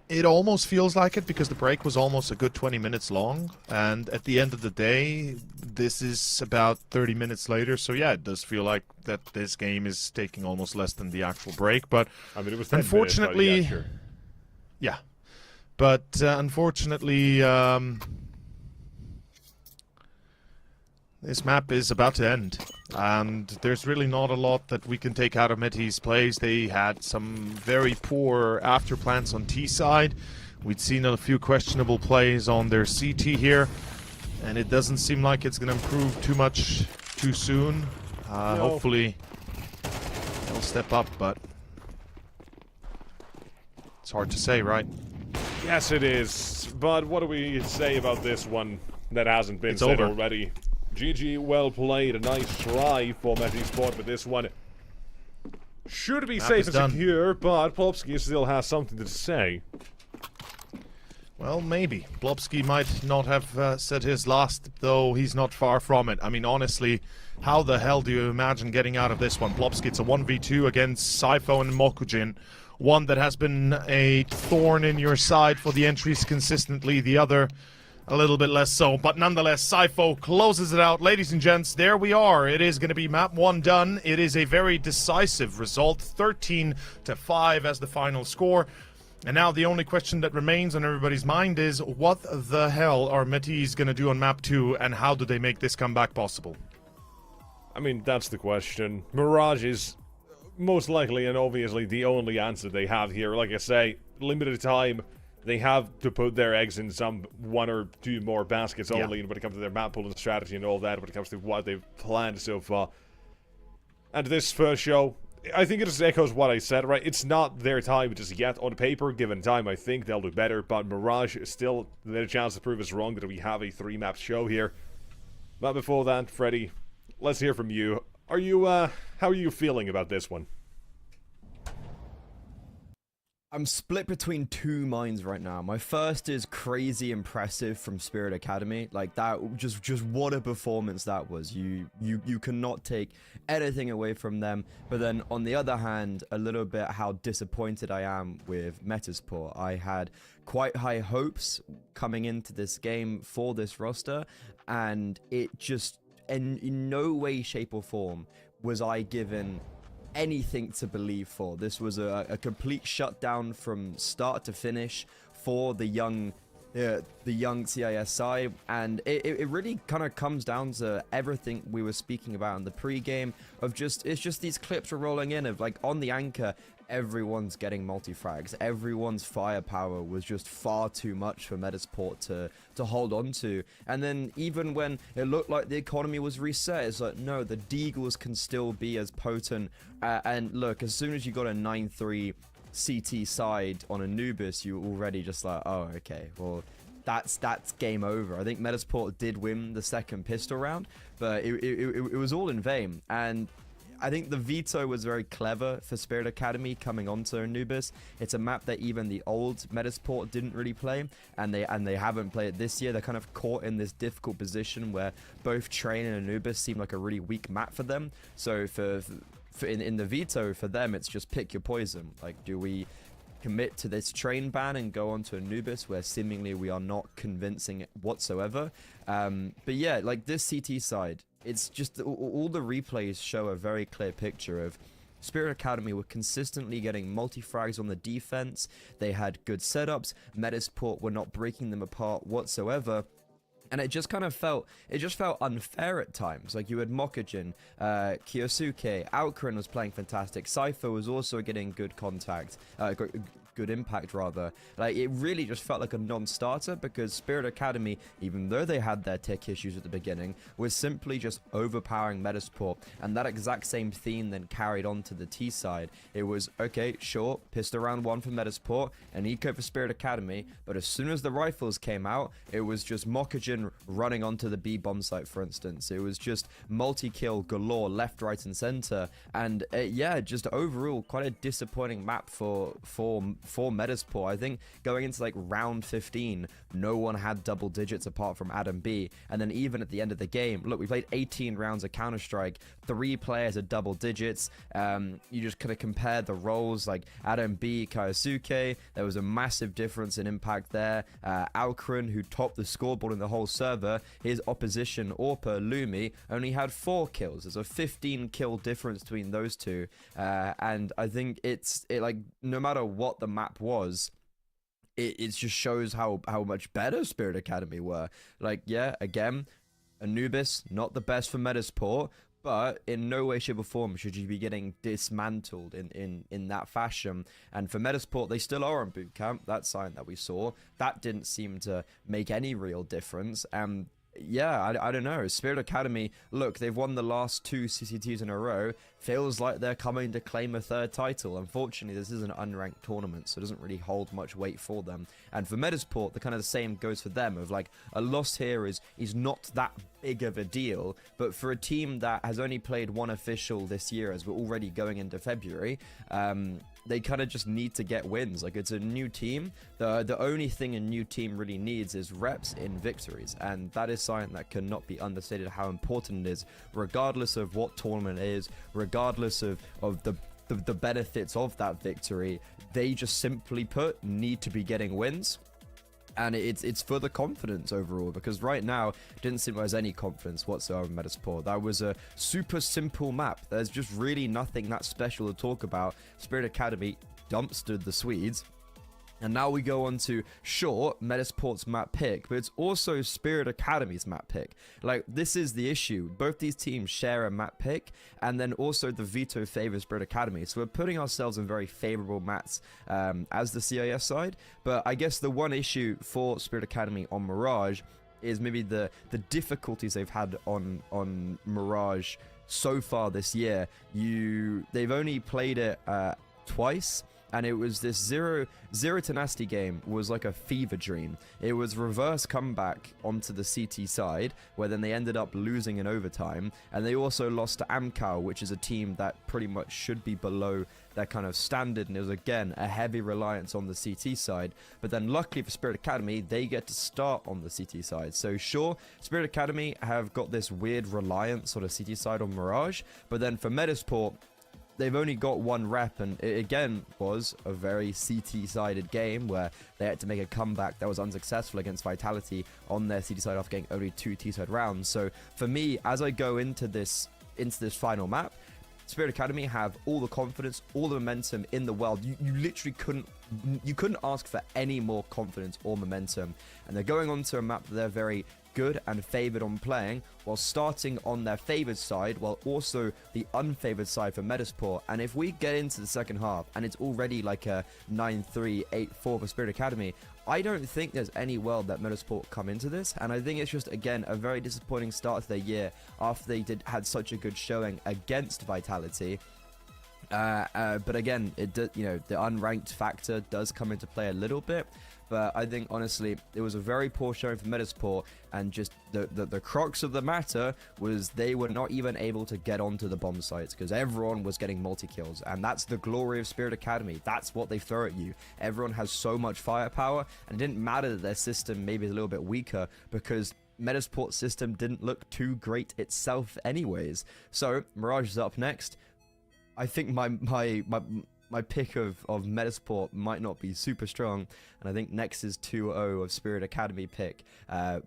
It almost feels like it because the break was almost a good 20 minutes long. And at the end of the day, this is about 30 minutes later. So yeah, it does feel like that this game is taking almost less than the actual break. But I mean, it was 10 unfortunately, minutes, but yeah, sure. yeah. But unfortunately, this map is about to end, and there's really not a lot that we can take out of Metis' plays. They had some very poor after plans on T side. We'd seen a few questionable plays on their CT here, and it doesn't seem like it's going to improve too much too soon. No. Hopefully they'll step up, but it's hard to say, right? Yes, it is. But what do we say about this one that hasn't been It's said over. already? GG, well played. A nice try for Metis Sport, but this one should be Map safe is and done. secure, but Plopsky still has something to say. Well, maybe. Blobsky might not have said his last, though he's not far from it. I mean, honestly, how the hell do you imagine getting out of this one? Blobsky, it's a 1v2 against Saifo and Mokujin. One that has been a thorn in your side for the entries consistently, the other a little bit less so. But nonetheless, Saifo closes it out. Ladies and gents, there we are. It is going to be map 1 done. It is a very decisive result, 13-5 as the final score. And now the only question that remains on everybody's mind is, what the hell are Metis going to do on map 2, and how do they make this comeback possible? I mean, that's the question. Mirage is most likely and obviously the only answer they have here. Like I say, limited time. They have to put their eggs in some 1 or 2 more baskets only when it comes to their map pooling strategy and all that, when it comes to what they've planned so far. And this first show, I think it just echoes what I said, right? It's not their time just yet. On paper, given time, I think they'll do better, but Mirage is still their chance to prove us wrong that we have a 3-map show here. But before that, Freddy, let's hear from you. Are you, how are you feeling about this one? I'm split between 2 minds right now. My first is crazy impressive from Spirit Academy. Like that, just what a performance that was. You cannot take anything away from them. But then on the other hand, a little bit how disappointed I am with Metasport. I had quite high hopes coming into this game for this roster, and it just in no way, shape or form was I given anything to believe for. This was a complete shutdown from start to finish for the young CISI, and it really kind of comes down to everything we were speaking about in the pre-game of it's just these clips were rolling in of like on the anchor, everyone's getting multi-frags, everyone's firepower was just far too much for Metasport to hold on to. And then even when it looked like the economy was reset, it's like, no, the Deagles can still be as potent. And look, as soon as you got a 9-3 CT side on Anubis, you're already just like, oh, okay, well, that's game over. I think Metasport did win the second pistol round, but it was all in vain. And I think the veto was very clever for Spirit Academy coming onto Anubis. It's a map that even the old Metasport didn't really play, and they haven't played it this year. They're kind of caught in this difficult position where both Train and Anubis seem like a really weak map for them. So in the veto for them, it's just pick your poison. Like, do we commit to this Train ban and go on to Anubis, where seemingly we are not convincing whatsoever? But yeah, like this CT side, it's just all the replays show a very clear picture of Spirit Academy were consistently getting multi-frags on the defense. They had good setups. Metasport were not breaking them apart whatsoever. And it just kind of felt unfair at times. Like, you had Mokujin, Kyosuke, Outcrin was playing fantastic. Cypher was also getting good contact, good impact rather. Like, it really just felt like a non-starter, because Spirit Academy, even though they had their tick issues at the beginning, was simply just overpowering Metasport. And that exact same theme then carried on to the T side. It was, okay, sure, pistol round 1 for Metasport, and eco for Spirit Academy, but as soon as the rifles came out, it was just Mokujin running onto the B bomb site, for instance. It was just multi-kill galore left, right, and center. And yeah, just overall quite a disappointing map for Metasport. I think going into like round 15, no one had double digits apart from Adam B. And then even at the end of the game, look, we played 18 rounds of Counter-Strike, 3 players at double digits. You just kind of compare the roles, like Adam B, Kyosuke, there was a massive difference in impact there. Alcrin, who topped the scoreboard in the whole server, his opposition, Orpa Lumi, only had 4 kills. There's a 15 kill difference between those two. And I think it like, no matter what the map was, it just shows how much better Spirit Academy were. Like, yeah, again, Anubis, not the best for Metasport, but in no way, shape, or form should you be getting dismantled in that fashion. And for Metasport, they still are on boot camp. That sign that we saw, that didn't seem to make any real difference. And yeah, I don't know. Spirit Academy, look, they've won the last 2 CCTs in a row. Feels like they're coming to claim a 3rd title. Unfortunately, this is an unranked tournament, so it doesn't really hold much weight for them. And for Metasport, the kind of the same goes for them, of like, a loss here is not that big of a deal, but for a team that has only played 1 official this year, as we're already going into February, they kind of just need to get wins. Like, it's a new team. The only thing a new team really needs is reps in victories, and that is something that cannot be understated how important it is, regardless of what tournament it is, regardless of the benefits of that victory. They just simply put need to be getting wins. And it's for the confidence overall, because right now, it didn't seem like there's any confidence whatsoever in Metasport. That was a super simple map. There's just really nothing that special to talk about. Spirit Academy dumpstered the Swedes. And now we go on to, sure, Metasport's map pick, but it's also Spirit Academy's map pick. Like, this is the issue. Both these teams share a map pick, and then also the veto favors Spirit Academy. So we're putting ourselves in very favorable maps as the CIS side. But I guess the one issue for Spirit Academy on Mirage is maybe the difficulties they've had on Mirage so far this year. They've only played it twice. And it was this zero tenacity game was like a fever dream. It was reverse comeback onto the CT side, where then they ended up losing in overtime. And they also lost to Amcal, which is a team that pretty much should be below their kind of standard. And it was, again, a heavy reliance on the CT side. But then luckily for Spirit Academy, they get to start on the CT side. So sure, Spirit Academy have got this weird reliance on a CT side on Mirage. But then for Metasport, they've only got 1 rep, and it again was a very CT-sided game where they had to make a comeback that was unsuccessful against Vitality on their CT side after getting only 2 T-side rounds. So for me, as I go into this final map, Spirit Academy have all the confidence, all the momentum in the world. You literally couldn't ask for any more confidence or momentum. And they're going on to a map that they're very good and favored on playing, while starting on their favored side, while also the unfavored side for Metasport. And if we get into the second half and it's already like a 9-3, 8-4 for Spirit Academy, I don't think there's any world that Metasport come into this. And I think it's just, again, a very disappointing start to their year after they had such a good showing against Vitality. But again, the unranked factor does come into play a little bit. But I think, honestly, it was a very poor showing for Metasport, and just the crux of the matter was they were not even able to get onto the bomb sites because everyone was getting multi-kills, and that's the glory of Spirit Academy. That's what they throw at you. Everyone has so much firepower, and it didn't matter that their system maybe is a little bit weaker because Metasport's system didn't look too great itself anyways. So, Mirage is up next. I think my pick of Metasport might not be super strong, and I think Nex's 2-0 of Spirit Academy pick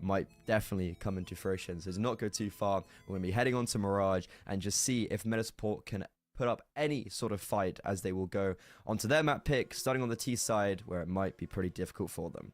might definitely come into fruition. So let's not go too far. We're going to be heading on to Mirage and just see if Metasport can put up any sort of fight as they will go onto their map pick, starting on the T side, where it might be pretty difficult for them.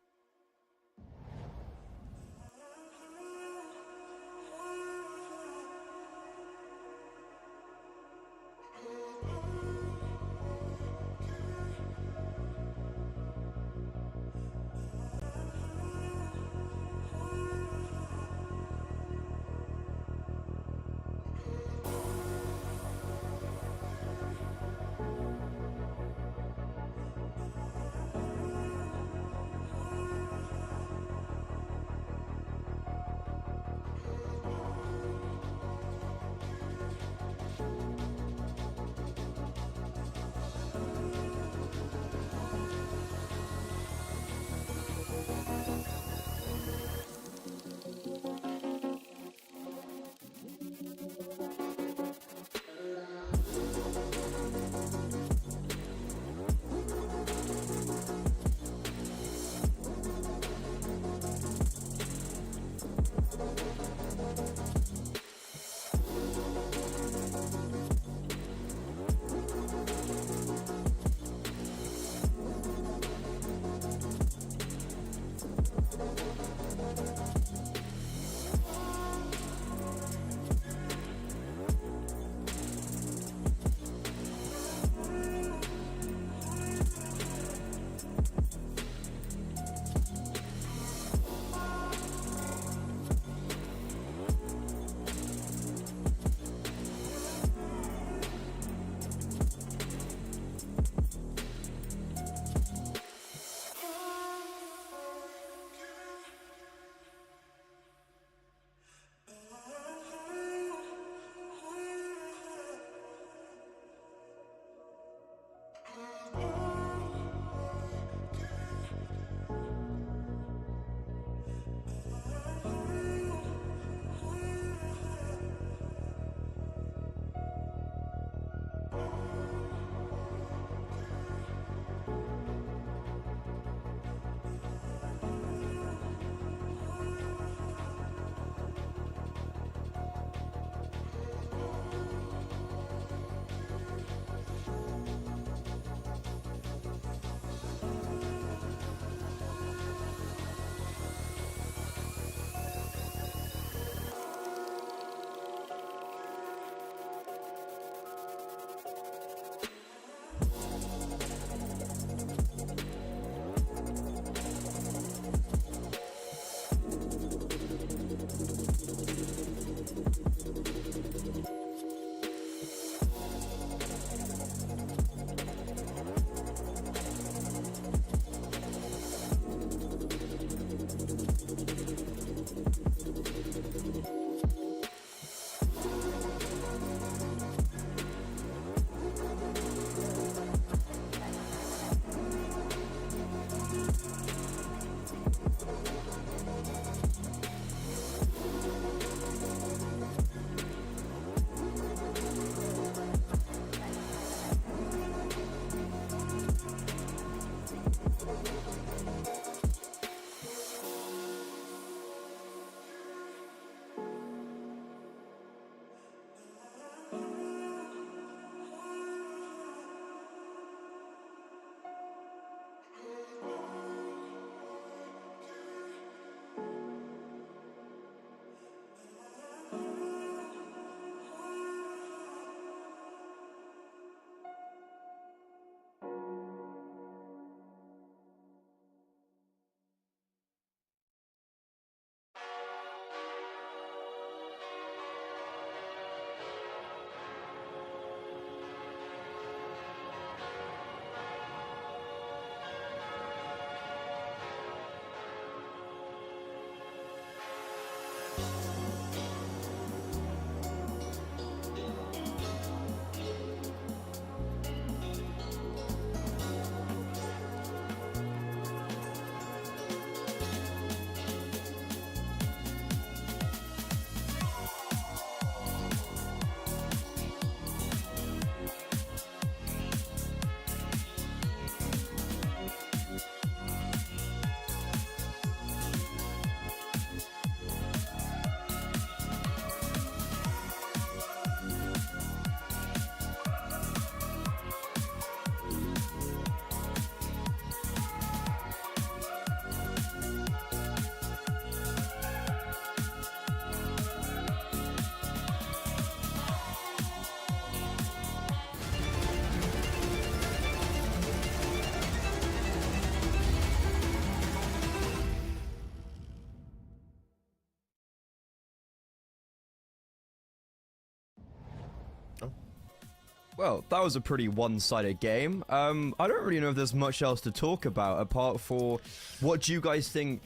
Well, that was a pretty one-sided game. I don't really know if there's much else to talk about apart for what do you guys think?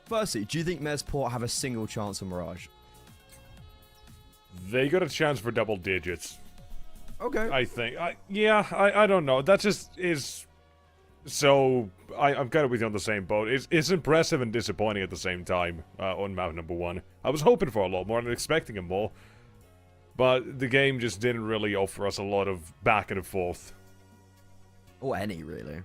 Firstly, do you think Mesport have a single chance on Mirage? They got a chance for double digits. Okay. I think. I don't know. That just is. So I'm kind of with you on the same boat. It's impressive and disappointing at the same time on map number 1. I was hoping for a lot more and expecting more, but the game just didn't really offer us a lot of back and forth. Or any, really.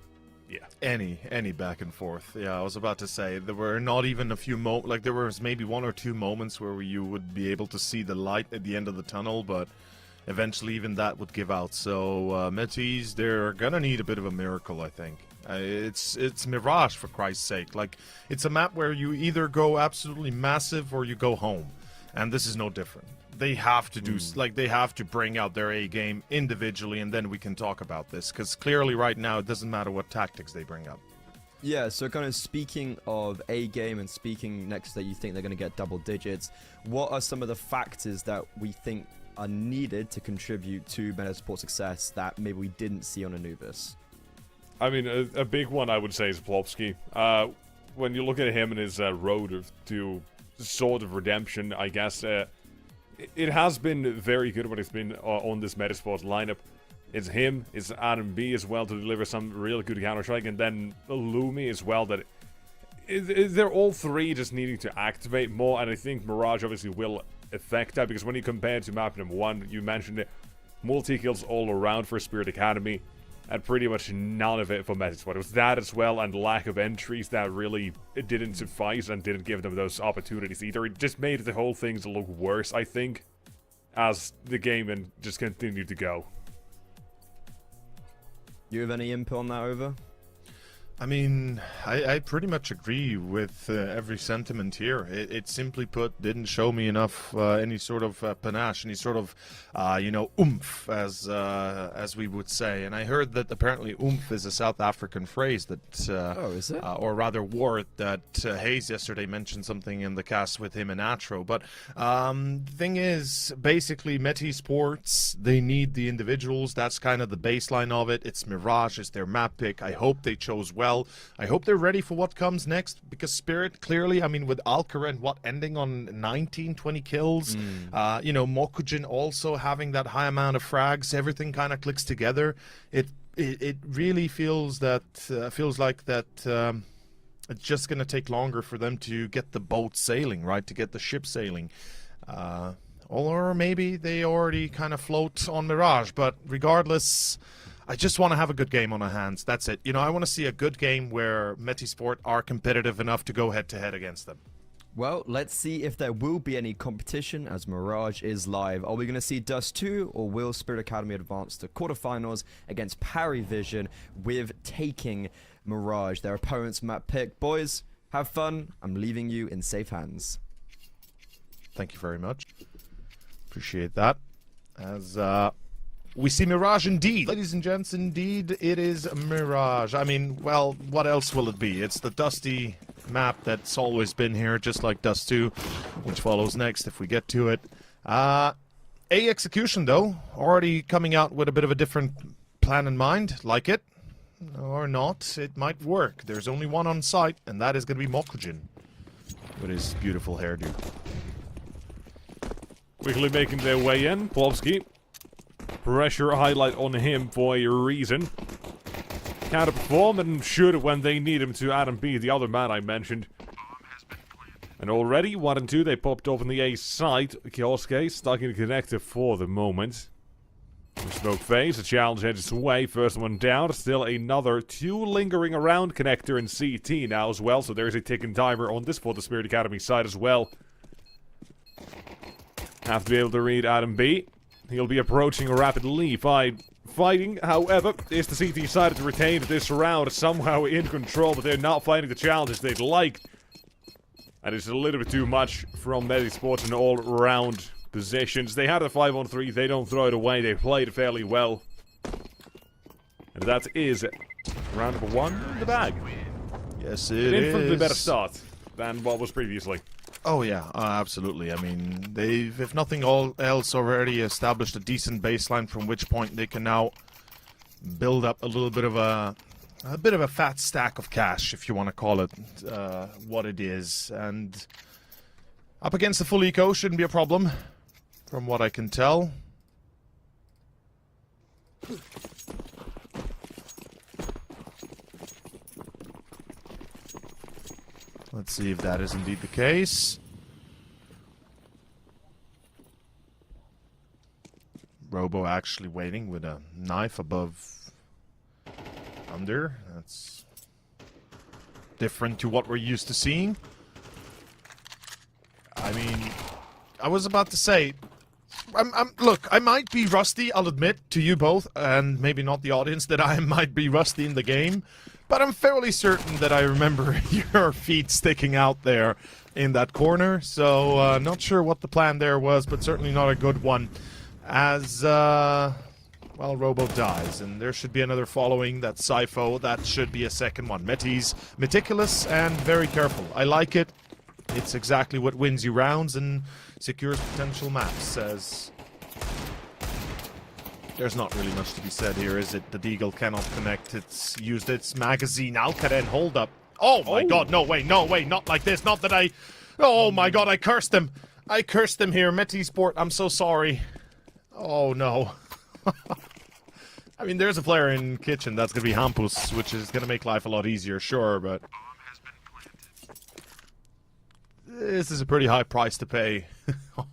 Yeah. Any back and forth. Yeah, I was about to say there were not even a few like there was maybe 1 or 2 moments where you would be able to see the light at the end of the tunnel, but eventually even that would give out. So Metis, they're gonna need a bit of a miracle, I think. It's Mirage, for Christ's sake. Like, it's a map where you either go absolutely massive or you go home, and this is no different. They have to do they have to bring out their A game individually, and then we can talk about this, because clearly right now it doesn't matter what tactics they bring up. Yeah, so kind of speaking of A game and speaking next that you think they're going to get double digits, what are some of the factors that we think are needed to contribute to Metasport success that maybe we didn't see on Anubis? I mean, a big one I would say is Plopsky. When you look at him and his road to sort of redemption, I guess, it has been very good when it's been on this Metasport lineup. It's him, it's Adam B as well to deliver some really good Counter-Strike, and then Lumi as well. That they're all three just needing to activate more, and I think Mirage obviously will affect that, because when you compare to map number 1, you mentioned it, multi-kills all around for Spirit Academy, and pretty much none of it for Metasport. It was that as well, and lack of entries that really didn't suffice and didn't give them those opportunities either. It just made the whole thing look worse, I think, as the game and just continued to go. You have any input on that, Over? I mean, I pretty much agree with every sentiment here. It simply put didn't show me enough any sort of panache, any sort of oomph, as we would say. And I heard that apparently oomph is a South African phrase that oh, is it? Or rather word that Hayes yesterday mentioned something in the cast with him and Atro. But the thing is, basically Meti Sports, they need the individuals. That's kind of the baseline of it. It's Mirage, it's their map pick. I hope they chose well. I hope they're ready for what comes next, because Spirit, clearly, I mean, with Alcaran, ending on 19, 20 kills, Mokujin also having that high amount of frags, everything kind of clicks together. It really feels like that it's just going to take longer for them to get the boat sailing, right, to get the ship sailing. Or maybe they already kind of float on Mirage, but regardless, I just want to have a good game on our hands. That's it. I want to see a good game where Metisport are competitive enough to go head-to-head against them. Well, let's see if there will be any competition as Mirage is live. Are we going to see Dust 2, or will Spirit Academy advance to quarterfinals against Parry Vision with taking Mirage, their opponent's map pick? Boys, have fun. I'm leaving you in safe hands. Thank you very much. Appreciate that. As we see Mirage indeed. Ladies and gents, indeed, it is Mirage. I mean, well, what else will it be? It's the dusty map that's always been here, just like Dust 2, which follows next if we get to it. A Execution, though, already coming out with a bit of a different plan in mind. Like it or not, it might work. There's only one on site, and that is going to be Mokujin with his beautiful hairdo. Quickly making their way in, Plopsky. Pressure highlight on him for a reason. Can't perform and should when they need him to Adam B, the other man I mentioned. And already, 1 and 2, they popped off on the A side. Kioske stuck in the connector for the moment. Smoke phase, the challenge heads its way. First one down, still another 2 lingering around connector in CT now as well. So there's a ticking timer on this for the Spirit Academy side as well. Have to be able to read Adam B. He'll be approaching rapidly. Fighting, however, is the CT side to retain this round somehow in control, but they're not fighting the challenges they'd like. And it's a little bit too much from Metisports in all-round positions. They had a 5-on-3, they don't throw it away, they played it fairly well. And that is round number 1 in the bag. Yes, An it infinitely is. better start than what was previously. Oh yeah, absolutely. I mean, they've, if nothing else, already established a decent baseline from which point they can now build up a little bit of a fat stack of cash, if you want to call it what it is. And up against the full eco shouldn't be a problem, from what I can tell. Let's see if that is indeed the case. Robo actually waiting with a knife above under. That's different to what we're used to seeing. I mean, I was about to say, look, I might be rusty, I'll admit to you both, and maybe not the audience, that I might be rusty in the game. But I'm fairly certain that I remember your feet sticking out there in that corner. So, not sure what the plan there was, but certainly not a good one. As, well, Robo dies, and there should be another following. That's Sypho. That should be a second one. Metis, meticulous and very careful. I like it. It's exactly what wins you rounds and secures potential maps, says... There's not really much to be said here, is it? The Deagle cannot connect. It's used its magazine. Alcaden, hold up. Oh my god, no way, not like this. Not that I... Oh my god, I cursed him. I cursed him here. Metisport, I'm so sorry. Oh no. I mean, there's a player in Kitchen. That's going to be Hampus, which is going to make life a lot easier, sure, but... This is a pretty high price to pay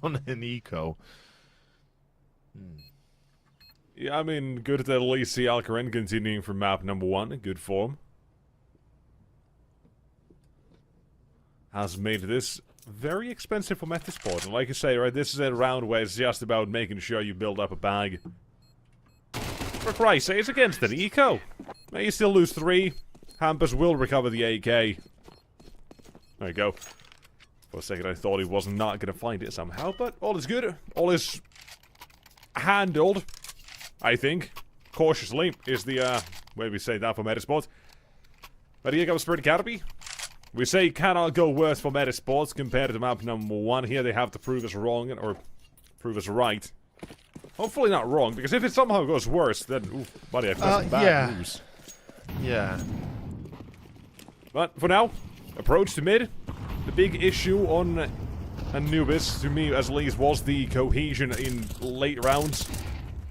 on an eco. Yeah, I mean, good to at least see Alcaraz continuing for map number 1 in good form. Has made this very expensive for Metasport. And like you say, right, this is a round where it's just about making sure you build up a bag. For Christ's sake, it's against an eco. Now you still lose 3. Hampus will recover the AK. There you go. For a second I thought he was not going to find it somehow, but all is good. All is handled. I think. Cautiously is the, way we say that for Metasports. But here comes Spirit Academy. We say cannot go worse for Metasports compared to map number 1. Here they have to prove us wrong, or prove us right. Hopefully not wrong, because if it somehow goes worse, then, oof, buddy, I've got some bad news. Yeah. But for now, approach to mid. The big issue on Anubis, to me at least, was the cohesion in late rounds.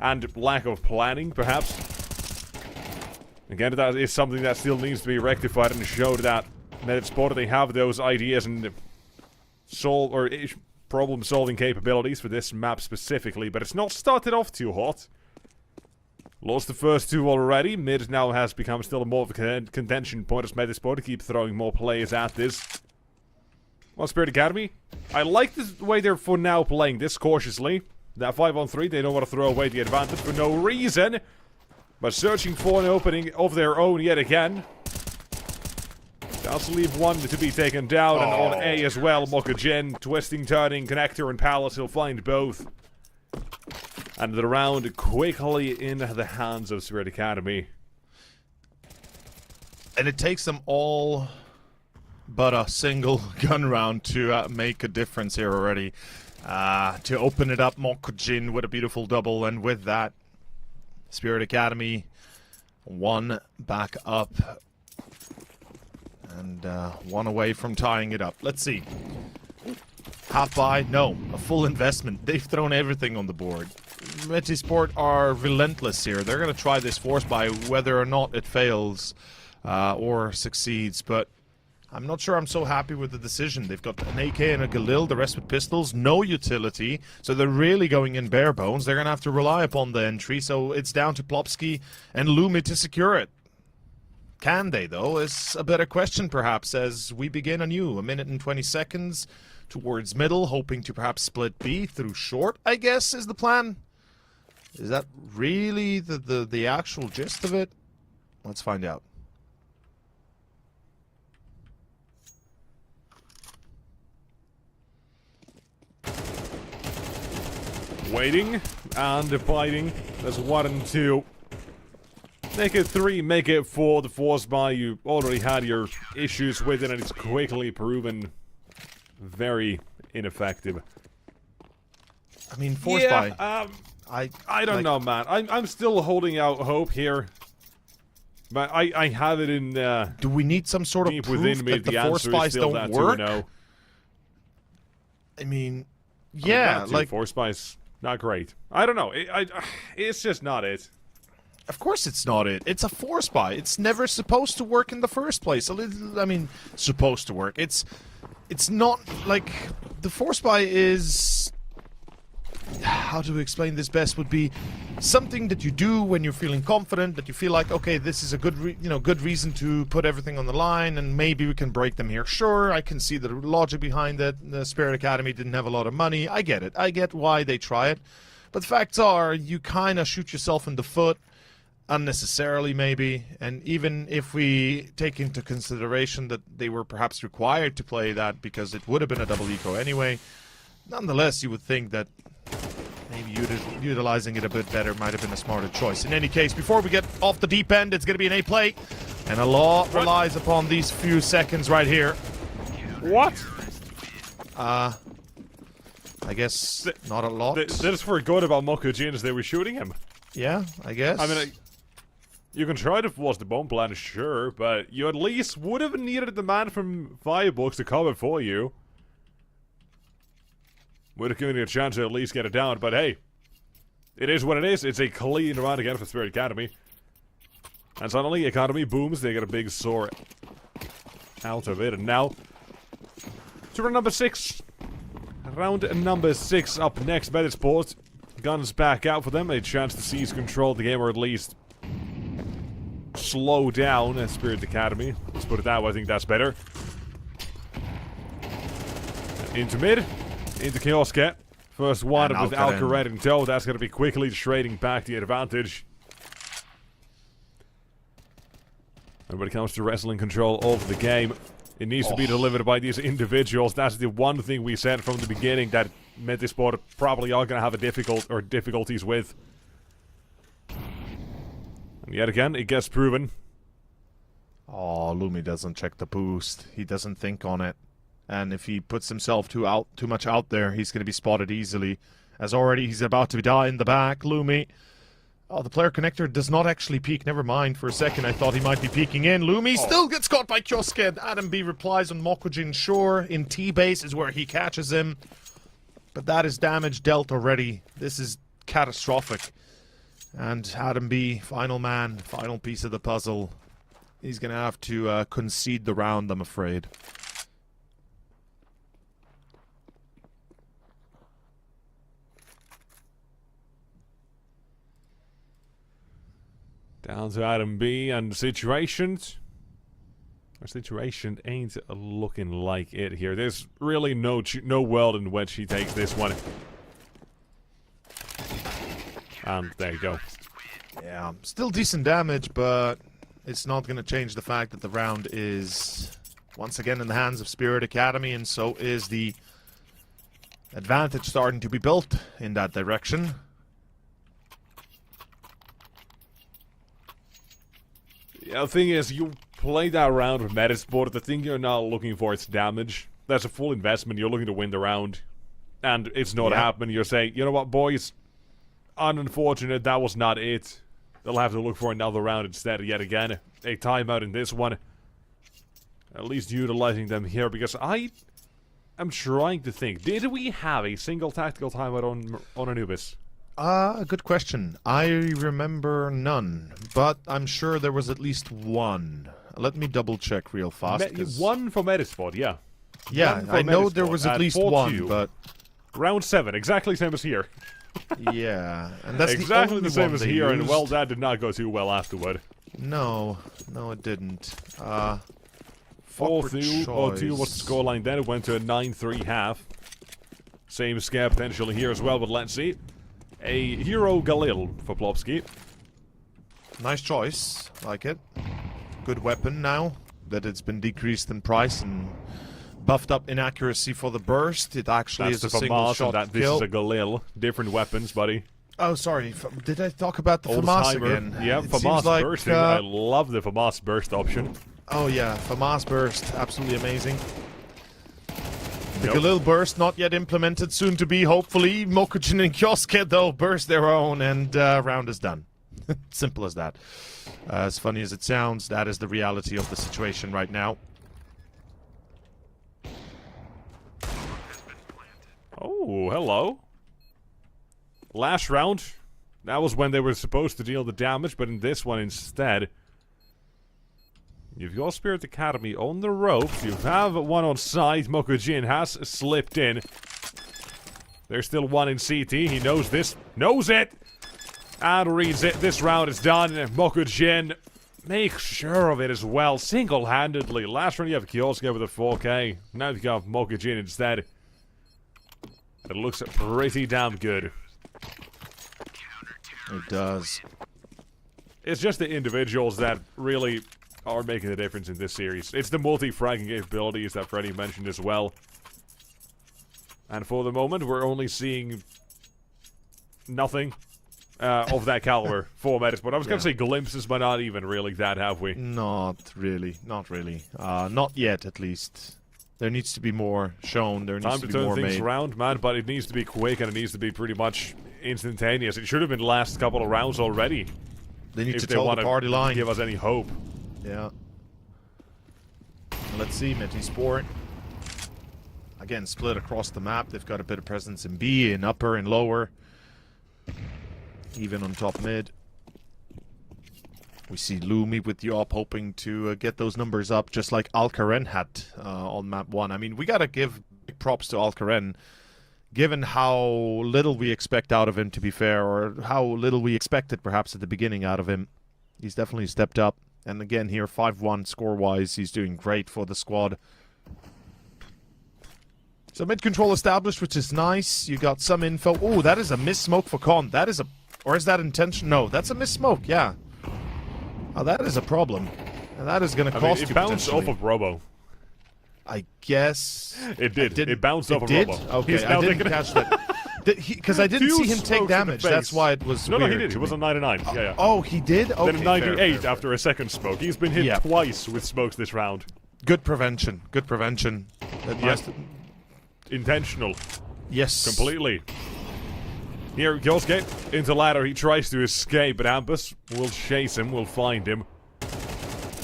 And lack of planning, perhaps. Again, that is something that still needs to be rectified and showed that Metasport, they have those ideas and problem-solving capabilities for this map specifically, but it's not started off too hot. Lost the first 2 already. Mid now has become still more of a contention point as Metasport to keep throwing more players at this. Well, Spirit Academy, I like the way they're for now playing this cautiously. That 5-on-3, they don't want to throw away the advantage for no reason. But searching for an opening of their own yet again. Does leave one to be taken down, and on A as well, Mokajin, twisting, turning, connector, and palace, he'll find both. And the round quickly in the hands of Spirit Academy. And it takes them all but a single gun round to make a difference here already. To open it up, Mokujin with a beautiful double, and with that, Spirit Academy 1 back up. And 1 away from tying it up. Let's see. Half buy? No. A full investment. They've thrown everything on the board. Metisport are relentless here. They're going to try this force buy whether or not it fails or succeeds, but I'm not sure I'm so happy with the decision. They've got an AK and a Galil, the rest with pistols, no utility, so they're really going in bare bones. They're going to have to rely upon the entry, so it's down to Plopsky and Lumi to secure it. Can they, though, is a better question, perhaps, as we begin anew. 1 minute and 20 seconds towards middle, hoping to perhaps split B through short, I guess, is the plan. Is that really the actual gist of it? Let's find out. Waiting and abiding. There's 1 and 2. Make it 3, make it 4. The force buy, you already had your issues with it, and it's quickly proven very ineffective. I mean, Force by. I don't know, man. I'm still holding out hope here. But I have it in Do we need some sort of deep proof within me that the the Force answer is buys still don't that work? 2-0. I mean, I yeah, mean, like Force Spy's not great. I don't know. It's just not it. of course it's not it. It's a Force buy. It's never supposed to work in the first place. I mean, supposed to work. It's not like the Force buy is. How to explain this best would be something that you do when you're feeling confident, that you feel like, okay, this is a good good reason to put everything on the line, and maybe we can break them here. Sure, I can see the logic behind it. The Spirit Academy didn't have a lot of money. I get it. I get why they try it. But the facts are, you kind of shoot yourself in the foot unnecessarily, maybe. And even if we take into consideration that they were perhaps required to play that because it would have been a double eco anyway, nonetheless, you would think that maybe utilizing it a bit better might have been a smarter choice. In any case, before we get off the deep end, it's going to be an A play. And a lot relies upon these few seconds right here. What? I guess not a lot. They just forgot about Mokujin as they were shooting him. Yeah, I guess. I mean, you can try to force the bomb plan, sure, but you at least would have needed the man from Firebox to cover for you. Would have given you a chance to at least get it down, but hey, it is what it is. It's a clean round again for Spirit Academy. And suddenly, Academy booms, they get a big sore out of it, and now, to round number 6. Round number 6 up next, Better Sports. Guns back out for them, a chance to seize control of the game, or at least slow down Spirit Academy. Let's put it that way, I think that's better. Into mid. Into Kioske. First one And with Alcaret in tow. That's going to be quickly trading back the advantage. And when it comes to wrestling control of the game, it needs to be delivered by these individuals. That's the one thing we said from the beginning that Metisport probably are going to have a difficulties with. And yet again, it gets proven. Oh, Lumi doesn't check the boost. He doesn't think on it. And if he puts himself too much out there, he's going to be spotted easily. As already, he's about to die in the back. Lumi. Oh, the player connector does not actually peek. Never mind. For a second, I thought he might be peeking in. Lumi still gets caught by Kioske. Adam B replies on Mokujin. Sure, in T-base is where he catches him. But that is damage dealt already. This is catastrophic. And Adam B, final man, final piece of the puzzle. He's going to have to concede the round, I'm afraid. Down to Adam B and situations. Our situation ain't looking like it here. There's really no world in which he takes this one. And there you go. Yeah, still decent damage, but it's not going to change the fact that the round is once again in the hands of Spirit Academy, and so is the advantage starting to be built in that direction. Yeah, the thing is, you play that round with Metasport, the thing you're not looking for is damage. That's a full investment, you're looking to win the round. And it's not happening, you're saying, you know what, boys? Unfortunate, that was not it. They'll have to look for another round instead, yet again. A timeout in this one. At least utilizing them here, because I am trying to think. Did we have a single tactical timeout on Anubis? Good question. I remember none, but I'm sure there was at least one. Let me double check real fast. One for Metasport, yeah. Yeah, I know there was at least one, but... Round 7, exactly same as here. Yeah, and that's exactly the same as here, used. and well, that did not go too well afterward. No, it didn't. 4-2 was the scoreline then. It went to a 9-3 half. Same scare potentially here as well, but let's see. A Hero Galil for Plopsky. Nice choice. Like it. Good weapon now that it's been decreased in price and buffed up in accuracy for the burst. It actually is a single shot This kill. is a Galil. Different weapons, buddy. Oh, sorry. Did I talk about the Old FAMAS timer. again? Yeah, It FAMAS seems like, bursting. I love the FAMAS burst option. Oh yeah, FAMAS burst. Absolutely amazing. The Galil burst not yet implemented, soon to be, hopefully. Mokujin and Kyosuke, though, burst their own, and round is done. Simple as that. As funny as it sounds, that is the reality of the situation right now. Oh, hello. Last round, that was when they were supposed to deal the damage, but in this one instead, you've got Spirit Academy on the ropes. You have one on site. Mokujin has slipped in. There's still one in CT. He knows this. Knows it! And reads it. This round is done. Mokujin makes sure of it as well. Single-handedly. Last round you have Kyosuke with a 4K. Now you got Mokujin instead. It looks pretty damn good. It does. It's just the individuals that really are making the difference in this series. It's the multi-fragging capabilities that Freddy mentioned as well. And for the moment, we're only seeing nothing of that caliber for Metis. But I was going to say glimpses, but not even really that, have we? Not really. Not really. Not yet, at least. There needs to be more shown. There needs to be more made. Time to turn things around, man, but it needs to be quick and it needs to be pretty much instantaneous. It should have been last couple of rounds already. They need if to they tell want the party to line. give us any hope. Yeah. Let's see, Meti Sport. Again, split across the map. They've got a bit of presence in B, in upper, and lower. Even on top mid. We see Lumi with the op hoping to get those numbers up, just like Alcaren had on map 1. I mean, we gotta give big props to Alcaren, given how little we expect out of him, to be fair, or how little we expected perhaps at the beginning out of him. He's definitely stepped up. And again here, 5-1 score-wise, he's doing great for the squad. So mid-control established, which is nice. You got some info. Oh, that is a miss-smoke for Con. That is a... Or is that intention? No, that's a miss-smoke, yeah. Oh, that is a problem. And that is going to cost you it bounced off of Robo. I guess... It did. It bounced off of Robo. Okay, I didn't catch that. Because I didn't see him take damage. That's why it was No, weird he did. He was on 99. Yeah. Oh, he did? Okay, then 98 fair. after a second smoke. He's been hit twice with smokes this round. Good prevention. Good prevention. Yes. Intentional. Yes. Completely. Here, Kyosuke into ladder. He tries to escape, but Ambus will chase him, will find him.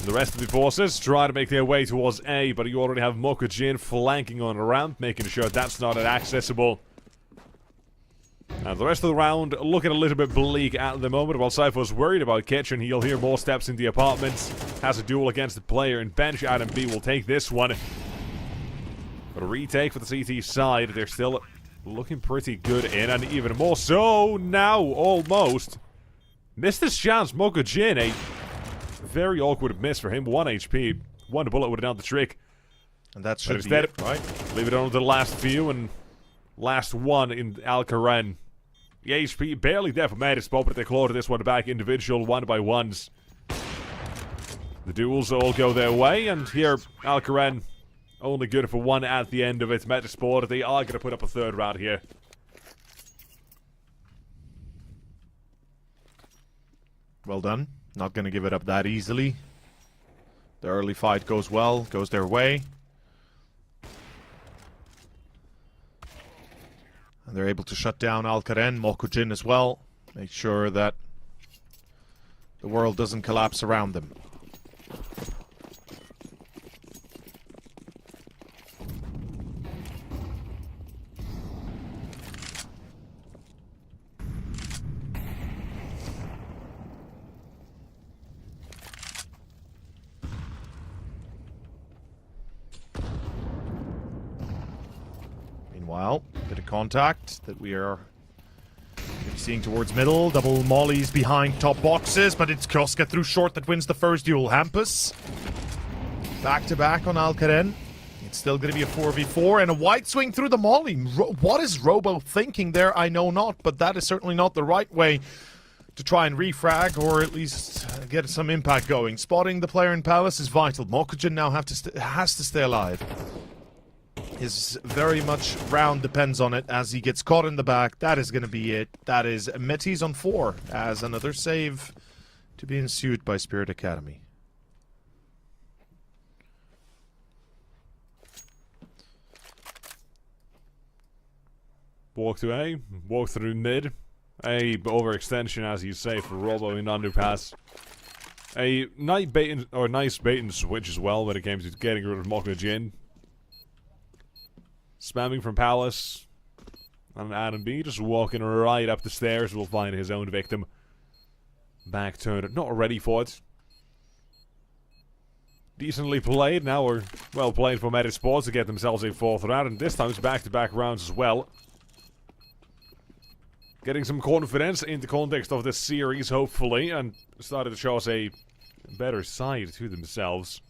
The rest of the forces try to make their way towards A, but you already have Mokujin flanking on a ramp, making sure that's not accessible. And the rest of the round looking a little bit bleak at the moment. While Cypher's worried about Kitchen, he'll hear more steps in the apartments. Has a duel against the player, and Bench Adam B will take this one. But a retake for the CT side. They're still looking pretty good in, and even more so now, almost. Missed his chance, Mokujin. A very awkward miss for him. 1 HP. One bullet would have done the trick. And that should instead, be it, right? Leave it on to the last few, and last one in Alcaren. The HP barely there for Medispot, but they clawed this one back individual, one by ones. The duels all go their way, and here Alcaren only good for one at the end of it. Medisport, they are going to put up a third round here. Well done. Not going to give it up that easily. The early fight goes well, goes their way. And they're able to shut down Alcaren, Mokujin as well. Make sure that the world doesn't collapse around them. Meanwhile, bit of contact that we are seeing towards middle. Double mollies behind top boxes, but it's Kyosuke through short that wins the first duel. Hampus back to back on Alcaren. It's still going to be a 4v4 and a wide swing through the molly. What is Robo thinking there? I know not, but that is certainly not the right way to try and refrag or at least get some impact going. Spotting the player in Palace is vital. Mokujin now has to stay alive. His very much round depends on it as he gets caught in the back. That is going to be it. That is Metis on 4 as another save to be ensued by Spirit Academy. Walk to A, walk through mid. A overextension, as you say, for Robo in underpass. A nice bait and switch as well when it came to getting rid of Mokka Jin. Spamming from Palace. And Adam B just walking right up the stairs will find his own victim. Back turned, not ready for it. Decently played, now we're well played for Meta Sports to get themselves a 4th round, and this time it's back-to-back rounds as well. Getting some confidence in the context of this series, hopefully, and started to show us a better side to themselves.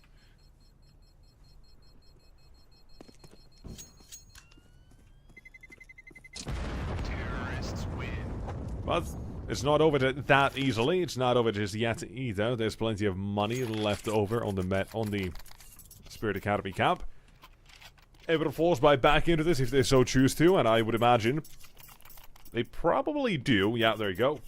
Terrorists win. But it's not over that easily. It's not over just yet either. There's plenty of money left over on the Spirit Academy cap. Able to force buy back into this if they so choose to, and I would imagine they probably do. Yeah, there you go.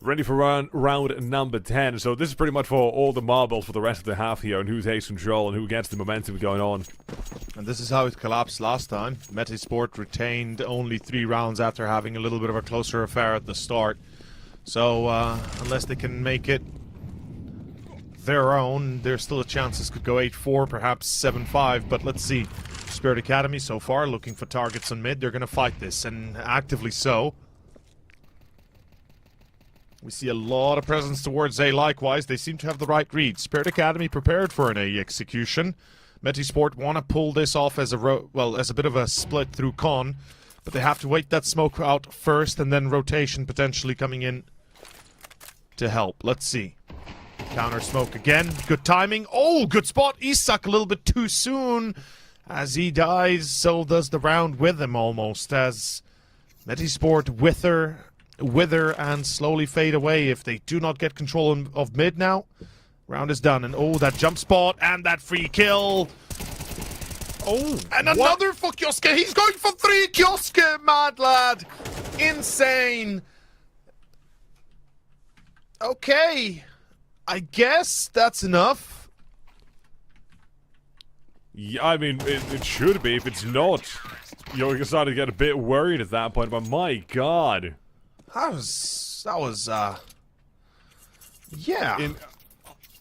Ready for round number 10. So this is pretty much for all the marbles for the rest of the half here, and who takes control and who gets the momentum going on. And this is how it collapsed last time. Metasport retained only 3 rounds after having a little bit of a closer affair at the start. So unless they can make it their own, there's still a chance this could go 8-4, perhaps 7-5, but let's see. Spirit Academy so far looking for targets on mid. They're going to fight this, and actively so. We see a lot of presence towards A likewise. They seem to have the right read. Spirit Academy prepared for an A execution. Metisport want to pull this off as a bit of a split through con, but they have to wait that smoke out first, and then rotation potentially coming in to help. Let's see. Counter smoke again. Good timing. Oh, good spot. Isak a little bit too soon. As he dies, so does the round with him almost, as Metisport wither and slowly fade away if they do not get control of mid now. Round is done, and oh, that jump spot and that free kill. Oh, and another for Kioske. He's going for 3 Kioske, mad lad. Insane. Okay, I guess that's enough. Yeah, I mean, it should be. If it's not, you're starting to get a bit worried at that point, but my god. That was, yeah.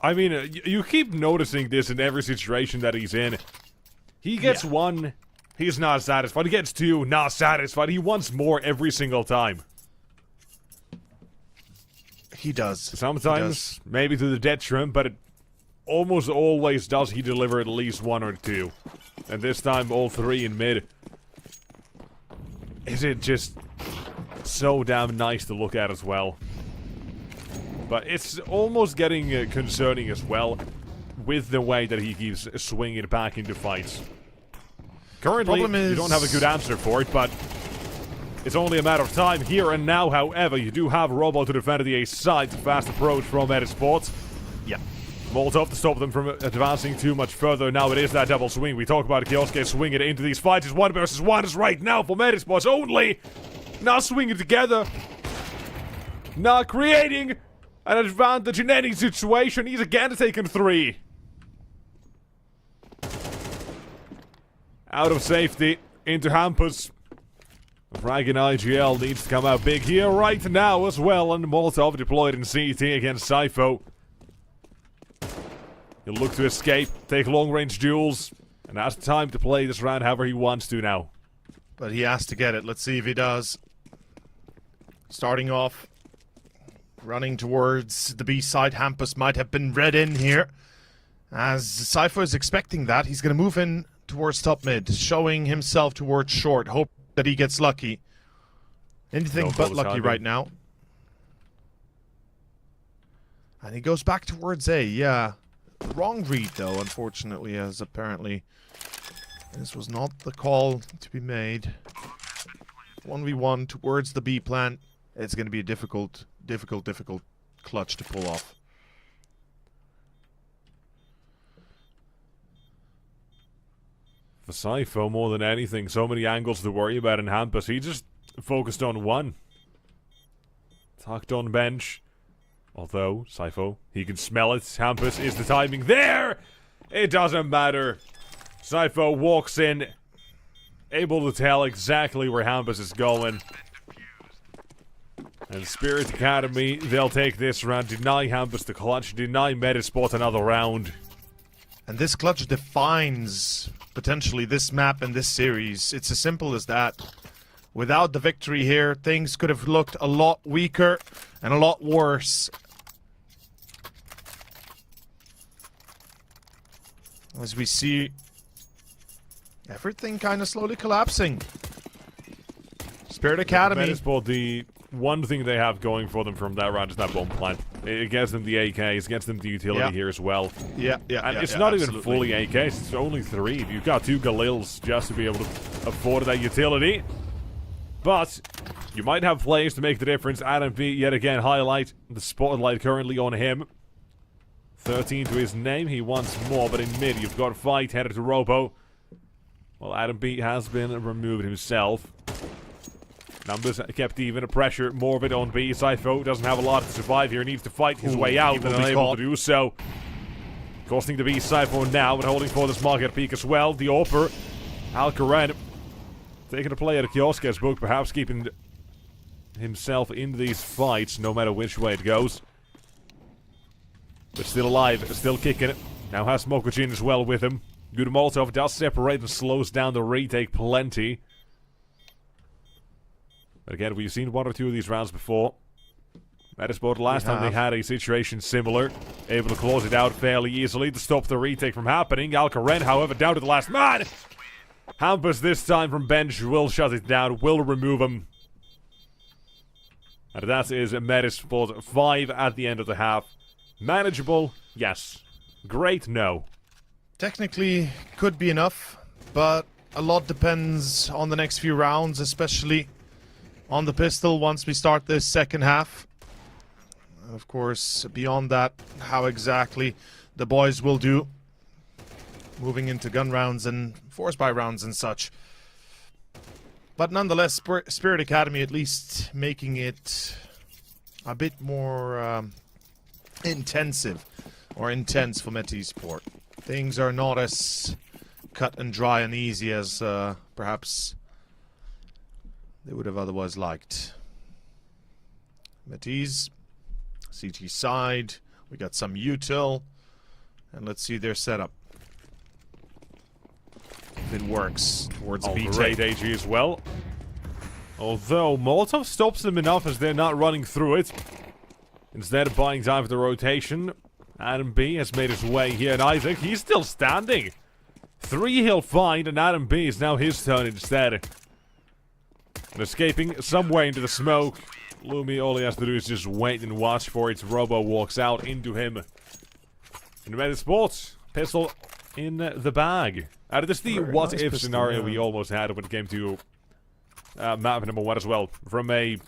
I mean, you keep noticing this in every situation that he's in. He gets 1, he's not satisfied. He gets 2, not satisfied. He wants more every single time. He does. Sometimes, maybe to the detriment, but it almost always does he deliver at least 1 or 2. And this time, all 3 in mid. Is it just so damn nice to look at as well? But it's almost getting concerning as well with the way that he keeps swinging back into fights. Currently, you don't have a good answer for it, but it's only a matter of time here and now. However, you do have Robo to defend the A side. Fast approach from Metasports. Yeah. Molotov to stop them from advancing too much further. Now it is that double swing. We talk about Kioske swinging it into these fights. It's 1 versus 1 is right now for Metasports only. Not swinging together. Not creating an advantage in any situation. He's again taken 3. Out of safety. Into Hampus. Fragging IGL needs to come out big here right now as well. And Molotov deployed in CT against Sypho. He'll look to escape, take long-range duels, and has time to play this round however he wants to now. But he has to get it. Let's see if he does. Starting off, running towards the B side. Hampus might have been read in here. As Sypho is expecting that, he's going to move in towards top mid, showing himself towards short. Hope that he gets lucky. Anything but lucky right now. And he goes back towards A, yeah. Wrong read, though, unfortunately, as apparently this was not the call to be made. 1v1 towards the B plant. It's going to be a difficult clutch to pull off. For Sypho, more than anything, so many angles to worry about in Hampus. He just focused on 1. Tucked on bench. Although, Sypho, he can smell it. Hampus, is the timing there? It doesn't matter. Sypho walks in. able to tell exactly where Hampus is going. And Spirit Academy, they'll take this round, deny Hampus the clutch, deny Medisport another round. And this clutch defines potentially this map and this series. It's as simple as that. Without the victory here, things could have looked a lot weaker and a lot worse. As we see everything kind of slowly collapsing. Spirit Academy. Medisport, the one thing they have going for them from that round is that bomb plant. It gets them the AKs, gets them the utility here as well. And it's not even fully AKs, it's only 3. You've got 2 Galils just to be able to afford that utility. But you might have players to make the difference. Adam B, yet again, highlight the spotlight currently on him. 13 to his name, he wants more, but in mid, you've got Fight headed to Robo. Well, Adam B has been removed himself. Numbers kept even, pressure, more of it on B. Cypho doesn't have a lot to survive here, needs to fight his way out, and unable to do so. Costing the B Cypho now, but holding for this market peak as well. The Orper, Alcaran, taking a play at a kiosk as book, perhaps keeping himself in these fights, no matter which way it goes. But still alive, still kicking it. Now has Mokujin as well with him. Good Molotov does separate and slows down the retake plenty. But again, we've seen 1 or 2 of these rounds before. Medisport, last time they had a situation similar. Able to close it out fairly easily to stop the retake from happening. Alcaran, however, down to the last man. Hampus this time from bench will shut it down, will remove him. And that is Medisport 5 at the end of the half. Manageable, yes. Great, no. Technically, could be enough, but a lot depends on the next few rounds, especially on the pistol once we start this second half. Of course, beyond that, how exactly the boys will do. Moving into gun rounds and force buy rounds and such. But nonetheless, Spirit Academy at least making it a bit more intensive or intense for Metisport. Things are not as cut and dry and easy as perhaps they would have otherwise liked. Metis, CT side, we got some util, and let's see their setup. If it works towards B great AG as well. Although Molotov stops them enough as they're not running through it. Instead of buying time for the rotation, Adam B has made his way here, and Isaac, he's still standing. 3 he'll find, and Adam B is now his turn instead. And escaping somewhere into the smoke. Lumi, all he has to do is just wait and watch for it. Robo walks out into him. In Medisport, pistol in the bag. This is the what-if scenario we almost had when it came to map number 1 as well. From a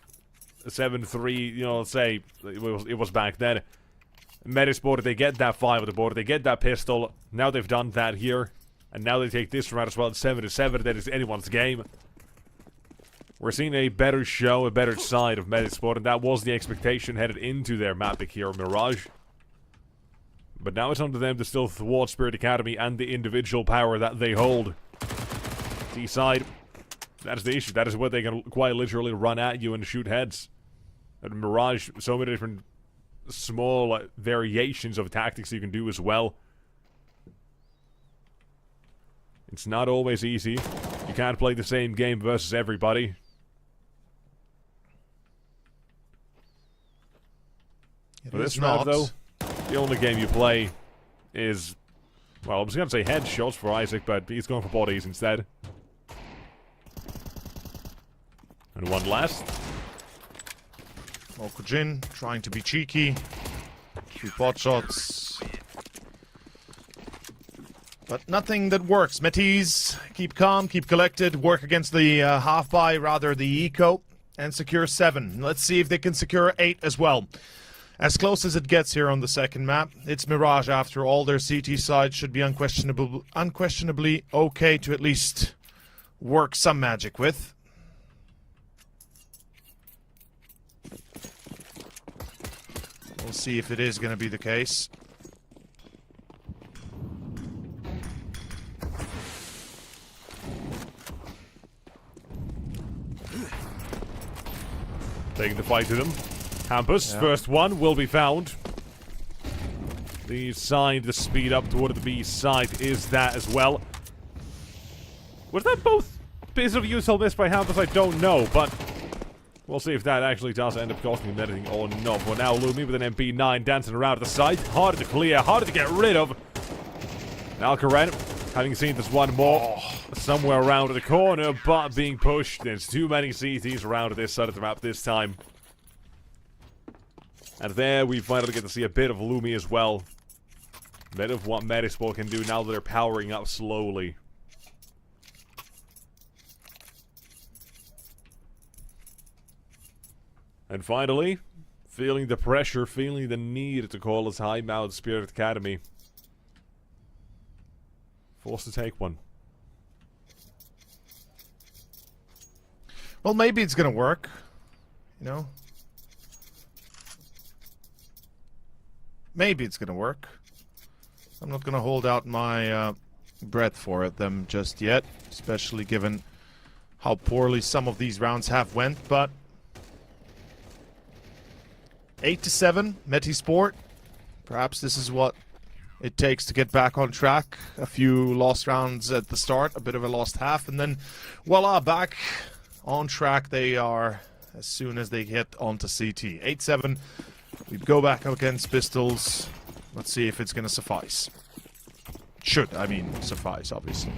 7-3, you know, let's say, it was back then. Medisport, they get that 5 on the board, they get that pistol. Now they've done that here. And now they take this round as well. 7-7, that is anyone's game. We're seeing a better show, a better side of Medisport, and that was the expectation headed into their map pick here, Mirage. But now it's on to them to still thwart Spirit Academy and the individual power that they hold. T-side, that is the issue. That is what they can quite literally run at you and shoot heads. And Mirage, so many different small variations of tactics you can do as well. It's not always easy. You can't play the same game versus everybody. For this round, though, the only game you play is, well, I was going to say headshots for Isaac, but he's going for bodies instead. And one last. Okujin trying to be cheeky. 2 pot shots. But nothing that works. Metis, keep calm, keep collected, work against the half-buy, rather the eco, and secure 7. Let's see if they can secure 8 as well. As close as it gets here on the second map. It's Mirage after all. Their CT side should be unquestionably okay to at least work some magic with. We'll see if it is going to be the case. taking the fight to them. Hampus, first one, will be found. The sign to speed up toward the B side is that as well. Was that both bits of useful miss by Hampus? I don't know, but we'll see if that actually does end up costing him anything or not. For now, Lumi with an MP9 dancing around at the side. Harder to clear, harder to get rid of. Alcaraz, having seen this one more somewhere around the corner, but being pushed. There's too many CTs around at this side of the map this time. And there we finally get to see a bit of Lumi as well. A bit of what Medisport can do now that they're powering up slowly. And finally, feeling the pressure, feeling the need to call his timeout, Spirit Academy. Forced to take one. Well, maybe it's gonna work. You know? Maybe it's gonna work. I'm not gonna hold out my breath for them just yet, especially given how poorly some of these rounds have went, but 8-7, Medisport. Perhaps this is what it takes to get back on track. A few lost rounds at the start, a bit of a lost half, and then voila, back on track they are as soon as they hit onto CT. 8-7. We go back up against Pistols. Let's see if it's going to suffice. Should, I mean, suffice, obviously.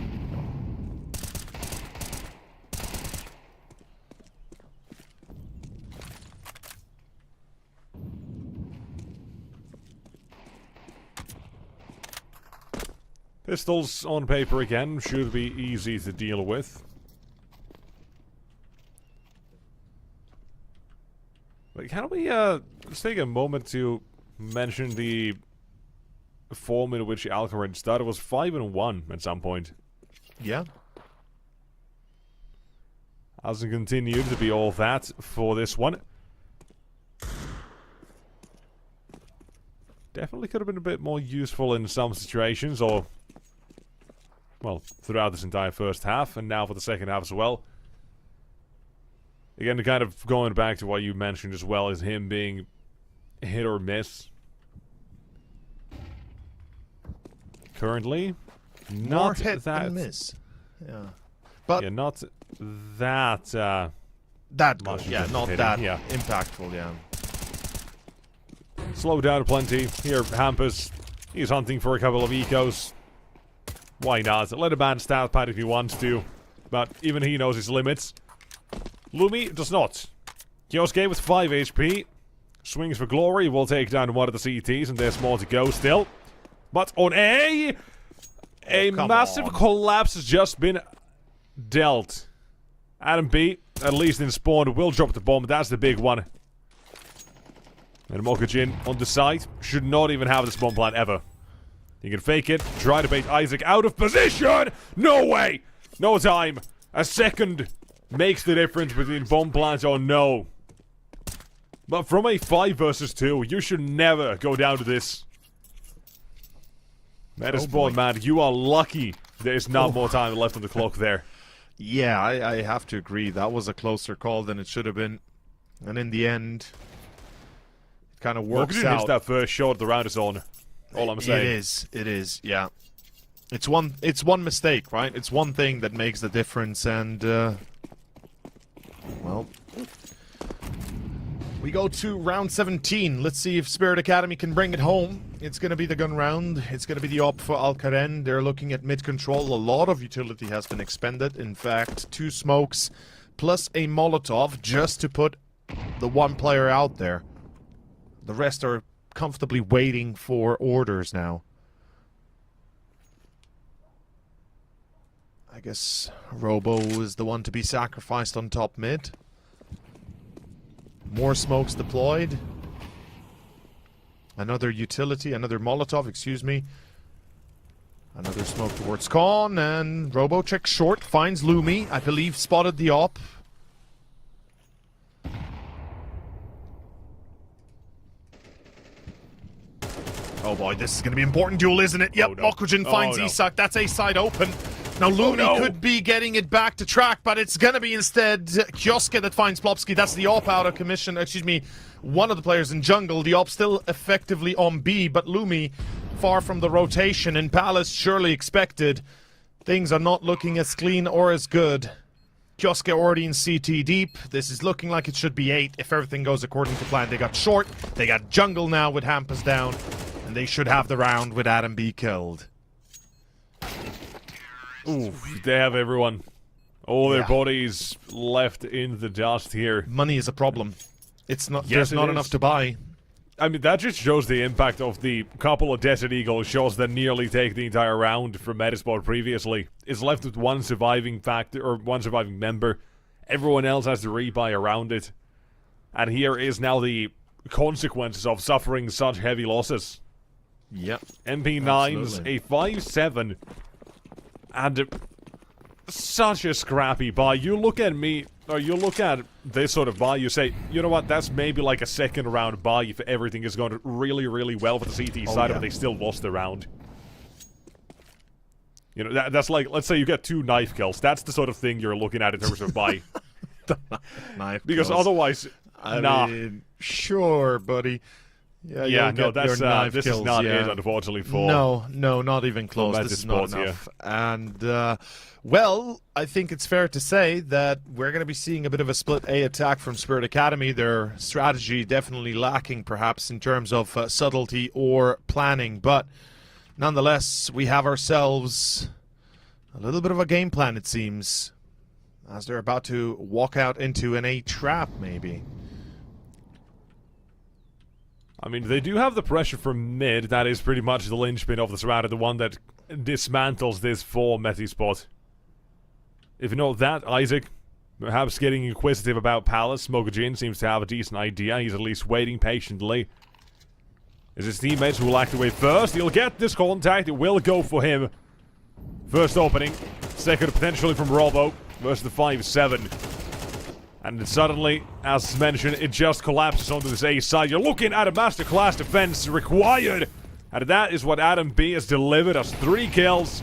Pistols on paper again should be easy to deal with. But can we just take a moment to mention the form in which Alcaraz started? It was 5-1 at some point. Yeah. Hasn't continued to be all that for this one. Definitely could have been a bit more useful in some situations, or well, throughout this entire first half, and now for the second half as well. Again, kind of going back to what you mentioned as well, is him being hit or miss. Currently, not More hit that than miss. Yeah. But yeah, not that that much good. Yeah, in not hitting. that Yeah. impactful, yeah. Slow down plenty. Here, Hampus, he's hunting for a couple of ecos. Why not? Let a man stat pad if he wants to, but even he knows his limits. Lumi does not. Kyosuke with 5 HP. Swings for glory, will take down one of the CTs, and there's more to go still. But on A, massive collapse has just been dealt. Adam B, at least in spawn, will drop the bomb. That's the big one. And Mokujin on the side should not even have this bomb plan ever. He can fake it, try to bait Isaac out of position! No way! No time! A second makes the difference between bomb plans or no. But from a 5 versus 2, you should never go down to this. Medisport, man, you are lucky there's not more time left on the clock there. Yeah, I have to agree. That was a closer call than it should have been. And in the end, it kind of works Mokujin out. missed that first shot the round is on. All I'm saying. It is, yeah. It's one mistake, right? It's one thing that makes the difference, and well, we go to round 17. Let's see if Spirit Academy can bring it home. It's going to be the gun round. It's going to be the op for Alcaren. They're looking at mid control. A lot of utility has been expended. In fact, 2 smokes plus a Molotov just to put the one player out there. The rest are comfortably waiting for orders now. I guess Robo is the one to be sacrificed on top mid. More smokes deployed. Another utility, another Molotov, excuse me. Another smoke towards Con, and Robo checks short, finds Lumi, I believe spotted the op. Oh boy, this is going to be important duel, isn't it? Yep, Oh, no. Mokujin Oh, finds no. Isak. That's a side open. Now, Lumi could be getting it back to track, but it's going to be instead Kioske that finds Plopsky. That's the op out of commission. Excuse me, one of the players in jungle. The op still effectively on B, but Lumi far from the rotation. And Palace surely expected. Things are not looking as clean or as good. Kioske already in CT deep. This is looking like it should be 8 if everything goes according to plan. They got short. They got jungle now with Hampus down. And they should have the round with Adam B killed. Ooh, they have everyone. All their bodies left in the dust here. Money is a problem. It's not. Yes, there's not enough to buy. I mean, that just shows the impact of the couple of Desert Eagle shots that nearly take the entire round from Metasport previously. It's left with one surviving factor, or one surviving member. Everyone else has to rebuy around it. And here is now the consequences of suffering such heavy losses. Yep. MP9's Absolutely. a 5-7. And such a scrappy buy. You look at me, or you look at this sort of buy, you say, you know what, that's maybe like a second round buy if everything is going really, really well for the CT side, but they still lost the round. You know, that's like, let's say you get 2 knife kills. That's the sort of thing you're looking at in terms of buy. Knife Because kills. otherwise, I mean, sure, buddy. Yeah, no, that's this is not it, unfortunately, for... No, not even close. This is not Metasport, enough. And, well, I think it's fair to say that we're going to be seeing a bit of a split A attack from Spirit Academy. Their strategy definitely lacking, perhaps, in terms of subtlety or planning. But, nonetheless, we have ourselves a little bit of a game plan, it seems, as they're about to walk out into an A trap, maybe. I mean, they do have the pressure from mid. That is pretty much the linchpin of this round, the one that dismantles this for Metasport. If you know that, Isaac, perhaps getting inquisitive about Palace, Smokajin seems to have a decent idea. He's at least waiting patiently. As his teammates will activate first, he'll get this contact. It will go for him. First opening. Second potentially from Robo versus the 5-7. And suddenly, as mentioned, it just collapses onto this A side. You're looking at a masterclass defense required. And that is what Adam B has delivered us. 3 kills.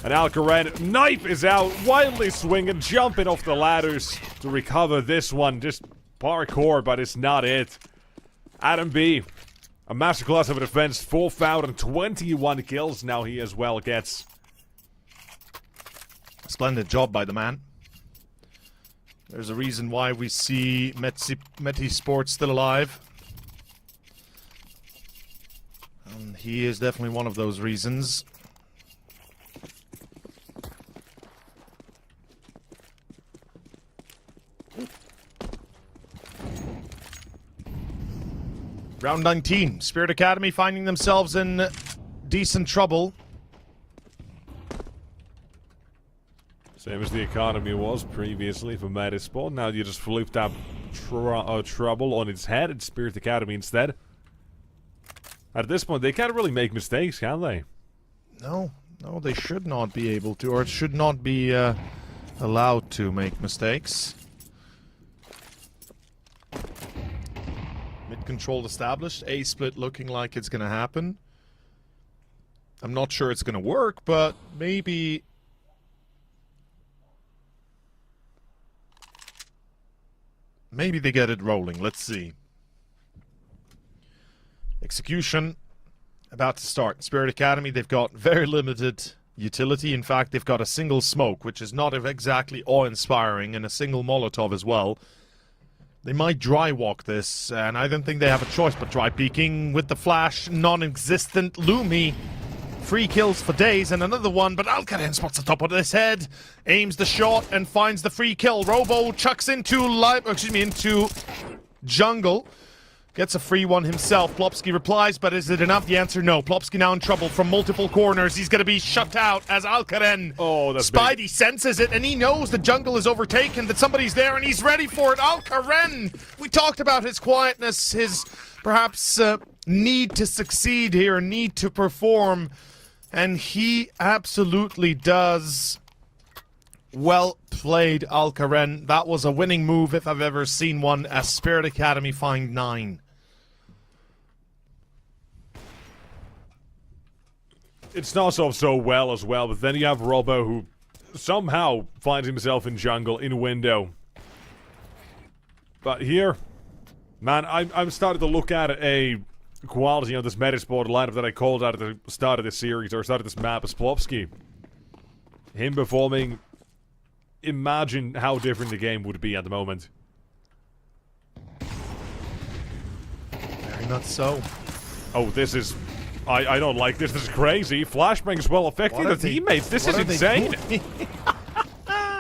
And Alcaraz, knife is out, wildly swinging, jumping off the ladders to recover this one. Just parkour, but it's not it. Adam B, a masterclass of a defense, 4 fouled and 21 kills now he as well gets. Splendid job by the man. There's a reason why we see Meti Sports still alive. And he is definitely one of those reasons. Round 19. Spirit Academy finding themselves in decent trouble. Same as the economy was previously for Metasport. Now you just flipped that trouble on its head. It's Spirit Academy instead. At this point, they can't really make mistakes, can they? No, they should not be able to, or it should not be allowed to make mistakes. Mid-control established. A split looking like it's going to happen. I'm not sure it's going to work, but maybe... Maybe they get it rolling. Let's see. Execution about to start. Spirit Academy, they've got very limited utility. In fact, they've got a single smoke, which is not exactly awe-inspiring, and a single Molotov as well. They might dry walk this, and I don't think they have a choice but try peeking with the flash. Non-existent Lumi. 3 kills for days, and another one, but Alcaraz spots the top of his head, aims the shot, and finds the free kill. Robo chucks into jungle. Gets a free one himself. Plopsky replies, but is it enough? The answer, no. Plopsky now in trouble from multiple corners. He's going to be shut out as Alcaraz. Oh, that's Spidey big. senses it, and he knows the jungle is overtaken, that somebody's there, and he's ready for it. Alcaraz! We talked about his quietness, his perhaps need to succeed here, need to perform, and he absolutely does. Well played, Alcaraz. That was a winning move if I've ever seen one, as Spirit Academy find 9. it starts off so well as well, but then you have Robbo who somehow finds himself in jungle, in window. But here, man, I'm starting to look at a quality of this Metasport lineup that I called out at the start of this series, or start of this map, as Plopsky. Him performing, imagine how different the game would be at the moment. Very much so. Oh, this is... I don't like this. This is crazy. Flashbang's well affecting the teammates. This is insane.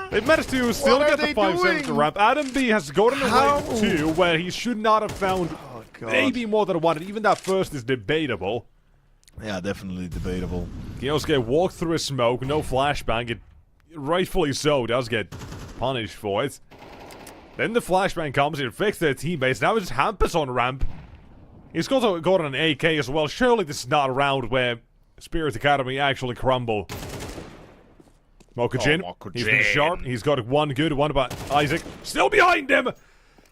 They've managed to still get the 5-7 ramp. Adam B has gotten away with 2, where he should not have found maybe more than 1. And even that first is debatable. Yeah, definitely debatable. Kiosuke walked through a smoke, no flashbang. It rightfully so does get punished for it. Then the flashbang comes in, fixed their teammates. Now it's Hampus on ramp. He's also got an AK as well. Surely this is not a round where Spirit Academy actually crumble. Mokujin, he's been sharp. He's got one good one, but Isaac still behind him.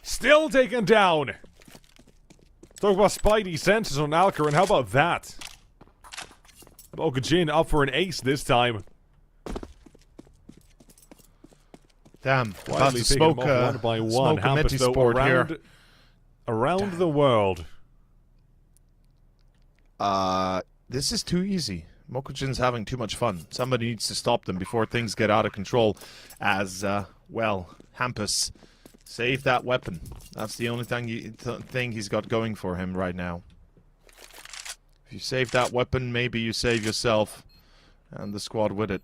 Still taken down. Let's talk about Spidey senses on Alcaran. How about that? Mokujin up for an ace this time. Damn, about Quietly to picking smoke them off one by one. smoke a Hampus, though, Metasport here. around the world. This is too easy. Mokujin's having too much fun. Somebody needs to stop them before things get out of control. As, well, Hampus, save that weapon. That's the only thing he's got going for him right now. If you save that weapon, maybe you save yourself and the squad with it.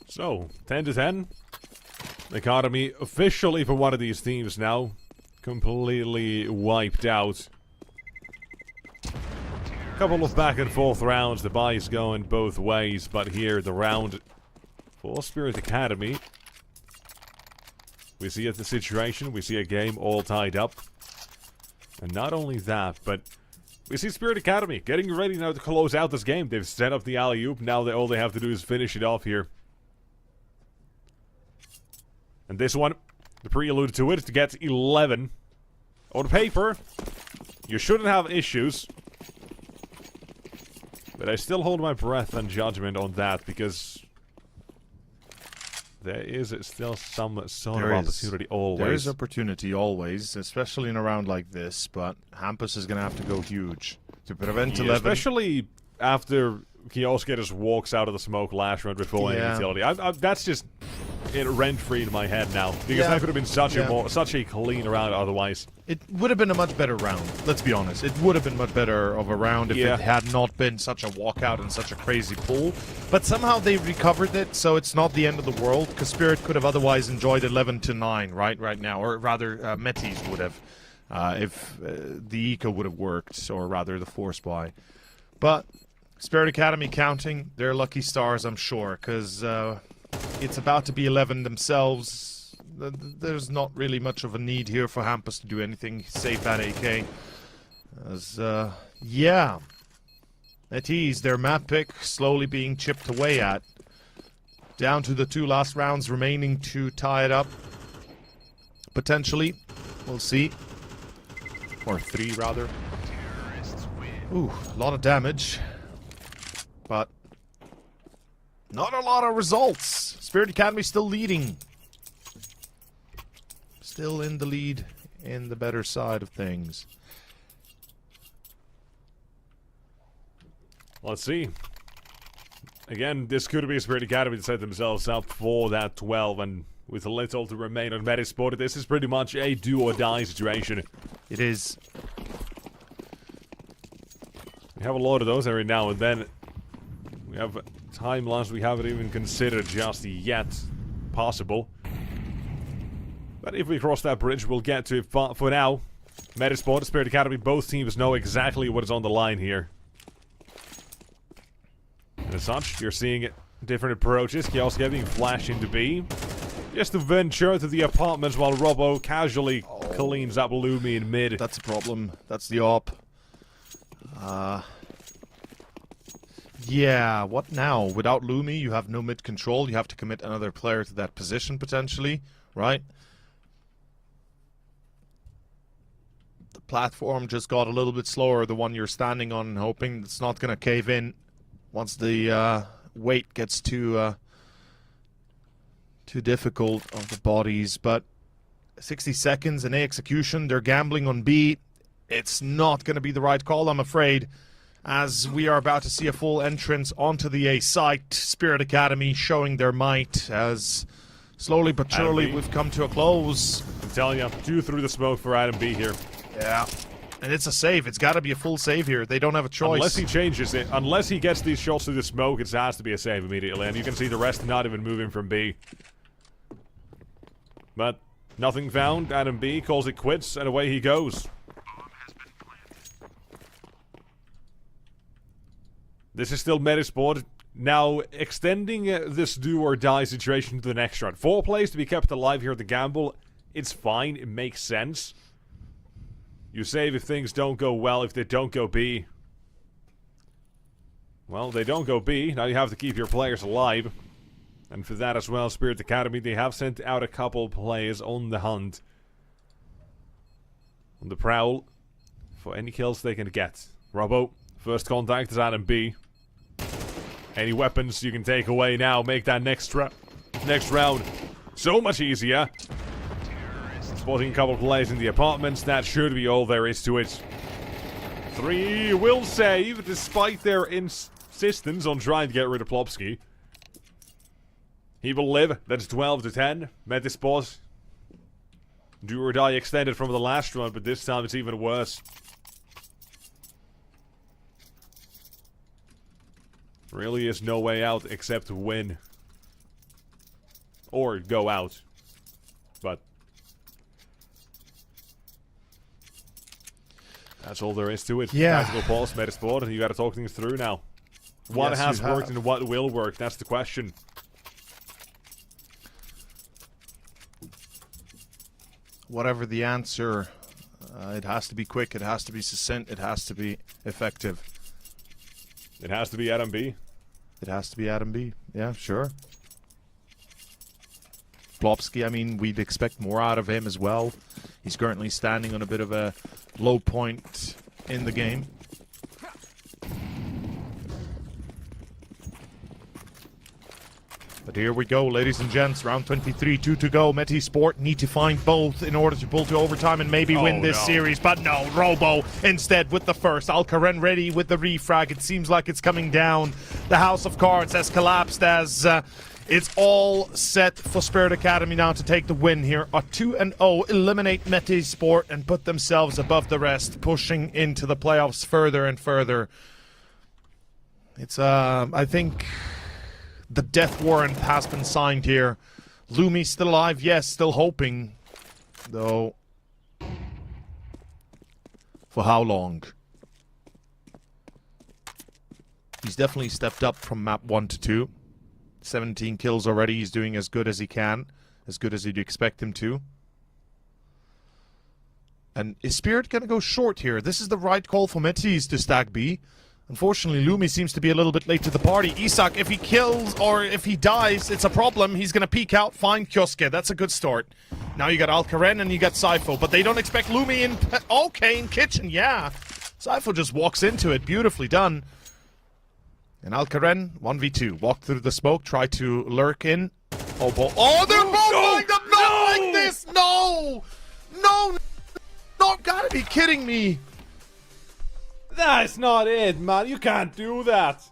So, 10 to 10. Academy officially for one of these teams now. Completely wiped out. Couple of back and forth rounds. The bye's going both ways. But here, the round for Spirit Academy. We see the situation. We see a game all tied up. And not only that, but we see Spirit Academy getting ready now to close out this game. They've set up the alley-oop. Now all they have to do is finish it off here. And this one, the prelude to it, to get 11. On paper, you shouldn't have issues. But I still hold my breath and judgment on that, because there is still some sort of opportunity always. There is opportunity always, especially in a round like this, but Hampus is going to have to go huge to prevent 11. Especially after Kiosuke just walks out of the smoke last round before any utility. That's just rent-free in my head now, because that could have been such a clean round otherwise. It would have been a much better round, let's be honest. It would have been much better of a round if it had not been such a walkout and such a crazy pull. But somehow they recovered it, so it's not the end of the world, because Spirit could have otherwise enjoyed 11-9 right now, or rather Metis would have, if the eco would have worked, or rather the force buy. But Spirit Academy counting, they're lucky stars, I'm sure, because it's about to be 11 themselves. There's not really much of a need here for Hampus to do anything, save that AK. As, yeah. At ease, their map pick slowly being chipped away at. Down to the 2 last rounds remaining to tie it up. Potentially. We'll see. Or 3, rather. Ooh, a lot of damage. But not a lot of results. Spirit Academy still leading. Still in the lead, in the better side of things. Let's see. Again, this could be Spirit Academy to set themselves up for that 12, and with a little to remain on Metasport, this is pretty much a do-or-die situation. It is. We have a lot of those every now and then. We have timelines we haven't even considered just yet possible. But if we cross that bridge, we'll get to it. For now, Metasport and Spirit Academy, both teams know exactly what is on the line here. And as such, you're seeing different approaches. Kiosuke being flashed into B. Just to venture to the apartments while Robbo casually cleans up Lumi in mid. That's a problem. That's the op. Yeah, what now? Without Lumi, you have no mid control. You have to commit another player to that position, potentially, right? The platform just got a little bit slower, the one you're standing on, hoping it's not going to cave in once the weight gets too difficult of the bodies. But 60 seconds in A execution, they're gambling on B. It's not going to be the right call, I'm afraid, as we are about to see a full entrance onto the A site. Spirit Academy showing their might as slowly but surely we've come to a close. I'm telling you, 2 through the smoke for Adam B here. Yeah. And it's a save. It's got to be a full save here. They don't have a choice. Unless he changes it. Unless he gets these shots through the smoke, it has to be a save immediately. And you can see the rest not even moving from B. But nothing found. Adam B calls it quits, and away he goes. This is still Metasport. Now, extending this do-or-die situation to the next round. 4 plays to be kept alive here at the gamble. It's fine. It makes sense. You save if things don't go well, if they don't go B. Well, they don't go B. Now you have to keep your players alive. And for that as well, Spirit Academy, they have sent out a couple players on the hunt. On the prowl. For any kills they can get. Robbo, first contact is Adam B. Any weapons you can take away now, make that next round so much easier. Spotting a couple players in the apartments, that should be all there is to it. 3 will save, despite their insistence on trying to get rid of Plopsky. He will live, that's 12 to 10. Metasport. Do or die extended from the last round, but this time it's even worse. Really is no way out except to win. Or go out. But that's all there is to it. Yeah. Tactical pulse, Metasport, and you gotta talk things through now. What Yes, has you worked have. and what will work? That's the question. Whatever the answer, it has to be quick, it has to be succinct, it has to be effective. It has to be Adam B. It has to be Adam B. Yeah, sure. Plopsky, I mean, we'd expect more out of him as well. He's currently standing on a bit of a low point in the game. But here we go, ladies and gents. Round 23, 2 to go. Metasport need to find both in order to pull to overtime and maybe win this series. But no, Robo instead with the first. Alcaraz ready with the refrag. It seems like it's coming down. The House of Cards has collapsed as it's all set for Spirit Academy now to take the win here. A 2-0, eliminate Metasport and put themselves above the rest, pushing into the playoffs further and further. It's, I think the death warrant has been signed here. Lumi still alive, yes, still hoping. Though, for how long? He's definitely stepped up from map 1 to 2. 17 kills already. He's doing as good as he can. As good as you'd expect him to. And is Spirit going to go short here? This is the right call for Metis to stack B. Unfortunately, Lumi seems to be a little bit late to the party. Isak, if he kills or if he dies, it's a problem. He's going to peek out, find Kioske. That's a good start. Now you got Alcaraz and you got Sypho, but they don't expect Lumi in... Okay, in kitchen, yeah. Sypho just walks into it. Beautifully done. And Alcaraz, 1v2. Walk through the smoke, try to lurk in. Oh, they're both lined up! Not like this! No! No! No, gotta be kidding me! That's not it, man. You can't do that.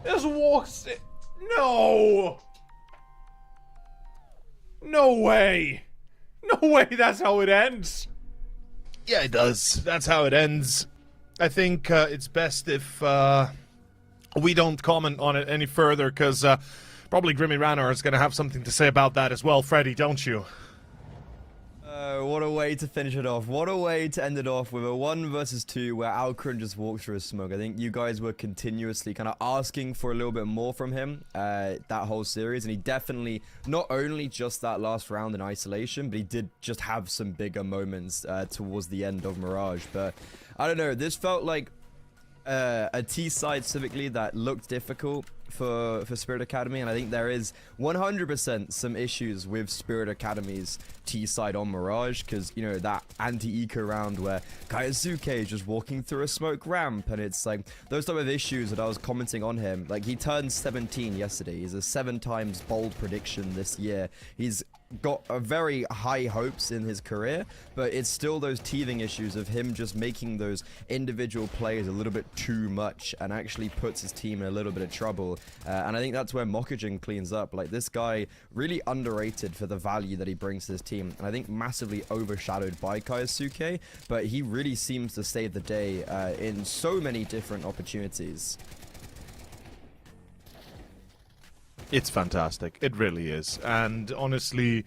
Just walks. No. No way. No way. That's how it ends. Yeah, it does. That's how it ends. I think it's best if we don't comment on it any further, because probably Grimmy Ranor is going to have something to say about that as well. Freddy, don't you? What a way to finish it off. What a way to end it off with a 1 versus 2 where Alcaraz just walked through a smoke. I think you guys were continuously kind of asking for a little bit more from him that whole series. And he definitely, not only just that last round in isolation, but he did just have some bigger moments towards the end of Mirage. But I don't know, this felt like a T side specifically that looked difficult for Spirit Academy, and I think there is 100% some issues with Spirit Academy's T side on Mirage, because you know that anti-eco round where Kaisuke is just walking through a smoke ramp, and it's like those type of issues that I was commenting on him. Like, he turned 17 yesterday. He's a 7 times bold prediction this year. He's got a very high hopes in his career, but it's still those teething issues of him just making those individual plays a little bit too much and actually puts his team in a little bit of trouble. And I think that's where Mokujin cleans up. Like, this guy really underrated for the value that he brings to his team, and I think massively overshadowed by Kaisuke, but he really seems to save the day in so many different opportunities. It's fantastic. It really is. And honestly,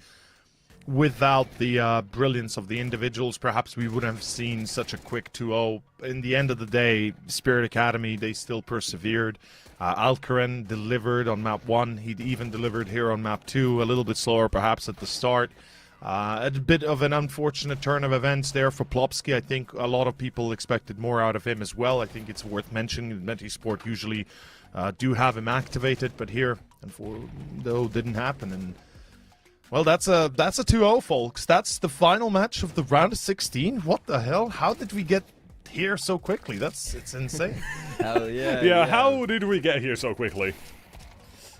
without the brilliance of the individuals, perhaps we wouldn't have seen such a quick 2-0. In the end of the day, Spirit Academy, they still persevered. Alcaran delivered on map 1. He even delivered here on map 2. A little bit slower perhaps at the start. A bit of an unfortunate turn of events there for Plopsky. I think a lot of people expected more out of him as well. I think it's worth mentioning that Metisport usually do have him activated, but here, though, didn't happen. And well, that's a 2-0, folks. That's the final match of the round of 16. What the hell? How did we get here so quickly? It's insane. Hell yeah. Yeah, how did we get here so quickly?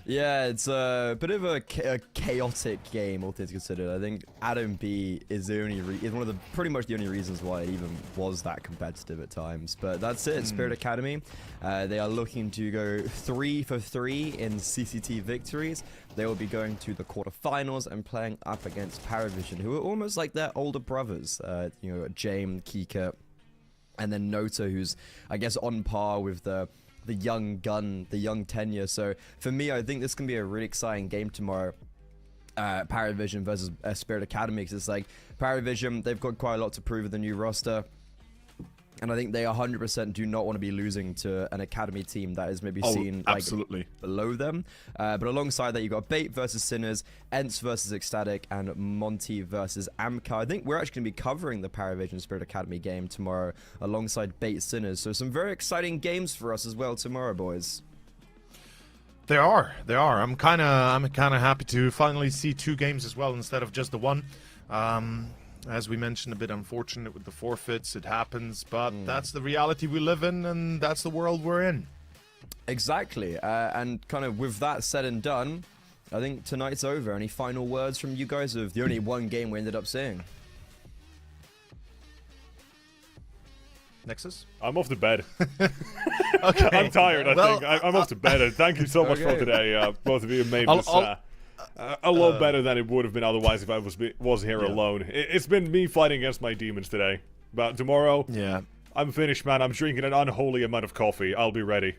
Yeah, it's a bit of a chaotic game, all things considered. I think Adam B is the only is one of the pretty much the only reasons why it even was that competitive at times. But that's it. Spirit Academy, they are looking to go 3 for 3 in CCT victories. They will be going to the quarterfinals and playing up against Paravision, who are almost like their older brothers. You know, James, Kika, and then Nota, who's I guess on par with the young gun, the young tenure. So for me, I think this can be a really exciting game tomorrow. Paravision versus Spirit Academy, because it's like Paravision, they've got quite a lot to prove with the new roster. And I think they 100% do not want to be losing to an academy team that is maybe seen like below them. But alongside that, you've got Bait versus Sinners, Ents versus Ecstatic, and Monty versus Amka. I think we're actually going to be covering the Paravision Spirit Academy game tomorrow alongside Bait Sinners. So some very exciting games for us as well tomorrow, boys. They are. I'm kind of happy to finally see 2 games as well instead of just the one. As we mentioned, a bit unfortunate with the forfeits. It happens, but that's the reality we live in, and that's the world we're in. Exactly. And kind of with that said and done, I think tonight's over. Any final words from you guys of the only one game we ended up seeing? Nexus? I'm off to bed. Okay. I'm tired, I think. I'm off to bed. Thank you so much for today. Both of you have made this a lot better than it would have been otherwise if I was here alone. It's been me fighting against my demons today. But tomorrow, I'm finished, man. I'm drinking an unholy amount of coffee. I'll be ready.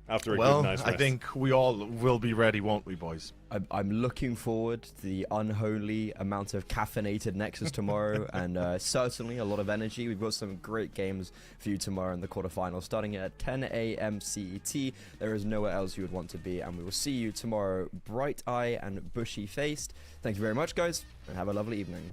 After a good night's rest. I think we all will be ready, won't we, boys? I'm looking forward to the unholy amount of caffeinated Nexus tomorrow, and certainly a lot of energy. We've got some great games for you tomorrow in the quarterfinals, starting at 10 a.m. CET. There is nowhere else you would want to be, and we will see you tomorrow, bright-eyed and bushy-faced. Thank you very much, guys, and have a lovely evening.